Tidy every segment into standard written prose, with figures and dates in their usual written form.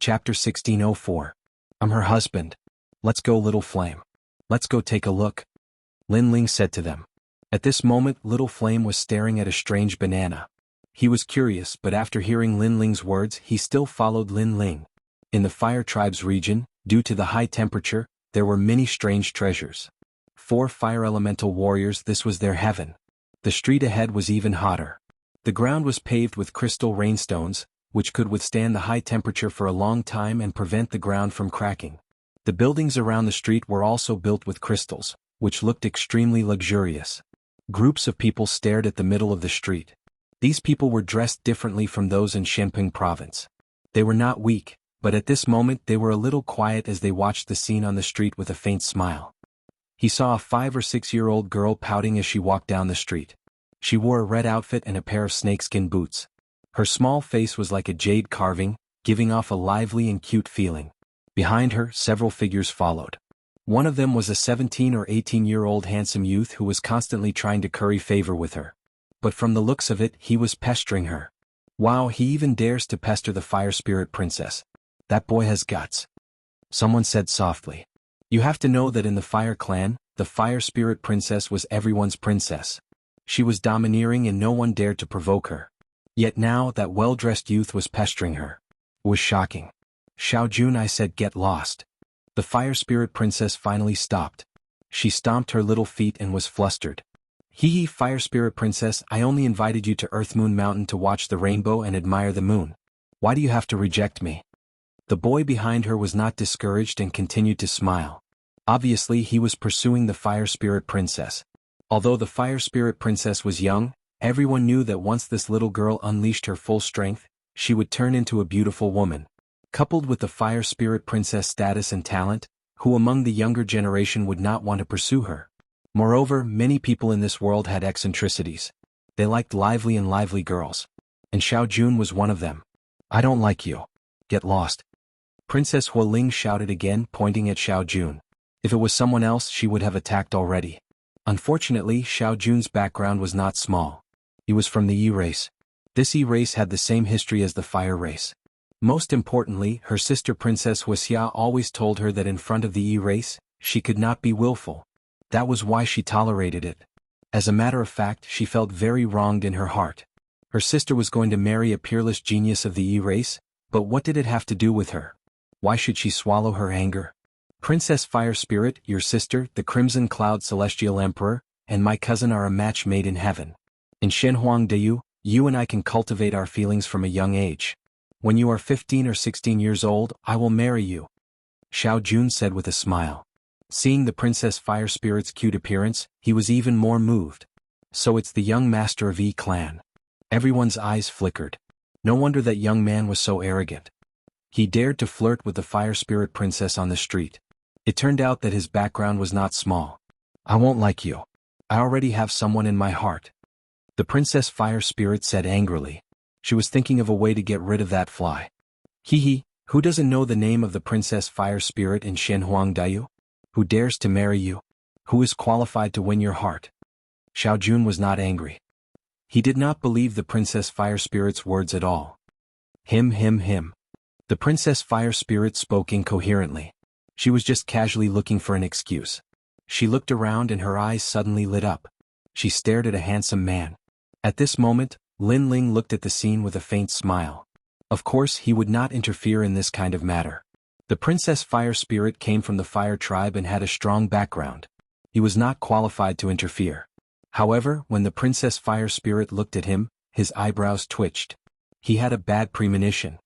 Chapter 1604. I'm her husband. Let's go, little flame. Let's go take a look. Lin Ling said to them. At this moment, little flame was staring at a strange banana. He was curious, but after hearing Lin Ling's words, he still followed Lin Ling. In the Fire Tribe's region, due to the high temperature, there were many strange treasures. 4 fire elemental warriors, this was their heaven. The street ahead was even hotter. The ground was paved with crystal rainstones, which could withstand the high temperature for a long time and prevent the ground from cracking. The buildings around the street were also built with crystals, which looked extremely luxurious. Groups of people stared at the middle of the street. These people were dressed differently from those in Shenping province. They were not weak, but at this moment they were a little quiet as they watched the scene on the street with a faint smile. He saw a 5 or 6-year-old girl pouting as she walked down the street. She wore a red outfit and a pair of snakeskin boots. Her small face was like a jade carving, giving off a lively and cute feeling. Behind her, several figures followed. One of them was a 17 or 18-year-old handsome youth who was constantly trying to curry favor with her. But from the looks of it, he was pestering her. Wow, he even dares to pester the Fire Spirit Princess. That boy has guts. Someone said softly. You have to know that in the Fire Clan, the Fire Spirit Princess was everyone's princess. She was domineering and no one dared to provoke her. Yet now that well-dressed youth was pestering her. It was shocking. Xiao Jun, I said, get lost. The Fire Spirit Princess finally stopped. She stomped her little feet and was flustered. Hee, Fire Spirit Princess, I only invited you to Earth Moon Mountain to watch the rainbow and admire the moon. Why do you have to reject me? The boy behind her was not discouraged and continued to smile. Obviously, he was pursuing the Fire Spirit Princess. Although the Fire Spirit Princess was young, everyone knew that once this little girl unleashed her full strength, she would turn into a beautiful woman. Coupled with the Fire Spirit Princess status and talent, who among the younger generation would not want to pursue her? Moreover, many people in this world had eccentricities. They liked lively girls. And Xiao Jun was one of them. I don't like you. Get lost. Princess Hualing shouted again, pointing at Xiao Jun. If it was someone else, she would have attacked already. Unfortunately, Xiao Jun's background was not small. He was from the Yi race. This Yi race had the same history as the Fire race. Most importantly, her sister Princess Wuxia always told her that in front of the Yi race, she could not be willful. That was why she tolerated it. As a matter of fact, she felt very wronged in her heart. Her sister was going to marry a peerless genius of the Yi race, but what did it have to do with her? Why should she swallow her anger? Princess Fire Spirit, your sister, the Crimson Cloud Celestial Emperor, and my cousin are a match made in heaven. In Shenhuang Deyu, you and I can cultivate our feelings from a young age. When you are 15 or 16 years old, I will marry you. Xiao Jun said with a smile. Seeing the Princess Fire Spirit's cute appearance, he was even more moved. So it's the young master of Yi clan. Everyone's eyes flickered. No wonder that young man was so arrogant. He dared to flirt with the Fire Spirit Princess on the street. It turned out that his background was not small. I won't like you. I already have someone in my heart. The Princess Fire Spirit said angrily. She was thinking of a way to get rid of that fly. Hee, who doesn't know the name of the Princess Fire Spirit in Shenhuang Dayu? Who dares to marry you? Who is qualified to win your heart? Xiao Jun was not angry. He did not believe the Princess Fire Spirit's words at all. Him. The Princess Fire Spirit spoke incoherently. She was just casually looking for an excuse. She looked around and her eyes suddenly lit up. She stared at a handsome man. At this moment, Lin Ling looked at the scene with a faint smile. Of course, he would not interfere in this kind of matter. The Princess Fire Spirit came from the Fire Tribe and had a strong background. He was not qualified to interfere. However, when the Princess Fire Spirit looked at him, his eyebrows twitched. He had a bad premonition.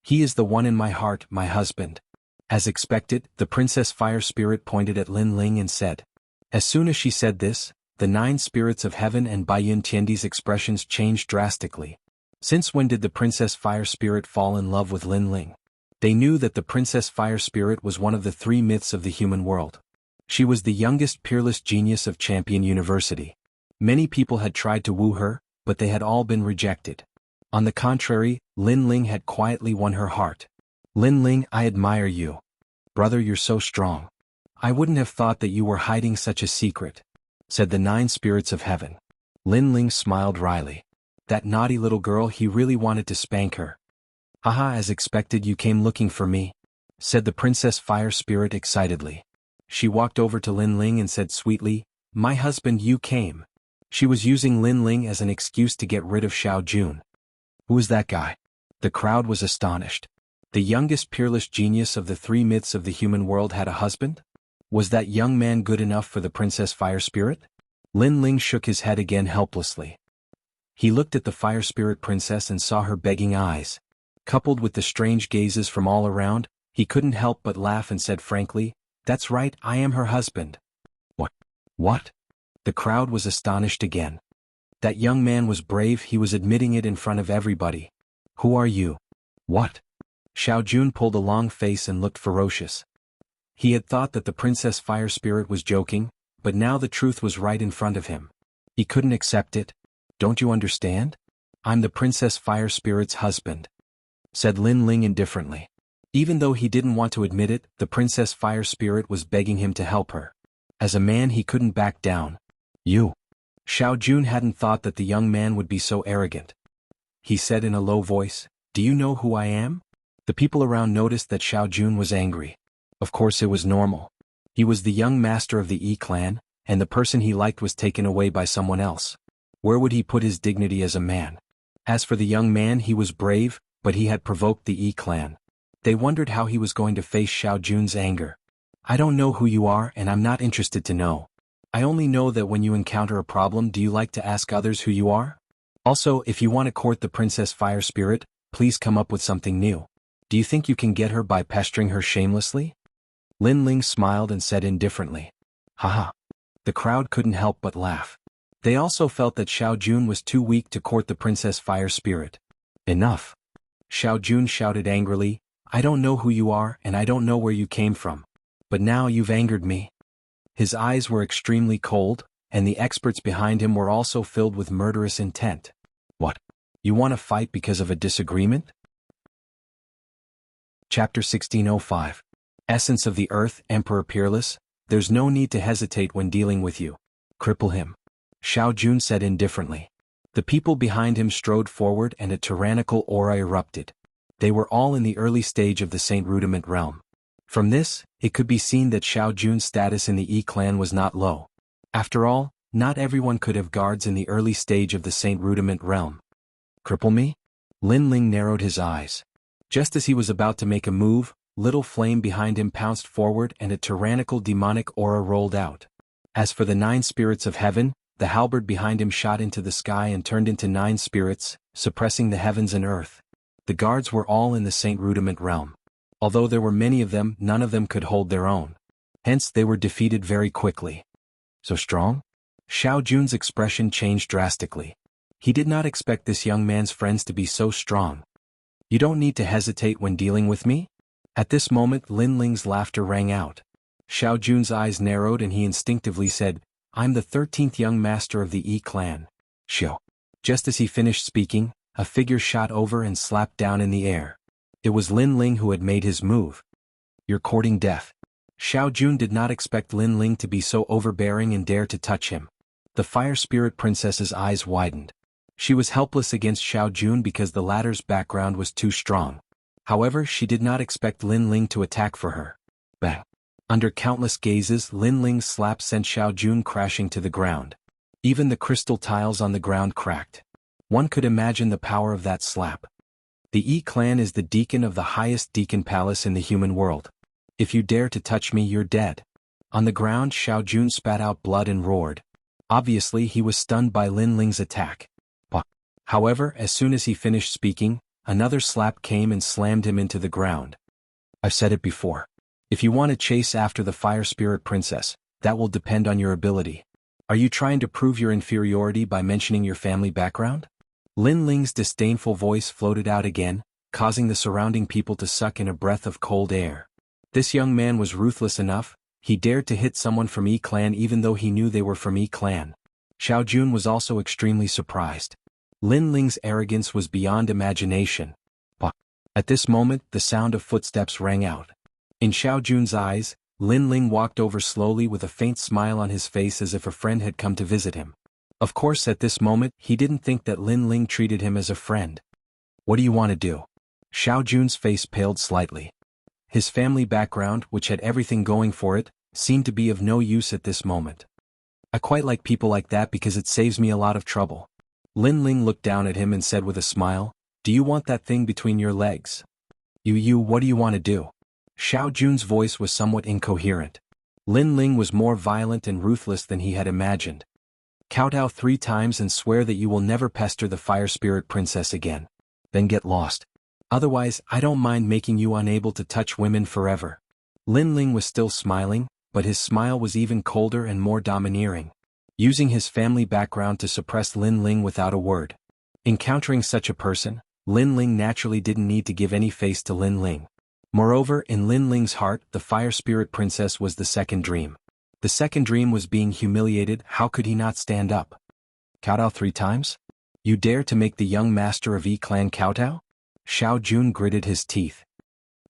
He is the one in my heart, my husband. As expected, the Princess Fire Spirit pointed at Lin Ling and said. As soon as she said this, the 9 spirits of heaven and Baiyun Tiandi's expressions changed drastically. Since when did the Princess Fire Spirit fall in love with Lin Ling? They knew that the Princess Fire Spirit was one of the 3 myths of the human world. She was the youngest peerless genius of Champion University. Many people had tried to woo her, but they had all been rejected. On the contrary, Lin Ling had quietly won her heart. Lin Ling, I admire you. Brother, you're so strong. I wouldn't have thought that you were hiding such a secret, said the 9 spirits of heaven. Lin Ling smiled wryly. That naughty little girl, he really wanted to spank her. Haha, as expected you came looking for me, said the Princess Fire Spirit excitedly. She walked over to Lin Ling and said sweetly, my husband, you came. She was using Lin Ling as an excuse to get rid of Xiao Jun. Who is that guy? The crowd was astonished. The youngest peerless genius of the three myths of the human world had a husband? Was that young man good enough for the Princess Fire Spirit? Lin Ling shook his head again helplessly. He looked at the Fire Spirit Princess and saw her begging eyes. Coupled with the strange gazes from all around, he couldn't help but laugh and said frankly, that's right, I am her husband. What? What? The crowd was astonished again. That young man was brave, he was admitting it in front of everybody. Who are you? What? Xiao Jun pulled a long face and looked ferocious. He had thought that the Princess Fire Spirit was joking, but now the truth was right in front of him. He couldn't accept it. Don't you understand? I'm the Princess Fire Spirit's husband, said Lin Ling indifferently. Even though he didn't want to admit it, the Princess Fire Spirit was begging him to help her. As a man he couldn't back down. You. Xiao Jun hadn't thought that the young man would be so arrogant. He said in a low voice, do you know who I am? The people around noticed that Xiao Jun was angry. Of course it was normal. He was the young master of the Yi clan, and the person he liked was taken away by someone else. Where would he put his dignity as a man? As for the young man, he was brave, but he had provoked the Yi clan. They wondered how he was going to face Xiao Jun's anger. I don't know who you are and I'm not interested to know. I only know that when you encounter a problem, do you like to ask others who you are? Also, if you want to court the Princess Fire Spirit, please come up with something new. Do you think you can get her by pestering her shamelessly? Lin Ling smiled and said indifferently. Haha. The crowd couldn't help but laugh. They also felt that Xiao Jun was too weak to court the Princess Fire Spirit. Enough. Xiao Jun shouted angrily, I don't know who you are and I don't know where you came from. But now you've angered me. His eyes were extremely cold, and the experts behind him were also filled with murderous intent. What? You want to fight because of a disagreement? Chapter 1605. Essence of the Earth, Emperor Peerless, there's no need to hesitate when dealing with you. Cripple him. Xiao Jun said indifferently. The people behind him strode forward and a tyrannical aura erupted. They were all in the early stage of the Saint Rudiment realm. From this, it could be seen that Xiao Jun's status in the Yi clan was not low. After all, not everyone could have guards in the early stage of the Saint Rudiment realm. Cripple me? Lin Ling narrowed his eyes. Just as he was about to make a move, little flame behind him pounced forward and a tyrannical demonic aura rolled out. As for the 9 spirits of heaven, the halberd behind him shot into the sky and turned into 9 spirits, suppressing the heavens and earth. The guards were all in the Saint Rudiment realm. Although there were many of them, none of them could hold their own. Hence they were defeated very quickly. So strong? Xiao Jun's expression changed drastically. He did not expect this young man's friends to be so strong. You don't need to hesitate when dealing with me? At this moment Lin Ling's laughter rang out. Xiao Jun's eyes narrowed and he instinctively said, I'm the 13th young master of the Yi clan. Xiao. Just as he finished speaking, a figure shot over and slapped down in the air. It was Lin Ling who had made his move. You're courting death. Xiao Jun did not expect Lin Ling to be so overbearing and dare to touch him. The Fire Spirit Princess's eyes widened. She was helpless against Xiao Jun because the latter's background was too strong. However, she did not expect Lin Ling to attack for her. Bang! Under countless gazes, Lin Ling's slap sent Xiao Jun crashing to the ground. Even the crystal tiles on the ground cracked. One could imagine the power of that slap. The Yi clan is the deacon of the highest deacon palace in the human world. If you dare to touch me, you're dead. On the ground, Xiao Jun spat out blood and roared. Obviously, he was stunned by Lin Ling's attack. However, as soon as he finished speaking, another slap came and slammed him into the ground. I've said it before. If you want to chase after the Fire Spirit Princess, that will depend on your ability. Are you trying to prove your inferiority by mentioning your family background? Lin Ling's disdainful voice floated out again, causing the surrounding people to suck in a breath of cold air. This young man was ruthless enough. He dared to hit someone from Yi clan even though he knew they were from Yi clan. Xiao Jun was also extremely surprised. Lin Ling's arrogance was beyond imagination. At this moment, the sound of footsteps rang out. In Xiao Jun's eyes, Lin Ling walked over slowly with a faint smile on his face as if a friend had come to visit him. Of course, at this moment, he didn't think that Lin Ling treated him as a friend. What do you want to do? Xiao Jun's face paled slightly. His family background, which had everything going for it, seemed to be of no use at this moment. I quite like people like that because it saves me a lot of trouble. Lin Ling looked down at him and said with a smile, "Do you want that thing between your legs?" What do you want to do?" Xiao Jun's voice was somewhat incoherent. Lin Ling was more violent and ruthless than he had imagined. "Kowtow 3 times and swear that you will never pester the Fire Spirit Princess again. Then get lost. Otherwise, I don't mind making you unable to touch women forever." Lin Ling was still smiling, but his smile was even colder and more domineering, using his family background to suppress Lin Ling without a word. Encountering such a person, Lin Ling naturally didn't need to give any face to Lin Ling. Moreover, in Lin Ling's heart, the Fire Spirit Princess was the second dream. The second dream was being humiliated. How could he not stand up? "Kowtow 3 times? You dare to make the young master of E-clan kowtow?" Xiao Jun gritted his teeth.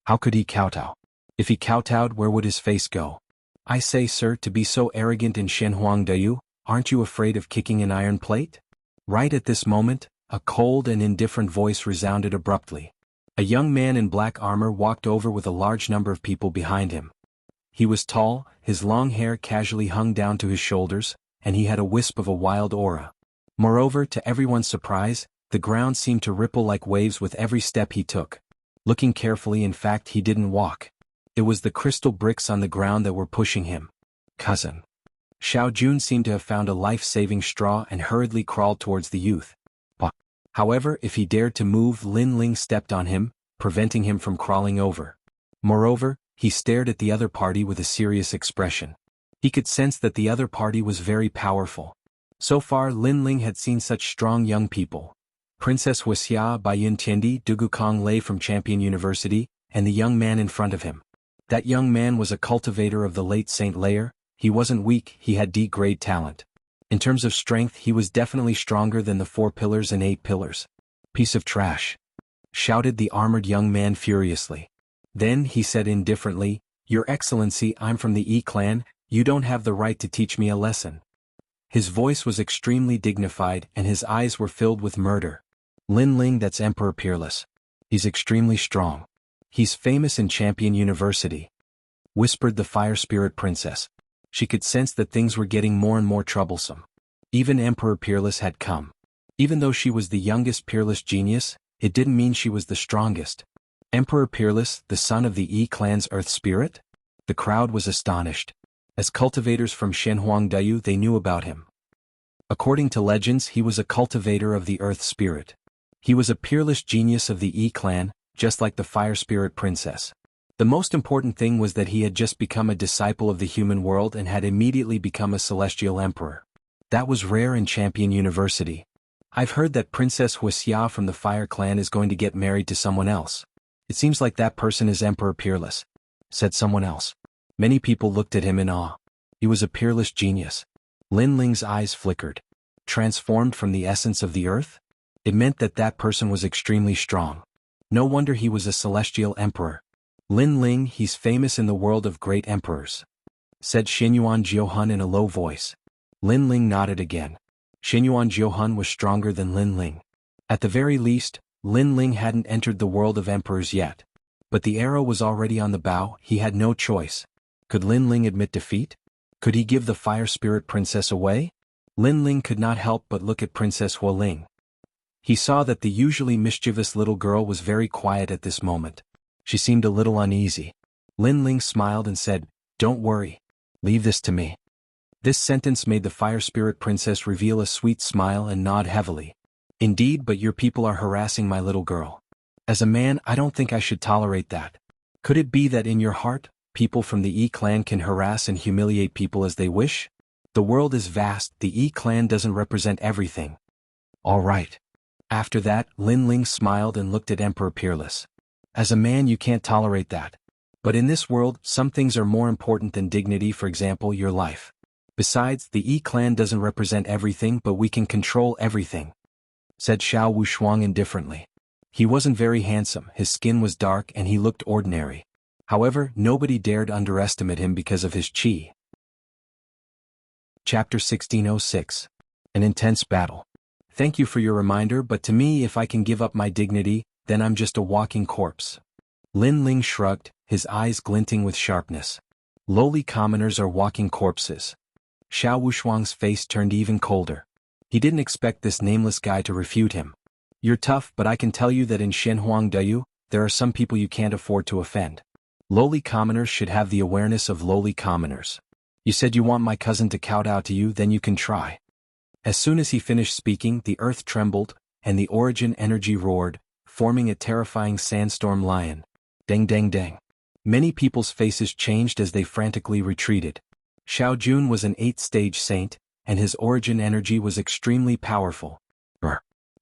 How could he kowtow? If he kowtowed, where would his face go? "I say, sir, to be so arrogant in Shenhuangdayu, aren't you afraid of kicking an iron plate?" Right at this moment, a cold and indifferent voice resounded abruptly. A young man in black armor walked over with a large number of people behind him. He was tall, his long hair casually hung down to his shoulders, and he had a wisp of a wild aura. Moreover, to everyone's surprise, the ground seemed to ripple like waves with every step he took. Looking carefully, in fact, he didn't walk. It was the crystal bricks on the ground that were pushing him. "Cousin." Xiao Jun seemed to have found a life-saving straw and hurriedly crawled towards the youth. However, if he dared to move, Lin Ling stepped on him, preventing him from crawling over. Moreover, he stared at the other party with a serious expression. He could sense that the other party was very powerful. So far, Lin Ling had seen such strong young people. Princess Wuxia by Yin Tiandi Dugukong Lei from Champion University, and the young man in front of him. That young man was a cultivator of the late Saint Layer. He wasn't weak, he had D-grade talent. In terms of strength, he was definitely stronger than the 4 pillars and 8 pillars. "Piece of trash," shouted the armored young man furiously. Then he said indifferently, "Your Excellency, I'm from the E-clan, you don't have the right to teach me a lesson." His voice was extremely dignified and his eyes were filled with murder. "Lin Ling, that's Emperor Peerless. He's extremely strong. He's famous in Champion University," whispered the Fire Spirit Princess. She could sense that things were getting more and more troublesome. Even Emperor Peerless had come. Even though she was the youngest Peerless genius, it didn't mean she was the strongest. Emperor Peerless, the son of the E-clan's Earth Spirit? The crowd was astonished. As cultivators from Shenhuangdayu, they knew about him. According to legends, he was a cultivator of the Earth Spirit. He was a peerless genius of the E-clan, just like the Fire Spirit Princess. The most important thing was that he had just become a disciple of the human world and had immediately become a celestial emperor. That was rare in Champion University. "I've heard that Princess Wuxia from the Fire Clan is going to get married to someone else. It seems like that person is Emperor Peerless," said someone else. Many people looked at him in awe. He was a peerless genius. Lin Ling's eyes flickered. Transformed from the essence of the earth? It meant that that person was extremely strong. No wonder he was a celestial emperor. "Lin Ling, he's famous in the world of great emperors," said Xinyuan Jiuhun in a low voice. Lin Ling nodded again. Xinyuan Jiuhun was stronger than Lin Ling. At the very least, Lin Ling hadn't entered the world of emperors yet. But the arrow was already on the bow, he had no choice. Could Lin Ling admit defeat? Could he give the Fire Spirit Princess away? Lin Ling could not help but look at Princess Huoling. He saw that the usually mischievous little girl was very quiet at this moment. She seemed a little uneasy. Lin Ling smiled and said, "Don't worry. Leave this to me." This sentence made the Fire Spirit Princess reveal a sweet smile and nod heavily. "Indeed, but your people are harassing my little girl. As a man, I don't think I should tolerate that. Could it be that in your heart, people from the E-clan can harass and humiliate people as they wish? The world is vast, the E-clan doesn't represent everything." "All right." After that, Lin Ling smiled and looked at Emperor Peerless. "As a man, you can't tolerate that. But in this world, some things are more important than dignity, for example, your life. Besides, the E-clan doesn't represent everything, but we can control everything," said Xiao Wushuang indifferently. He wasn't very handsome, his skin was dark and he looked ordinary. However, nobody dared underestimate him because of his chi. Chapter 1606. An intense battle. "Thank you for your reminder, but to me, if I can give up my dignity, then I'm just a walking corpse. Lin Ling shrugged, his eyes glinting with sharpness. Lowly commoners are walking corpses. Xiao Wushuang's face turned even colder. He didn't expect this nameless guy to refute him. You're tough, but I can tell you that in Shenhuangdeyu, there are some people you can't afford to offend. Lowly commoners should have the awareness of lowly commoners. You said you want my cousin to kowtow to you, then you can try. As soon as he finished speaking, the earth trembled, and the origin energy roared, forming a terrifying sandstorm lion. Deng deng deng. Many people's faces changed as they frantically retreated. Xiao Jun was an 8th-stage saint, and his origin energy was extremely powerful.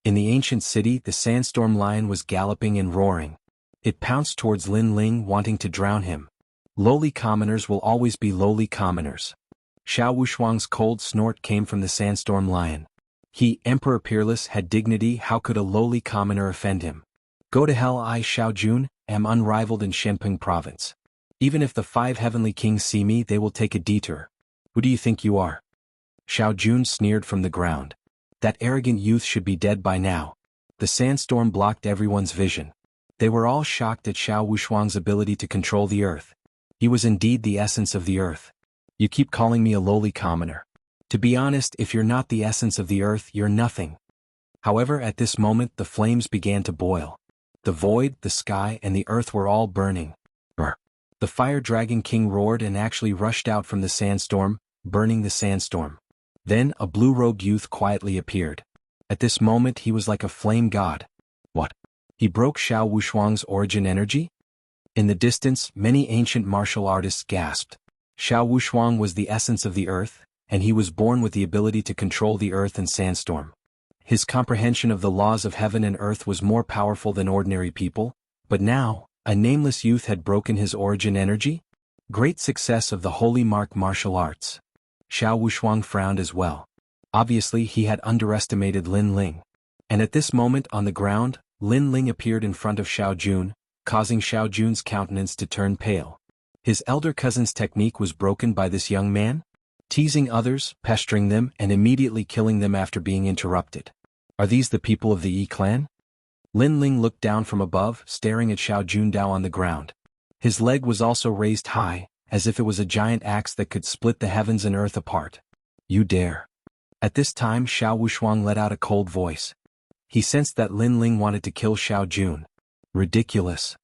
In the ancient city, the sandstorm lion was galloping and roaring. It pounced towards Lin Ling, wanting to drown him. Lowly commoners will always be lowly commoners. Xiao Wushuang's cold snort came from the sandstorm lion. He, Emperor Peerless, had dignity. How could a lowly commoner offend him? Go to hell. I, Xiao Jun, am unrivaled in Shenping province. Even if the 5 heavenly kings see me, they will take a detour. Who do you think you are? Xiao Jun sneered from the ground. That arrogant youth should be dead by now. The sandstorm blocked everyone's vision. They were all shocked at Xiao Wushuang's ability to control the earth. He was indeed the essence of the earth. You keep calling me a lowly commoner. To be honest, if you're not the essence of the earth, you're nothing. However, at this moment the flames began to boil. The void, the sky, and the earth were all burning. The fire dragon king roared and actually rushed out from the sandstorm, burning the sandstorm. Then a blue-robed youth quietly appeared. At this moment he was like a flame god. What? He broke Xiao Wushuang's origin energy? In the distance, many ancient martial artists gasped. Xiao Wushuang was the essence of the earth, and he was born with the ability to control the earth and sandstorm. His comprehension of the laws of heaven and earth was more powerful than ordinary people, but now, a nameless youth had broken his origin energy? Great success of the holy martial arts. Xiao Wushuang frowned as well. Obviously he had underestimated Lin Ling. And at this moment on the ground, Lin Ling appeared in front of Xiao Jun, causing Xiao Jun's countenance to turn pale. His elder cousin's technique was broken by this young man? Teasing others, pestering them, and immediately killing them after being interrupted. Are these the people of the Yi clan? Lin Ling looked down from above, staring at Xiao Jundao on the ground. His leg was also raised high, as if it was a giant axe that could split the heavens and earth apart. You dare. At this time Xiao Wushuang let out a cold voice. He sensed that Lin Ling wanted to kill Xiao Jun. Ridiculous.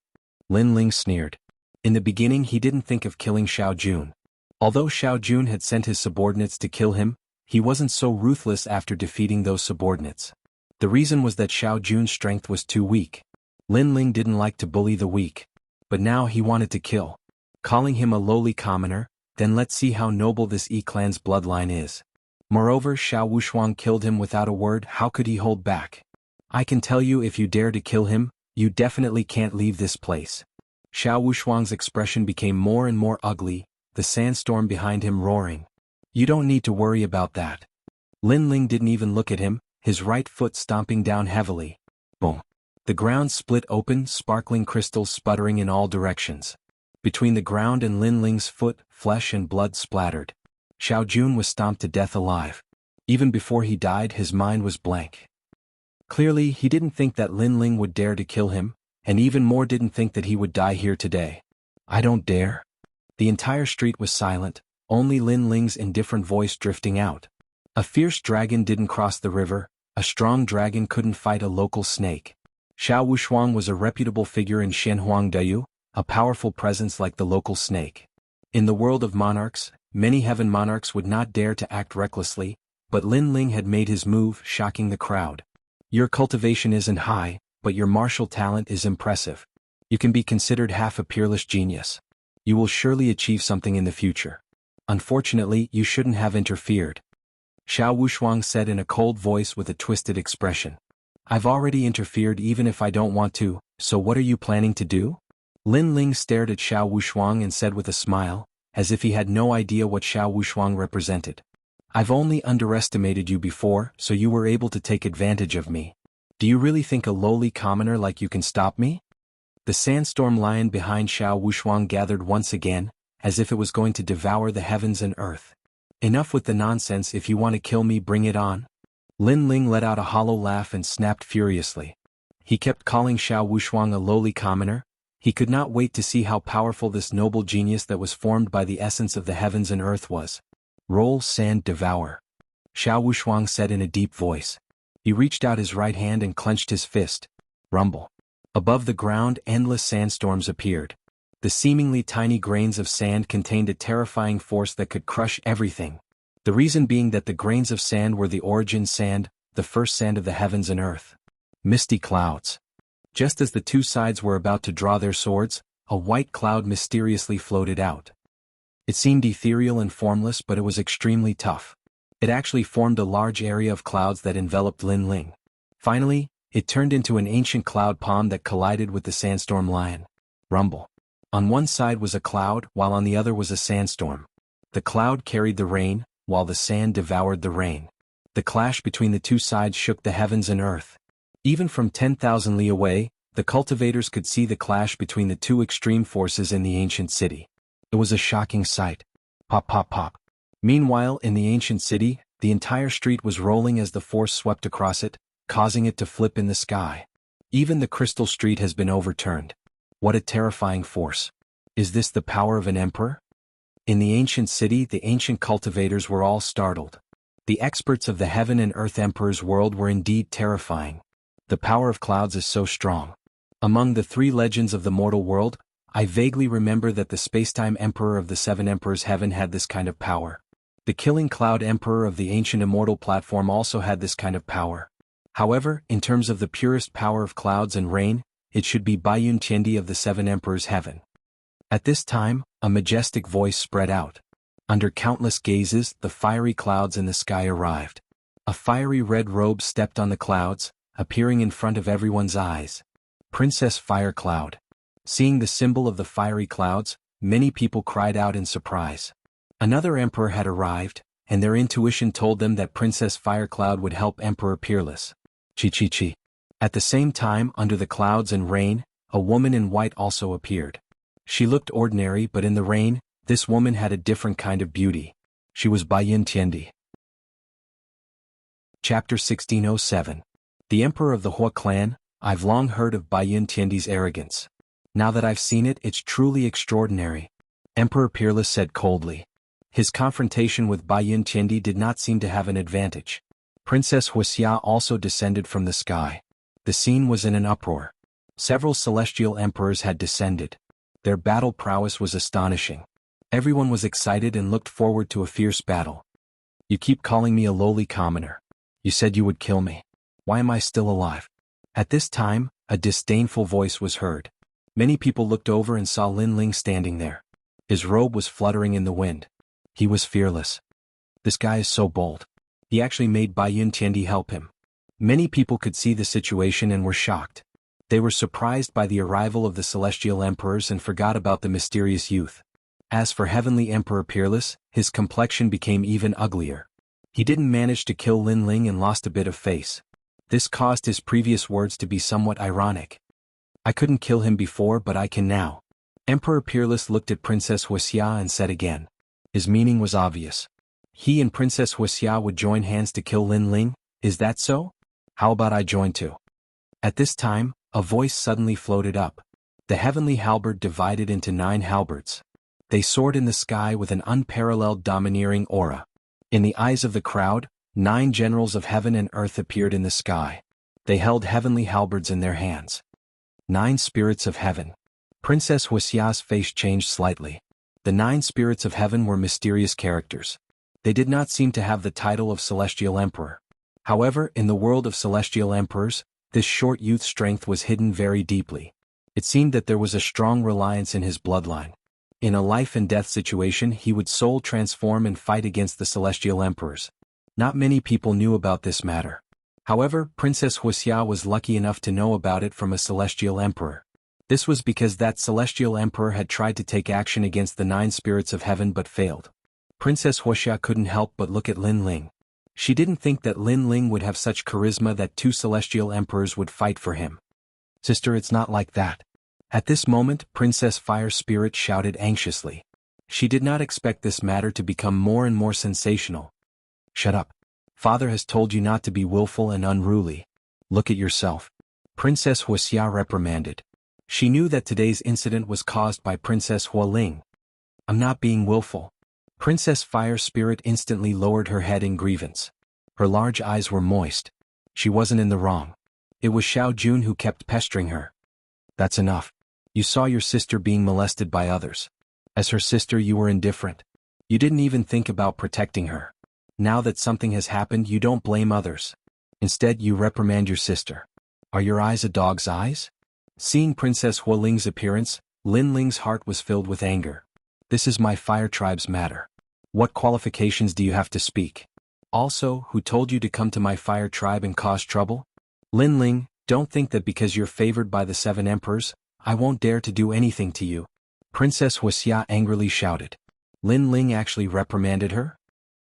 Lin Ling sneered. In the beginning he didn't think of killing Xiao Jun. Although Xiao Jun had sent his subordinates to kill him, he wasn't so ruthless after defeating those subordinates. The reason was that Xiao Jun's strength was too weak. Lin Ling didn't like to bully the weak. But now he wanted to kill. Calling him a lowly commoner, then let's see how noble this Yi clan's bloodline is. Moreover, Xiao Wushuang killed him without a word. How could he hold back? I can tell you, if you dare to kill him, you definitely can't leave this place. Xiao Wushuang's expression became more and more ugly, the sandstorm behind him roaring. You don't need to worry about that. Lin Ling didn't even look at him, his right foot stomping down heavily. Boom. The ground split open, sparkling crystals sputtering in all directions. Between the ground and Lin Ling's foot, flesh and blood splattered. Xiao Jun was stomped to death alive. Even before he died, his mind was blank. Clearly, he didn't think that Lin Ling would dare to kill him, and even more didn't think that he would die here today. I don't dare. The entire street was silent, only Lin Ling's indifferent voice drifting out. A fierce dragon didn't cross the river, a strong dragon couldn't fight a local snake. Xiao Wushuang was a reputable figure in Shenhuangdeyu, a powerful presence like the local snake. In the world of monarchs, many heaven monarchs would not dare to act recklessly, but Lin Ling had made his move, shocking the crowd. Your cultivation isn't high, but your martial talent is impressive. You can be considered half a peerless genius. You will surely achieve something in the future. Unfortunately, you shouldn't have interfered. Xiao Wushuang said in a cold voice with a twisted expression. I've already interfered even if I don't want to, so what are you planning to do? Lin Ling stared at Xiao Wushuang and said with a smile, as if he had no idea what Xiao Wushuang represented. I've only underestimated you before, so you were able to take advantage of me. Do you really think a lowly commoner like you can stop me? The sandstorm lion behind Xiao Wushuang gathered once again, as if it was going to devour the heavens and earth. Enough with the nonsense. If you want to kill me, bring it on. Lin Ling let out a hollow laugh and snapped furiously. He kept calling Xiao Wushuang a lowly commoner. He could not wait to see how powerful this noble genius that was formed by the essence of the heavens and earth was. Roll, sand, devour. Xiao Wushuang said in a deep voice. He reached out his right hand and clenched his fist. Rumble. Above the ground, endless sandstorms appeared. The seemingly tiny grains of sand contained a terrifying force that could crush everything. The reason being that the grains of sand were the origin sand, the first sand of the heavens and earth. Misty clouds. Just as the two sides were about to draw their swords, a white cloud mysteriously floated out. It seemed ethereal and formless, but it was extremely tough. It actually formed a large area of clouds that enveloped Lin Ling. Finally, it turned into an ancient cloud palm that collided with the sandstorm lion. Rumble. On one side was a cloud, while on the other was a sandstorm. The cloud carried the rain, while the sand devoured the rain. The clash between the two sides shook the heavens and earth. Even from 10,000 li away, the cultivators could see the clash between the two extreme forces in the ancient city. It was a shocking sight. Pop, pop, pop. Meanwhile, in the ancient city, the entire street was rolling as the force swept across it, causing it to flip in the sky. Even the crystal street has been overturned. What a terrifying force. Is this the power of an emperor? In the ancient city, the ancient cultivators were all startled. The experts of the heaven and earth emperor's world were indeed terrifying. The power of clouds is so strong. Among the three legends of the mortal world, I vaguely remember that the spacetime emperor of the seven emperors heaven had this kind of power. The killing cloud emperor of the ancient immortal platform also had this kind of power. However, in terms of the purest power of clouds and rain, it should be Baiyun Tiandi of the seven emperors heaven. At this time, a majestic voice spread out. Under countless gazes, the fiery clouds in the sky arrived. A fiery red robe stepped on the clouds, appearing in front of everyone's eyes. Princess Fire Cloud. Seeing the symbol of the fiery clouds, many people cried out in surprise. Another emperor had arrived, and their intuition told them that Princess Fire Cloud would help Emperor Peerless. Chi. At the same time, under the clouds and rain, a woman in white also appeared. She looked ordinary, but in the rain, this woman had a different kind of beauty. She was Baiyun Tiandi. Chapter 1607. The Emperor of the Hua clan. I've long heard of Baiyun Tiandi's arrogance. Now that I've seen it, it's truly extraordinary. Emperor Peerless said coldly. His confrontation with Baiyun Tiandi did not seem to have an advantage. Princess Wuxia also descended from the sky. The scene was in an uproar. Several celestial emperors had descended. Their battle prowess was astonishing. Everyone was excited and looked forward to a fierce battle. You keep calling me a lowly commoner. You said you would kill me. Why am I still alive? At this time, a disdainful voice was heard. Many people looked over and saw Lin Ling standing there. His robe was fluttering in the wind. He was fearless. This guy is so bold. He actually made Baiyun Tiandi help him. Many people could see the situation and were shocked. They were surprised by the arrival of the celestial emperors and forgot about the mysterious youth. As for Heavenly Emperor Peerless, his complexion became even uglier. He didn't manage to kill Lin Ling and lost a bit of face. This caused his previous words to be somewhat ironic. I couldn't kill him before, but I can now. Emperor Peerless looked at Princess Wuxia and said again. His meaning was obvious. He and Princess Wuxia would join hands to kill Lin Ling, is that so? How about I join too? At this time, a voice suddenly floated up. The heavenly halberd divided into 9 halberds. They soared in the sky with an unparalleled domineering aura. In the eyes of the crowd, 9 generals of heaven and earth appeared in the sky. They held heavenly halberds in their hands. 9 spirits of heaven. Princess Wuxia's face changed slightly. The 9 spirits of heaven were mysterious characters. They did not seem to have the title of celestial emperor. However, in the world of celestial emperors, this short youth's strength was hidden very deeply. It seemed that there was a strong reliance in his bloodline. In a life and death situation, he would soul transform and fight against the celestial emperors. Not many people knew about this matter. However, Princess Wuxia was lucky enough to know about it from a celestial emperor. This was because that celestial emperor had tried to take action against the 9 spirits of heaven but failed. Princess Wuxia couldn't help but look at Lin Ling. She didn't think that Lin Ling would have such charisma that 2 celestial emperors would fight for him. Sister, it's not like that. At this moment, Princess Fire Spirit shouted anxiously. She did not expect this matter to become more and more sensational. Shut up. Father has told you not to be willful and unruly. Look at yourself. Princess Wuxia reprimanded. She knew that today's incident was caused by Princess Hualing. I'm not being willful. Princess Fire Spirit instantly lowered her head in grievance. Her large eyes were moist. She wasn't in the wrong. It was Xiao Jun who kept pestering her. That's enough. You saw your sister being molested by others. As her sister, you were indifferent. You didn't even think about protecting her. Now that something has happened, you don't blame others. Instead, you reprimand your sister. Are your eyes a dog's eyes? Seeing Princess Hualing's appearance, Lin Ling's heart was filled with anger. This is my fire tribe's matter. What qualifications do you have to speak? Also, who told you to come to my fire tribe and cause trouble? Lin Ling, don't think that because you're favored by the 7 emperors, I won't dare to do anything to you. Princess Wuxia angrily shouted. Lin Ling actually reprimanded her?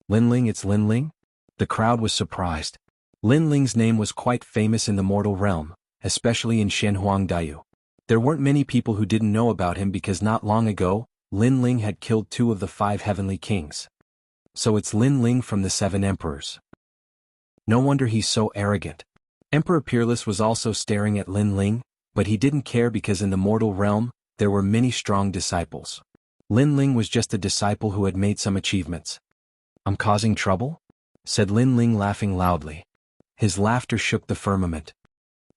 Lin Ling, it's Lin Ling? The crowd was surprised. Lin Ling's name was quite famous in the mortal realm, especially in Shenhuangdaiyu. There weren't many people who didn't know about him because not long ago, Lin Ling had killed 2 of the 5 heavenly kings. So it's Lin Ling from the 7 emperors. No wonder he's so arrogant. Emperor Peerless was also staring at Lin Ling, but he didn't care because in the mortal realm, there were many strong disciples. Lin Ling was just a disciple who had made some achievements. I'm causing trouble? Said Lin Ling laughing loudly. His laughter shook the firmament.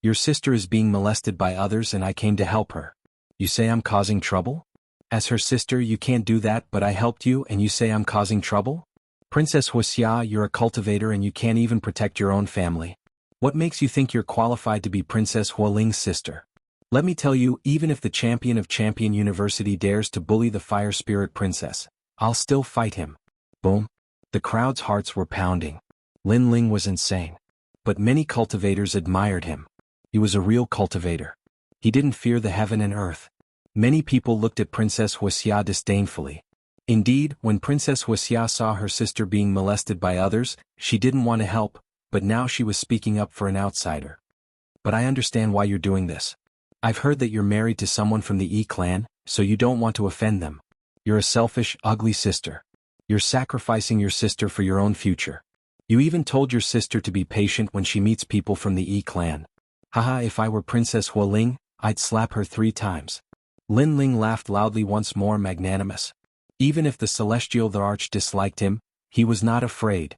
Your sister is being molested by others and I came to help her. You say I'm causing trouble? As her sister you can't do that, but I helped you and you say I'm causing trouble? Princess Wuxia, you're a cultivator and you can't even protect your own family. What makes you think you're qualified to be Princess Hualing's sister? Let me tell you, even if the champion of Champion University dares to bully the Fire Spirit Princess, I'll still fight him. Boom. The crowd's hearts were pounding. Lin Ling was insane. But many cultivators admired him. He was a real cultivator. He didn't fear the heaven and earth. Many people looked at Princess Wuxia disdainfully. Indeed, when Princess Wuxia saw her sister being molested by others, she didn't want to help, but now she was speaking up for an outsider. But I understand why you're doing this. I've heard that you're married to someone from the E clan, so you don't want to offend them. You're a selfish, ugly sister. You're sacrificing your sister for your own future. You even told your sister to be patient when she meets people from the E clan. Haha, if I were Princess Hualing, I'd slap her 3 times. Lin Ling laughed loudly once more, magnanimous. Even if the Celestial the Arch disliked him, he was not afraid.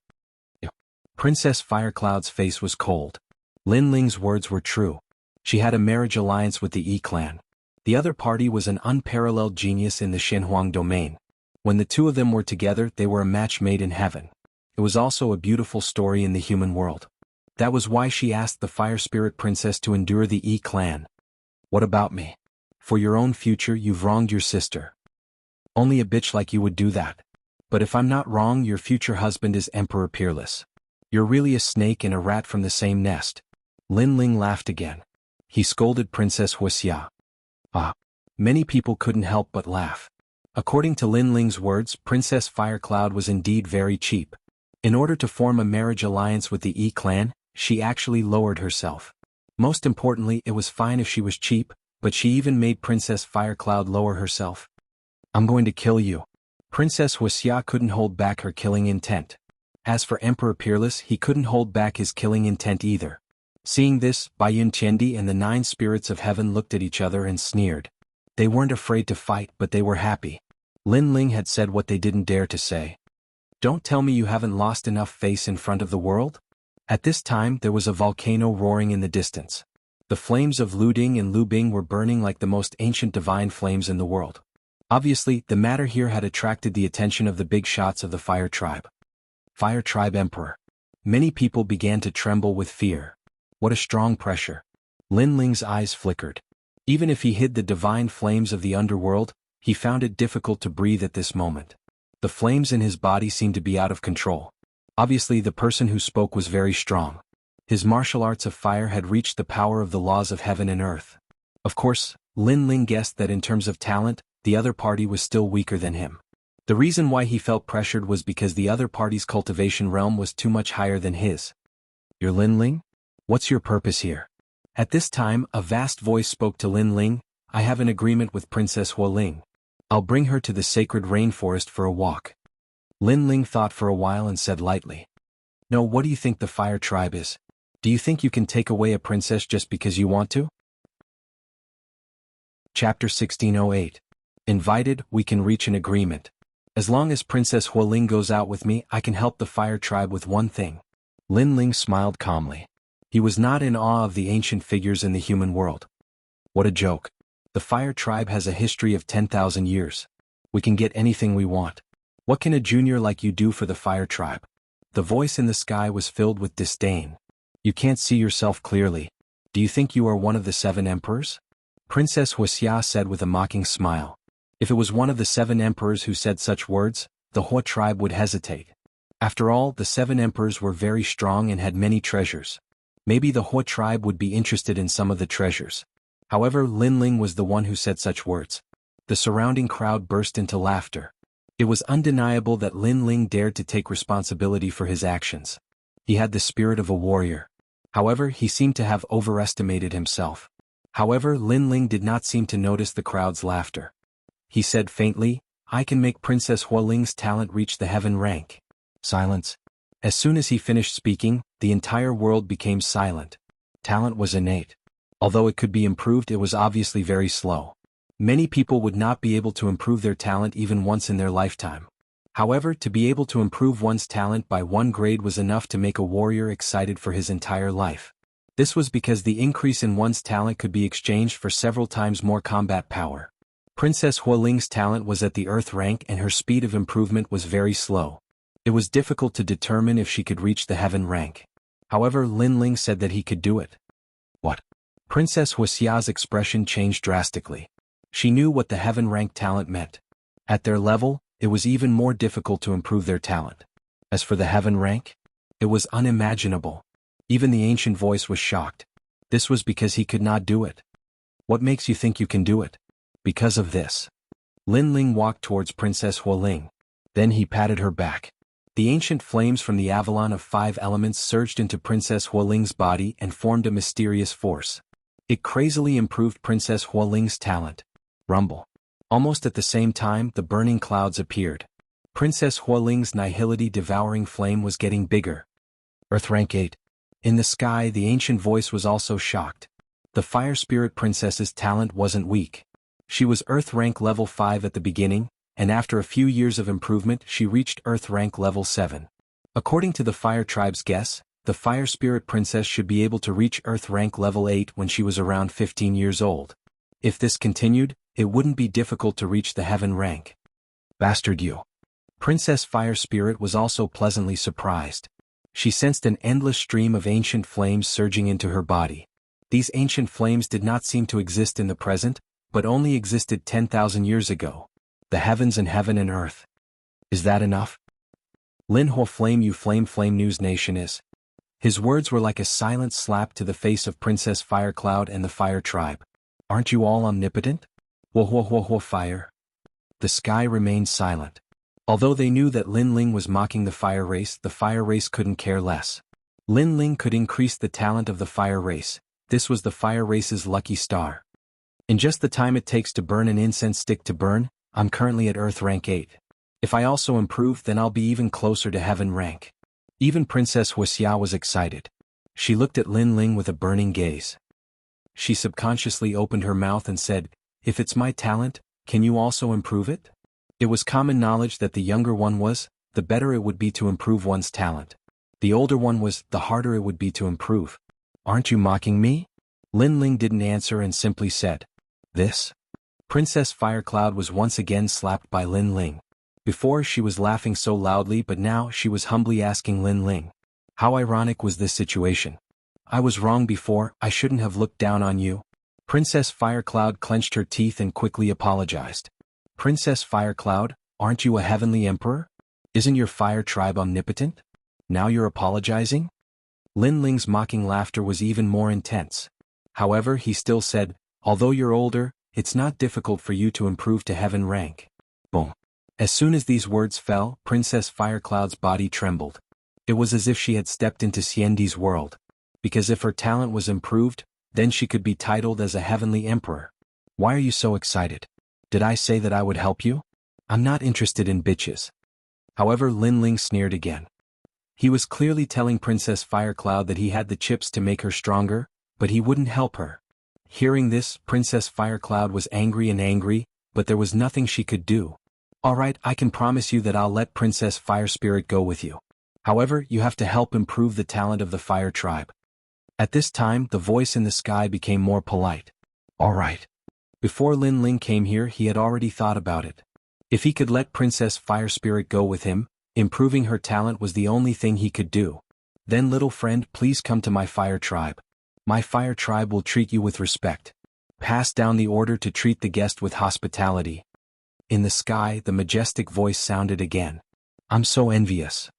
Princess Firecloud's face was cold. Lin Ling's words were true. She had a marriage alliance with the E clan. The other party was an unparalleled genius in the Xinhuang domain. When the 2 of them were together, they were a match made in heaven. It was also a beautiful story in the human world. That was why she asked the Fire Spirit Princess to endure the E clan. What about me? For your own future, you've wronged your sister. Only a bitch like you would do that. But if I'm not wrong, your future husband is Emperor Peerless. You're really a snake and a rat from the same nest. Lin Ling laughed again. He scolded Princess Wuxia. Many people couldn't help but laugh. According to Lin Ling's words, Princess Firecloud was indeed very cheap. In order to form a marriage alliance with the E clan, she actually lowered herself. Most importantly, it was fine if she was cheap, but she even made Princess Firecloud lower herself. I'm going to kill you. Princess Wuxia couldn't hold back her killing intent. As for Emperor Peerless, he couldn't hold back his killing intent either. Seeing this, Baiyun Tiendi and the 9 spirits of heaven looked at each other and sneered. They weren't afraid to fight, but they were happy. Lin Ling had said what they didn't dare to say. Don't tell me you haven't lost enough face in front of the world? At this time there was a volcano roaring in the distance. The flames of Luding and Lubing were burning like the most ancient divine flames in the world. Obviously, the matter here had attracted the attention of the big shots of the Fire Tribe. Fire Tribe Emperor. Many people began to tremble with fear. What a strong pressure. Lin Ling's eyes flickered. Even if he hid the divine flames of the underworld, he found it difficult to breathe at this moment. The flames in his body seemed to be out of control. Obviously, the person who spoke was very strong. His martial arts of fire had reached the power of the laws of heaven and earth. Of course, Lin Ling guessed that in terms of talent, the other party was still weaker than him. The reason why he felt pressured was because the other party's cultivation realm was too much higher than his. You're Lin Ling? What's your purpose here? At this time, a vast voice spoke to Lin Ling. I have an agreement with Princess Hualing. I'll bring her to the sacred rainforest for a walk. Lin Ling thought for a while and said lightly. No, what do you think the Fire Tribe is? Do you think you can take away a princess just because you want to? Chapter 1608. Invited, we can reach an agreement. As long as Princess Hualing goes out with me, I can help the fire tribe with one thing. Lin Ling smiled calmly. He was not in awe of the ancient figures in the human world. What a joke. The fire tribe has a history of 10,000 years. We can get anything we want. What can a junior like you do for the fire tribe? The voice in the sky was filled with disdain. You can't see yourself clearly. Do you think you are one of the 7 emperors? Princess Wuxia said with a mocking smile. If it was one of the 7 emperors who said such words, the Hua tribe would hesitate. After all, the 7 emperors were very strong and had many treasures. Maybe the Hua tribe would be interested in some of the treasures. However, Lin Ling was the one who said such words. The surrounding crowd burst into laughter. It was undeniable that Lin Ling dared to take responsibility for his actions. He had the spirit of a warrior. However, he seemed to have overestimated himself. However, Lin Ling did not seem to notice the crowd's laughter. He said faintly, I can make Princess Hualing's talent reach the heaven rank. Silence. As soon as he finished speaking, the entire world became silent. Talent was innate. Although it could be improved, it was obviously very slow. Many people would not be able to improve their talent even once in their lifetime. However, to be able to improve one's talent by 1 grade was enough to make a warrior excited for his entire life. This was because the increase in one's talent could be exchanged for several times more combat power. Princess Hualing's talent was at the earth rank and her speed of improvement was very slow. It was difficult to determine if she could reach the heaven rank. However, Lin Ling said that he could do it. What? Princess Wuxia's expression changed drastically. She knew what the heaven rank talent meant. At their level, it was even more difficult to improve their talent. As for the heaven rank, it was unimaginable. Even the ancient voice was shocked. This was because he could not do it. What makes you think you can do it? Because of this. Lin Ling walked towards Princess Hualing. Then he patted her back. The ancient flames from the Avalon of 5 elements surged into Princess Hualing's body and formed a mysterious force. It crazily improved Princess Hualing's talent. Rumble. Almost at the same time, the burning clouds appeared. Princess Hualing's nihility devouring flame was getting bigger. Earth rank 8. In the sky, the ancient voice was also shocked. The fire spirit princess's talent wasn't weak. She was earth rank level 5 at the beginning, and after a few years of improvement she reached earth rank level 7. According to the fire tribe's guess, the fire spirit princess should be able to reach earth rank level 8 when she was around 15 years old. If this continued, it wouldn't be difficult to reach the heaven rank. Bastard you. Princess Fire Spirit was also pleasantly surprised. She sensed an endless stream of ancient flames surging into her body. These ancient flames did not seem to exist in the present, but only existed 10,000 years ago. The heavens and heaven and earth. Is that enough? Lin Ho Flame you flame News Nation is. His words were like a silent slap to the face of Princess Firecloud and the Fire Tribe. Aren't you all omnipotent? Whoa fire. The sky remained silent. Although they knew that Lin Ling was mocking the fire race couldn't care less. Lin Ling could increase the talent of the fire race. This was the fire race's lucky star. In just the time it takes to burn an incense stick to burn, I'm currently at earth rank 8. If I also improve, then I'll be even closer to heaven rank. Even Princess Wuxia was excited. She looked at Lin Ling with a burning gaze. She subconsciously opened her mouth and said, if it's my talent, can you also improve it? It was common knowledge that the younger one was, the better it would be to improve one's talent. The older one was, the harder it would be to improve. Aren't you mocking me? Lin Ling didn't answer and simply said, this? Princess Firecloud was once again slapped by Lin Ling. Before she was laughing so loudly, but now she was humbly asking Lin Ling. How ironic was this situation? I was wrong before, I shouldn't have looked down on you. Princess Firecloud clenched her teeth and quickly apologized. Princess Firecloud, aren't you a heavenly emperor? Isn't your fire tribe omnipotent? Now you're apologizing? Lin Ling's mocking laughter was even more intense. However, he still said, although you're older, it's not difficult for you to improve to heaven rank. Boom. As soon as these words fell, Princess Firecloud's body trembled. It was as if she had stepped into Xiandi's world. Because if her talent was improved, then she could be titled as a heavenly emperor. Why are you so excited? Did I say that I would help you? I'm not interested in bitches. However, Lin Ling sneered again. He was clearly telling Princess Firecloud that he had the chips to make her stronger, but he wouldn't help her. Hearing this, Princess Firecloud was angry, but there was nothing she could do. Alright, I can promise you that I'll let Princess Fire Spirit go with you. However, you have to help improve the talent of the Fire Tribe. At this time, the voice in the sky became more polite. Alright. Before Lin Ling came here, he had already thought about it. If he could let Princess Fire Spirit go with him, improving her talent was the only thing he could do. Then, little friend, please come to my Fire Tribe. My Fire Tribe will treat you with respect. Pass down the order to treat the guest with hospitality. In the sky, the majestic voice sounded again. I'm so envious.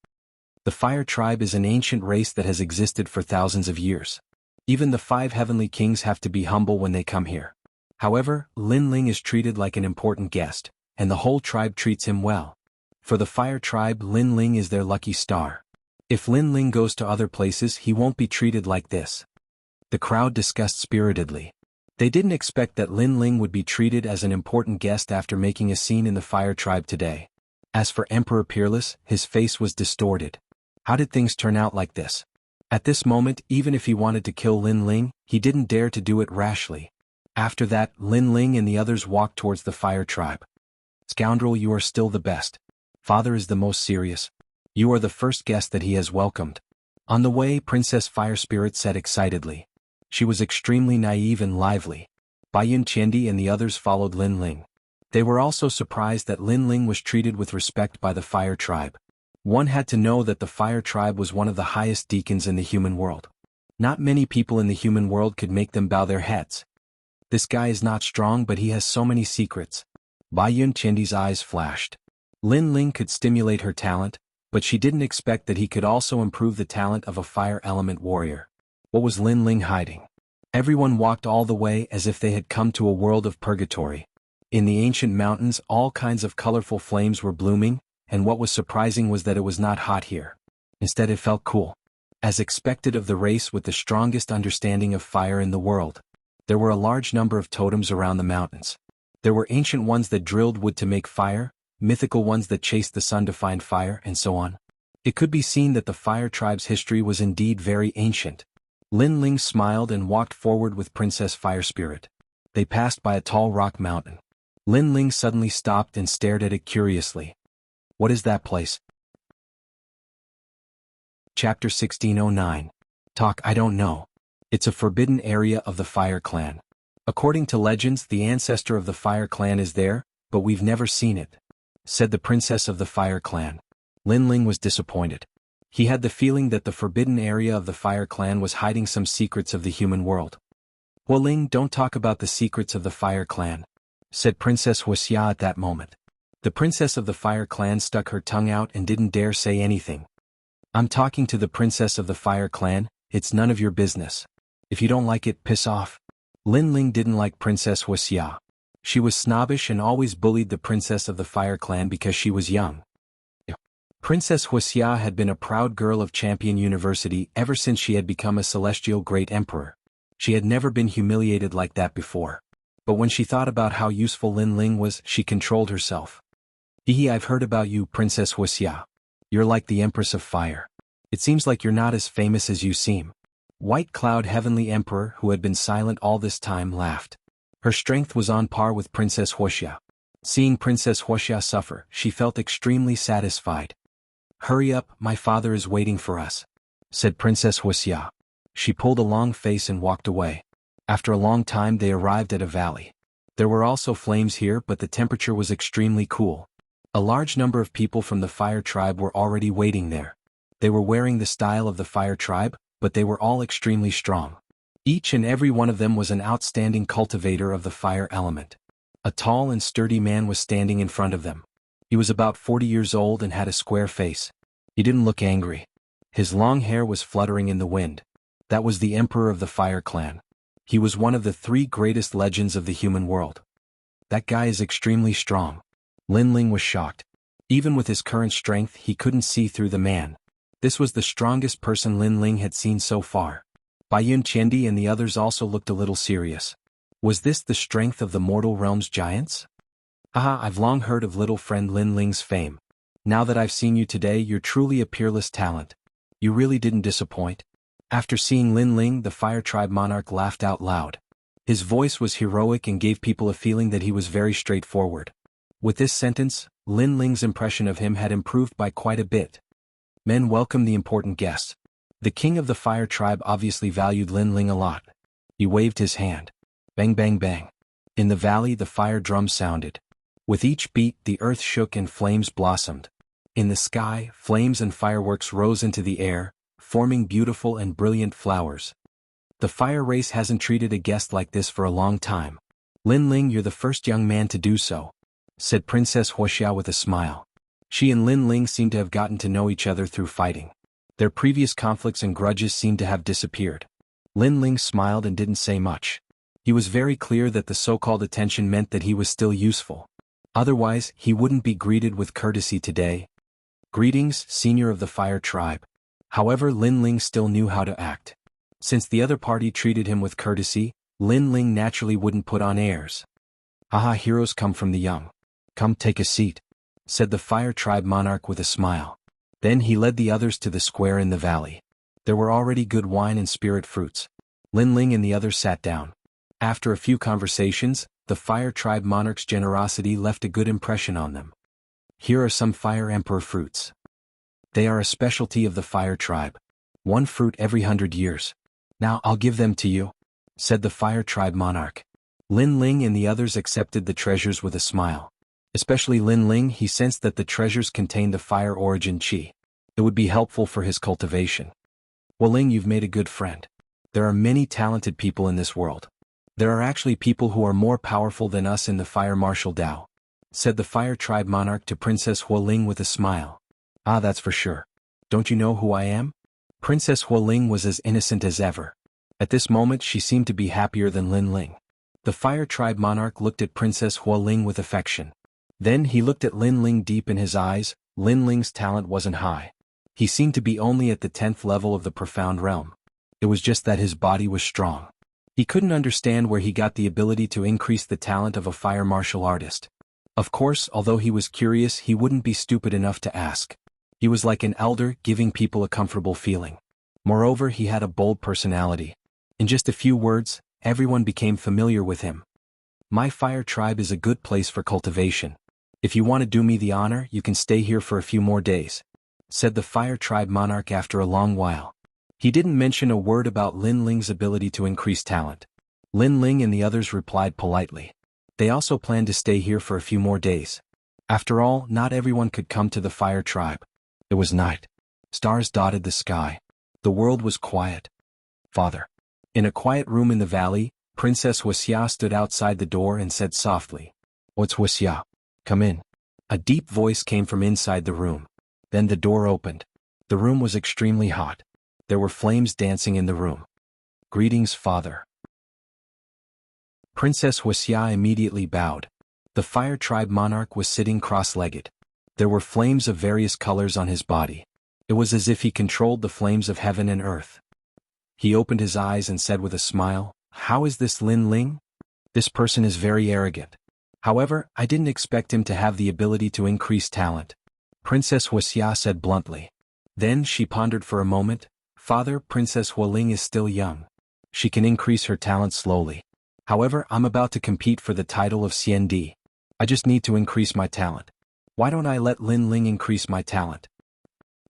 The Fire Tribe is an ancient race that has existed for thousands of years. Even the 5 heavenly kings have to be humble when they come here. However, Lin Ling is treated like an important guest, and the whole tribe treats him well. For the Fire Tribe, Lin Ling is their lucky star. If Lin Ling goes to other places, he won't be treated like this. The crowd discussed spiritedly. They didn't expect that Lin Ling would be treated as an important guest after making a scene in the Fire Tribe today. As for Emperor Peerless, his face was distorted. How did things turn out like this? At this moment, even if he wanted to kill Lin Ling, he didn't dare to do it rashly. After that, Lin Ling and the others walked towards the Fire Tribe. Scoundrel, you are still the best. Father is the most serious. You are the first guest that he has welcomed. On the way, Princess Fire Spirit said excitedly. She was extremely naive and lively. Baiyun Qiandi and the others followed Lin Ling. They were also surprised that Lin Ling was treated with respect by the Fire Tribe. One had to know that the Fire Tribe was one of the highest deacons in the human world. Not many people in the human world could make them bow their heads. This guy is not strong, but he has so many secrets. Baiyun Qiandi's eyes flashed. Lin Ling could stimulate her talent, but she didn't expect that he could also improve the talent of a fire element warrior. What was Lin Ling hiding? Everyone walked all the way as if they had come to a world of purgatory. In the ancient mountains, all kinds of colorful flames were blooming, and what was surprising was that it was not hot here. Instead, it felt cool. As expected of the race with the strongest understanding of fire in the world, there were a large number of totems around the mountains. There were ancient ones that drilled wood to make fire, mythical ones that chased the sun to find fire, and so on. It could be seen that the Fire Tribe's history was indeed very ancient. Lin Ling smiled and walked forward with Princess Fire Spirit. They passed by a tall rock mountain. Lin Ling suddenly stopped and stared at it curiously. What is that place? Chapter 1609. Talk, I don't know. It's a forbidden area of the Fire Clan. According to legends, the ancestor of the Fire Clan is there, but we've never seen it, said the princess of the Fire Clan. Lin Ling was disappointed. He had the feeling that the forbidden area of the Fire Clan was hiding some secrets of the human world. Ling, don't talk about the secrets of the Fire Clan, said Princess Wuxia at that moment. The princess of the Fire Clan stuck her tongue out and didn't dare say anything. I'm talking to the princess of the Fire Clan, it's none of your business. If you don't like it, piss off. Lin Ling didn't like Princess Wuxia. She was snobbish and always bullied the princess of the Fire Clan because she was young. Princess Wuxia had been a proud girl of Champion University ever since she had become a celestial great emperor. She had never been humiliated like that before. But when she thought about how useful Lin Ling was, she controlled herself. I've heard about you, Princess Wuxia. You're like the Empress of Fire. It seems like you're not as famous as you seem. White Cloud Heavenly Emperor, who had been silent all this time, laughed. Her strength was on par with Princess Wuxia. Seeing Princess Wuxia suffer, she felt extremely satisfied. Hurry up, my father is waiting for us, said Princess Wuxia. She pulled a long face and walked away. After a long time they arrived at a valley. There were also flames here, but the temperature was extremely cool. A large number of people from the Fire Tribe were already waiting there. They were wearing the style of the Fire Tribe, but they were all extremely strong. Each and every one of them was an outstanding cultivator of the fire element. A tall and sturdy man was standing in front of them. He was about 40 years old and had a square face. He didn't look angry. His long hair was fluttering in the wind. That was the Emperor of the Fire Clan. He was one of the 3 greatest legends of the human world. That guy is extremely strong. Lin Ling was shocked. Even with his current strength, he couldn't see through the man. This was the strongest person Lin Ling had seen so far. Baiyun Qiandi and the others also looked a little serious. Was this the strength of the mortal realm's giants? Haha, I've long heard of little friend Lin Ling's fame. Now that I've seen you today, you're truly a peerless talent. You really didn't disappoint. After seeing Lin Ling, the fire tribe monarch laughed out loud. His voice was heroic and gave people a feeling that he was very straightforward. With this sentence, Lin Ling's impression of him had improved by quite a bit. Men welcomed the important guests. The king of the fire tribe obviously valued Lin Ling a lot. He waved his hand. Bang bang bang. In the valley the fire drum sounded. With each beat the earth shook and flames blossomed. In the sky, flames and fireworks rose into the air, forming beautiful and brilliant flowers. The fire race hasn't treated a guest like this for a long time. Lin Ling, you're the first young man to do so, said Princess Wuxia with a smile. She and Lin Ling seemed to have gotten to know each other through fighting. Their previous conflicts and grudges seemed to have disappeared. Lin Ling smiled and didn't say much. He was very clear that the so-called attention meant that he was still useful. Otherwise, he wouldn't be greeted with courtesy today. Greetings, senior of the fire tribe. However, Lin Ling still knew how to act. Since the other party treated him with courtesy, Lin Ling naturally wouldn't put on airs. Haha, heroes come from the young. Come take a seat, said the fire tribe monarch with a smile. Then he led the others to the square in the valley. There were already good wine and spirit fruits. Lin Ling and the others sat down. After a few conversations, the fire tribe monarch's generosity left a good impression on them. Here are some fire emperor fruits. They are a specialty of the fire tribe. 1 fruit every 100 years. Now I'll give them to you, said the fire tribe monarch. Lin Ling and the others accepted the treasures with a smile. Especially Lin Ling, he sensed that the treasures contained the fire origin qi. It would be helpful for his cultivation. Well, Ling, you've made a good friend. There are many talented people in this world. There are actually people who are more powerful than us in the fire martial Dao, said the fire tribe monarch to Princess Huoling with a smile. Ah, that's for sure. Don't you know who I am? Princess Huoling was as innocent as ever. At this moment she seemed to be happier than Lin Ling. The fire tribe monarch looked at Princess Huoling with affection. Then he looked at Lin Ling deep in his eyes. Lin Ling's talent wasn't high. He seemed to be only at the 10th level of the profound realm. It was just that his body was strong. He couldn't understand where he got the ability to increase the talent of a fire martial artist. Of course, although he was curious, he wouldn't be stupid enough to ask. He was like an elder, giving people a comfortable feeling. Moreover, he had a bold personality. In just a few words, everyone became familiar with him. My fire tribe is a good place for cultivation. If you want to do me the honor, you can stay here for a few more days, said the fire tribe monarch after a long while. He didn't mention a word about Lin Ling's ability to increase talent. Lin Ling and the others replied politely. They also planned to stay here for a few more days. After all, not everyone could come to the fire tribe. It was night. Stars dotted the sky. The world was quiet. Father. In a quiet room in the valley, Princess Wuxia stood outside the door and said softly, "What's Wuxia? Come in." A deep voice came from inside the room. Then the door opened. The room was extremely hot. There were flames dancing in the room. Greetings, father. Princess Wuxia immediately bowed. The fire tribe monarch was sitting cross-legged. There were flames of various colors on his body. It was as if he controlled the flames of heaven and earth. He opened his eyes and said with a smile, "How is this Lin Ling? This person is very arrogant. However, I didn't expect him to have the ability to increase talent," Princess Wuxia said bluntly. Then she pondered for a moment. Father, Princess Huoling is still young. She can increase her talent slowly. However, I'm about to compete for the title of CND. I just need to increase my talent. Why don't I let Lin Ling increase my talent?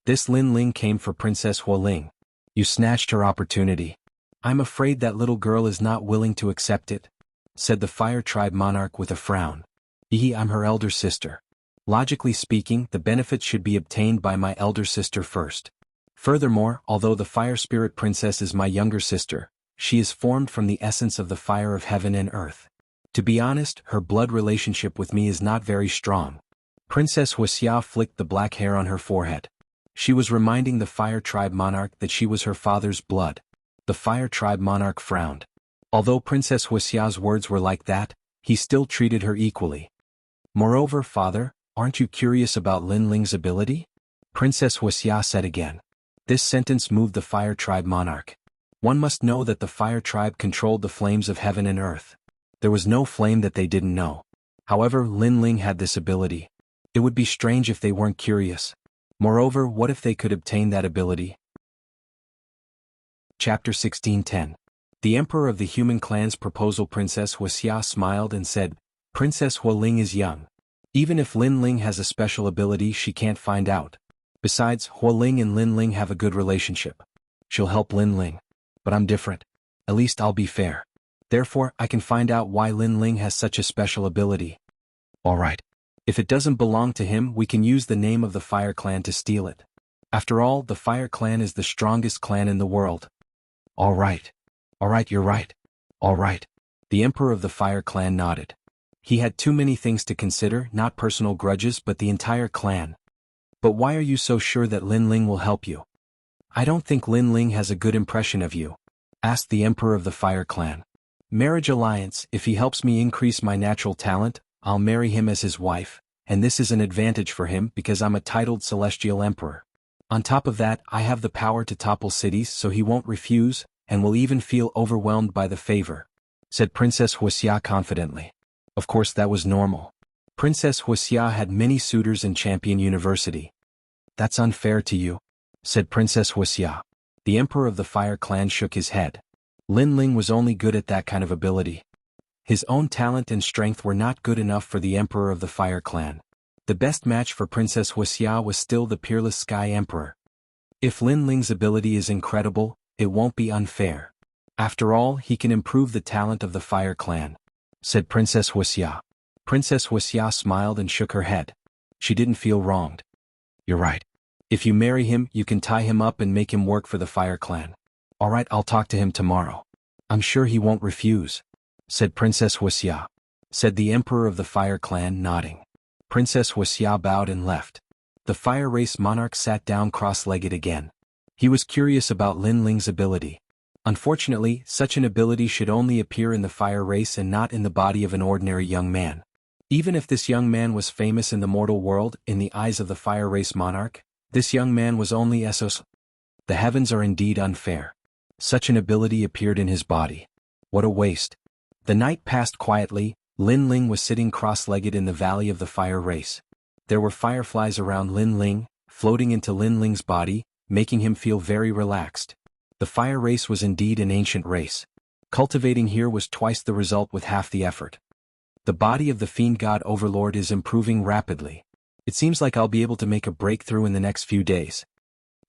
This Lin Ling came for Princess Huoling. You snatched her opportunity. I'm afraid that little girl is not willing to accept it, said the fire tribe monarch with a frown. I'm her elder sister. Logically speaking, the benefits should be obtained by my elder sister first. Furthermore, although the fire spirit princess is my younger sister, she is formed from the essence of the fire of heaven and earth. To be honest, her blood relationship with me is not very strong. Princess Wuxia flicked the black hair on her forehead. She was reminding the fire tribe monarch that she was her father's blood. The fire tribe monarch frowned. Although Princess Wuxia's words were like that, he still treated her equally. Moreover, father, aren't you curious about Lin Ling's ability? Princess Wuxia said again. This sentence moved the fire tribe monarch. One must know that the fire tribe controlled the flames of heaven and earth. There was no flame that they didn't know. However, Lin Ling had this ability. It would be strange if they weren't curious. Moreover, what if they could obtain that ability? Chapter 16:10. The Emperor of the Human Clan's proposal. Princess Wuxia smiled and said, Princess Hualing is young. Even if Linling has a special ability she can't find out. Besides, Hualing and Linling have a good relationship. She'll help Linling. But I'm different. At least I'll be fair. Therefore, I can find out why Linling has such a special ability. Alright. If it doesn't belong to him, we can use the name of the Fire Clan to steal it. After all, the Fire Clan is the strongest clan in the world. Alright, you're right. Alright. The Emperor of the Fire Clan nodded. He had too many things to consider, not personal grudges but the entire clan. But why are you so sure that Linling will help you? I don't think Linling has a good impression of you, asked the Emperor of the Fire Clan. Marriage alliance. If he helps me increase my natural talent, I'll marry him as his wife, and this is an advantage for him because I'm a titled celestial emperor. On top of that, I have the power to topple cities so he won't refuse, and will even feel overwhelmed by the favor, said Princess Wuxia confidently. Of course that was normal. Princess Wuxia had many suitors in Champion University. That's unfair to you, said Princess Wuxia. The Emperor of the Fire Clan shook his head. Linling was only good at that kind of ability. His own talent and strength were not good enough for the Emperor of the Fire Clan. The best match for Princess Wuxia was still the peerless Sky Emperor. If Linling's ability is incredible, it won't be unfair. After all, he can improve the talent of the Fire Clan, said Princess Wuxia. Princess Wuxia smiled and shook her head. She didn't feel wronged. You're right. If you marry him, you can tie him up and make him work for the Fire Clan. Alright, I'll talk to him tomorrow. I'm sure he won't refuse, said Princess Wuxia, said the Emperor of the Fire Clan, nodding. Princess Wuxia bowed and left. The Fire Race monarch sat down cross-legged again. He was curious about Linling's ability. Unfortunately, such an ability should only appear in the Fire Race and not in the body of an ordinary young man. Even if this young man was famous in the mortal world, in the eyes of the Fire Race monarch, this young man was only Essos. The heavens are indeed unfair. Such an ability appeared in his body. What a waste. The night passed quietly. Linling was sitting cross-legged in the valley of the Fire Race. There were fireflies around Linling, floating into Linling's body, making him feel very relaxed. The Fire Race was indeed an ancient race. Cultivating here was twice the result with half the effort. The body of the Fiend God Overlord is improving rapidly. It seems like I'll be able to make a breakthrough in the next few days.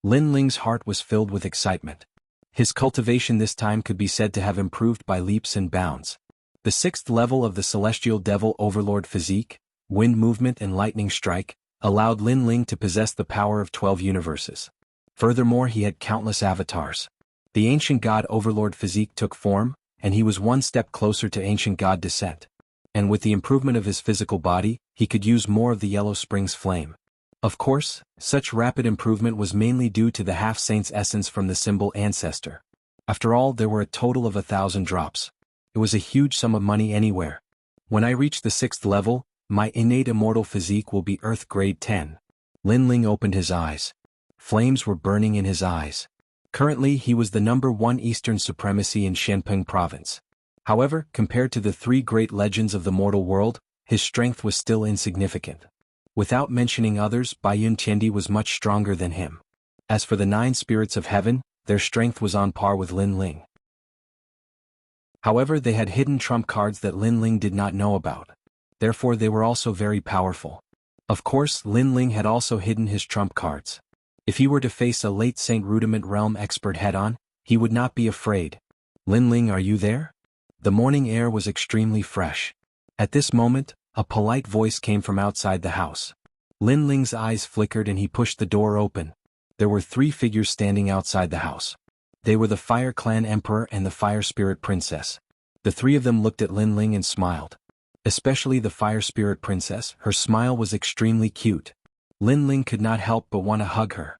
Linling's heart was filled with excitement. His cultivation this time could be said to have improved by leaps and bounds. The 6th level of the Celestial Devil Overlord Physique, Wind Movement and Lightning Strike, allowed Linling to possess the power of 12 universes. Furthermore, he had countless avatars. The Ancient God Overlord Physique took form, and he was one step closer to Ancient God Descent. And with the improvement of his physical body, he could use more of the Yellow Spring's flame. Of course, such rapid improvement was mainly due to the Half-Saint's essence from the symbol Ancestor. After all, there were a total of 1,000 drops. It was a huge sum of money anywhere. When I reach the 6th level, my innate immortal physique will be Earth Grade 10. Linling opened his eyes. Flames were burning in his eyes. Currently, he was the #1 Eastern Supremacy in Shenpeng Province. However, compared to the 3 great legends of the mortal world, his strength was still insignificant. Without mentioning others, Baiyun Tiandi was much stronger than him. As for the 9 spirits of heaven, their strength was on par with Linling. However, they had hidden trump cards that Linling did not know about. Therefore they were also very powerful. Of course, Linling had also hidden his trump cards. If he were to face a late Saint Rudiment Realm expert head-on, he would not be afraid. Linling, are you there? The morning air was extremely fresh. At this moment, a polite voice came from outside the house. Linling's eyes flickered and he pushed the door open. There were 3 figures standing outside the house. They were the Fire Clan Emperor and the Fire Spirit Princess. The 3 of them looked at Linling and smiled. Especially the Fire Spirit Princess, her smile was extremely cute. Linling could not help but want to hug her.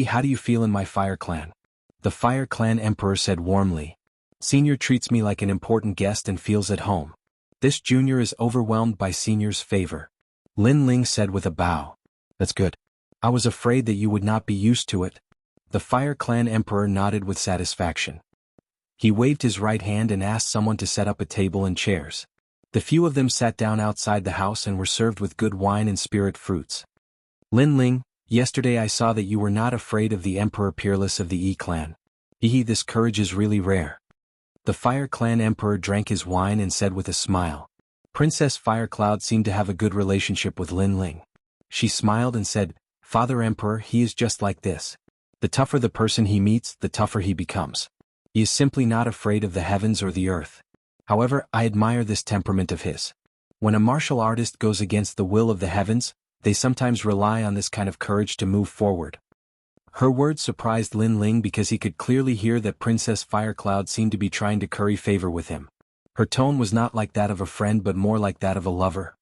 How do you feel in my Fire Clan? The Fire Clan Emperor said warmly. Senior treats me like an important guest and feels at home. This junior is overwhelmed by Senior's favor. Linling said with a bow. That's good. I was afraid that you would not be used to it. The Fire Clan Emperor nodded with satisfaction. He waved his right hand and asked someone to set up a table and chairs. The few of them sat down outside the house and were served with good wine and spirit fruits. Linling, yesterday I saw that you were not afraid of the Emperor Peerless of the E-Clan. Hehe, this courage is really rare. The Fire Clan Emperor drank his wine and said with a smile. Princess Firecloud seemed to have a good relationship with Lin Ling. She smiled and said, Father Emperor, he is just like this. The tougher the person he meets, the tougher he becomes. He is simply not afraid of the heavens or the earth. However, I admire this temperament of his. When a martial artist goes against the will of the heavens, they sometimes rely on this kind of courage to move forward. Her words surprised Lin Ling because he could clearly hear that Princess Firecloud seemed to be trying to curry favor with him. Her tone was not like that of a friend but more like that of a lover.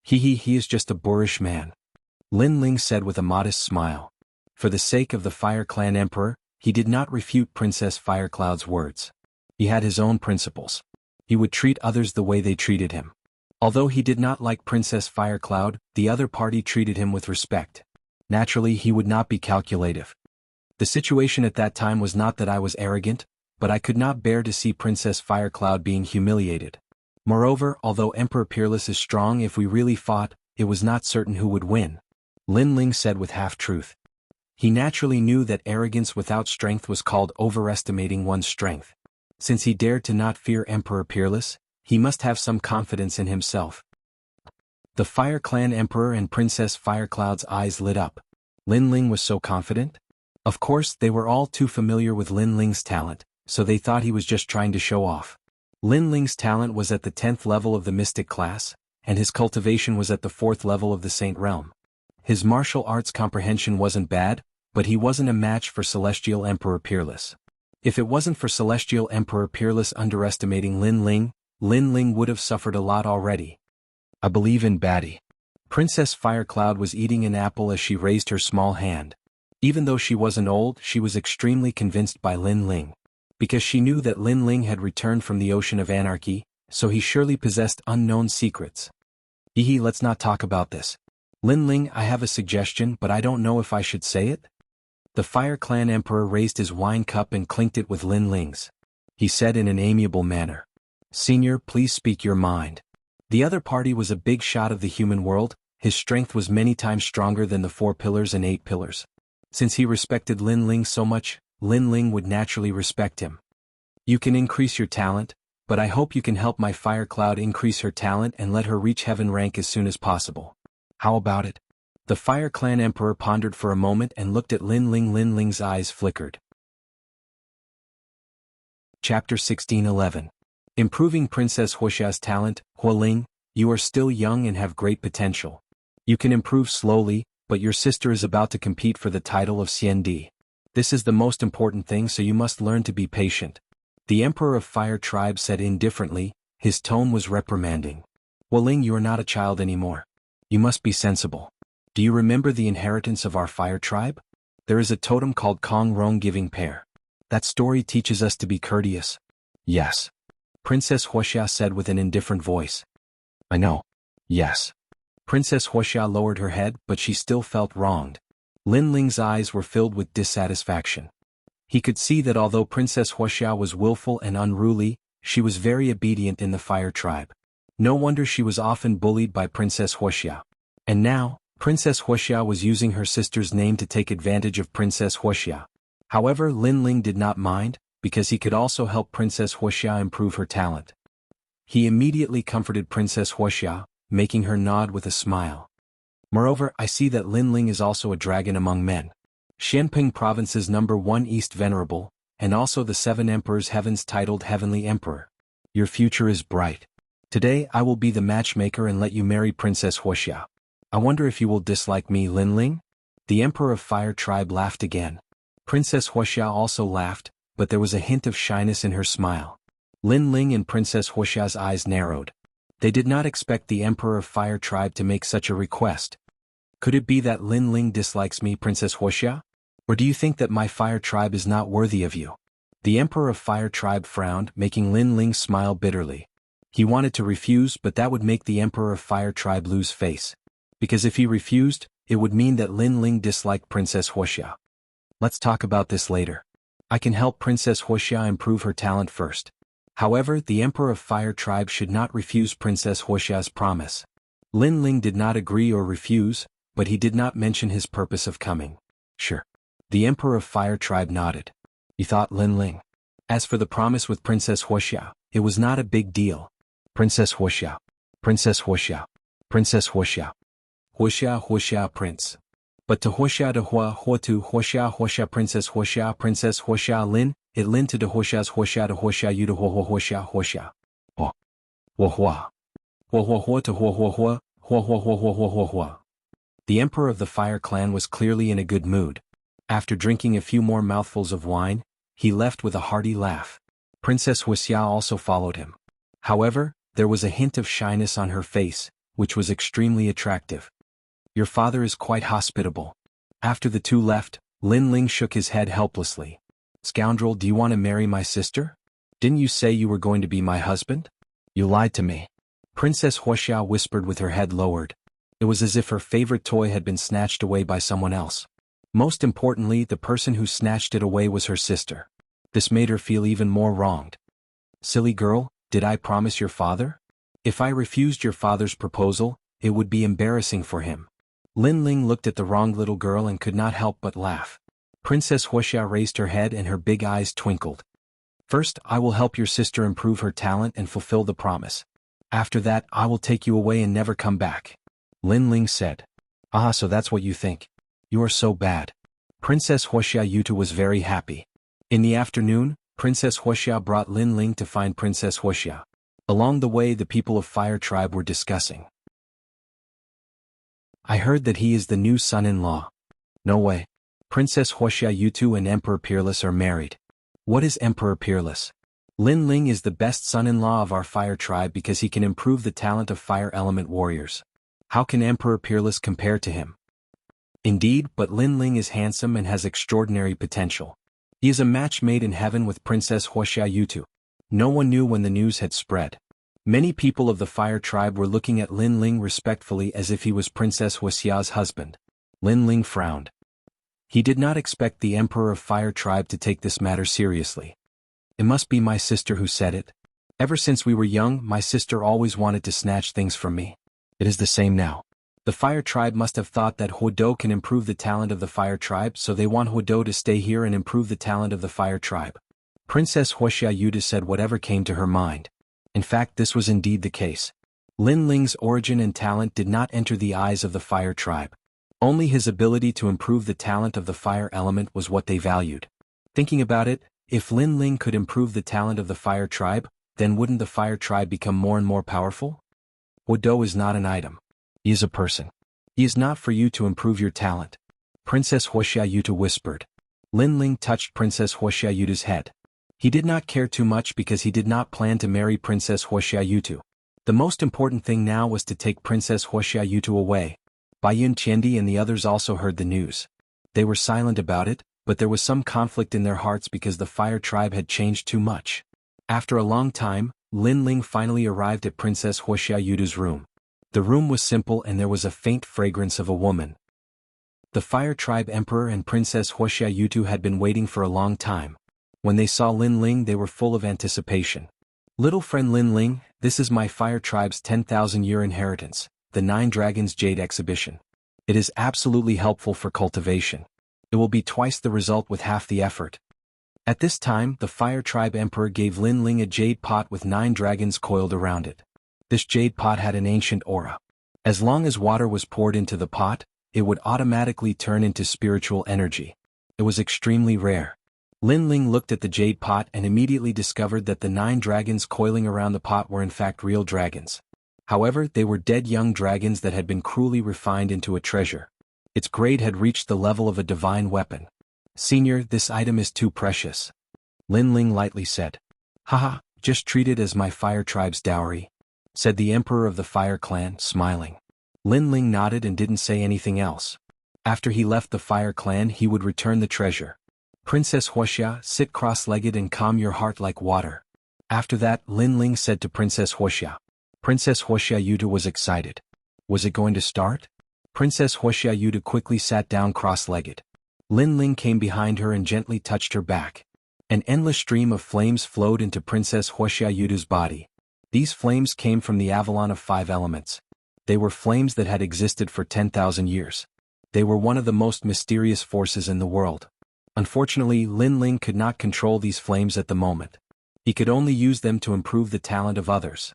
He is just a boorish man. Lin Ling said with a modest smile. For the sake of the Fire Clan Emperor, he did not refute Princess Firecloud's words. He had his own principles. He would treat others the way they treated him. Although he did not like Princess Firecloud, the other party treated him with respect. Naturally, he would not be calculative. The situation at that time was not that I was arrogant, but I could not bear to see Princess Firecloud being humiliated. Moreover, although Emperor Peerless is strong, if we really fought, it was not certain who would win. Lin Ling said with half-truth. He naturally knew that arrogance without strength was called overestimating one's strength. Since he dared to not fear Emperor Peerless, he must have some confidence in himself. The Fire Clan Emperor and Princess Firecloud's eyes lit up. Lin Ling was so confident? Of course, they were all too familiar with Lin Ling's talent, so they thought he was just trying to show off. Lin Ling's talent was at the 10th level of the Mystic class, and his cultivation was at the 4th level of the Saint realm. His martial arts comprehension wasn't bad, but he wasn't a match for Celestial Emperor Peerless. If it wasn't for Celestial Emperor Peerless underestimating Lin Ling would have suffered a lot already. I believe in Batty. Princess Firecloud was eating an apple as she raised her small hand. Even though she wasn't old, she was extremely convinced by Lin Ling. Because she knew that Lin Ling had returned from the Ocean of Anarchy, so he surely possessed unknown secrets. Let's not talk about this. Lin Ling, I have a suggestion, but I don't know if I should say it. The Fire Clan Emperor raised his wine cup and clinked it with Lin Ling's. He said in an amiable manner. Senior, please speak your mind. The other party was a big shot of the human world. His strength was many times stronger than the 4 pillars and 8 pillars. Since he respected Lin Ling so much, Lin Ling would naturally respect him. You can increase your talent, but I hope you can help my Fire Cloud increase her talent and let her reach heaven rank as soon as possible. How about it? The Fire Clan Emperor pondered for a moment and looked at Lin Ling. Lin Ling's eyes flickered. Chapter 16:11. Improving Princess Wuxia's talent. Hualing, you are still young and have great potential. You can improve slowly, but your sister is about to compete for the title of Xiandi. This is the most important thing, so you must learn to be patient. The Emperor of Fire Tribe said indifferently. His tone was reprimanding. Hualing, you are not a child anymore. You must be sensible. Do you remember the inheritance of our Fire Tribe? There is a totem called Kong Rong Giving Pair. That story teaches us to be courteous. Yes. Princess Wuxia said with an indifferent voice. I know. Yes. Princess Wuxia lowered her head, but she still felt wronged. Lin Ling's eyes were filled with dissatisfaction. He could see that although Princess Wuxia was willful and unruly, she was very obedient in the Fire Tribe. No wonder she was often bullied by Princess Wuxia. And now, Princess Wuxia was using her sister's name to take advantage of Princess Wuxia. However, Lin Ling did not mind, because he could also help Princess Wuxia improve her talent. He immediately comforted Princess Wuxia, making her nod with a smile. Moreover, I see that Lin Ling is also a dragon among men. Xianping Province's #1 East Venerable, and also the 7 Emperors Heavens titled Heavenly Emperor. Your future is bright. Today I will be the matchmaker and let you marry Princess Wuxia. I wonder if you will dislike me, Lin Ling? The Emperor of Fire Tribe laughed again. Princess Wuxia also laughed, but there was a hint of shyness in her smile. Lin Ling and Princess Wuxia's eyes narrowed. They did not expect the Emperor of Fire Tribe to make such a request. Could it be that Lin Ling dislikes me, Princess Wuxia? Or do you think that my Fire Tribe is not worthy of you? The Emperor of Fire Tribe frowned, making Lin Ling smile bitterly. He wanted to refuse, but that would make the Emperor of Fire Tribe lose face. Because if he refused, it would mean that Lin Ling disliked Princess Wuxia. Let's talk about this later. I can help Princess Wuxia improve her talent first. However, the Emperor of Fire Tribe should not refuse Princess Wuxia's promise. Lin Ling did not agree or refuse, but he did not mention his purpose of coming. Sure. The Emperor of Fire Tribe nodded. He thought Lin Ling. As for the promise with Princess Wuxia, it was not a big deal. Princess Wuxia. Princess Wuxia. Princess Wuxia. Wuxia Wuxia Prince. But to Wuxia de Hua to Wuxia Wuxia Princess Wuxia Lin, it Lin to de Wuxia's Wuxia de Wuxia you to Wuxia Wuxia. Hua. Hua. Hua to Hua. The Emperor of the Fire Clan was clearly in a good mood. After drinking a few more mouthfuls of wine, he left with a hearty laugh. Princess Wuxia also followed him. However, there was a hint of shyness on her face, which was extremely attractive. Your father is quite hospitable. After the two left, Lin Ling shook his head helplessly. Scoundrel, do you want to marry my sister? Didn't you say you were going to be my husband? You lied to me. Princess Wuxia whispered with her head lowered. It was as if her favorite toy had been snatched away by someone else. Most importantly, the person who snatched it away was her sister. This made her feel even more wronged. Silly girl, did I promise your father? If I refused your father's proposal, it would be embarrassing for him. Lin Ling looked at the wronged little girl and could not help but laugh. Princess Wuxia raised her head and her big eyes twinkled. First, I will help your sister improve her talent and fulfill the promise. After that, I will take you away and never come back. Lin Ling said. Ah, so that's what you think. You are so bad. Princess Wuxia Yutu was very happy. In the afternoon, Princess Wuxia brought Lin Ling to find Princess Wuxia. Along the way, the people of Fire Tribe were discussing. I heard that he is the new son-in-law. No way. Princess Wuxia Yutu and Emperor Peerless are married. What is Emperor Peerless? Lin Ling is the best son-in-law of our Fire Tribe because he can improve the talent of fire element warriors. How can Emperor Peerless compare to him? Indeed, but Lin Ling is handsome and has extraordinary potential. He is a match made in heaven with Princess Wuxia Yutu. No one knew when the news had spread. Many people of the Fire Tribe were looking at Lin Ling respectfully as if he was Princess Wuxia's husband. Lin Ling frowned. He did not expect the Emperor of Fire Tribe to take this matter seriously. It must be my sister who said it. Ever since we were young, my sister always wanted to snatch things from me. It is the same now. The Fire Tribe must have thought that Huodo can improve the talent of the Fire Tribe, so they want Huodo to stay here and improve the talent of the Fire Tribe. Princess Wuxia Yuta said whatever came to her mind. In fact, this was indeed the case. Lin Ling's origin and talent did not enter the eyes of the Fire Tribe. Only his ability to improve the talent of the fire element was what they valued. Thinking about it, if Lin Ling could improve the talent of the Fire Tribe, then wouldn't the Fire Tribe become more and more powerful? Huodo is not an item. He is a person. He is not for you to improve your talent. Princess Wuxia Yuta whispered. Lin Ling touched Princess Wuxia Yuta's head. He did not care too much because he did not plan to marry Princess Wuxia Yutu. The most important thing now was to take Princess Wuxia Yutu away. Bai Yun Qiandi and the others also heard the news. They were silent about it, but there was some conflict in their hearts because the Fire Tribe had changed too much. After a long time, Lin Ling finally arrived at Princess Wuxia Yuta's room. The room was simple and there was a faint fragrance of a woman. The Fire Tribe Emperor and Princess Wuxia Yutu had been waiting for a long time. When they saw Lin Ling, they were full of anticipation. Little friend Lin Ling, this is my Fire Tribe's 10,000-year inheritance, the 9 Dragons Jade Exhibition. It is absolutely helpful for cultivation. It will be twice the result with half the effort. At this time, the Fire Tribe Emperor gave Lin Ling a jade pot with 9 dragons coiled around it. This jade pot had an ancient aura. As long as water was poured into the pot, it would automatically turn into spiritual energy. It was extremely rare. Lin Ling looked at the jade pot and immediately discovered that the 9 dragons coiling around the pot were in fact real dragons. However, they were dead young dragons that had been cruelly refined into a treasure. Its grade had reached the level of a divine weapon. Senior, this item is too precious. Lin Ling lightly said. Haha, just treat it as my Fire Tribe's dowry, said the Emperor of the Fire Clan, smiling. Lin Ling nodded and didn't say anything else. After he left the Fire Clan, he would return the treasure. Princess Wuxia, sit cross-legged and calm your heart like water. After that, Lin Ling said to Princess Wuxia. Princess Wuxia Yuta was excited. Was it going to start? Princess Wuxia Yuta quickly sat down cross-legged. Lin Ling came behind her and gently touched her back. An endless stream of flames flowed into Princess Wuxia Yuta's body. These flames came from the Avalon of 5 elements. They were flames that had existed for 10,000 years. They were one of the most mysterious forces in the world. Unfortunately, Lin Ling could not control these flames at the moment. He could only use them to improve the talent of others.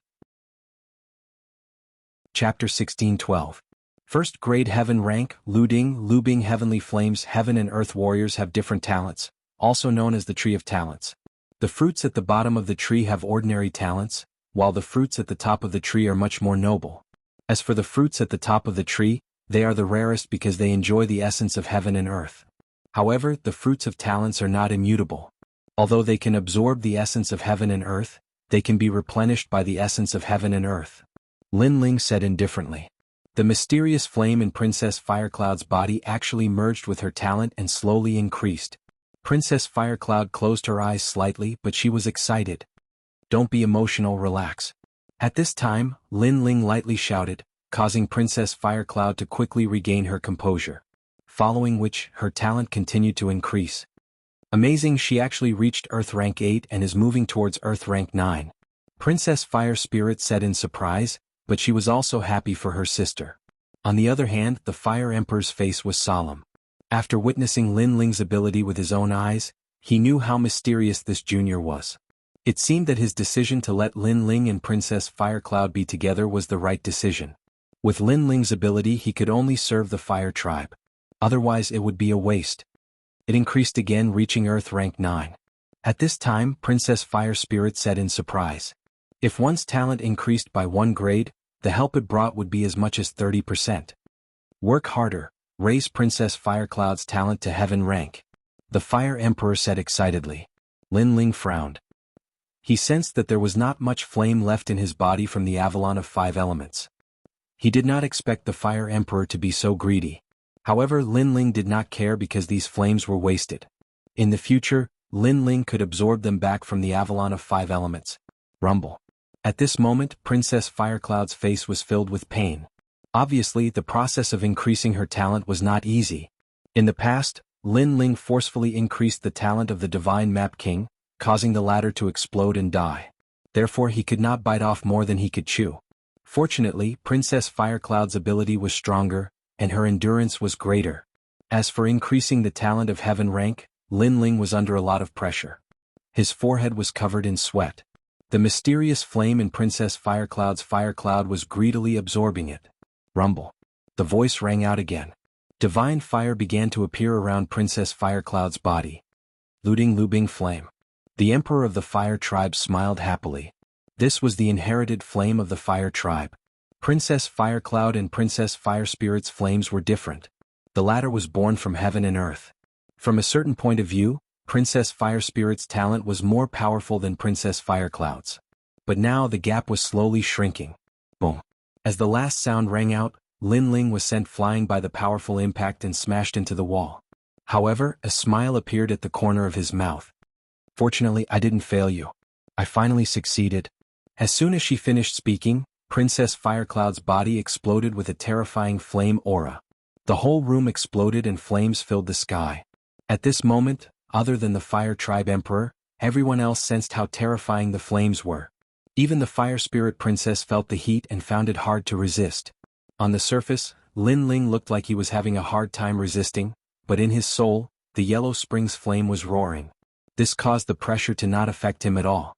Chapter 16:12. First grade heaven rank, Lubing heavenly flames. Heaven and earth warriors have different talents, also known as the tree of talents. The fruits at the bottom of the tree have ordinary talents, while the fruits at the top of the tree are much more noble. As for the fruits at the top of the tree, they are the rarest because they enjoy the essence of heaven and earth. However, the fruits of talents are not immutable. Although they can absorb the essence of heaven and earth, they can be replenished by the essence of heaven and earth. Lin Ling said indifferently. The mysterious flame in Princess Firecloud's body actually merged with her talent and slowly increased. Princess Firecloud closed her eyes slightly, but she was excited. Don't be emotional, relax. At this time, Lin Ling lightly shouted, causing Princess Firecloud to quickly regain her composure. Following which, her talent continued to increase. Amazing, she actually reached Earth Rank 8 and is moving towards Earth Rank 9. Princess Fire Spirit said in surprise, but she was also happy for her sister. On the other hand, the Fire Emperor's face was solemn. After witnessing Lin Ling's ability with his own eyes, he knew how mysterious this junior was. It seemed that his decision to let Lin Ling and Princess Firecloud be together was the right decision. With Lin Ling's ability, he could only serve the Fire Tribe. Otherwise it would be a waste. It increased again, reaching Earth Rank 9. At this time, Princess Fire Spirit said in surprise. If one's talent increased by 1 grade, the help it brought would be as much as 30%. Work harder, raise Princess Firecloud's talent to heaven rank. The Fire Emperor said excitedly. Lin Ling frowned. He sensed that there was not much flame left in his body from the Avalon of 5 elements. He did not expect the Fire Emperor to be so greedy. However, Lin Ling did not care because these flames were wasted. In the future, Lin Ling could absorb them back from the Avalon of 5 elements. Rumble. At this moment, Princess Firecloud's face was filled with pain. Obviously, the process of increasing her talent was not easy. In the past, Lin Ling forcefully increased the talent of the Divine Map King, causing the latter to explode and die. Therefore, he could not bite off more than he could chew. Fortunately, Princess Firecloud's ability was stronger, and her endurance was greater. As for increasing the talent of heaven rank, Lin Ling was under a lot of pressure. His forehead was covered in sweat. The mysterious flame in Princess Firecloud's fire cloud was greedily absorbing it. Rumble. The voice rang out again. Divine fire began to appear around Princess Firecloud's body. Lubing flame. The Emperor of the Fire Tribe smiled happily. This was the inherited flame of the Fire Tribe. Princess Firecloud and Princess Fire Spirit's flames were different. The latter was born from heaven and earth. From a certain point of view, Princess Fire Spirit's talent was more powerful than Princess Firecloud's. But now the gap was slowly shrinking. Boom. As the last sound rang out, Lin Ling was sent flying by the powerful impact and smashed into the wall. However, a smile appeared at the corner of his mouth. Fortunately, I didn't fail you. I finally succeeded. As soon as she finished speaking, Princess Firecloud's body exploded with a terrifying flame aura. The whole room exploded and flames filled the sky. At this moment, other than the Fire Tribe Emperor, everyone else sensed how terrifying the flames were. Even the Fire Spirit Princess felt the heat and found it hard to resist. On the surface, Lin Ling looked like he was having a hard time resisting, but in his soul, the Yellow Springs flame was roaring. This caused the pressure to not affect him at all.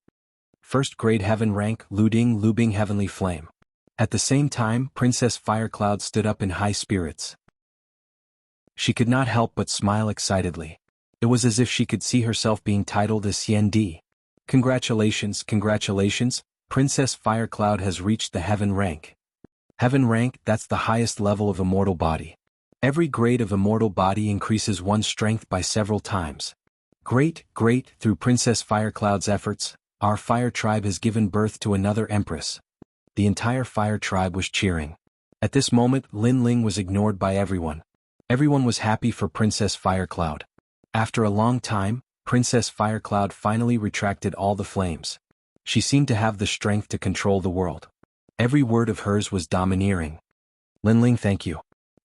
First grade heaven rank, Lubing heavenly flame. At the same time, Princess Firecloud stood up in high spirits. She could not help but smile excitedly. It was as if she could see herself being titled a Xian Di. Congratulations, Princess Firecloud has reached the heaven rank. Heaven rank, that's the highest level of immortal body. Every grade of immortal body increases one's strength by several times. Great, through Princess Firecloud's efforts, our Fire Tribe has given birth to another Empress. The entire Fire Tribe was cheering. At this moment, Lin Ling was ignored by everyone. Everyone was happy for Princess Firecloud. After a long time, Princess Firecloud finally retracted all the flames. She seemed to have the strength to control the world. Every word of hers was domineering. Lin Ling, thank you.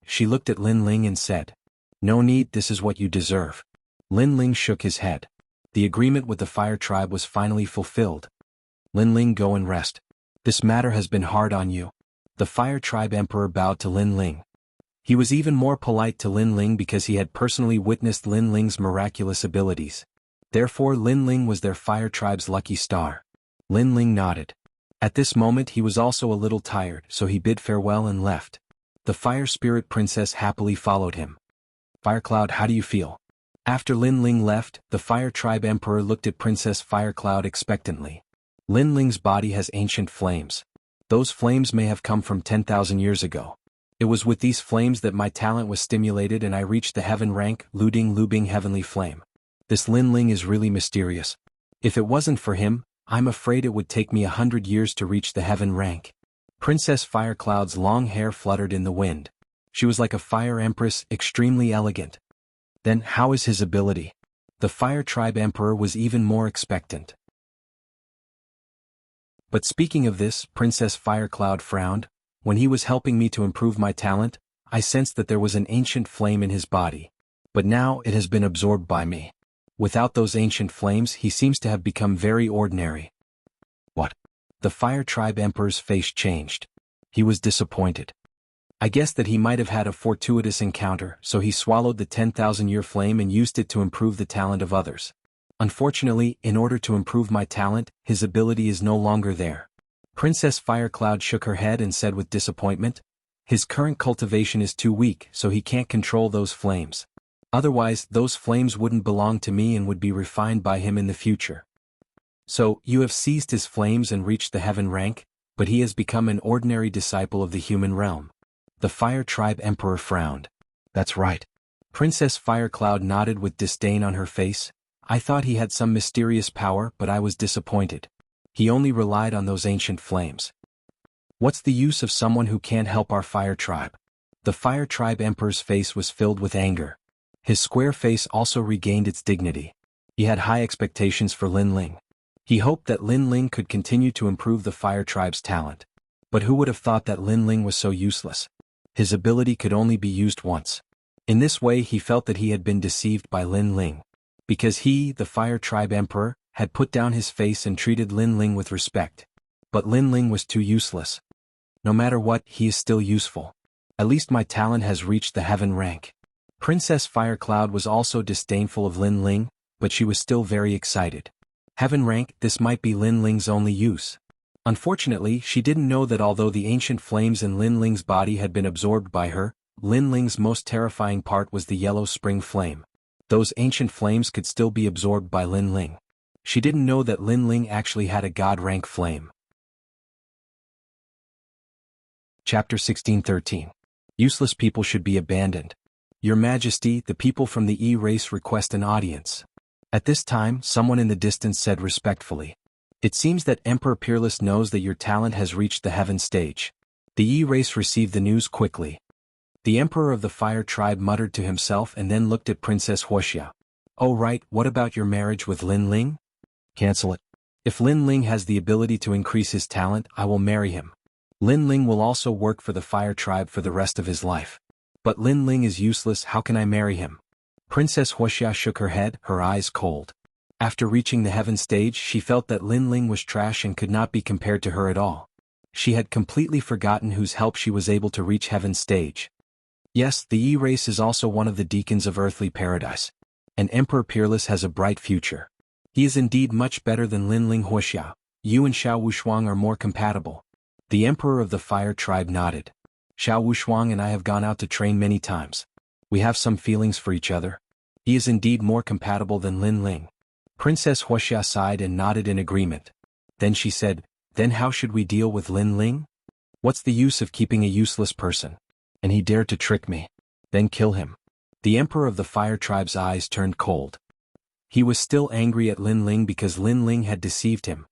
She looked at Lin Ling and said, no need, this is what you deserve. Lin Ling shook his head. The agreement with the Fire Tribe was finally fulfilled. Lin Ling, go and rest. This matter has been hard on you. The Fire Tribe Emperor bowed to Lin Ling. He was even more polite to Lin Ling because he had personally witnessed Lin Ling's miraculous abilities. Therefore Lin Ling was their fire tribe's lucky star. Lin Ling nodded. At this moment he was also a little tired, so he bid farewell and left. The fire spirit princess happily followed him. Firecloud, how do you feel? After Lin Ling left, the fire tribe emperor looked at Princess Firecloud expectantly. Lin Ling's body has ancient flames. Those flames may have come from 10,000 years ago. It was with these flames that my talent was stimulated and I reached the heaven rank, Luding Lubing Heavenly Flame. This Lin Ling is really mysterious. If it wasn't for him, I'm afraid it would take me 100 years to reach the heaven rank. Princess Firecloud's long hair fluttered in the wind. She was like a fire empress, extremely elegant. Then how is his ability? The fire tribe emperor was even more expectant. But speaking of this, Princess Firecloud frowned. When he was helping me to improve my talent, I sensed that there was an ancient flame in his body. But now it has been absorbed by me. Without those ancient flames he seems to have become very ordinary. What? The fire tribe emperor's face changed. He was disappointed. I guessed that he might have had a fortuitous encounter, so he swallowed the 10,000-year flame and used it to improve the talent of others. Unfortunately, in order to improve my talent, his ability is no longer there. Princess Firecloud shook her head and said with disappointment, his current cultivation is too weak, so he can't control those flames. Otherwise, those flames wouldn't belong to me and would be refined by him in the future. So, you have seized his flames and reached the heaven rank, but he has become an ordinary disciple of the human realm. The fire tribe emperor frowned. That's right. Princess Firecloud nodded with disdain on her face. I thought he had some mysterious power, but I was disappointed. He only relied on those ancient flames. What's the use of someone who can't help our fire tribe? The fire tribe emperor's face was filled with anger. His square face also regained its dignity. He had high expectations for Lin Ling. He hoped that Lin Ling could continue to improve the fire tribe's talent. But who would have thought that Lin Ling was so useless? His ability could only be used once. In this way he felt that he had been deceived by Lin Ling. Because he, the fire tribe emperor, had put down his face and treated Lin Ling with respect. But Lin Ling was too useless. No matter what, he is still useful. At least my talent has reached the heaven rank. Princess Firecloud was also disdainful of Lin Ling, but she was still very excited. Heaven rank, this might be Lin Ling's only use. Unfortunately, she didn't know that although the ancient flames in Lin Ling's body had been absorbed by her, Lin Ling's most terrifying part was the yellow spring flame. Those ancient flames could still be absorbed by Lin Ling. She didn't know that Lin Ling actually had a god rank flame. Chapter 1613. Useless people should be abandoned. Your Majesty, the people from the E race request an audience. At this time, someone in the distance said respectfully. It seems that Emperor Peerless knows that your talent has reached the heaven stage. The E race received the news quickly. The Emperor of the Fire Tribe muttered to himself and then looked at Princess Wuxia. Oh right, what about your marriage with Lin Ling? Cancel it. If Lin Ling has the ability to increase his talent, I will marry him. Lin Ling will also work for the Fire Tribe for the rest of his life. But Lin Ling is useless, how can I marry him? Princess Wuxia shook her head, her eyes cold. After reaching the heaven stage, she felt that Lin Ling was trash and could not be compared to her at all. She had completely forgotten whose help she was able to reach heaven stage. Yes, the E-race is also one of the deacons of earthly paradise. And Emperor Peerless has a bright future. He is indeed much better than Lin Ling Wuxia. You and Xiao Wushuang are more compatible. The Emperor of the Fire Tribe nodded. Xiao Wushuang and I have gone out to train many times. We have some feelings for each other. He is indeed more compatible than Lin Ling. Princess Wuxia sighed and nodded in agreement. Then she said, then how should we deal with Lin Ling? What's the use of keeping a useless person? And he dared to trick me. Then kill him. The Emperor of the Fire Tribe's eyes turned cold. He was still angry at Lin Ling because Lin Ling had deceived him.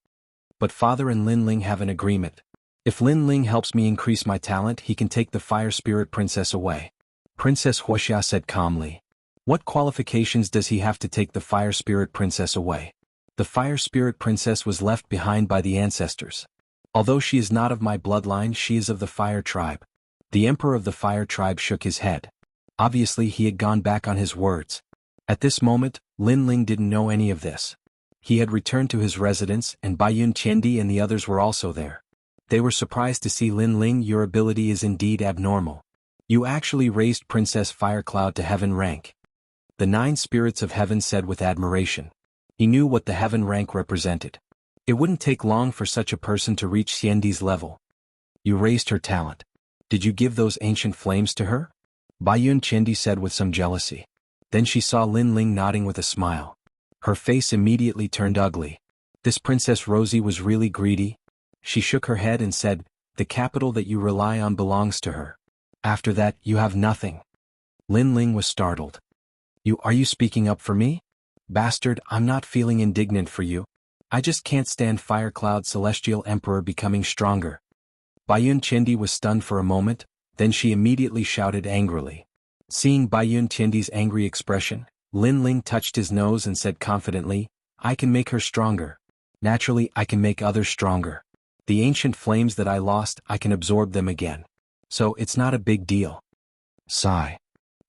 But father and Lin Ling have an agreement. If Lin Ling helps me increase my talent, he can take the Fire Spirit Princess away. Princess Wuxia said calmly. What qualifications does he have to take the Fire Spirit Princess away? The Fire Spirit Princess was left behind by the ancestors. Although she is not of my bloodline, she is of the Fire Tribe. The Emperor of the Fire Tribe shook his head. Obviously he had gone back on his words. At this moment, Lin Ling didn't know any of this. He had returned to his residence and Baiyun Qiandi and the others were also there. They were surprised to see Lin Ling. Your ability is indeed abnormal. You actually raised Princess Firecloud to heaven rank. The 9 spirits of heaven said with admiration. He knew what the heaven rank represented. It wouldn't take long for such a person to reach Xiandi's level. You raised her talent. Did you give those ancient flames to her? Baiyun Qiandi said with some jealousy. Then she saw Lin Ling nodding with a smile. Her face immediately turned ugly. This Princess Rosie was really greedy. She shook her head and said, the capital that you rely on belongs to her. After that, you have nothing. Lin Ling was startled. Are you speaking up for me? Bastard, I'm not feeling indignant for you. I just can't stand Firecloud Celestial Emperor becoming stronger. Baiyun Qiandi was stunned for a moment, then she immediately shouted angrily. Seeing Baiyun Qiandi's angry expression, Lin Ling touched his nose and said confidently, I can make her stronger. Naturally, I can make others stronger. The ancient flames that I lost, I can absorb them again. So it's not a big deal. Sigh.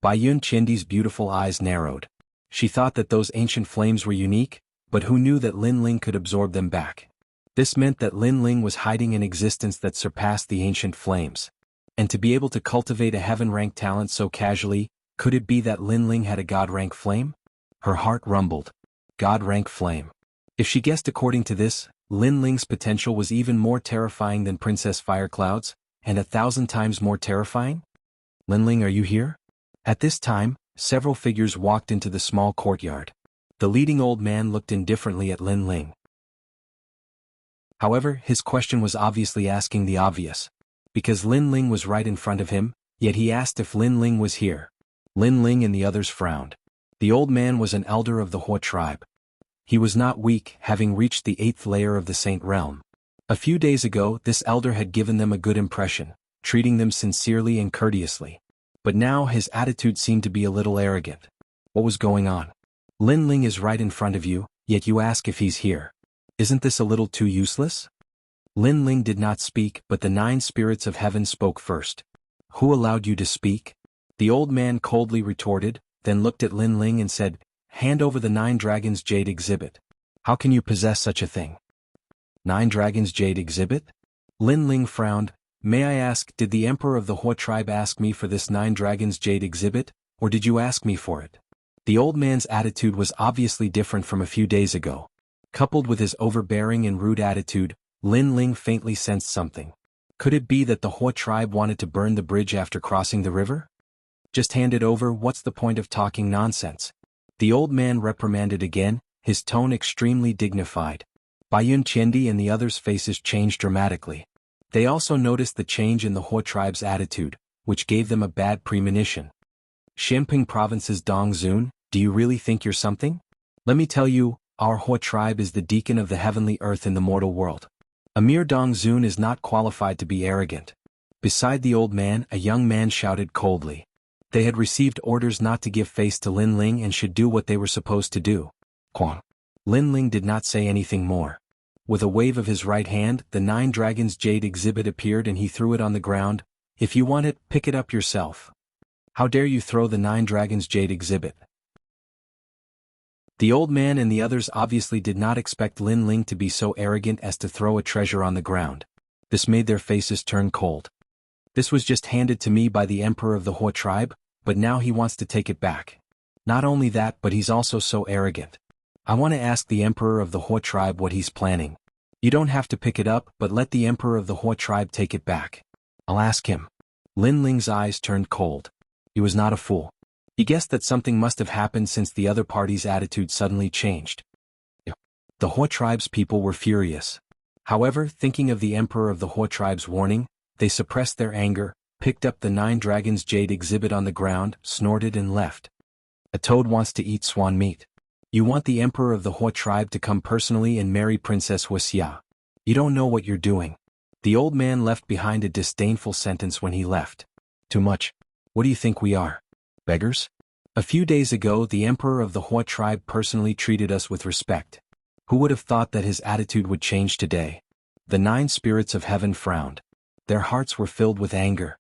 Baiyun Qiandi's beautiful eyes narrowed. She thought that those ancient flames were unique, but who knew that Lin Ling could absorb them back? This meant that Lin Ling was hiding an existence that surpassed the ancient flames. And to be able to cultivate a heaven-rank talent so casually, could it be that Lin Ling had a god-rank flame? Her heart rumbled. God-rank flame. If she guessed according to this, Lin Ling's potential was even more terrifying than Princess Firecloud's, and 1,000 times more terrifying? Lin Ling, are you here? At this time, several figures walked into the small courtyard. The leading old man looked indifferently at Lin Ling. However, his question was obviously asking the obvious. Because Lin Ling was right in front of him, yet he asked if Lin Ling was here. Lin Ling and the others frowned. The old man was an elder of the Hua tribe. He was not weak, having reached the 8th layer of the Saint Realm. A few days ago, this elder had given them a good impression, treating them sincerely and courteously. But now his attitude seemed to be a little arrogant. What was going on? Lin Ling is right in front of you, yet you ask if he's here. Isn't this a little too useless? Lin Ling did not speak, but the 9 spirits of heaven spoke first. Who allowed you to speak? The old man coldly retorted, then looked at Lin Ling and said, hand over the 9 dragons jade exhibit. How can you possess such a thing? 9 dragons jade exhibit? Lin Ling frowned. May I ask, did the emperor of the Hua tribe ask me for this 9 dragons jade exhibit, or did you ask me for it? The old man's attitude was obviously different from a few days ago. Coupled with his overbearing and rude attitude, Lin Ling faintly sensed something. Could it be that the Hua tribe wanted to burn the bridge after crossing the river? Just hand it over, what's the point of talking nonsense? The old man reprimanded again, his tone extremely dignified. Baiyun Qiandi and the others' faces changed dramatically. They also noticed the change in the Hua tribe's attitude, which gave them a bad premonition. Xianping Province's Dong Zun, do you really think you're something? Let me tell you, our Hua tribe is the deacon of the heavenly earth in the mortal world. A mere Dong Zun is not qualified to be arrogant. Beside the old man, a young man shouted coldly. They had received orders not to give face to Lin Ling and should do what they were supposed to do. Quang. Lin Ling did not say anything more. With a wave of his right hand, the 9 dragons jade exhibit appeared and he threw it on the ground. If you want it, pick it up yourself. How dare you throw the 9 dragons jade exhibit? The old man and the others obviously did not expect Lin Ling to be so arrogant as to throw a treasure on the ground. This made their faces turn cold. This was just handed to me by the emperor of the Hua tribe, but now he wants to take it back. Not only that, but he's also so arrogant. I want to ask the emperor of the Hua tribe what he's planning. You don't have to pick it up, but let the emperor of the Hua tribe take it back. I'll ask him. Lin Ling's eyes turned cold. He was not a fool. He guessed that something must have happened since the other party's attitude suddenly changed. The Hua tribe's people were furious. However, thinking of the emperor of the Hua tribe's warning, they suppressed their anger, picked up the 9 dragons jade exhibit on the ground, snorted and left. A toad wants to eat swan meat. You want the emperor of the Hua tribe to come personally and marry Princess Wuxia. You don't know what you're doing. The old man left behind a disdainful sentence when he left. Too much. What do you think we are? Beggars? A few days ago the emperor of the Hua tribe personally treated us with respect. Who would have thought that his attitude would change today? The 9 spirits of heaven frowned. Their hearts were filled with anger.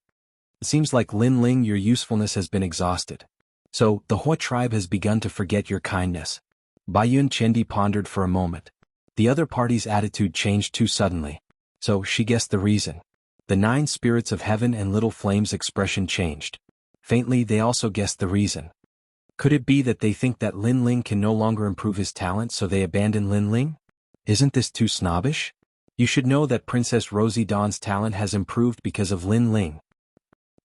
It seems like Lin Ling, your usefulness has been exhausted. So, the Hua tribe has begun to forget your kindness. Baiyun Qiandi pondered for a moment. The other party's attitude changed too suddenly. So, she guessed the reason. The 9 spirits of heaven and Little Flame's expression changed. Faintly, they also guessed the reason. Could it be that they think that Lin Ling can no longer improve his talent, so they abandon Lin Ling? Isn't this too snobbish? You should know that Princess Rosie Dawn's talent has improved because of Lin Ling.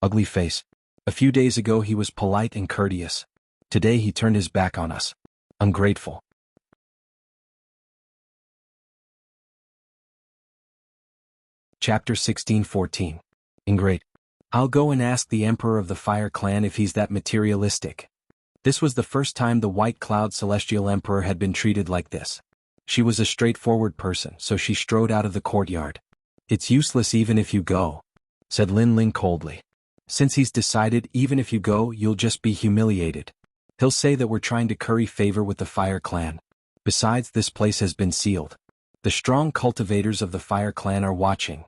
Ugly face. A few days ago he was polite and courteous. Today he turned his back on us. Ungrateful. Chapter 16:14. Ingrate. I'll go and ask the Emperor of the Fire Clan if he's that materialistic. This was the first time the White Cloud Celestial Emperor had been treated like this. She was a straightforward person, so she strode out of the courtyard. It's useless even if you go, said Lin Ling coldly. Since he's decided even if you go you'll just be humiliated. He'll say that we're trying to curry favor with the Fire Clan. Besides, this place has been sealed. The strong cultivators of the Fire Clan are watching.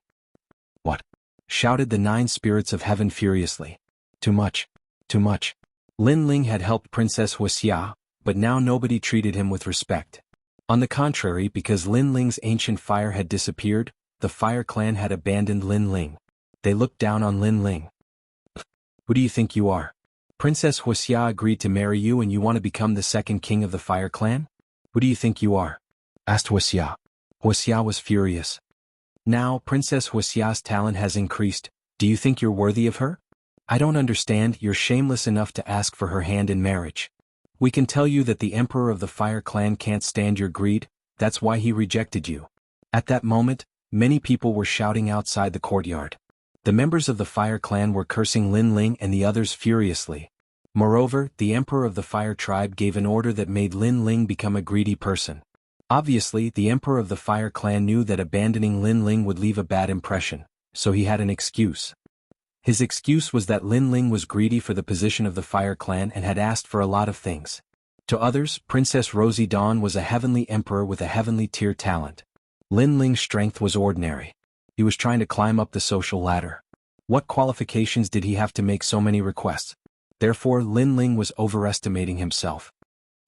What? Shouted the 9 spirits of heaven furiously. Too much. Too much. Lin Ling had helped Princess Wuxia, but now nobody treated him with respect. On the contrary, because Lin Ling's ancient fire had disappeared, the Fire Clan had abandoned Lin Ling. They looked down on Lin Ling. Who do you think you are? Princess Wuxia agreed to marry you and you want to become the second king of the Fire Clan? Who do you think you are? Asked Wuxia. Wuxia was furious. Now, Princess Wuxia's talent has increased. Do you think you're worthy of her? I don't understand. You're shameless enough to ask for her hand in marriage. We can tell you that the Emperor of the Fire Clan can't stand your greed, that's why he rejected you. At that moment, many people were shouting outside the courtyard. The members of the Fire Clan were cursing Lin Ling and the others furiously. Moreover, the Emperor of the Fire Tribe gave an order that made Lin Ling become a greedy person. Obviously, the Emperor of the Fire Clan knew that abandoning Lin Ling would leave a bad impression, so he had an excuse. His excuse was that Lin Ling was greedy for the position of the Fire Clan and had asked for a lot of things. To others, Princess Rosie Dawn was a heavenly emperor with a heavenly tier talent. Lin Ling's strength was ordinary. He was trying to climb up the social ladder. What qualifications did he have to make so many requests? Therefore, Lin Ling was overestimating himself.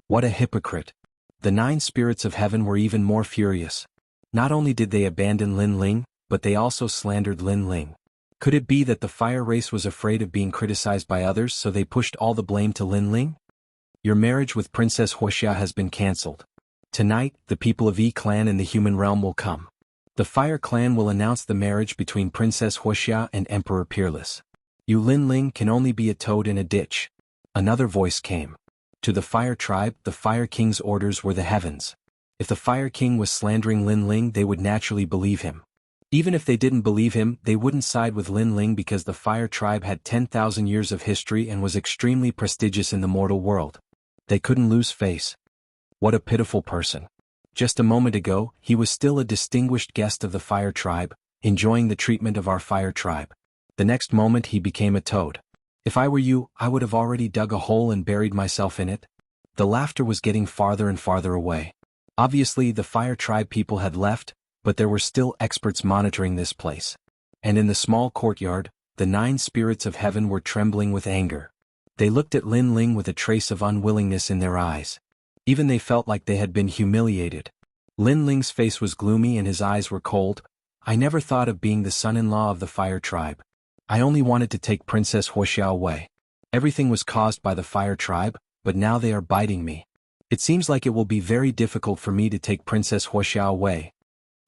What a hypocrite. The 9 spirits of heaven were even more furious. Not only did they abandon Lin Ling, but they also slandered Lin Ling. Could it be that the fire race was afraid of being criticized by others, so they pushed all the blame to Lin Ling? Your marriage with Princess Wuxia has been cancelled. Tonight, the people of E-Clan and the human realm will come. The Fire Clan will announce the marriage between Princess Wuxia and Emperor Peerless. You Lin Ling can only be a toad in a ditch. Another voice came. To the Fire Tribe, the Fire King's orders were the heavens. If the Fire King was slandering Lin Ling, they would naturally believe him. Even if they didn't believe him, they wouldn't side with Lin Ling because the Fire Tribe had 10,000 years of history and was extremely prestigious in the mortal world. They couldn't lose face. What a pitiful person. Just a moment ago, he was still a distinguished guest of the Fire Tribe, enjoying the treatment of our Fire Tribe. The next moment he became a toad. If I were you, I would have already dug a hole and buried myself in it. The laughter was getting farther and farther away. Obviously, the Fire Tribe people had left, but there were still experts monitoring this place. And in the small courtyard, the 9 spirits of heaven were trembling with anger. They looked at Lin Ling with a trace of unwillingness in their eyes. Even they felt like they had been humiliated. Lin Ling's face was gloomy and his eyes were cold. I never thought of being the son-in-law of the Fire Tribe. I only wanted to take Princess Wuxia away. Everything was caused by the Fire Tribe, but now they are biting me. It seems like it will be very difficult for me to take Princess Wuxia away.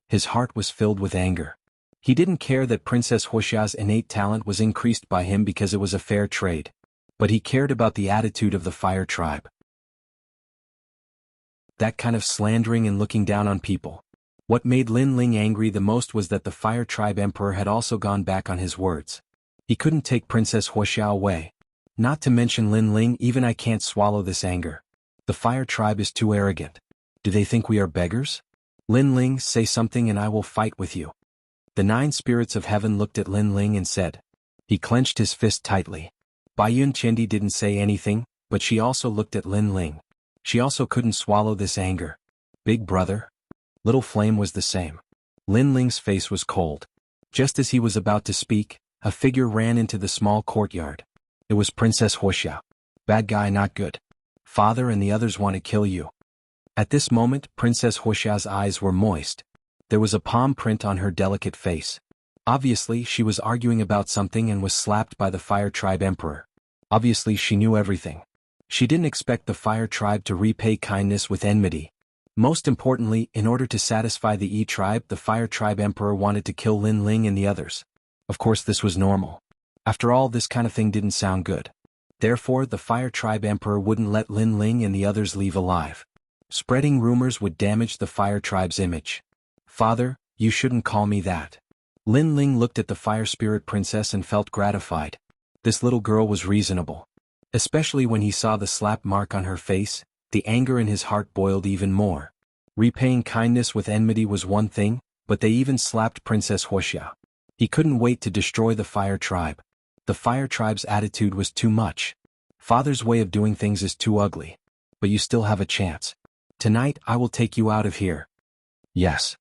His heart was filled with anger. He didn't care that Princess Wuxia's innate talent was increased by him because it was a fair trade. But he cared about the attitude of the Fire Tribe. That kind of slandering and looking down on people. What made Lin Ling angry the most was that the Fire Tribe Emperor had also gone back on his words. He couldn't take Princess Wuxia away. Not to mention Lin Ling, even I can't swallow this anger. The Fire Tribe is too arrogant. Do they think we are beggars? Lin Ling, say something and I will fight with you. The 9 spirits of heaven looked at Lin Ling and said. He clenched his fist tightly. Baiyun Chendi didn't say anything, but she also looked at Lin Ling. She also couldn't swallow this anger. Big brother? Little Flame was the same. Lin Ling's face was cold. Just as he was about to speak, a figure ran into the small courtyard. It was Princess Wuxia. Bad guy, not good. Father and the others want to kill you. At this moment, Princess Wuxia's eyes were moist. There was a palm print on her delicate face. Obviously, she was arguing about something and was slapped by the Fire Tribe Emperor. Obviously, she knew everything. She didn't expect the Fire Tribe to repay kindness with enmity. Most importantly, in order to satisfy the E Tribe, the Fire Tribe Emperor wanted to kill Lin Ling and the others. Of course, this was normal. After all, this kind of thing didn't sound good. Therefore, the Fire Tribe Emperor wouldn't let Lin Ling and the others leave alive. Spreading rumors would damage the Fire Tribe's image. Father, you shouldn't call me that. Lin Ling looked at the Fire Spirit Princess and felt gratified. This little girl was reasonable. Especially when he saw the slap mark on her face, the anger in his heart boiled even more. Repaying kindness with enmity was one thing, but they even slapped Princess Wuxia. He couldn't wait to destroy the Fire Tribe. The Fire Tribe's attitude was too much. Father's way of doing things is too ugly. But you still have a chance. Tonight I will take you out of here. Yes.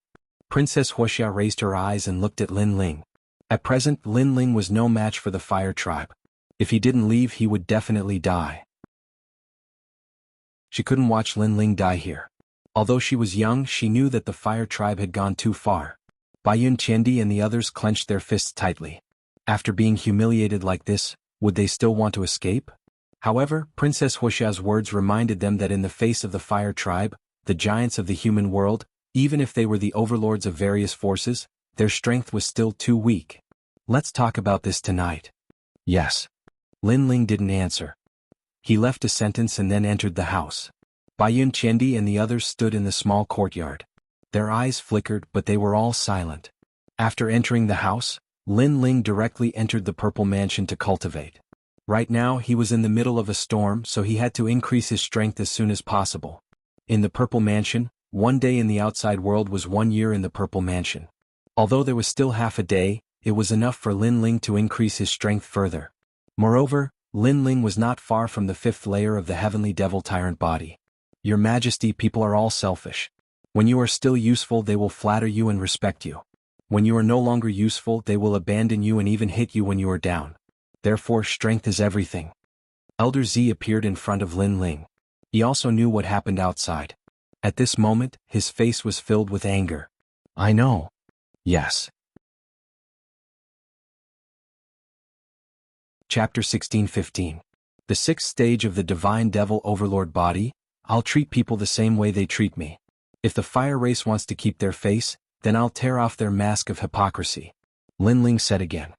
Princess Wuxia raised her eyes and looked at Lin Ling. At present, Lin Ling was no match for the Fire Tribe. If he didn't leave, he would definitely die. She couldn't watch Lin Ling die here. Although she was young, she knew that the Fire Tribe had gone too far. Baiyun Qiandi and the others clenched their fists tightly. After being humiliated like this, would they still want to escape? However, Princess Wuxia's words reminded them that in the face of the Fire Tribe, the giants of the human world, even if they were the overlords of various forces, their strength was still too weak. Let's talk about this tonight. Yes. Lin Ling didn't answer. He left a sentence and then entered the house. Baiyun Qiandi and the others stood in the small courtyard. Their eyes flickered, but they were all silent. After entering the house, Lin Ling directly entered the Purple Mansion to cultivate. Right now he was in the middle of a storm, so he had to increase his strength as soon as possible. In the Purple Mansion, 1 day in the outside world was 1 year in the Purple Mansion. Although there was still half a day, it was enough for Lin Ling to increase his strength further. Moreover, Lin Ling was not far from the 5th layer of the Heavenly Devil Tyrant body. Your Majesty, people are all selfish. When you are still useful, they will flatter you and respect you. When you are no longer useful, they will abandon you and even hit you when you are down. Therefore, strength is everything. Elder Z appeared in front of Lin Ling. He also knew what happened outside. At this moment, his face was filled with anger. I know. Yes. Chapter 16:15. The 6th stage of the Divine Devil Overlord body. I'll treat people the same way they treat me. If the fire race wants to keep their face, then I'll tear off their mask of hypocrisy. Lin Ling said again.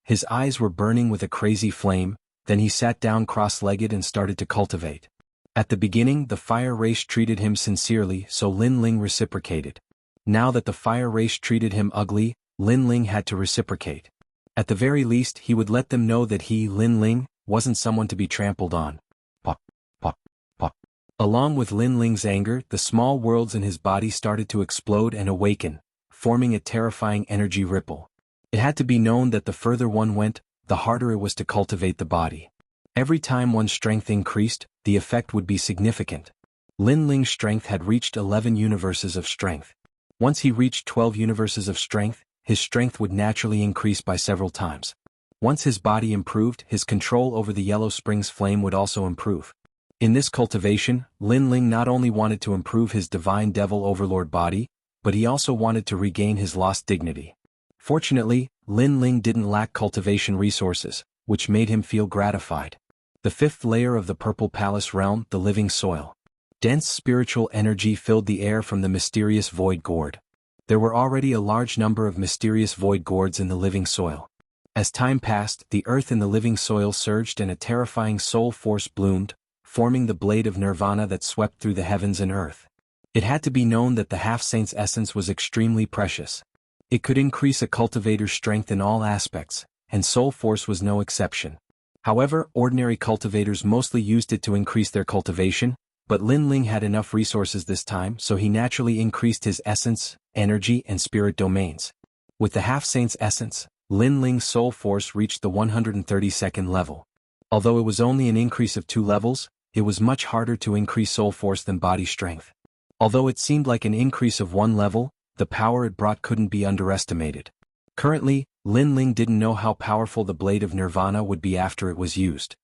His eyes were burning with a crazy flame, then he sat down cross-legged and started to cultivate. At the beginning, the fire race treated him sincerely, so Lin Ling reciprocated. Now that the fire race treated him ugly, Lin Ling had to reciprocate. At the very least, he would let them know that he, Lin Ling, wasn't someone to be trampled on. Pop, pop, pop. Along with Lin Ling's anger, the small worlds in his body started to explode and awaken, forming a terrifying energy ripple. It had to be known that the further one went, the harder it was to cultivate the body. Every time one's strength increased, the effect would be significant. Lin Ling's strength had reached 11 universes of strength. Once he reached 12 universes of strength, his strength would naturally increase by several times. Once his body improved, his control over the Yellow Springs flame would also improve. In this cultivation, Lin Ling not only wanted to improve his Divine Devil Overlord body, but he also wanted to regain his lost dignity. Fortunately, Lin Ling didn't lack cultivation resources, which made him feel gratified. The 5th layer of the Purple Palace realm, the living soil. Dense spiritual energy filled the air from the mysterious void gourd. There were already a large number of mysterious void gourds in the living soil. As time passed, the earth in the living soil surged and a terrifying soul force bloomed, forming the blade of nirvana that swept through the heavens and earth. It had to be known that the half-saint's essence was extremely precious. It could increase a cultivator's strength in all aspects, and soul force was no exception. However, ordinary cultivators mostly used it to increase their cultivation, but Lin Ling had enough resources this time, so he naturally increased his essence, energy, and spirit domains. With the half-saint's essence, Lin Ling's soul force reached the 132nd level. Although it was only an increase of 2 levels, it was much harder to increase soul force than body strength. Although it seemed like an increase of 1 level, the power it brought couldn't be underestimated. Currently, Lin Ling didn't know how powerful the Blade of Nirvana would be after it was used.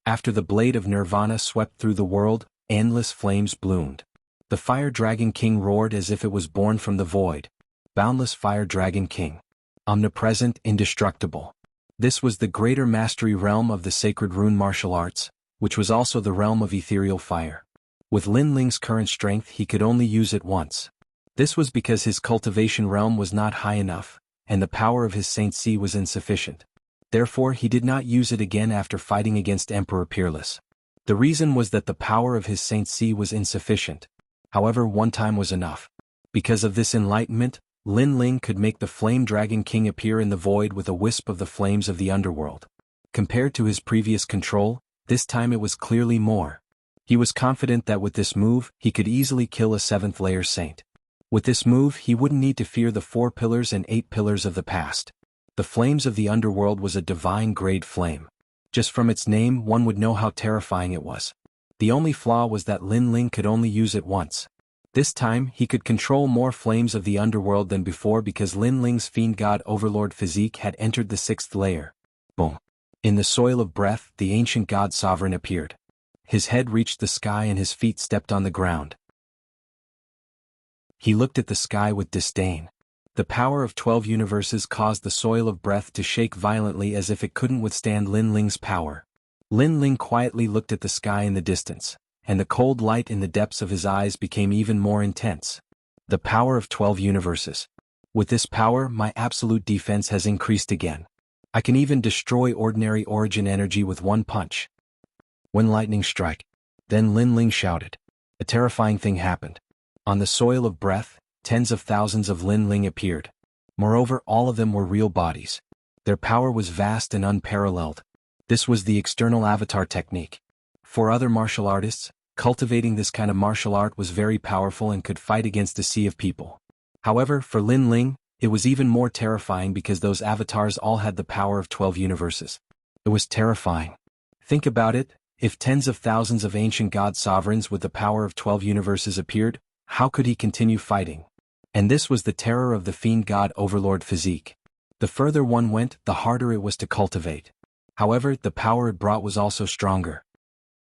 After the Blade of Nirvana swept through the world, endless flames bloomed. The Fire Dragon King roared as if it was born from the void. Boundless Fire Dragon King. omnipresent, indestructible. This was the greater mastery realm of the sacred rune martial arts, which was also the realm of ethereal fire. With Lin Ling's current strength he could only use it once. This was because his cultivation realm was not high enough, and the power of his Saint C was insufficient. Therefore he did not use it again after fighting against Emperor Peerless. The reason was that the power of his Saint C was insufficient. However, one time was enough. Because of this enlightenment, Lin Ling could make the Flame Dragon King appear in the void with a wisp of the flames of the underworld. Compared to his previous control, this time it was clearly more. He was confident that with this move, he could easily kill a 7th layer saint. With this move, he wouldn't need to fear the 4 pillars and 8 pillars of the past. The flames of the underworld was a divine grade flame. Just from its name, one would know how terrifying it was. The only flaw was that Lin Ling could only use it once. This time, he could control more flames of the underworld than before because Lin Ling's Fiend God Overlord physique had entered the 6th layer. Boom. In the soil of breath, the ancient God Sovereign appeared. His head reached the sky and his feet stepped on the ground. He looked at the sky with disdain. The power of 12 universes caused the soil of breath to shake violently as if it couldn't withstand Lin Ling's power. Lin Ling quietly looked at the sky in the distance, and the cold light in the depths of his eyes became even more intense. The power of 12 universes. With this power, my absolute defense has increased again. I can even destroy ordinary origin energy with one punch. When lightning strike, then Lin Ling shouted. A terrifying thing happened. On the soil of breath, tens of thousands of Lin Ling appeared. Moreover, all of them were real bodies. Their power was vast and unparalleled. This was the external avatar technique. For other martial artists, cultivating this kind of martial art was very powerful and could fight against a sea of people. However, for Lin Ling, it was even more terrifying because those avatars all had the power of 12 universes. It was terrifying. Think about it, if tens of thousands of ancient god sovereigns with the power of 12 universes appeared, how could he continue fighting? And this was the terror of the Fiend God Overlord physique. The further one went, the harder it was to cultivate. However, the power it brought was also stronger.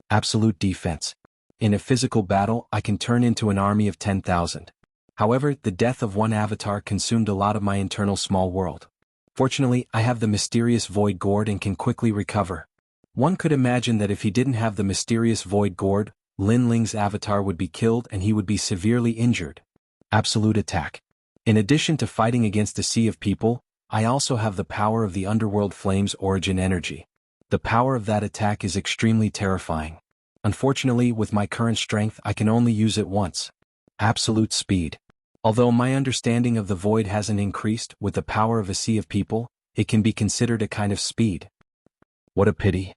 Absolute defense. In a physical battle, I can turn into an army of 10,000. However, the death of one avatar consumed a lot of my internal small world. Fortunately, I have the mysterious Void Gourd and can quickly recover. One could imagine that if he didn't have the mysterious Void Gourd, Lin Ling's avatar would be killed and he would be severely injured. Absolute attack. In addition to fighting against a sea of people, I also have the power of the underworld flame's origin energy. The power of that attack is extremely terrifying. Unfortunately, with my current strength, I can only use it once. Absolute speed. Although my understanding of the void hasn't increased with the power of a sea of people, it can be considered a kind of speed. What a pity.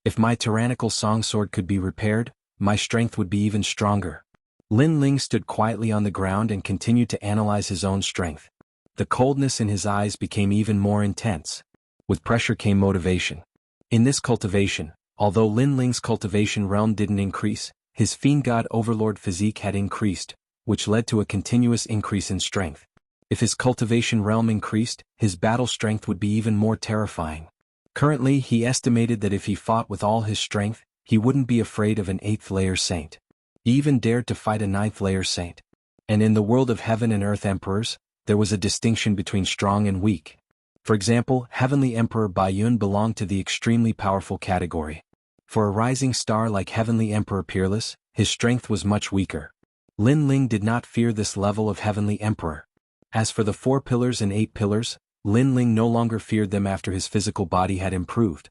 If my tyrannical song sword could be repaired, my strength would be even stronger. Lin Ling stood quietly on the ground and continued to analyze his own strength. The coldness in his eyes became even more intense. With pressure came motivation. In this cultivation, although Lin Ling's cultivation realm didn't increase, his Fiend God Overlord physique had increased, which led to a continuous increase in strength. If his cultivation realm increased, his battle strength would be even more terrifying. Currently, he estimated that if he fought with all his strength, he wouldn't be afraid of an 8th layer saint. He even dared to fight a 9th layer saint. And in the world of heaven and earth emperors, there was a distinction between strong and weak. For example, Heavenly Emperor Baiyun belonged to the extremely powerful category. For a rising star like Heavenly Emperor Peerless, his strength was much weaker. Lin Ling did not fear this level of Heavenly Emperor. As for the 4 pillars and 8 pillars, Lin Ling no longer feared them after his physical body had improved.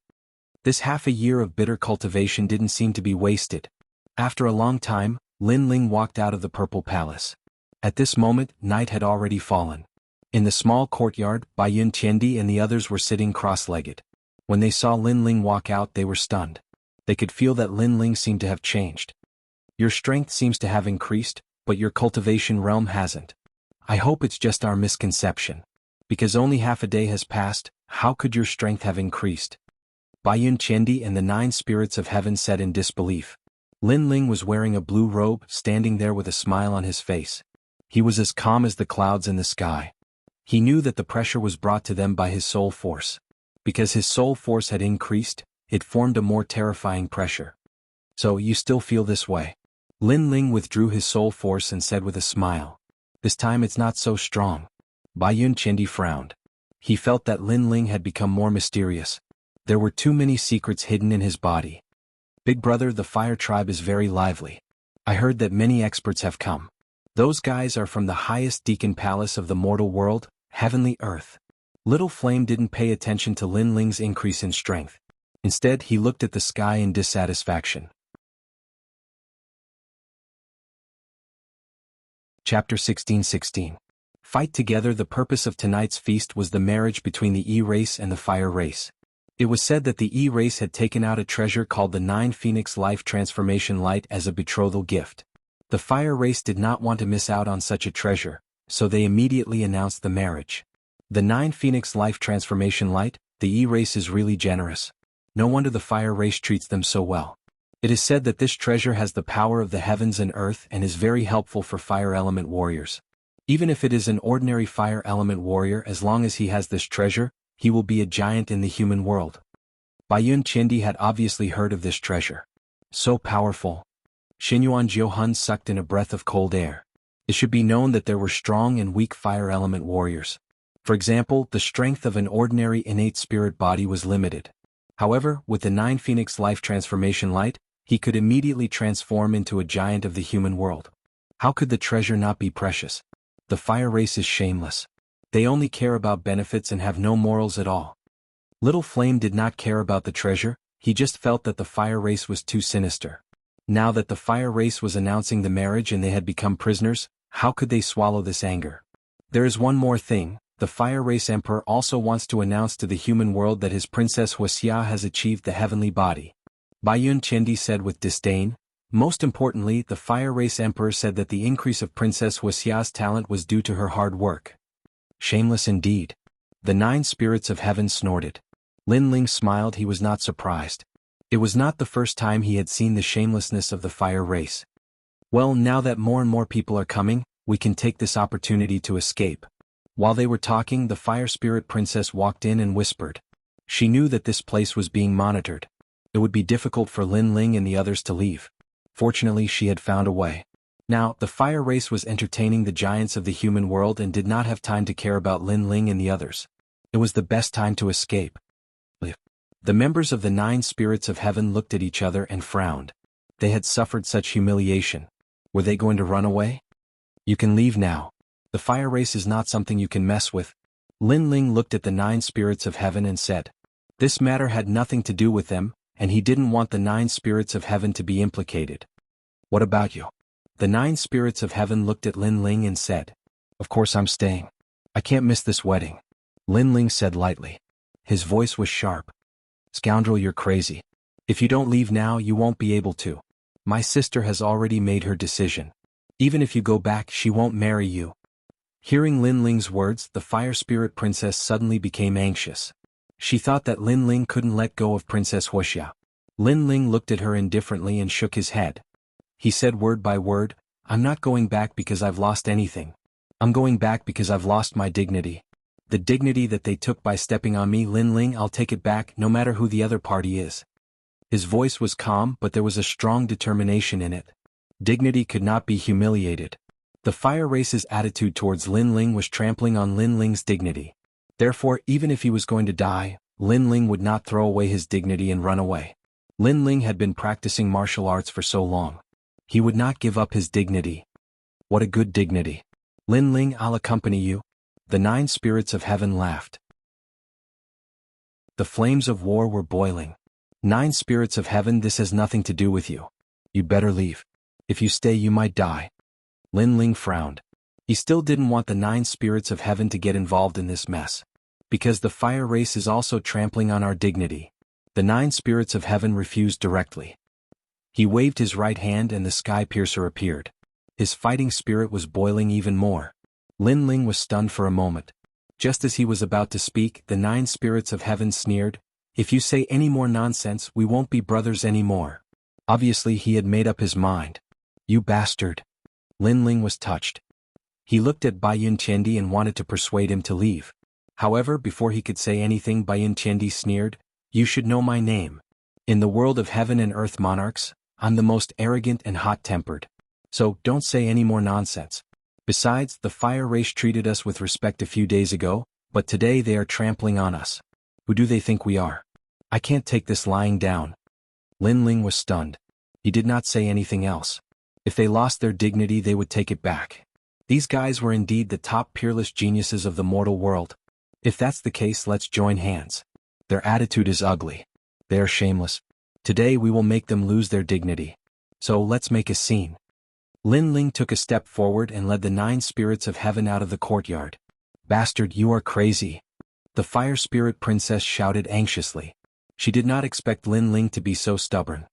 This half a year of bitter cultivation didn't seem to be wasted. After a long time, Lin Ling walked out of the Purple Palace. At this moment, night had already fallen. In the small courtyard, Baiyun Tiandi and the others were sitting cross-legged. When they saw Lin Ling walk out, they were stunned. They could feel that Lin Ling seemed to have changed. Your strength seems to have increased, but your cultivation realm hasn't. I hope it's just our misconception. Because only half a day has passed, how could your strength have increased? Baiyun Tiandi and the 9 spirits of heaven said in disbelief. Lin Ling was wearing a blue robe, standing there with a smile on his face. He was as calm as the clouds in the sky. He knew that the pressure was brought to them by his soul force. Because his soul force had increased, it formed a more terrifying pressure. So you still feel this way? Lin Ling withdrew his soul force and said with a smile. This time it's not so strong. Baiyun Qiandi frowned. He felt that Lin Ling had become more mysterious. There were too many secrets hidden in his body. Big brother, the fire tribe is very lively. I heard that many experts have come. Those guys are from the highest deacon palace of the mortal world, heavenly earth. Little Flame didn't pay attention to Lin Ling's increase in strength. Instead, he looked at the sky in dissatisfaction. Chapter 16:16. Fight together. The purpose of tonight's feast was the marriage between the E-race and the fire race. It was said that the E-race had taken out a treasure called the 9 Phoenix Life Transformation Light as a betrothal gift. The fire race did not want to miss out on such a treasure, so they immediately announced the marriage. The 9 Phoenix Life Transformation Light, the E-race is really generous. No wonder the fire race treats them so well. It is said that this treasure has the power of the heavens and earth and is very helpful for fire element warriors. Even if it is an ordinary fire element warrior, as long as he has this treasure, he will be a giant in the human world. Baiyun Qiandi had obviously heard of this treasure. So powerful. Xinyuan Jiuhun sucked in a breath of cold air. It should be known that there were strong and weak fire element warriors. For example, the strength of an ordinary innate spirit body was limited. However, with the 9 Phoenix Life Transformation Light, he could immediately transform into a giant of the human world. How could the treasure not be precious? The fire race is shameless. They only care about benefits and have no morals at all. Little Flame did not care about the treasure, he just felt that the fire race was too sinister. Now that the fire race was announcing the marriage and they had become prisoners, how could they swallow this anger? There is one more thing, the fire race emperor also wants to announce to the human world that his princess Wuxia has achieved the heavenly body. Baiyun Qiandi said with disdain. Most importantly, the fire race emperor said that the increase of Princess Wuxia's talent was due to her hard work. Shameless indeed. The 9 spirits of heaven snorted. Lin Ling smiled. He was not surprised. It was not the first time he had seen the shamelessness of the fire race. Well, now that more and more people are coming, we can take this opportunity to escape. While they were talking, the fire spirit princess walked in and whispered. She knew that this place was being monitored. It would be difficult for Lin Ling and the others to leave. Fortunately, she had found a way. Now, the fire race was entertaining the giants of the human world and did not have time to care about Lin Ling and the others. It was the best time to escape. The members of the 9 spirits of heaven looked at each other and frowned. They had suffered such humiliation. Were they going to run away? You can leave now. The fire race is not something you can mess with. Lin Ling looked at the 9 spirits of heaven and said. This matter had nothing to do with them, and he didn't want the 9 spirits of heaven to be implicated. What about you? The 9 spirits of heaven looked at Lin Ling and said. Of course I'm staying. I can't miss this wedding. Lin Ling said lightly. His voice was sharp. Scoundrel, you're crazy. If you don't leave now, you won't be able to. My sister has already made her decision. Even if you go back, she won't marry you. Hearing Lin Ling's words, the fire spirit princess suddenly became anxious. She thought that Lin Ling couldn't let go of Princess Wuxia. Lin Ling looked at her indifferently and shook his head. He said word by word, I'm not going back because I've lost anything. I'm going back because I've lost my dignity. The dignity that they took by stepping on me, Lin Ling, I'll take it back no matter who the other party is. His voice was calm, but there was a strong determination in it. Dignity could not be humiliated. The fire race's attitude towards Lin Ling was trampling on Lin Ling's dignity. Therefore, even if he was going to die, Lin Ling would not throw away his dignity and run away. Lin Ling had been practicing martial arts for so long. He would not give up his dignity. What a good dignity. Lin Ling, I'll accompany you. The 9 spirits of heaven laughed. The flames of war were boiling. 9 spirits of heaven, this has nothing to do with you. You better leave. If you stay, you might die. Lin Ling frowned. He still didn't want the 9 spirits of heaven to get involved in this mess. Because the fire race is also trampling on our dignity. The 9 spirits of heaven refused directly. He waved his right hand and the sky piercer appeared. His fighting spirit was boiling even more. Lin Ling was stunned for a moment. Just as he was about to speak, the 9 spirits of heaven sneered, If you say any more nonsense, we won't be brothers anymore. Obviously he had made up his mind. You bastard. Lin Ling was touched. He looked at Baiyun Qiandi and wanted to persuade him to leave. However, before he could say anything, Baiyun Qiandi sneered, You should know my name. In the world of heaven and earth monarchs, I'm the most arrogant and hot-tempered. So, don't say any more nonsense. Besides, the fire race treated us with respect a few days ago, but today they are trampling on us. Who do they think we are? I can't take this lying down. Lin Ling was stunned. He did not say anything else. If they lost their dignity, they would take it back. These guys were indeed the top peerless geniuses of the mortal world. If that's the case, let's join hands. Their attitude is ugly. They are shameless. Today we will make them lose their dignity. So let's make a scene. Lin Ling took a step forward and led the 9 spirits of heaven out of the courtyard. Bastard, you are crazy. The fire spirit princess shouted anxiously. She did not expect Lin Ling to be so stubborn.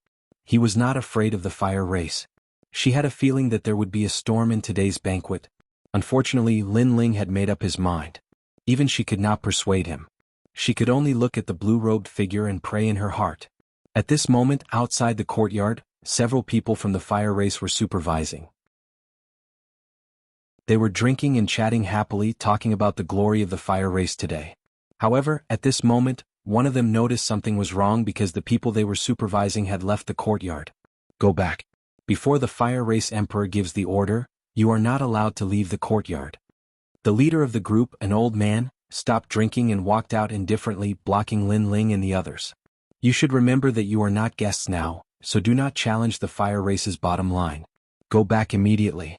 He was not afraid of the fire race. She had a feeling that there would be a storm in today's banquet. Unfortunately, Lin Ling had made up his mind. Even she could not persuade him. She could only look at the blue-robed figure and pray in her heart. At this moment, outside the courtyard, several people from the fire race were supervising. They were drinking and chatting happily, talking about the glory of the fire race today. However, at this moment, one of them noticed something was wrong because the people they were supervising had left the courtyard. Go back. Before the fire race emperor gives the order, you are not allowed to leave the courtyard. The leader of the group, an old man, stopped drinking and walked out indifferently, blocking Lin Ling and the others. You should remember that you are not guests now, so do not challenge the fire race's bottom line. Go back immediately.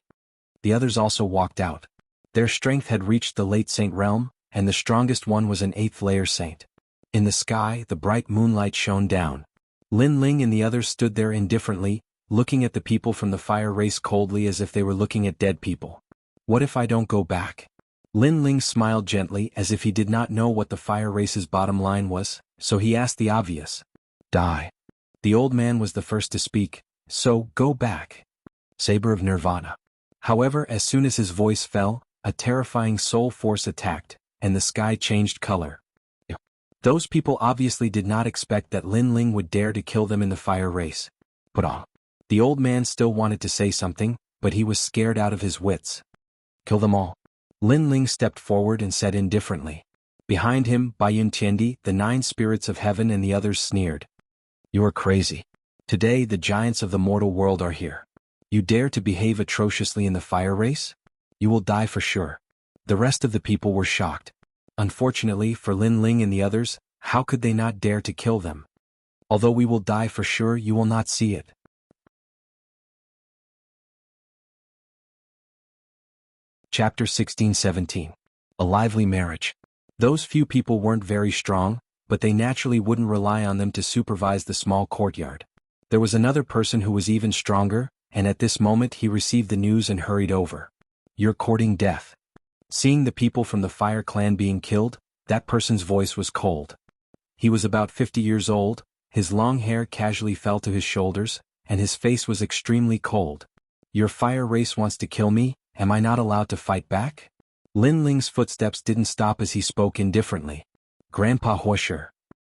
The others also walked out. Their strength had reached the late saint realm, and the strongest one was an 8th layer saint. In the sky, the bright moonlight shone down. Lin Ling and the others stood there indifferently, looking at the people from the fire race coldly as if they were looking at dead people. What if I don't go back? Lin Ling smiled gently as if he did not know what the fire race's bottom line was, so he asked the obvious. Die. The old man was the first to speak, so go back. Saber of Nirvana. However, as soon as his voice fell, a terrifying soul force attacked, and the sky changed color. Those people obviously did not expect that Lin Ling would dare to kill them in the fire race. Put on. The old man still wanted to say something, but he was scared out of his wits. Kill them all. Lin Ling stepped forward and said indifferently. Behind him, Baiyun Tiandi, the 9 spirits of heaven and the others sneered. You are crazy. Today the giants of the mortal world are here. You dare to behave atrociously in the fire race? You will die for sure. The rest of the people were shocked. Unfortunately for Lin Ling and the others, how could they not dare to kill them? Although we will die for sure, you will not see it. Chapter 16-17. A lively marriage. Those few people weren't very strong, but they naturally wouldn't rely on them to supervise the small courtyard. There was another person who was even stronger, and at this moment he received the news and hurried over. You're courting death. Seeing the people from the fire clan being killed, that person's voice was cold. He was about 50 years old, his long hair casually fell to his shoulders, and his face was extremely cold. Your fire race wants to kill me, am I not allowed to fight back? Lin Ling's footsteps didn't stop as he spoke indifferently. Grandpa Huosher.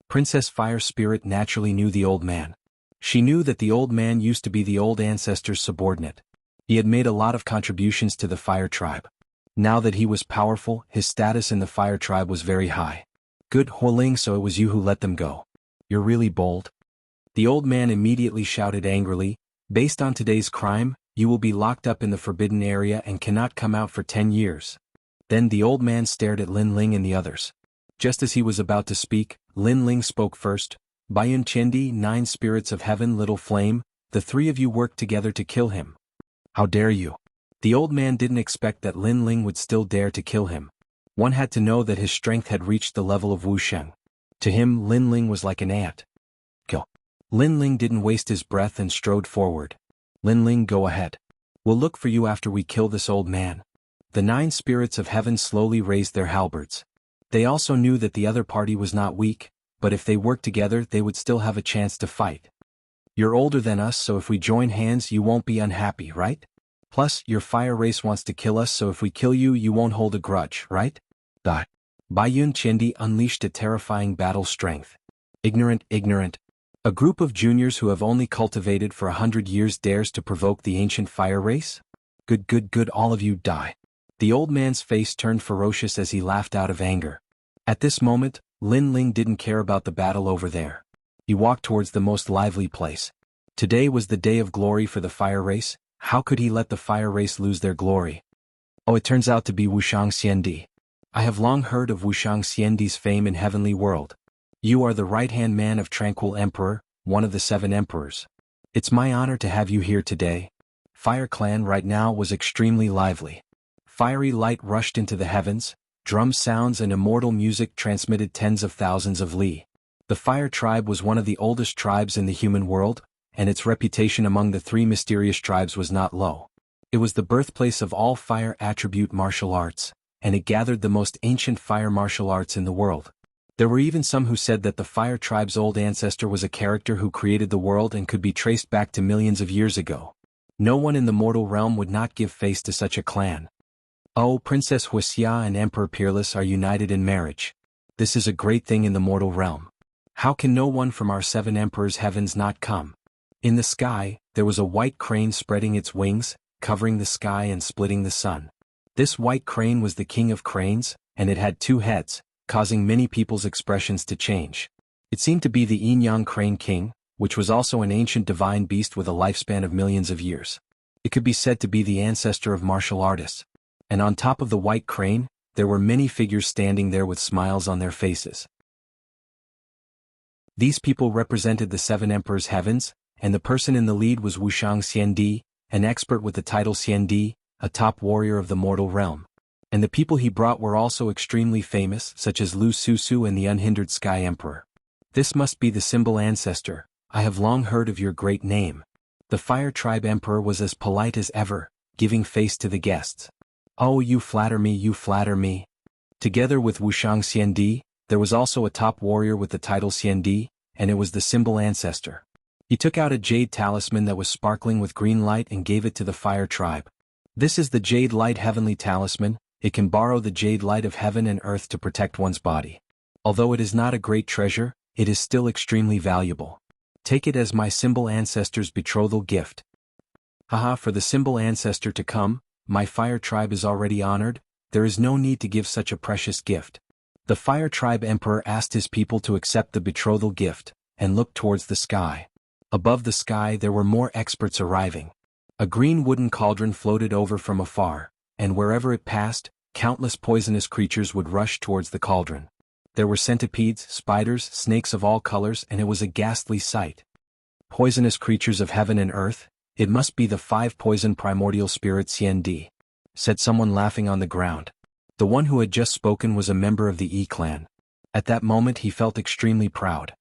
Princess Fire Spirit naturally knew the old man. She knew that the old man used to be the old ancestor's subordinate. He had made a lot of contributions to the fire tribe. Now that he was powerful, his status in the fire tribe was very high. Good Huoling, so it was you who let them go. You're really bold. The old man immediately shouted angrily, based on today's crime, you will be locked up in the forbidden area and cannot come out for 10 years. Then the old man stared at Lin Ling and the others. Just as he was about to speak, Lin Ling spoke first. Baiyun Chendi, 9 spirits of heaven, little flame, the 3 of you worked together to kill him. How dare you? The old man didn't expect that Lin Ling would still dare to kill him. One had to know that his strength had reached the level of Wuxia. To him, Lin Ling was like an ant. Kill. Lin Ling didn't waste his breath and strode forward. Lin Ling, go ahead. We'll look for you after we kill this old man. The 9 spirits of heaven slowly raised their halberds. They also knew that the other party was not weak, but if they worked together they would still have a chance to fight. You're older than us, so if we join hands you won't be unhappy, right? Plus, your fire race wants to kill us, so if we kill you, you won't hold a grudge, right? Die. Baiyun Chendi unleashed a terrifying battle strength. Ignorant. A group of juniors who have only cultivated for 100 years dares to provoke the ancient fire race? Good, all of you die. The old man's face turned ferocious as he laughed out of anger. At this moment, Lin Ling didn't care about the battle over there. He walked towards the most lively place. Today was the day of glory for the fire race. How could he let the fire race lose their glory? Oh, it turns out to be Wuxiang Xiandi. I have long heard of Wuxiang Xiandi's fame in heavenly world. You are the right-hand man of Tranquil Emperor, one of the 7 emperors. It's my honor to have you here today. Fire Clan right now was extremely lively. Fiery light rushed into the heavens, drum sounds and immortal music transmitted tens of thousands of li. The Fire Tribe was one of the oldest tribes in the human world, and its reputation among the 3 mysterious tribes was not low. It was the birthplace of all fire attribute martial arts, and it gathered the most ancient fire martial arts in the world. There were even some who said that the Fire Tribe's old ancestor was a character who created the world and could be traced back to millions of years ago. No one in the mortal realm would not give face to such a clan. Oh, Princess Wuxia and Emperor Peerless are united in marriage. This is a great thing in the mortal realm. How can no one from our 7 emperors' heavens not come? In the sky, there was a white crane spreading its wings, covering the sky and splitting the sun. This white crane was the king of cranes, and it had 2 heads, causing many people's expressions to change. It seemed to be the yin-yang crane king, which was also an ancient divine beast with a lifespan of millions of years. It could be said to be the ancestor of martial artists. And on top of the white crane, there were many figures standing there with smiles on their faces. These people represented the 7 emperors' heavens, and the person in the lead was Wuxiang Xiandi, an expert with the title Xiandi, a top warrior of the mortal realm. And the people he brought were also extremely famous, such as Lu Susu and the Unhindered Sky Emperor. This must be the symbol ancestor. I have long heard of your great name. The Fire Tribe Emperor was as polite as ever, giving face to the guests. Oh, you flatter me, you flatter me. Together with Wuxiang Xiandi, there was also a top warrior with the title Xiandi, and it was the symbol ancestor. He took out a jade talisman that was sparkling with green light and gave it to the Fire Tribe. This is the Jade Light Heavenly Talisman. It can borrow the jade light of heaven and earth to protect one's body. Although it is not a great treasure, it is still extremely valuable. Take it as my symbol ancestor's betrothal gift. Haha, for the symbol ancestor to come, my Fire Tribe is already honored, there is no need to give such a precious gift. The Fire Tribe Emperor asked his people to accept the betrothal gift, and looked towards the sky. Above the sky there were more experts arriving. A green wooden cauldron floated over from afar, and wherever it passed, countless poisonous creatures would rush towards the cauldron. There were centipedes, spiders, snakes of all colors, and it was a ghastly sight. Poisonous creatures of heaven and earth, it must be the 5 poison primordial spirits Xiandi, said someone laughing on the ground. The one who had just spoken was a member of the E-clan. At that moment he felt extremely proud.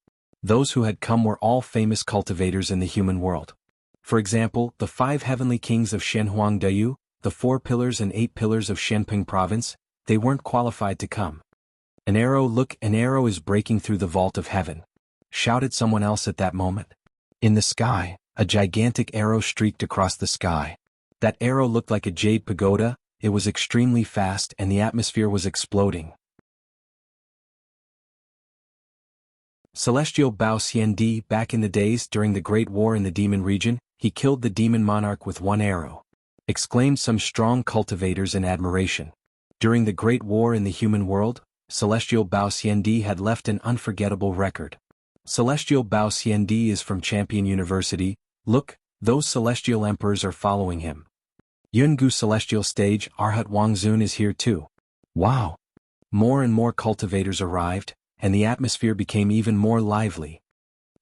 Those who had come were all famous cultivators in the human world. For example, the 5 heavenly kings of Shenhuangdayu, the 4 pillars and 8 pillars of Shenping province, they weren't qualified to come. An arrow, look, an arrow is breaking through the vault of heaven, shouted someone else at that moment. In the sky, a gigantic arrow streaked across the sky. That arrow looked like a jade pagoda, it was extremely fast and the atmosphere was exploding. Celestial Bao Xiandi, back in the days during the Great War in the Demon region, he killed the demon monarch with 1 arrow. Exclaimed some strong cultivators in admiration. During the Great War in the human world, Celestial Bao Xiandi had left an unforgettable record. Celestial Bao Xiandi is from Champion University. Look, those celestial emperors are following him. Yungu Celestial Stage, Arhat Wangzun is here too. Wow! More and more cultivators arrived, and the atmosphere became even more lively.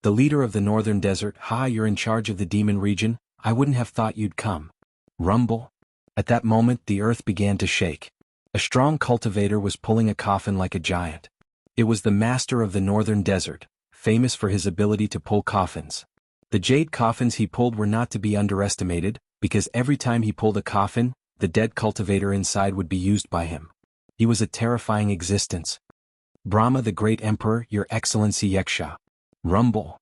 The leader of the Northern Desert, Ha, you're in charge of the Demon region, I wouldn't have thought you'd come. Rumble. At that moment the earth began to shake. A strong cultivator was pulling a coffin like a giant. It was the master of the Northern Desert, famous for his ability to pull coffins. The jade coffins he pulled were not to be underestimated, because every time he pulled a coffin, the dead cultivator inside would be used by him. He was a terrifying existence. Brahma the Great Emperor, Your Excellency Yeksha. Rumble.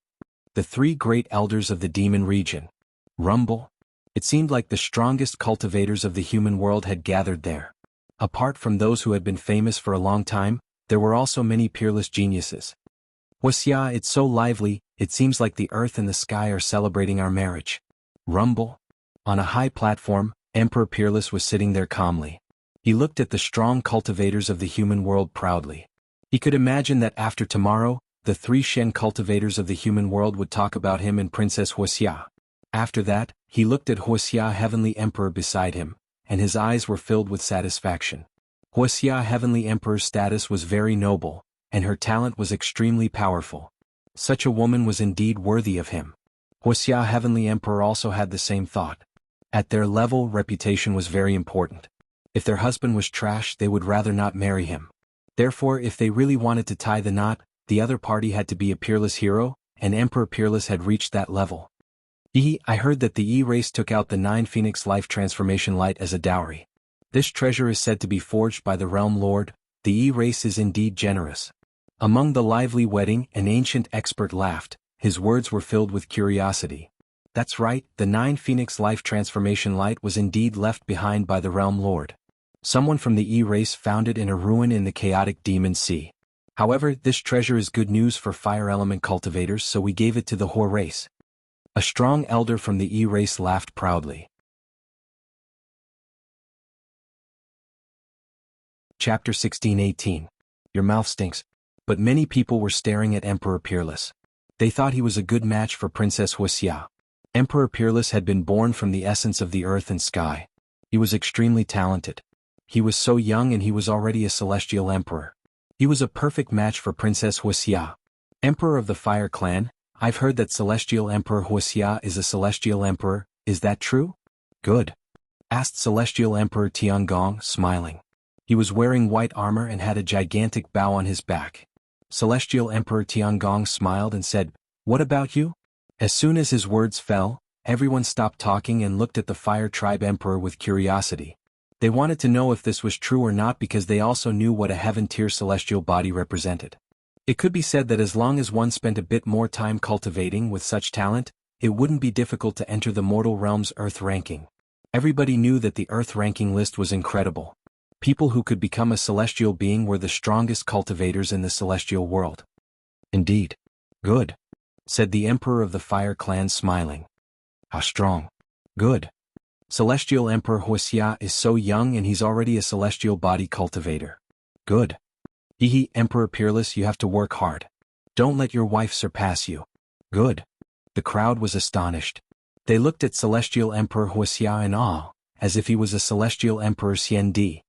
The 3 great elders of the demon region. Rumble. It seemed like the strongest cultivators of the human world had gathered there. Apart from those who had been famous for a long time, there were also many peerless geniuses. Wuxia, it's so lively, it seems like the earth and the sky are celebrating our marriage. Rumble. On a high platform, Emperor Peerless was sitting there calmly. He looked at the strong cultivators of the human world proudly. He could imagine that after tomorrow, the 3 Shen cultivators of the human world would talk about him and Princess Wuxia. After that, he looked at Wuxia, Heavenly Emperor beside him, and his eyes were filled with satisfaction. Wuxia Heavenly Emperor's status was very noble, and her talent was extremely powerful. Such a woman was indeed worthy of him. Wuxia Heavenly Emperor also had the same thought. At their level, reputation was very important. If their husband was trash, they would rather not marry him. Therefore, if they really wanted to tie the knot, the other party had to be a peerless hero, and Emperor Peerless had reached that level. I heard that the E-race took out the 9 Phoenix Life Transformation Light as a dowry. This treasure is said to be forged by the Realm Lord. The E-race is indeed generous. Among the lively wedding, an ancient expert laughed. His words were filled with curiosity. That's right, the 9 Phoenix Life Transformation Light was indeed left behind by the Realm Lord. Someone from the E-race found it in a ruin in the chaotic Demon Sea. However, this treasure is good news for fire element cultivators, so we gave it to the Hor race. A strong elder from the E-race laughed proudly. Chapter 16:18. Your mouth stinks. But many people were staring at Emperor Peerless. They thought he was a good match for Princess Wuxia. Emperor Peerless had been born from the essence of the earth and sky. He was extremely talented. He was so young and he was already a celestial emperor. He was a perfect match for Princess Wuxia. Emperor of the Fire Clan, I've heard that Celestial Emperor Wuxia is a celestial emperor, is that true? Good. Asked Celestial Emperor Tiangong, smiling. He was wearing white armor and had a gigantic bow on his back. Celestial Emperor Tiangong smiled and said, "What about you?" As soon as his words fell, everyone stopped talking and looked at the Fire Tribe Emperor with curiosity. They wanted to know if this was true or not because they also knew what a heaven-tier celestial body represented. It could be said that as long as one spent a bit more time cultivating with such talent, it wouldn't be difficult to enter the mortal realm's Earth ranking. Everybody knew that the Earth ranking list was incredible. People who could become a celestial being were the strongest cultivators in the celestial world. Indeed. Good. Said the Emperor of the Fire Clan, smiling. How strong. Good. Celestial Emperor Wuxia is so young and he's already a celestial body cultivator. Good. Emperor Peerless, you have to work hard. Don't let your wife surpass you. Good. The crowd was astonished. They looked at Celestial Emperor Wuxia in awe, as if he was a Celestial Emperor Xiandi.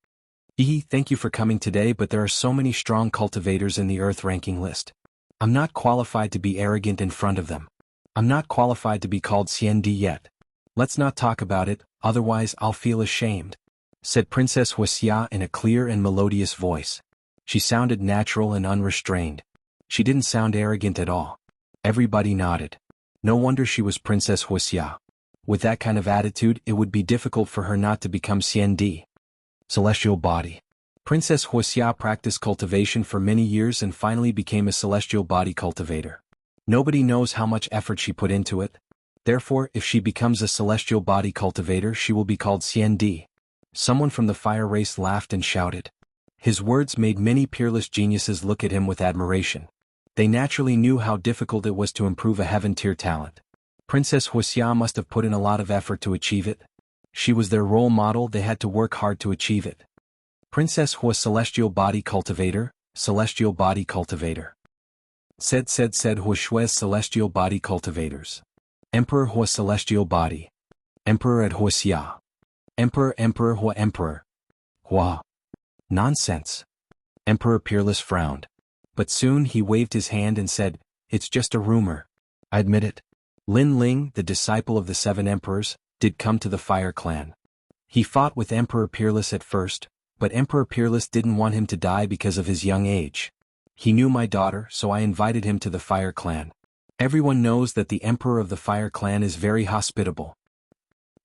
Thank you for coming today, but there are so many strong cultivators in the Earth ranking list. I'm not qualified to be arrogant in front of them. I'm not qualified to be called Xiandi yet. Let's not talk about it, otherwise I'll feel ashamed, said Princess Wuxia in a clear and melodious voice. She sounded natural and unrestrained. She didn't sound arrogant at all. Everybody nodded. No wonder she was Princess Wuxia. With that kind of attitude, it would be difficult for her not to become Xiandi. Celestial body. Princess Wuxia practiced cultivation for many years and finally became a celestial body cultivator. Nobody knows how much effort she put into it. Therefore, if she becomes a celestial body cultivator, she will be called Xiandi. Someone from the fire race laughed and shouted. His words made many peerless geniuses look at him with admiration. They naturally knew how difficult it was to improve a heaven-tier talent. Princess Wuxia must have put in a lot of effort to achieve it. She was their role model, they had to work hard to achieve it. Princess was Celestial Body Cultivator, Celestial Body Cultivator. Said Huoshue Celestial Body Cultivators. Emperor Hua Celestial Body. Emperor at Wuxia. Emperor Hua Emperor. Hua. Nonsense. Emperor Peerless frowned. But soon he waved his hand and said, "It's just a rumor. I admit it." Lin Ling, the disciple of the 7 emperors, did come to the Fire Clan. He fought with Emperor Peerless at first, but Emperor Peerless didn't want him to die because of his young age. He knew my daughter, so I invited him to the Fire Clan. Everyone knows that the Emperor of the Fire Clan is very hospitable.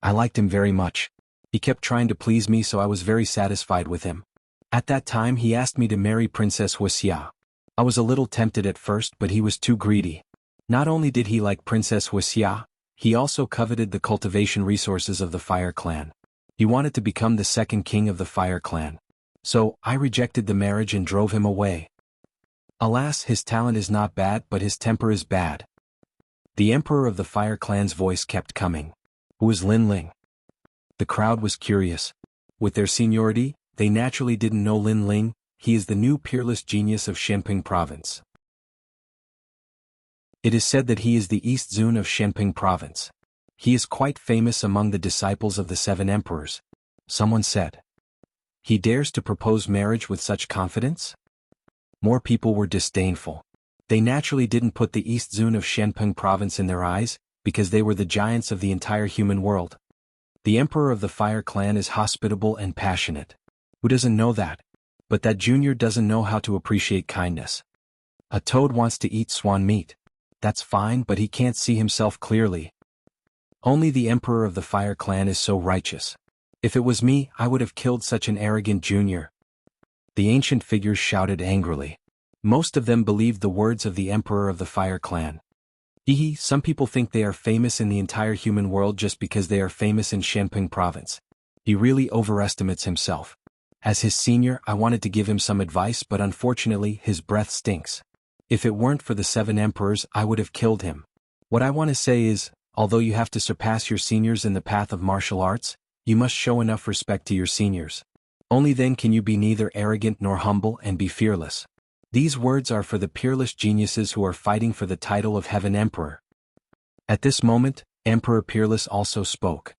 I liked him very much. He kept trying to please me, so I was very satisfied with him. At that time he asked me to marry Princess Wuxia. I was a little tempted at first, but he was too greedy. Not only did he like Princess Wuxia, he also coveted the cultivation resources of the Fire Clan. He wanted to become the second king of the Fire Clan. So, I rejected the marriage and drove him away. Alas, his talent is not bad, but his temper is bad. The Emperor of the Fire Clan's voice kept coming. Who is Lin Ling? The crowd was curious. With their seniority, they naturally didn't know Lin Ling. He is the new peerless genius of Shenping Province. It is said that he is the East Zun of Shenping Province. He is quite famous among the disciples of the 7 emperors. someone said. He dares to propose marriage with such confidence? More people were disdainful. They naturally didn't put the East Zone of Shenpeng province in their eyes, because they were the giants of the entire human world. The Emperor of the Fire Clan is hospitable and passionate. Who doesn't know that? But that junior doesn't know how to appreciate kindness. A toad wants to eat swan meat. That's fine, but he can't see himself clearly. Only the Emperor of the Fire Clan is so righteous. If it was me, I would have killed such an arrogant junior. The ancient figures shouted angrily. Most of them believed the words of the Emperor of the Fire Clan. Some people think they are famous in the entire human world just because they are famous in Shenpeng province. He really overestimates himself. As his senior, I wanted to give him some advice, but unfortunately his breath stinks. If it weren't for the 7 emperors, I would have killed him. What I want to say is, although you have to surpass your seniors in the path of martial arts, you must show enough respect to your seniors. Only then can you be neither arrogant nor humble and be fearless. These words are for the peerless geniuses who are fighting for the title of Heaven Emperor. At this moment, Emperor Peerless also spoke.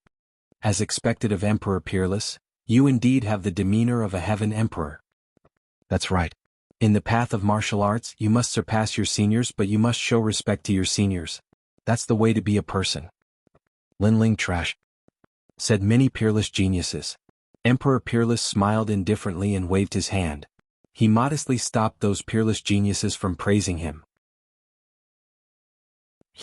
As expected of Emperor Peerless, you indeed have the demeanor of a Heaven Emperor. That's right. In the path of martial arts, you must surpass your seniors, but you must show respect to your seniors. That's the way to be a person. Linling trash, said many peerless geniuses. Emperor Peerless smiled indifferently and waved his hand. He modestly stopped those peerless geniuses from praising him.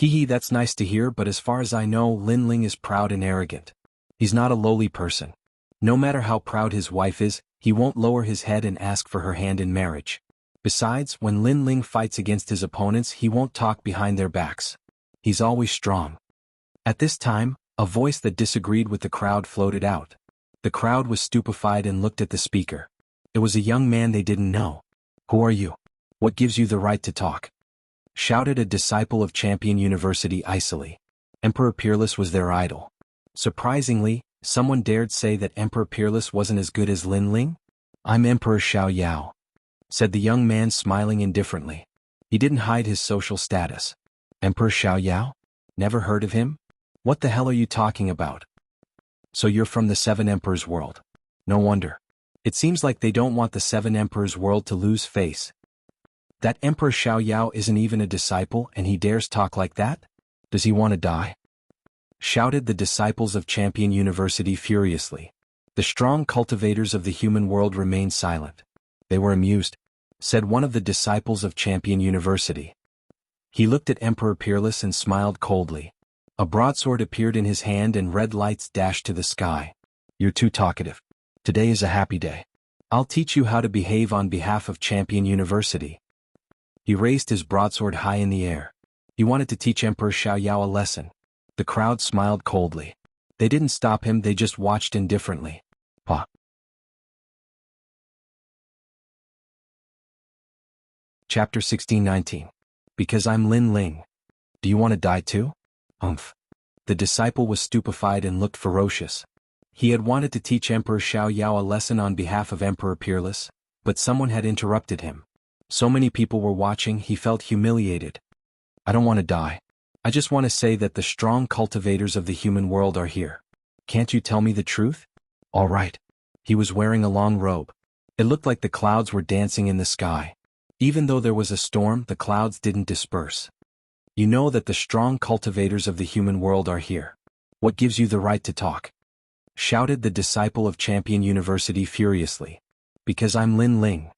That's nice to hear, but as far as I know, Linling is proud and arrogant. He's not a lowly person. No matter how proud his wife is, he won't lower his head and ask for her hand in marriage. Besides, when Linling fights against his opponents, he won't talk behind their backs. He's always strong. At this time, a voice that disagreed with the crowd floated out. The crowd was stupefied and looked at the speaker. It was a young man they didn't know. Who are you? What gives you the right to talk? Shouted a disciple of Champion University icily. Emperor Peerless was their idol. Surprisingly, someone dared say that Emperor Peerless wasn't as good as Linling? I'm Emperor Xiao Yao, said the young man smiling indifferently. He didn't hide his social status. Emperor Xiao Yao? Never heard of him? What the hell are you talking about? So you're from the 7 Emperors world. No wonder. It seems like they don't want the 7 Emperors world to lose face. That Emperor Xiao Yao isn't even a disciple and he dares talk like that? Does he want to die? Shouted the disciples of Champion University furiously. The strong cultivators of the human world remained silent. They were amused, said one of the disciples of Champion University. He looked at Emperor Peerless and smiled coldly. A broadsword appeared in his hand and red lights dashed to the sky. You're too talkative. Today is a happy day. I'll teach you how to behave on behalf of Champion University. He raised his broadsword high in the air. He wanted to teach Emperor Xiao Yao a lesson. The crowd smiled coldly. They didn't stop him, they just watched indifferently. Pa. Chapter 16-19. Because I'm Linling. Do you want to die too? Umph. The disciple was stupefied and looked ferocious. He had wanted to teach Emperor Xiao Yao a lesson on behalf of Emperor Peerless, but someone had interrupted him. So many people were watching, he felt humiliated. I don't want to die. I just want to say that the strong cultivators of the human world are here. Can't you tell me the truth? All right. He was wearing a long robe. It looked like the clouds were dancing in the sky. Even though there was a storm, the clouds didn't disperse. You know that the strong cultivators of the human world are here. What gives you the right to talk? Shouted the disciple of Champion University furiously. Because I'm Linling,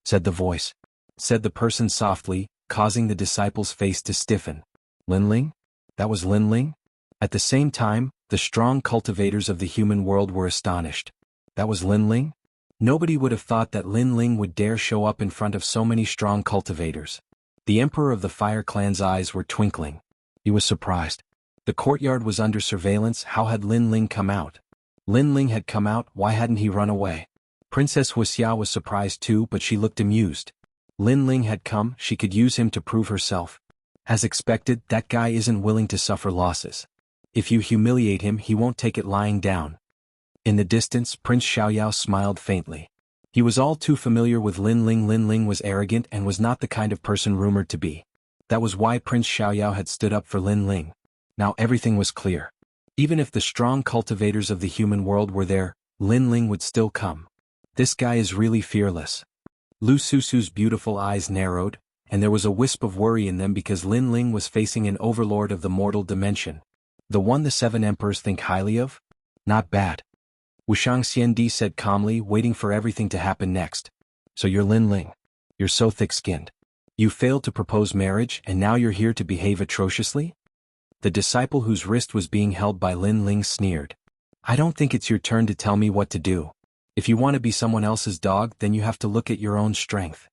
said the voice. Said the person softly, causing the disciple's face to stiffen. Linling? That was Linling? At the same time, the strong cultivators of the human world were astonished. That was Linling? Nobody would have thought that Linling would dare show up in front of so many strong cultivators. The Emperor of the Fire Clan's eyes were twinkling. He was surprised. The courtyard was under surveillance. How had Linling come out? Linling had come out, why hadn't he run away? Princess Wuxia was surprised too, but she looked amused. Linling had come, she could use him to prove herself. As expected, that guy isn't willing to suffer losses. If you humiliate him, he won't take it lying down. In the distance, Prince Xiaoyao smiled faintly. He was all too familiar with Linling. Linling was arrogant and was not the kind of person rumored to be. That was why Prince Xiaoyao had stood up for Linling. Now everything was clear. Even if the strong cultivators of the human world were there, Lin Ling would still come. This guy is really fearless. Lu Susu's beautiful eyes narrowed, and there was a wisp of worry in them because Lin Ling was facing an overlord of the mortal dimension. The one the seven emperors think highly of? Not bad. Wuxiang Xiandi said calmly, waiting for everything to happen next. So you're Lin Ling. You're so thick-skinned. You failed to propose marriage and now you're here to behave atrociously? The disciple whose wrist was being held by Lin Ling sneered. I don't think it's your turn to tell me what to do. If you want to be someone else's dog, then you have to look at your own strength.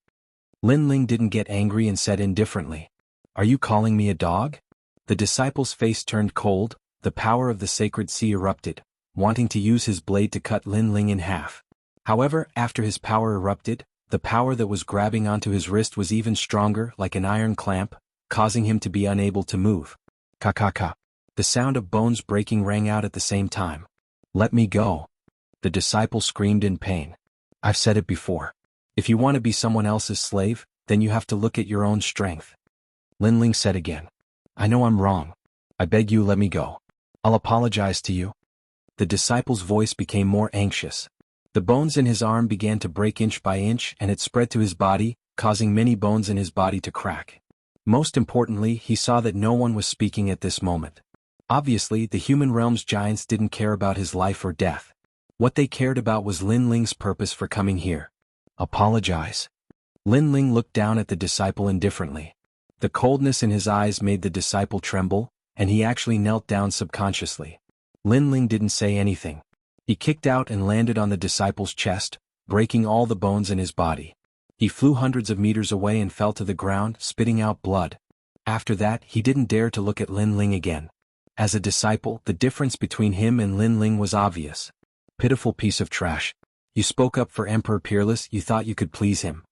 Lin Ling didn't get angry and said indifferently. Are you calling me a dog? The disciple's face turned cold, the power of the sacred sea erupted, wanting to use his blade to cut Lin Ling in half. However, after his power erupted, the power that was grabbing onto his wrist was even stronger, like an iron clamp, causing him to be unable to move. Ka-ka-ka. The sound of bones breaking rang out at the same time. Let me go. The disciple screamed in pain. I've said it before. If you want to be someone else's slave, then you have to look at your own strength. Lin Ling said again. I know I'm wrong. I beg you let me go. I'll apologize to you. The disciple's voice became more anxious. The bones in his arm began to break inch by inch and it spread to his body, causing many bones in his body to crack. Most importantly, he saw that no one was speaking at this moment. Obviously, the human realm's giants didn't care about his life or death. What they cared about was Lin Ling's purpose for coming here. Apologize. Lin Ling looked down at the disciple indifferently. The coldness in his eyes made the disciple tremble, and he actually knelt down subconsciously. Lin Ling didn't say anything. He kicked out and landed on the disciple's chest, breaking all the bones in his body. He flew hundreds of meters away and fell to the ground, spitting out blood. After that, he didn't dare to look at Lin Ling again. As a disciple, the difference between him and Lin Ling was obvious. Pitiful piece of trash. You spoke up for Emperor Peerless, you thought you could please him.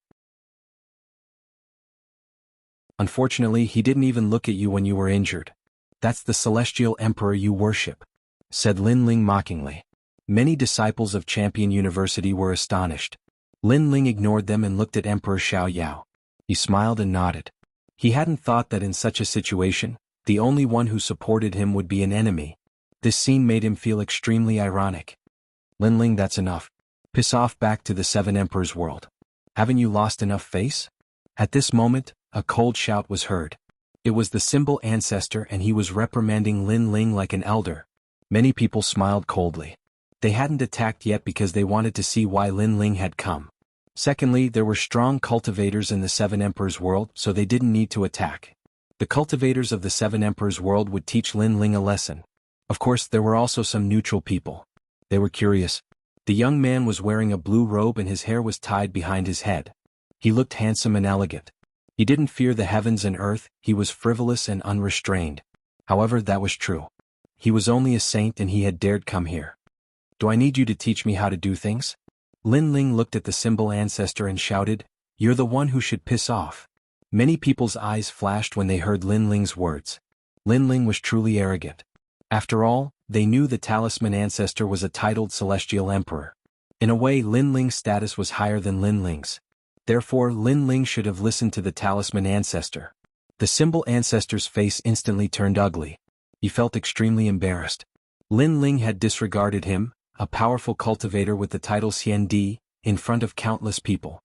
Unfortunately, he didn't even look at you when you were injured. That's the celestial emperor you worship, said Lin Ling mockingly. Many disciples of Champion University were astonished. Lin Ling ignored them and looked at Emperor Xiao Yao. He smiled and nodded. He hadn't thought that in such a situation, the only one who supported him would be an enemy. This scene made him feel extremely ironic. Lin Ling, that's enough. Piss off back to the Seven Emperors world. Haven't you lost enough face? At this moment, a cold shout was heard. It was the symbol ancestor and he was reprimanding Lin Ling like an elder. Many people smiled coldly. They hadn't attacked yet because they wanted to see why Lin Ling had come. Secondly, there were strong cultivators in the Seven Emperors world, so they didn't need to attack. The cultivators of the Seven Emperors world would teach Lin Ling a lesson. Of course, there were also some neutral people. They were curious. The young man was wearing a blue robe and his hair was tied behind his head. He looked handsome and elegant. He didn't fear the heavens and earth, he was frivolous and unrestrained. However, that was true. He was only a saint and he had dared come here. Do I need you to teach me how to do things? Lin Ling looked at the symbol ancestor and shouted, You're the one who should piss off. Many people's eyes flashed when they heard Lin Ling's words. Lin Ling was truly arrogant. After all, they knew the talisman ancestor was a titled celestial emperor. In a way, Lin Ling's status was higher than Lin Ling's. Therefore, Lin Ling should have listened to the talisman ancestor. The symbol ancestor's face instantly turned ugly. He felt extremely embarrassed. Lin Ling had disregarded him, a powerful cultivator with the title Xiandi, in front of countless people.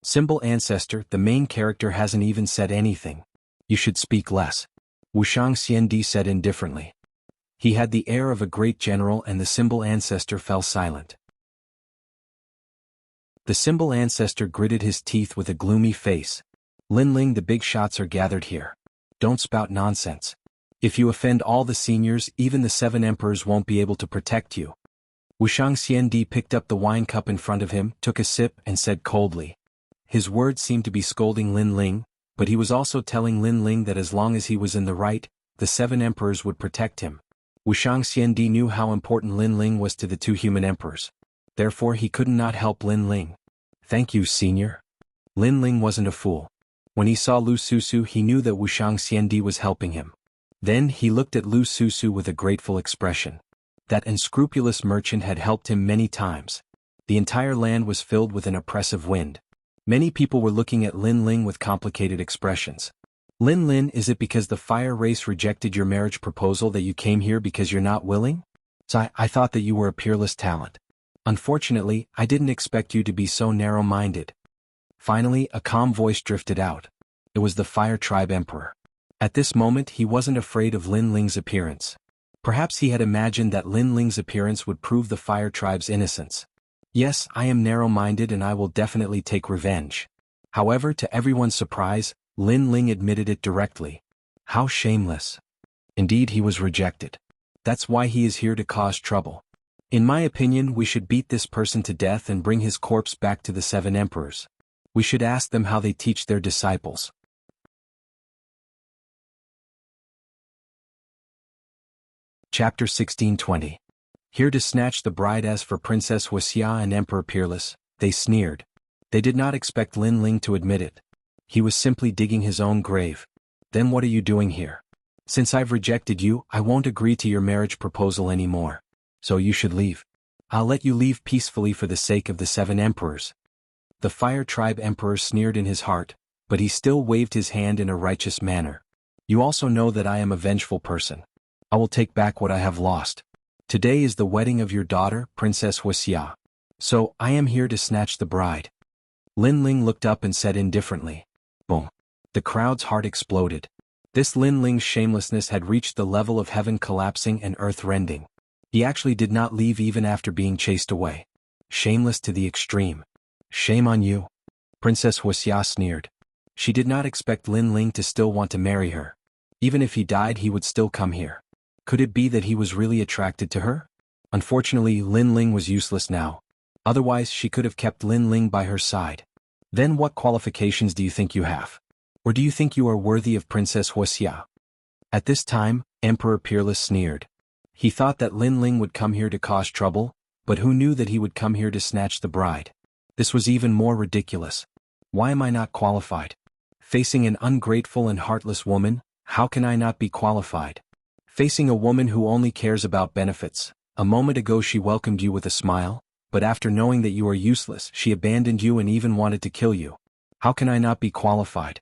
Symbol ancestor, the main character, hasn't even said anything. You should speak less. Wuxiang Xiandi said indifferently. He had the air of a great general and the symbol ancestor fell silent. The symbol ancestor gritted his teeth with a gloomy face. Lin Ling, the big shots are gathered here. Don't spout nonsense. If you offend all the seniors, even the Seven Emperors won't be able to protect you. Wuxiang Xiandi picked up the wine cup in front of him, took a sip, and said coldly. His words seemed to be scolding Lin Ling, but he was also telling Lin Ling that as long as he was in the right, the Seven Emperors would protect him. Wuxiang Xiandi knew how important Lin Ling was to the two human emperors. Therefore he could not help Lin Ling. Thank you, senior. Lin Ling wasn't a fool. When he saw Lu Susu, he knew that Wuxiang Xiandi was helping him. Then he looked at Lu Susu with a grateful expression. That unscrupulous merchant had helped him many times. The entire land was filled with an oppressive wind. Many people were looking at Lin Ling with complicated expressions. Lin Lin, is it because the fire race rejected your marriage proposal that you came here because you're not willing? So I thought that you were a peerless talent. Unfortunately, I didn't expect you to be so narrow-minded. Finally, a calm voice drifted out. It was the Fire Tribe Emperor. At this moment he wasn't afraid of Lin Ling's appearance. Perhaps he had imagined that Lin Ling's appearance would prove the Fire Tribe's innocence. Yes, I am narrow-minded and I will definitely take revenge. However, to everyone's surprise, Lin Ling admitted it directly. How shameless. Indeed, he was rejected. That's why he is here to cause trouble. In my opinion, we should beat this person to death and bring his corpse back to the 7 emperors. We should ask them how they teach their disciples. Chapter 1620. Here to snatch the bride. As for Princess Wuxia and Emperor Peerless, they sneered. They did not expect Lin Ling to admit it. He was simply digging his own grave. Then what are you doing here? Since I've rejected you, I won't agree to your marriage proposal anymore. So you should leave. I'll let you leave peacefully for the sake of the 7 emperors. The Fire Tribe Emperor sneered in his heart, but he still waved his hand in a righteous manner. You also know that I am a vengeful person. I will take back what I have lost. Today is the wedding of your daughter, Princess Wuxia. So, I am here to snatch the bride. Lin Ling looked up and said indifferently. Boom. The crowd's heart exploded. This Lin Ling's shamelessness had reached the level of heaven collapsing and earth rending. He actually did not leave even after being chased away. Shameless to the extreme. Shame on you. Princess Wuxia sneered. She did not expect Lin Ling to still want to marry her. Even if he died, he would still come here. Could it be that he was really attracted to her? Unfortunately, Lin Ling was useless now. Otherwise, she could have kept Lin Ling by her side. Then what qualifications do you think you have? Or do you think you are worthy of Princess Wuxia? At this time, Emperor Peerless sneered. He thought that Lin Ling would come here to cause trouble, but who knew that he would come here to snatch the bride? This was even more ridiculous. Why am I not qualified? Facing an ungrateful and heartless woman, how can I not be qualified? Facing a woman who only cares about benefits. A moment ago she welcomed you with a smile, but after knowing that you are useless, she abandoned you and even wanted to kill you. How can I not be qualified?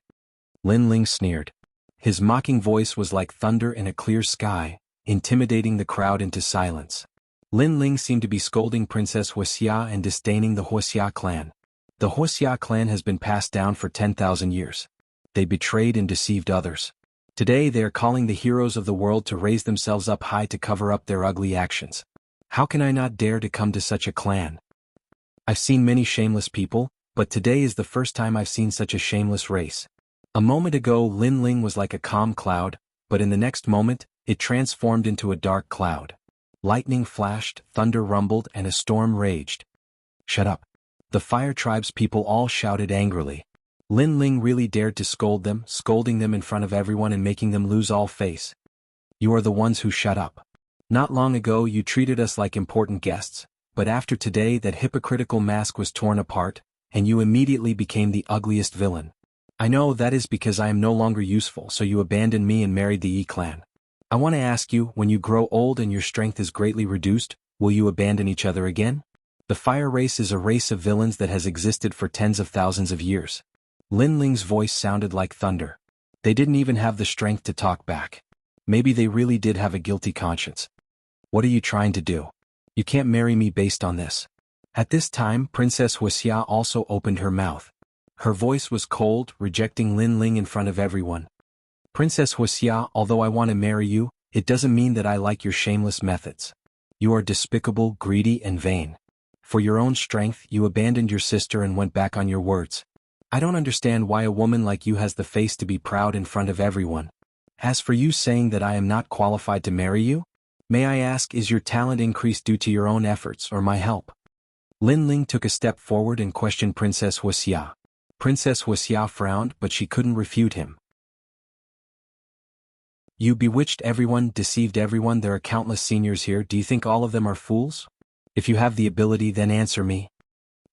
Lin Ling sneered. His mocking voice was like thunder in a clear sky, intimidating the crowd into silence. Lin Ling seemed to be scolding Princess Wuxia and disdaining the Wuxia clan. The Wuxia clan has been passed down for 10,000 years. They betrayed and deceived others. Today they are calling the heroes of the world to raise themselves up high to cover up their ugly actions. How can I not dare to come to such a clan? I've seen many shameless people, but today is the first time I've seen such a shameless race. A moment ago Lin Ling was like a calm cloud, but in the next moment, it transformed into a dark cloud. Lightning flashed, thunder rumbled, and a storm raged. Shut up. The Fire Tribe's people all shouted angrily. Lin Ling really dared to scold them, scolding them in front of everyone and making them lose all face. You are the ones who shut up. Not long ago you treated us like important guests, but after today that hypocritical mask was torn apart, and you immediately became the ugliest villain. I know that is because I am no longer useful, so you abandoned me and married the Yi clan. I want to ask you, when you grow old and your strength is greatly reduced, will you abandon each other again? The fire race is a race of villains that has existed for tens of thousands of years. Lin Ling's voice sounded like thunder. They didn't even have the strength to talk back. Maybe they really did have a guilty conscience. What are you trying to do? You can't marry me based on this. At this time, Princess Wuxia also opened her mouth. Her voice was cold, rejecting Lin Ling in front of everyone. Princess Wuxia, although I want to marry you, it doesn't mean that I like your shameless methods. You are despicable, greedy, and vain. For your own strength, you abandoned your sister and went back on your words. I don't understand why a woman like you has the face to be proud in front of everyone. As for you saying that I am not qualified to marry you, may I ask, is your talent increased due to your own efforts or my help? Lin Ling took a step forward and questioned Princess Wuxia. Princess Wuxia frowned, but she couldn't refute him. You bewitched everyone, deceived everyone. There are countless seniors here. Do you think all of them are fools? If you have the ability, then answer me.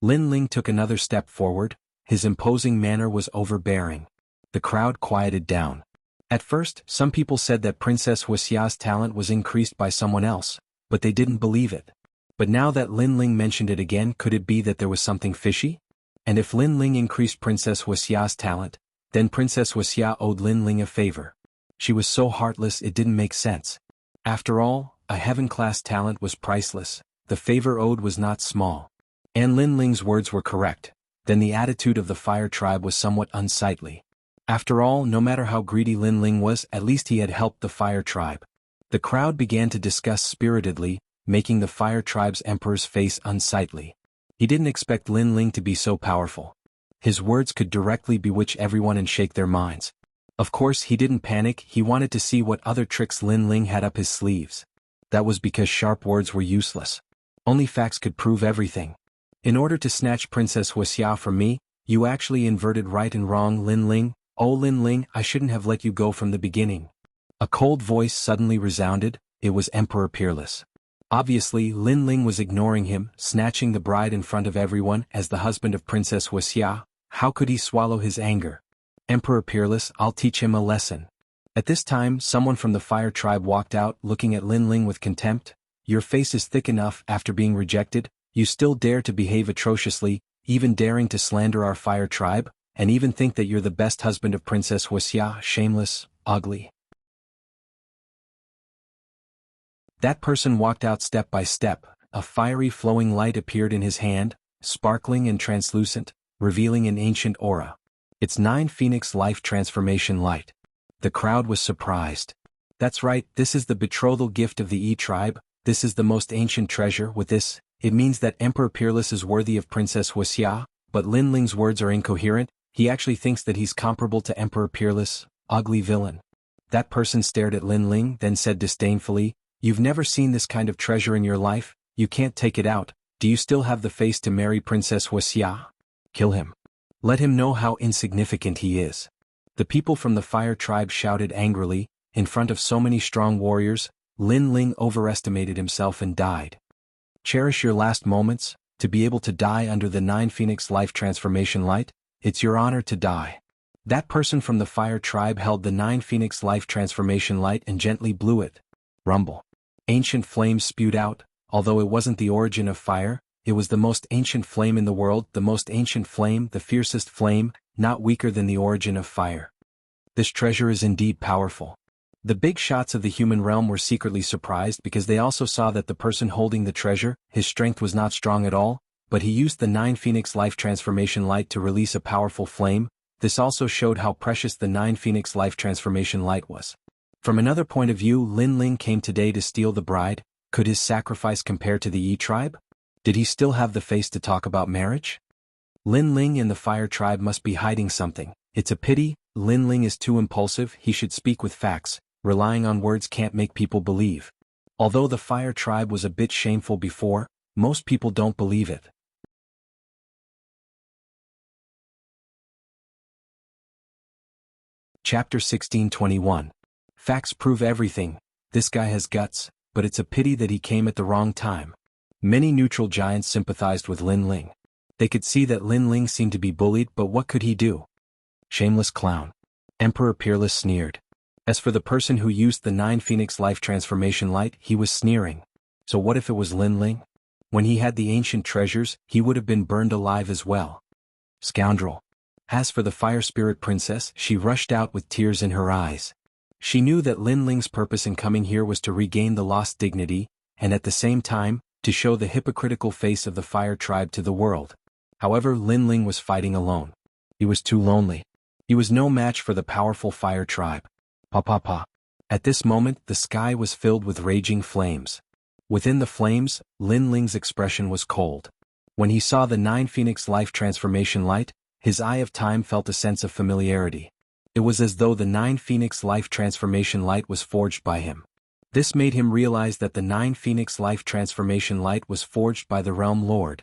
Lin Ling took another step forward. His imposing manner was overbearing. The crowd quieted down. At first, some people said that Princess Wuxia's talent was increased by someone else, but they didn't believe it. But now that Lin Ling mentioned it again, could it be that there was something fishy? And if Lin Ling increased Princess Wuxia's talent, then Princess Wuxia owed Lin Ling a favor. She was so heartless it didn't make sense. After all, a heaven-class talent was priceless. the favor owed was not small. And Lin Ling's words were correct. Then the attitude of the fire tribe was somewhat unsightly. After all, no matter how greedy Lin Ling was, at least he had helped the fire tribe. The crowd began to discuss spiritedly, making the fire tribe's emperor's face unsightly. He didn't expect Lin Ling to be so powerful. His words could directly bewitch everyone and shake their minds. Of course, he didn't panic. He wanted to see what other tricks Lin Ling had up his sleeves. That was because sharp words were useless. Only facts could prove everything. In order to snatch Princess Wuxia from me, you actually inverted right and wrong, Lin Ling. Oh Lin Ling, I shouldn't have let you go from the beginning. A cold voice suddenly resounded. It was Emperor Peerless. Obviously, Lin Ling was ignoring him, snatching the bride in front of everyone as the husband of Princess Wuxia. How could he swallow his anger? Emperor Peerless, I'll teach him a lesson. At this time, someone from the fire tribe walked out, looking at Lin Ling with contempt. Your face is thick enough. After being rejected, you still dare to behave atrociously, even daring to slander our fire tribe, and even think that you're the best husband of Princess Wuxia. Shameless, ugly. That person walked out step by step. A fiery flowing light appeared in his hand, sparkling and translucent, revealing an ancient aura. It's 9 Phoenix Life Transformation Light. The crowd was surprised. That's right, this is the betrothal gift of the E-tribe. This is the most ancient treasure. With this, it means that Emperor Peerless is worthy of Princess Wuxia, but Lin Ling's words are incoherent. He actually thinks that he's comparable to Emperor Peerless. Ugly villain. That person stared at Lin Ling, then said disdainfully, "You've never seen this kind of treasure in your life. You can't take it out. Do you still have the face to marry Princess Wuxia? Kill him. Let him know how insignificant he is." The people from the fire tribe shouted angrily. In front of so many strong warriors, Lin Ling overestimated himself and died. Cherish your last moments. To be able to die under the 9 Phoenix Life Transformation Light, it's your honor to die. That person from the fire tribe held the 9 Phoenix Life Transformation Light and gently blew it. Rumble. Ancient flames spewed out. Although it wasn't the origin of fire, it was the most ancient flame in the world, the most ancient flame, the fiercest flame, not weaker than the origin of fire. This treasure is indeed powerful. The big shots of the human realm were secretly surprised because they also saw that the person holding the treasure, his strength was not strong at all, but he used the 9 Phoenix Life Transformation Light to release a powerful flame. This also showed how precious the 9 Phoenix Life Transformation Light was. From another point of view, Lin Ling came today to steal the bride. Could his sacrifice compare to the E-tribe? Did he still have the face to talk about marriage? Lin Ling and the fire tribe must be hiding something. It's a pity. Lin Ling is too impulsive. He should speak with facts. Relying on words can't make people believe. Although the fire tribe was a bit shameful before, most people don't believe it. Chapter 16:21. Facts prove everything. This guy has guts, but it's a pity that he came at the wrong time. Many neutral giants sympathized with Lin Ling. They could see that Lin Ling seemed to be bullied, but what could he do? Shameless clown. Emperor Peerless sneered. As for the person who used the 9 Phoenix Life Transformation Light, he was sneering. So what if it was Lin Ling? When he had the ancient treasures, he would have been burned alive as well. Scoundrel. As for the Fire Spirit Princess, she rushed out with tears in her eyes. She knew that Lin Ling's purpose in coming here was to regain the lost dignity, and at the same time, to show the hypocritical face of the fire tribe to the world. However, Lin Ling was fighting alone. He was too lonely. He was no match for the powerful fire tribe. Pa pa pa. At this moment, the sky was filled with raging flames. Within the flames, Lin Ling's expression was cold. When he saw the 9 Phoenix Life Transformation Light, his eye of time felt a sense of familiarity. It was as though the 9 Phoenix Life Transformation Light was forged by him. This made him realize that the 9 Phoenix Life Transformation Light was forged by the Realm Lord.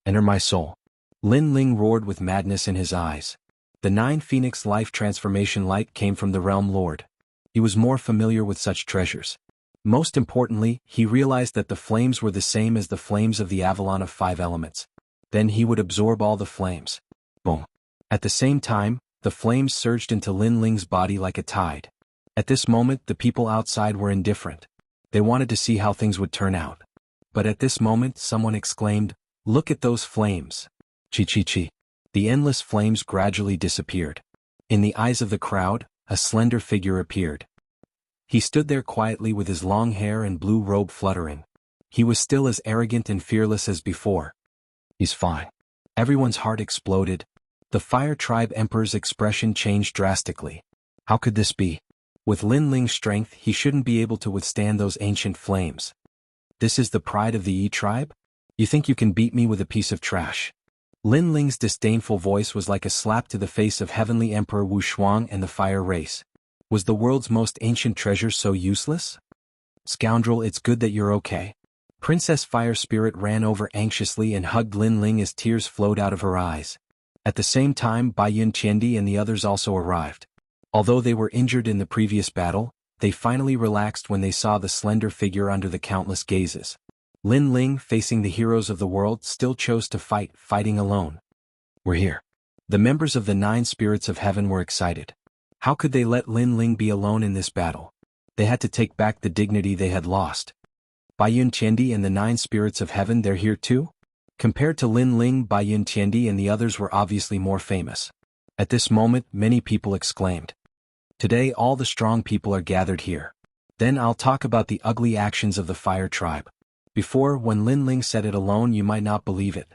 Enter my soul. Lin Ling roared with madness in his eyes. The 9 Phoenix Life Transformation Light came from the Realm Lord. He was more familiar with such treasures. Most importantly, he realized that the flames were the same as the flames of the Avalon of 5 elements. Then he would absorb all the flames. Boom. At the same time, the flames surged into Lin Ling's body like a tide. At this moment, the people outside were indifferent. They wanted to see how things would turn out. But at this moment, someone exclaimed, "Look at those flames." Chi. The endless flames gradually disappeared. In the eyes of the crowd, a slender figure appeared. He stood there quietly with his long hair and blue robe fluttering. He was still as arrogant and fearless as before. He's fine. Everyone's heart exploded. The Fire Tribe Emperor's expression changed drastically. How could this be? With Lin Ling's strength, he shouldn't be able to withstand those ancient flames. This is the pride of the Yi tribe? You think you can beat me with a piece of trash? Lin Ling's disdainful voice was like a slap to the face of Heavenly Emperor Wu Shuang and the fire race. Was the world's most ancient treasure so useless? Scoundrel, it's good that you're okay. Princess Fire Spirit ran over anxiously and hugged Lin Ling as tears flowed out of her eyes. At the same time, Bai Yun Qiandi and the others also arrived. Although they were injured in the previous battle, they finally relaxed when they saw the slender figure under the countless gazes. Lin Ling, facing the heroes of the world, still chose to fight, fighting alone. We're here. The members of the 9 spirits of heaven were excited. How could they let Lin Ling be alone in this battle? They had to take back the dignity they had lost. Bai Yun Qiandi and the 9 spirits of heaven, they're here too? Compared to Lin Ling, Bai Yun Qiandi and the others were obviously more famous. At this moment, many people exclaimed. Today all the strong people are gathered here. Then I'll talk about the ugly actions of the Fire Tribe. Before, when Lin Ling said it alone, you might not believe it.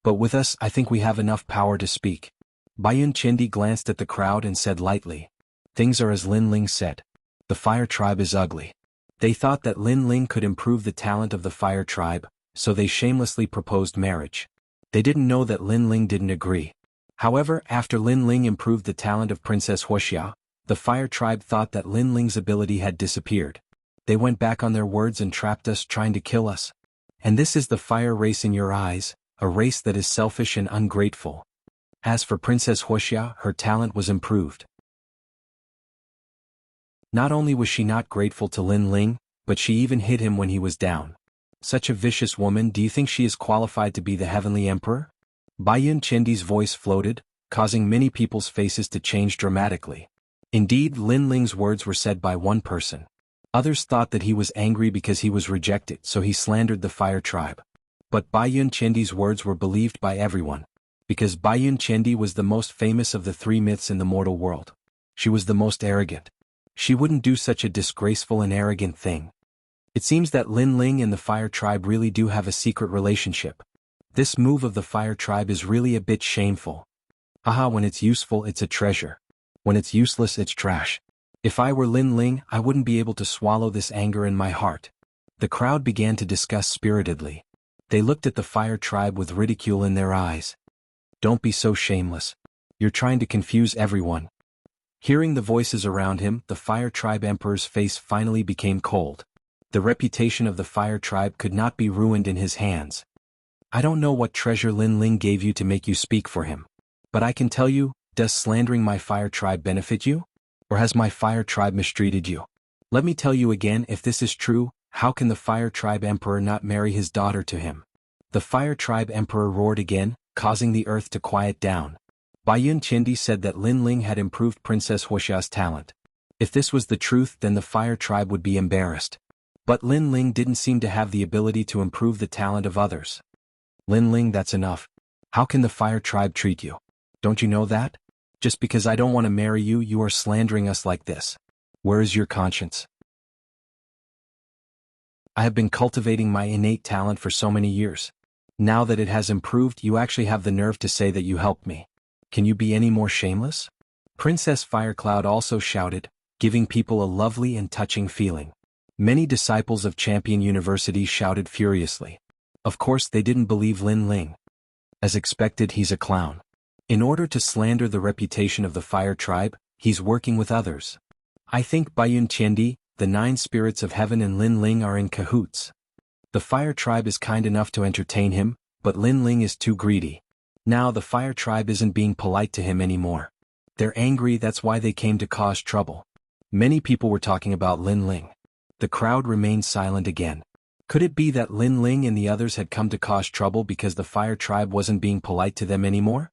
But with us, I think we have enough power to speak. Bai Yun Qiandi glanced at the crowd and said lightly. Things are as Lin Ling said. The Fire Tribe is ugly. They thought that Lin Ling could improve the talent of the Fire Tribe, so they shamelessly proposed marriage. They didn't know that Lin Ling didn't agree. However, after Lin Ling improved the talent of Princess Wuxia, the Fire Tribe thought that Lin Ling's ability had disappeared. They went back on their words and trapped us, trying to kill us. And this is the fire race in your eyes, a race that is selfish and ungrateful. As for Princess Wuxia, her talent was improved. Not only was she not grateful to Lin Ling, but she even hit him when he was down. Such a vicious woman, do you think she is qualified to be the Heavenly Emperor? Bai Yun Qiandi's voice floated, causing many people's faces to change dramatically. Indeed, Lin Ling's words were said by one person. Others thought that he was angry because he was rejected, so he slandered the Fire Tribe. But Bai Yun Qiandi's words were believed by everyone, because Bai Yun Qiandi was the most famous of the 3 myths in the mortal world. She was the most arrogant. She wouldn't do such a disgraceful and arrogant thing. It seems that Lin Ling and the Fire Tribe really do have a secret relationship. This move of the Fire Tribe is really a bit shameful. Haha, when it's useful, it's a treasure. When it's useless, it's trash. If I were Lin Ling, I wouldn't be able to swallow this anger in my heart. The crowd began to discuss spiritedly. They looked at the Fire Tribe with ridicule in their eyes. Don't be so shameless. You're trying to confuse everyone. Hearing the voices around him, the Fire Tribe Emperor's face finally became cold. The reputation of the Fire Tribe could not be ruined in his hands. I don't know what treasure Lin Ling gave you to make you speak for him. But I can tell you, does slandering my Fire Tribe benefit you? Or has my Fire Tribe mistreated you? Let me tell you again, if this is true, how can the Fire Tribe Emperor not marry his daughter to him? The Fire Tribe Emperor roared again, causing the earth to quiet down. Bai Yun Qiandi said that Lin Ling had improved Princess Wuxia's talent. If this was the truth, then the Fire Tribe would be embarrassed. But Lin Ling didn't seem to have the ability to improve the talent of others. Lin Ling, that's enough. How can the Fire Tribe treat you? Don't you know that? Just because I don't want to marry you, you are slandering us like this. Where is your conscience? I have been cultivating my innate talent for so many years. Now that it has improved, you actually have the nerve to say that you helped me. Can you be any more shameless? Princess Firecloud also shouted, giving people a lovely and touching feeling. Many disciples of Champion University shouted furiously. Of course, they didn't believe Lin Ling. As expected, he's a clown. In order to slander the reputation of the Fire Tribe, he's working with others. I think Bai Yun Qiandi, the 9 spirits of heaven and Lin Ling are in cahoots. The Fire Tribe is kind enough to entertain him, but Lin Ling is too greedy. Now the Fire Tribe isn't being polite to him anymore. They're angry, that's why they came to cause trouble. Many people were talking about Lin Ling. The crowd remained silent again. Could it be that Lin Ling and the others had come to cause trouble because the Fire Tribe wasn't being polite to them anymore?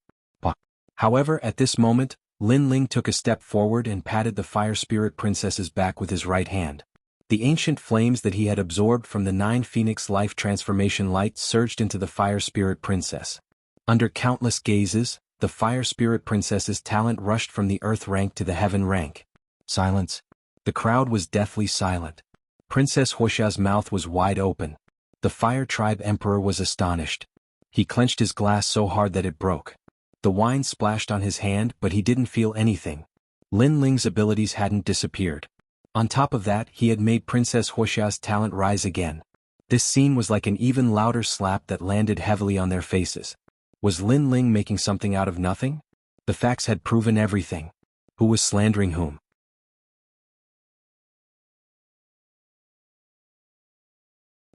However, at this moment, Lin Ling took a step forward and patted the Fire Spirit Princess's back with his right hand. The ancient flames that he had absorbed from the 9 Phoenix Life Transformation lights surged into the Fire Spirit Princess. Under countless gazes, the Fire Spirit Princess's talent rushed from the earth rank to the heaven rank. Silence. The crowd was deathly silent. Princess Wuxia's mouth was wide open. The Fire Tribe Emperor was astonished. He clenched his glass so hard that it broke. The wine splashed on his hand, but he didn't feel anything. Lin Ling's abilities hadn't disappeared. On top of that, he had made Princess Wuxia's talent rise again. This scene was like an even louder slap that landed heavily on their faces. Was Lin Ling making something out of nothing? The facts had proven everything. Who was slandering whom?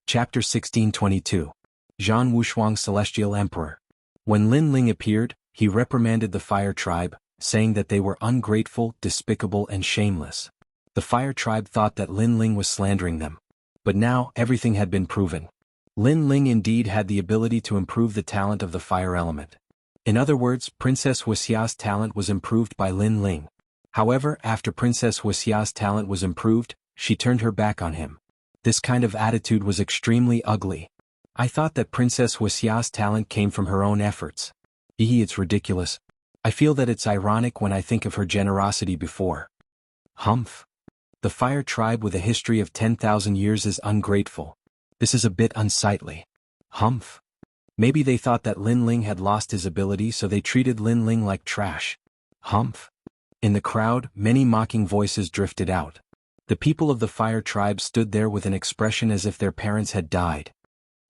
Chapter 1622. Zhan Wushuang Celestial Emperor. When Lin Ling appeared, he reprimanded the Fire Tribe, saying that they were ungrateful, despicable and shameless. The Fire Tribe thought that Lin Ling was slandering them. But now, everything had been proven. Lin Ling indeed had the ability to improve the talent of the fire element. In other words, Princess Wuxia's talent was improved by Lin Ling. However, after Princess Wuxia's talent was improved, she turned her back on him. This kind of attitude was extremely ugly. I thought that Princess Wuxia's talent came from her own efforts. It's ridiculous. I feel that it's ironic when I think of her generosity before. Humph. The Fire Tribe with a history of 10,000 years is ungrateful. This is a bit unsightly. Humph. Maybe they thought that Lin Ling had lost his ability, so they treated Lin Ling like trash. Humph. In the crowd, many mocking voices drifted out. The people of the Fire Tribe stood there with an expression as if their parents had died.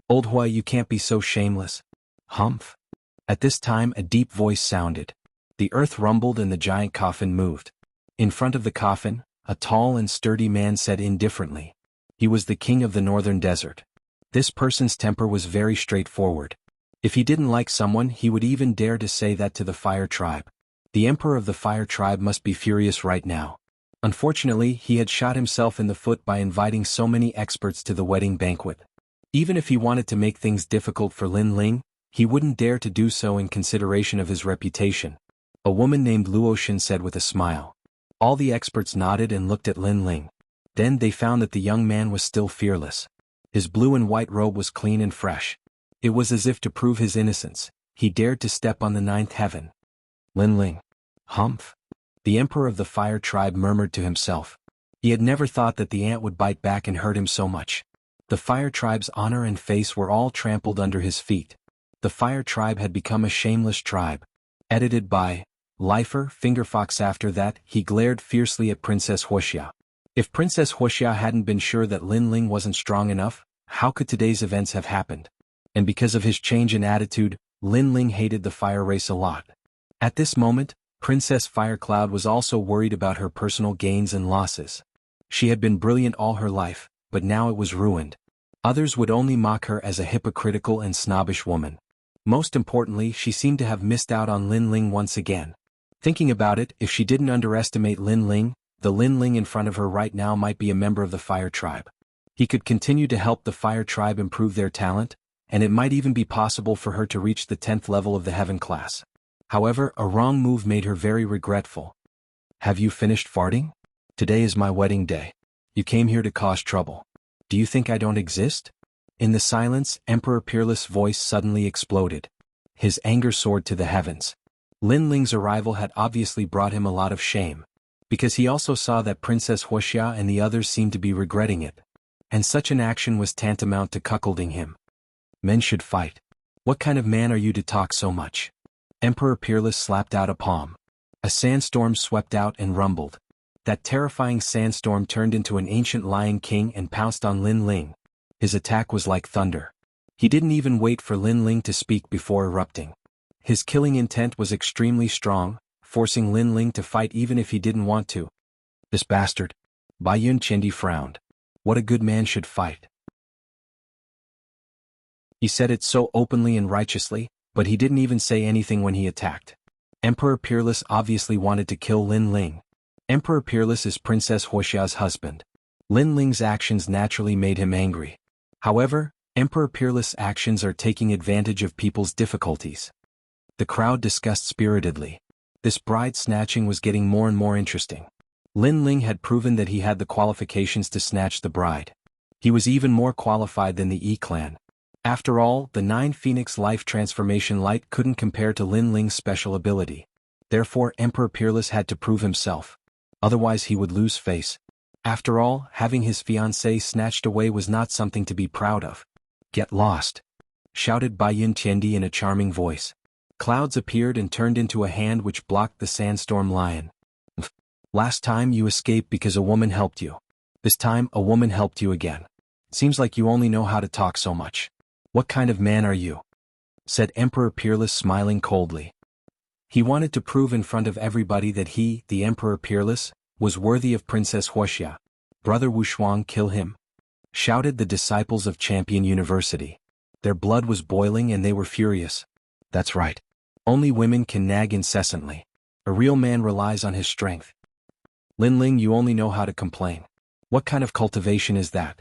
Old Hua, you can't be so shameless. Humph. At this time a deep voice sounded. The earth rumbled and the giant coffin moved. In front of the coffin, a tall and sturdy man said indifferently. He was the king of the northern desert. This person's temper was very straightforward. If he didn't like someone, he would even dare to say that to the Fire Tribe. The emperor of the Fire Tribe must be furious right now. Unfortunately, he had shot himself in the foot by inviting so many experts to the wedding banquet. Even if he wanted to make things difficult for Lin Ling, he wouldn't dare to do so in consideration of his reputation. A woman named Luoshin said with a smile. All the experts nodded and looked at Lin Ling. Then they found that the young man was still fearless. His blue and white robe was clean and fresh. It was as if to prove his innocence, he dared to step on the ninth heaven. Lin Ling. Humph. The emperor of the Fire Tribe murmured to himself. He had never thought that the ant would bite back and hurt him so much. The Fire Tribe's honor and face were all trampled under his feet. The Fire Tribe had become a shameless tribe. Edited by Lifer Fingerfox. After that, he glared fiercely at Princess Wuxia. If Princess Wuxia hadn't been sure that Lin Ling wasn't strong enough, how could today's events have happened? And because of his change in attitude, Lin Ling hated the fire race a lot. At this moment, Princess Firecloud was also worried about her personal gains and losses. She had been brilliant all her life, but now it was ruined. Others would only mock her as a hypocritical and snobbish woman. Most importantly, she seemed to have missed out on Lin Ling once again. Thinking about it, if she didn't underestimate Lin Ling, the Lin Ling in front of her right now might be a member of the Fire Tribe. He could continue to help the Fire Tribe improve their talent, and it might even be possible for her to reach the 10th level of the Heaven class. However, a wrong move made her very regretful. Have you finished farting? Today is my wedding day. You came here to cause trouble. Do you think I don't exist? In the silence, Emperor Peerless' voice suddenly exploded. His anger soared to the heavens. Lin Ling's arrival had obviously brought him a lot of shame, because he also saw that Princess Wuxia and the others seemed to be regretting it. And such an action was tantamount to cuckolding him. Men should fight. What kind of man are you to talk so much? Emperor Peerless slapped out a palm. A sandstorm swept out and rumbled. That terrifying sandstorm turned into an ancient Lion King and pounced on Lin Ling. His attack was like thunder. He didn't even wait for Lin Ling to speak before erupting. His killing intent was extremely strong, forcing Lin Ling to fight even if he didn't want to. This bastard. Bai Yun Chendi frowned. What a good man should fight. He said it so openly and righteously, but he didn't even say anything when he attacked. Emperor Peerless obviously wanted to kill Lin Ling. Emperor Peerless is Princess Wuxia's husband. Lin Ling's actions naturally made him angry. However, Emperor Peerless' actions are taking advantage of people's difficulties. The crowd discussed spiritedly. This bride snatching was getting more and more interesting. Lin Ling had proven that he had the qualifications to snatch the bride. He was even more qualified than the E-clan. After all, the 9 Phoenix Life Transformation Light couldn't compare to Lin Ling's special ability. Therefore, Emperor Peerless had to prove himself. Otherwise he would lose face. After all, having his fiancée snatched away was not something to be proud of. Get lost! Shouted Bai Yin Tiendi in a charming voice. Clouds appeared and turned into a hand which blocked the sandstorm lion. Last time you escaped because a woman helped you. This time a woman helped you again. Seems like you only know how to talk so much. What kind of man are you? Said Emperor Peerless, smiling coldly. He wanted to prove in front of everybody that he, the Emperor Peerless, was worthy of Princess Wuxia. Brother Wushuang, kill him! Shouted the disciples of Champion University. Their blood was boiling and they were furious. That's right. Only women can nag incessantly. A real man relies on his strength. Lin Ling, you only know how to complain. What kind of cultivation is that?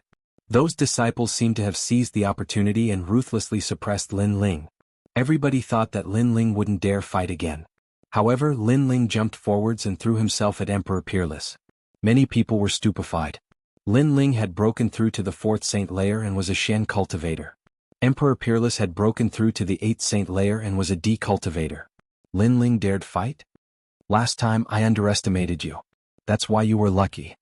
Those disciples seemed to have seized the opportunity and ruthlessly suppressed Lin Ling. Everybody thought that Lin Ling wouldn't dare fight again. However, Lin Ling jumped forwards and threw himself at Emperor Peerless. Many people were stupefied. Lin Ling had broken through to the 4th Saint Layer and was a Shen cultivator. Emperor Peerless had broken through to the 8th Saint Layer and was a D cultivator. Lin Ling dared fight? Last time I underestimated you. That's why you were lucky.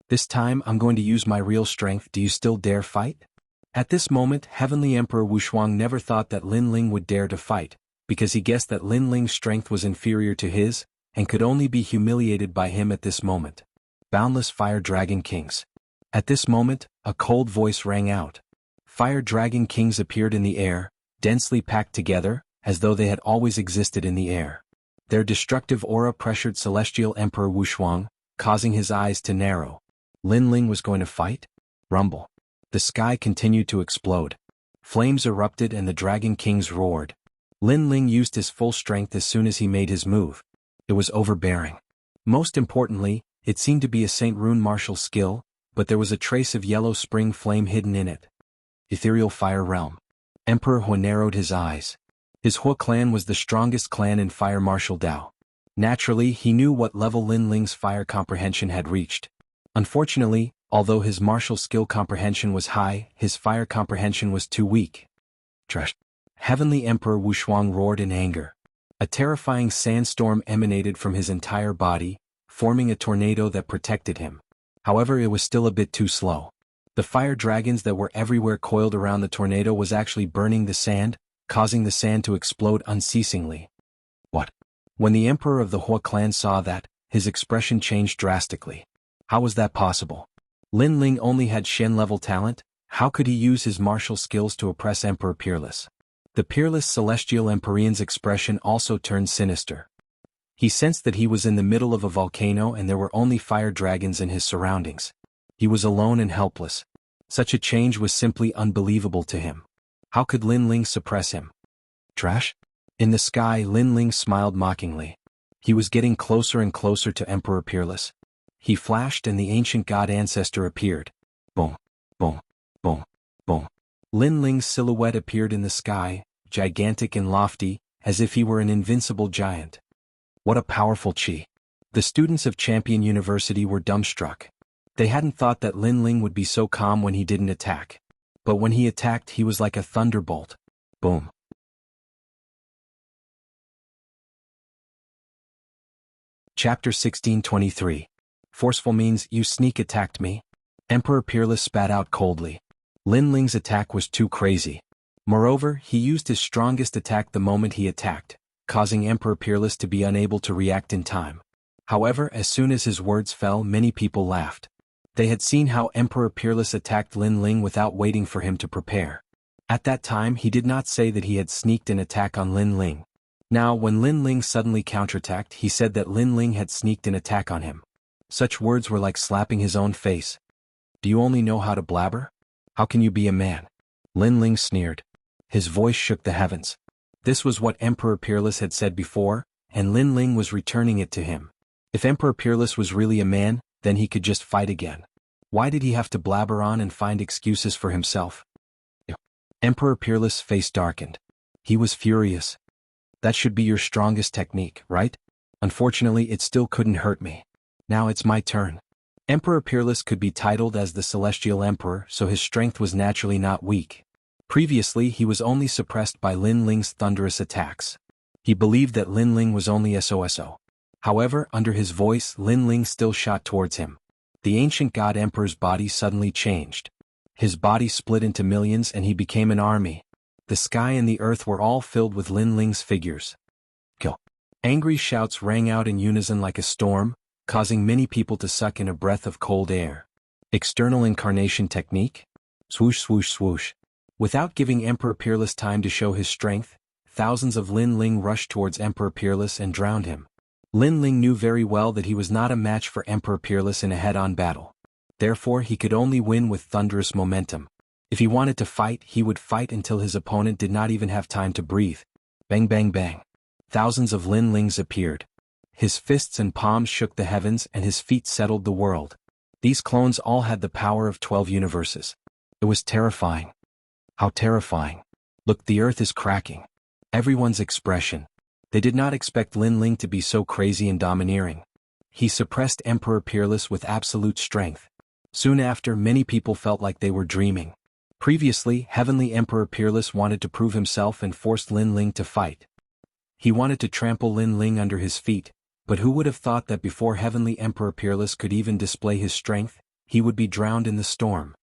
This time I'm going to use my real strength. Do you still dare fight? At this moment, Heavenly Emperor Wushuang never thought that Lin Ling would dare to fight, because he guessed that Lin Ling's strength was inferior to his, and could only be humiliated by him at this moment. Boundless Fire Dragon Kings. At this moment, a cold voice rang out. Fire Dragon Kings appeared in the air, densely packed together, as though they had always existed in the air. Their destructive aura pressured Celestial Emperor Wushuang, causing his eyes to narrow. Lin Ling was going to fight? Rumble. The sky continued to explode. Flames erupted and the Dragon Kings roared. Lin Ling used his full strength as soon as he made his move. It was overbearing. Most importantly, it seemed to be a Saint Rune martial skill, but there was a trace of yellow spring flame hidden in it. Ethereal Fire Realm. Emperor Hu narrowed his eyes. His Hu clan was the strongest clan in Fire Martial Dao. Naturally, he knew what level Lin Ling's fire comprehension had reached. Unfortunately, although his martial skill comprehension was high, his fire comprehension was too weak. Trash. Heavenly Emperor Wushuang roared in anger. A terrifying sandstorm emanated from his entire body, forming a tornado that protected him. However, it was still a bit too slow. The fire dragons that were everywhere coiled around the tornado was actually burning the sand, causing the sand to explode unceasingly. What? When the Emperor of the Hu clan saw that, his expression changed drastically. How was that possible? Lin Ling only had Shen-level talent. How could he use his martial skills to oppress Emperor Peerless? The peerless Celestial Empyrean's expression also turned sinister. He sensed that he was in the middle of a volcano and there were only fire dragons in his surroundings. He was alone and helpless. Such a change was simply unbelievable to him. How could Lin Ling suppress him? Trash? In the sky, Lin Ling smiled mockingly. He was getting closer and closer to Emperor Peerless. He flashed and the ancient god ancestor appeared. Boom, boom, boom, boom. Lin Ling's silhouette appeared in the sky, gigantic and lofty, as if he were an invincible giant. What a powerful chi. The students of Champion University were dumbstruck. They hadn't thought that Lin Ling would be so calm when he didn't attack. But when he attacked, he was like a thunderbolt. Boom. Chapter 1623. Forceful means you sneak attacked me. Emperor Peerless spat out coldly. Lin Ling's attack was too crazy. Moreover, he used his strongest attack the moment he attacked, causing Emperor Peerless to be unable to react in time. However, as soon as his words fell, many people laughed. They had seen how Emperor Peerless attacked Lin Ling without waiting for him to prepare. At that time, he did not say that he had sneaked an attack on Lin Ling. Now, when Lin Ling suddenly counterattacked, he said that Lin Ling had sneaked an attack on him. Such words were like slapping his own face. Do you only know how to blabber? How can you be a man? Lin Ling sneered. His voice shook the heavens. This was what Emperor Peerless had said before, and Lin Ling was returning it to him. If Emperor Peerless was really a man, then he could just fight again. Why did he have to blabber on and find excuses for himself? Emperor Peerless' face darkened. He was furious. That should be your strongest technique, right? Unfortunately, it still couldn't hurt me. Now it's my turn. Emperor Peerless could be titled as the Celestial Emperor, so his strength was naturally not weak. Previously, he was only suppressed by Lin Ling's thunderous attacks. He believed that Lin Ling was only SOSO. However, under his voice, Lin Ling still shot towards him. The ancient god emperor's body suddenly changed. His body split into millions and he became an army. The sky and the earth were all filled with Lin Ling's figures. Kill. Angry shouts rang out in unison like a storm, causing many people to suck in a breath of cold air. External incarnation technique? Swoosh swoosh swoosh. Without giving Emperor Peerless time to show his strength, thousands of Lin Ling rushed towards Emperor Peerless and drowned him. Lin Ling knew very well that he was not a match for Emperor Peerless in a head-on battle. Therefore he could only win with thunderous momentum. If he wanted to fight, he would fight until his opponent did not even have time to breathe. Bang bang bang. Thousands of Lin Lings appeared. His fists and palms shook the heavens and his feet settled the world. These clones all had the power of 12 universes. It was terrifying. How terrifying. Look, the earth is cracking. Everyone's expression. They did not expect Lin Ling to be so crazy and domineering. He suppressed Emperor Peerless with absolute strength. Soon after, many people felt like they were dreaming. Previously, Heavenly Emperor Peerless wanted to prove himself and forced Lin Ling to fight. He wanted to trample Lin Ling under his feet, but who would have thought that before Heavenly Emperor Peerless could even display his strength, he would be drowned in the storm.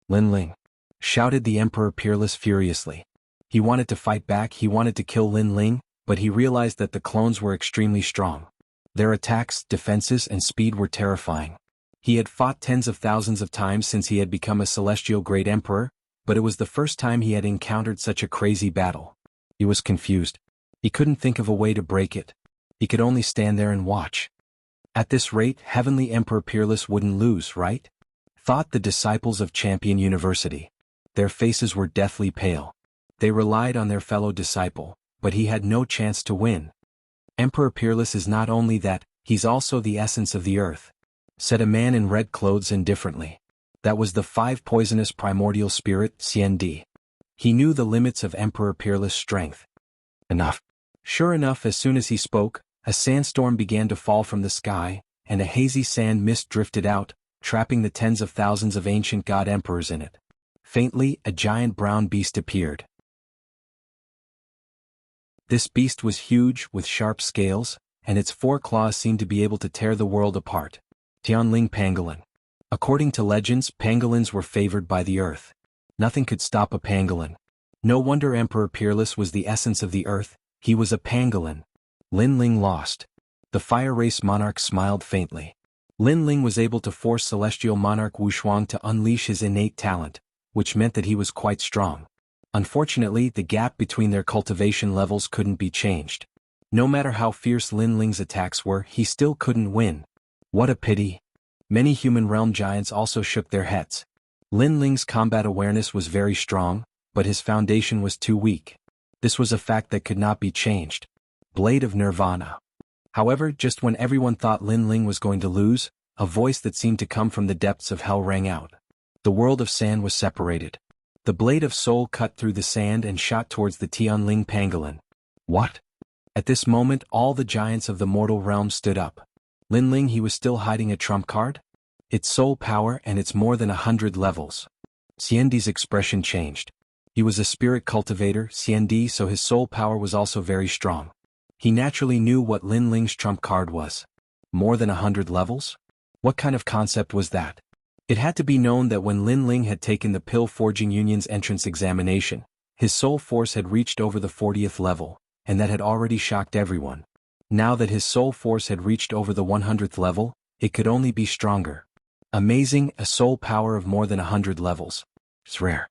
Lin Ling! Shouted the Emperor Peerless furiously. He wanted to fight back, he wanted to kill Lin Ling, but he realized that the clones were extremely strong. Their attacks, defenses, and speed were terrifying. He had fought tens of thousands of times since he had become a celestial great emperor, but it was the first time he had encountered such a crazy battle. He was confused. He couldn't think of a way to break it. He could only stand there and watch. At this rate, Heavenly Emperor Peerless wouldn't lose, right? Thought the disciples of Champion University. Their faces were deathly pale. They relied on their fellow disciple, but he had no chance to win. Emperor Peerless is not only that, he's also the essence of the earth, said a man in red clothes indifferently. That was the 5 poisonous primordial spirit, CND. He knew the limits of Emperor Peerless' strength. Enough. Sure enough, as soon as he spoke, a sandstorm began to fall from the sky, and a hazy sand mist drifted out, trapping the tens of thousands of ancient god emperors in it. Faintly, a giant brown beast appeared. This beast was huge, with sharp scales, and its 4 claws seemed to be able to tear the world apart. Tianling Pangolin. According to legends, pangolins were favored by the earth. Nothing could stop a pangolin. No wonder Emperor Peerless was the essence of the earth, he was a pangolin. Lin Ling lost. The fire race monarch smiled faintly. Lin Ling was able to force celestial monarch Wuxia to unleash his innate talent, which meant that he was quite strong. Unfortunately, the gap between their cultivation levels couldn't be changed. No matter how fierce Lin Ling's attacks were, he still couldn't win. What a pity. Many human realm giants also shook their heads. Lin Ling's combat awareness was very strong, but his foundation was too weak. This was a fact that could not be changed. Blade of Nirvana. However, just when everyone thought Lin Ling was going to lose, a voice that seemed to come from the depths of hell rang out. The world of sand was separated. The blade of soul cut through the sand and shot towards the Tianling Pangolin. What? At this moment, all the giants of the mortal realm stood up. Lin Ling, he was still hiding a trump card? Its soul power, and it's more than 100 levels. Xiandi's expression changed. He was a spirit cultivator, Xiandi, so his soul power was also very strong. He naturally knew what Lin Ling's trump card was. More than 100 levels? What kind of concept was that? It had to be known that when Lin Ling had taken the Pill Forging Union's entrance examination, his soul force had reached over the 40th level, and that had already shocked everyone. Now that his soul force had reached over the 100th level, it could only be stronger. Amazing, a soul power of more than 100 levels. It's rare.